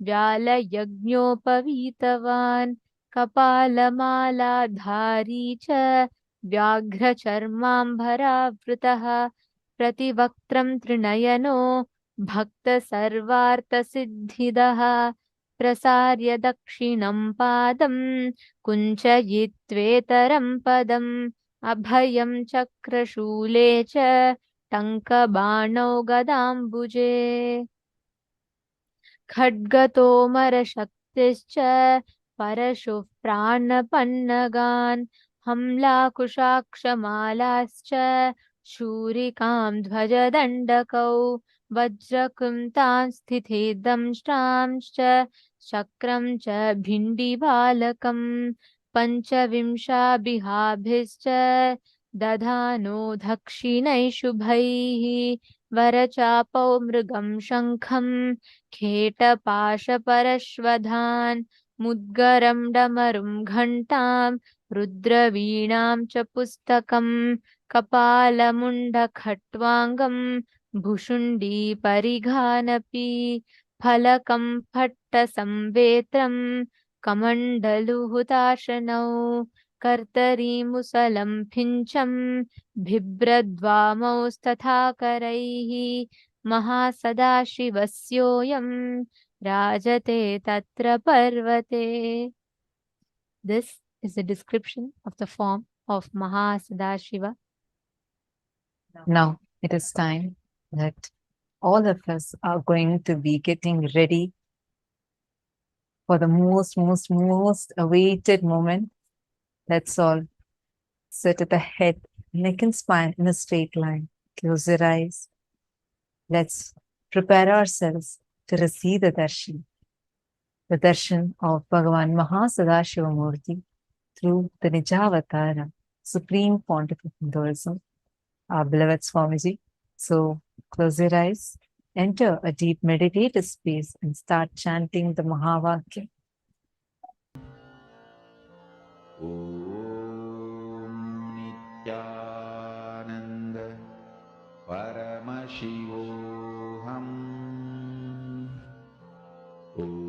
व्यालयज्ञोपवीतवान् कपालमालाधारी च व्याघ्रचर्माम्बरावृतः प्रतिवक्त्रं त्रिनयनो भक्तसर्वार्थसिद्धिदः प्रसार्य दक्षिणं पादं कुञ्चयित्वेतरं पदम् अभयं चक्रशूले च टङ्कबाणौ गदाम्बुजे खड्गतोमरशक्तिश्च परशुः प्राणपन्नगान् हम्लाकुशाक्षमालाश्च शूरिकां ध्वजदण्डकौ वज्रकुन्तां स्थिते दंष्ट्रांश्च चक्रं च भिण्डिबालकम् पञ्चविंशाभिहाभिश्च दधानो दक्षिणैः शुभैः वरचापौ मृगं शङ्खं खेटपाशपरश्वधान् मुद्गरं डमरुं घण्टां रुद्रवीणां च पुस्तकं कपालमुण्डखट्वाङ्गं भुशुण्डीपरिघानपि फलकं फट्टसंवेत्रं कमण्डलुहुताशनौ कर्तरीमुसलं फिञ्चं बिभ्रद्वामौस्तथाकरैः महासदाशिवस्योऽयं राजते तत्र पर्वते. This is a description of the form of Mahasadashiva. Now it is time that all of us are going to be getting ready for the most awaited moment. Let's all sit at the head, neck and spine in a straight line. Close your eyes. Let's prepare ourselves to receive the darshan of Bhagavān Mahasadashiva Murti through the Nijavatara, Supreme Pontiff of Hinduism, our beloved Swamiji. So close your eyes, enter a deep meditative space and start chanting the Mahavakya. Om Nithyananda Paramashivoham. Om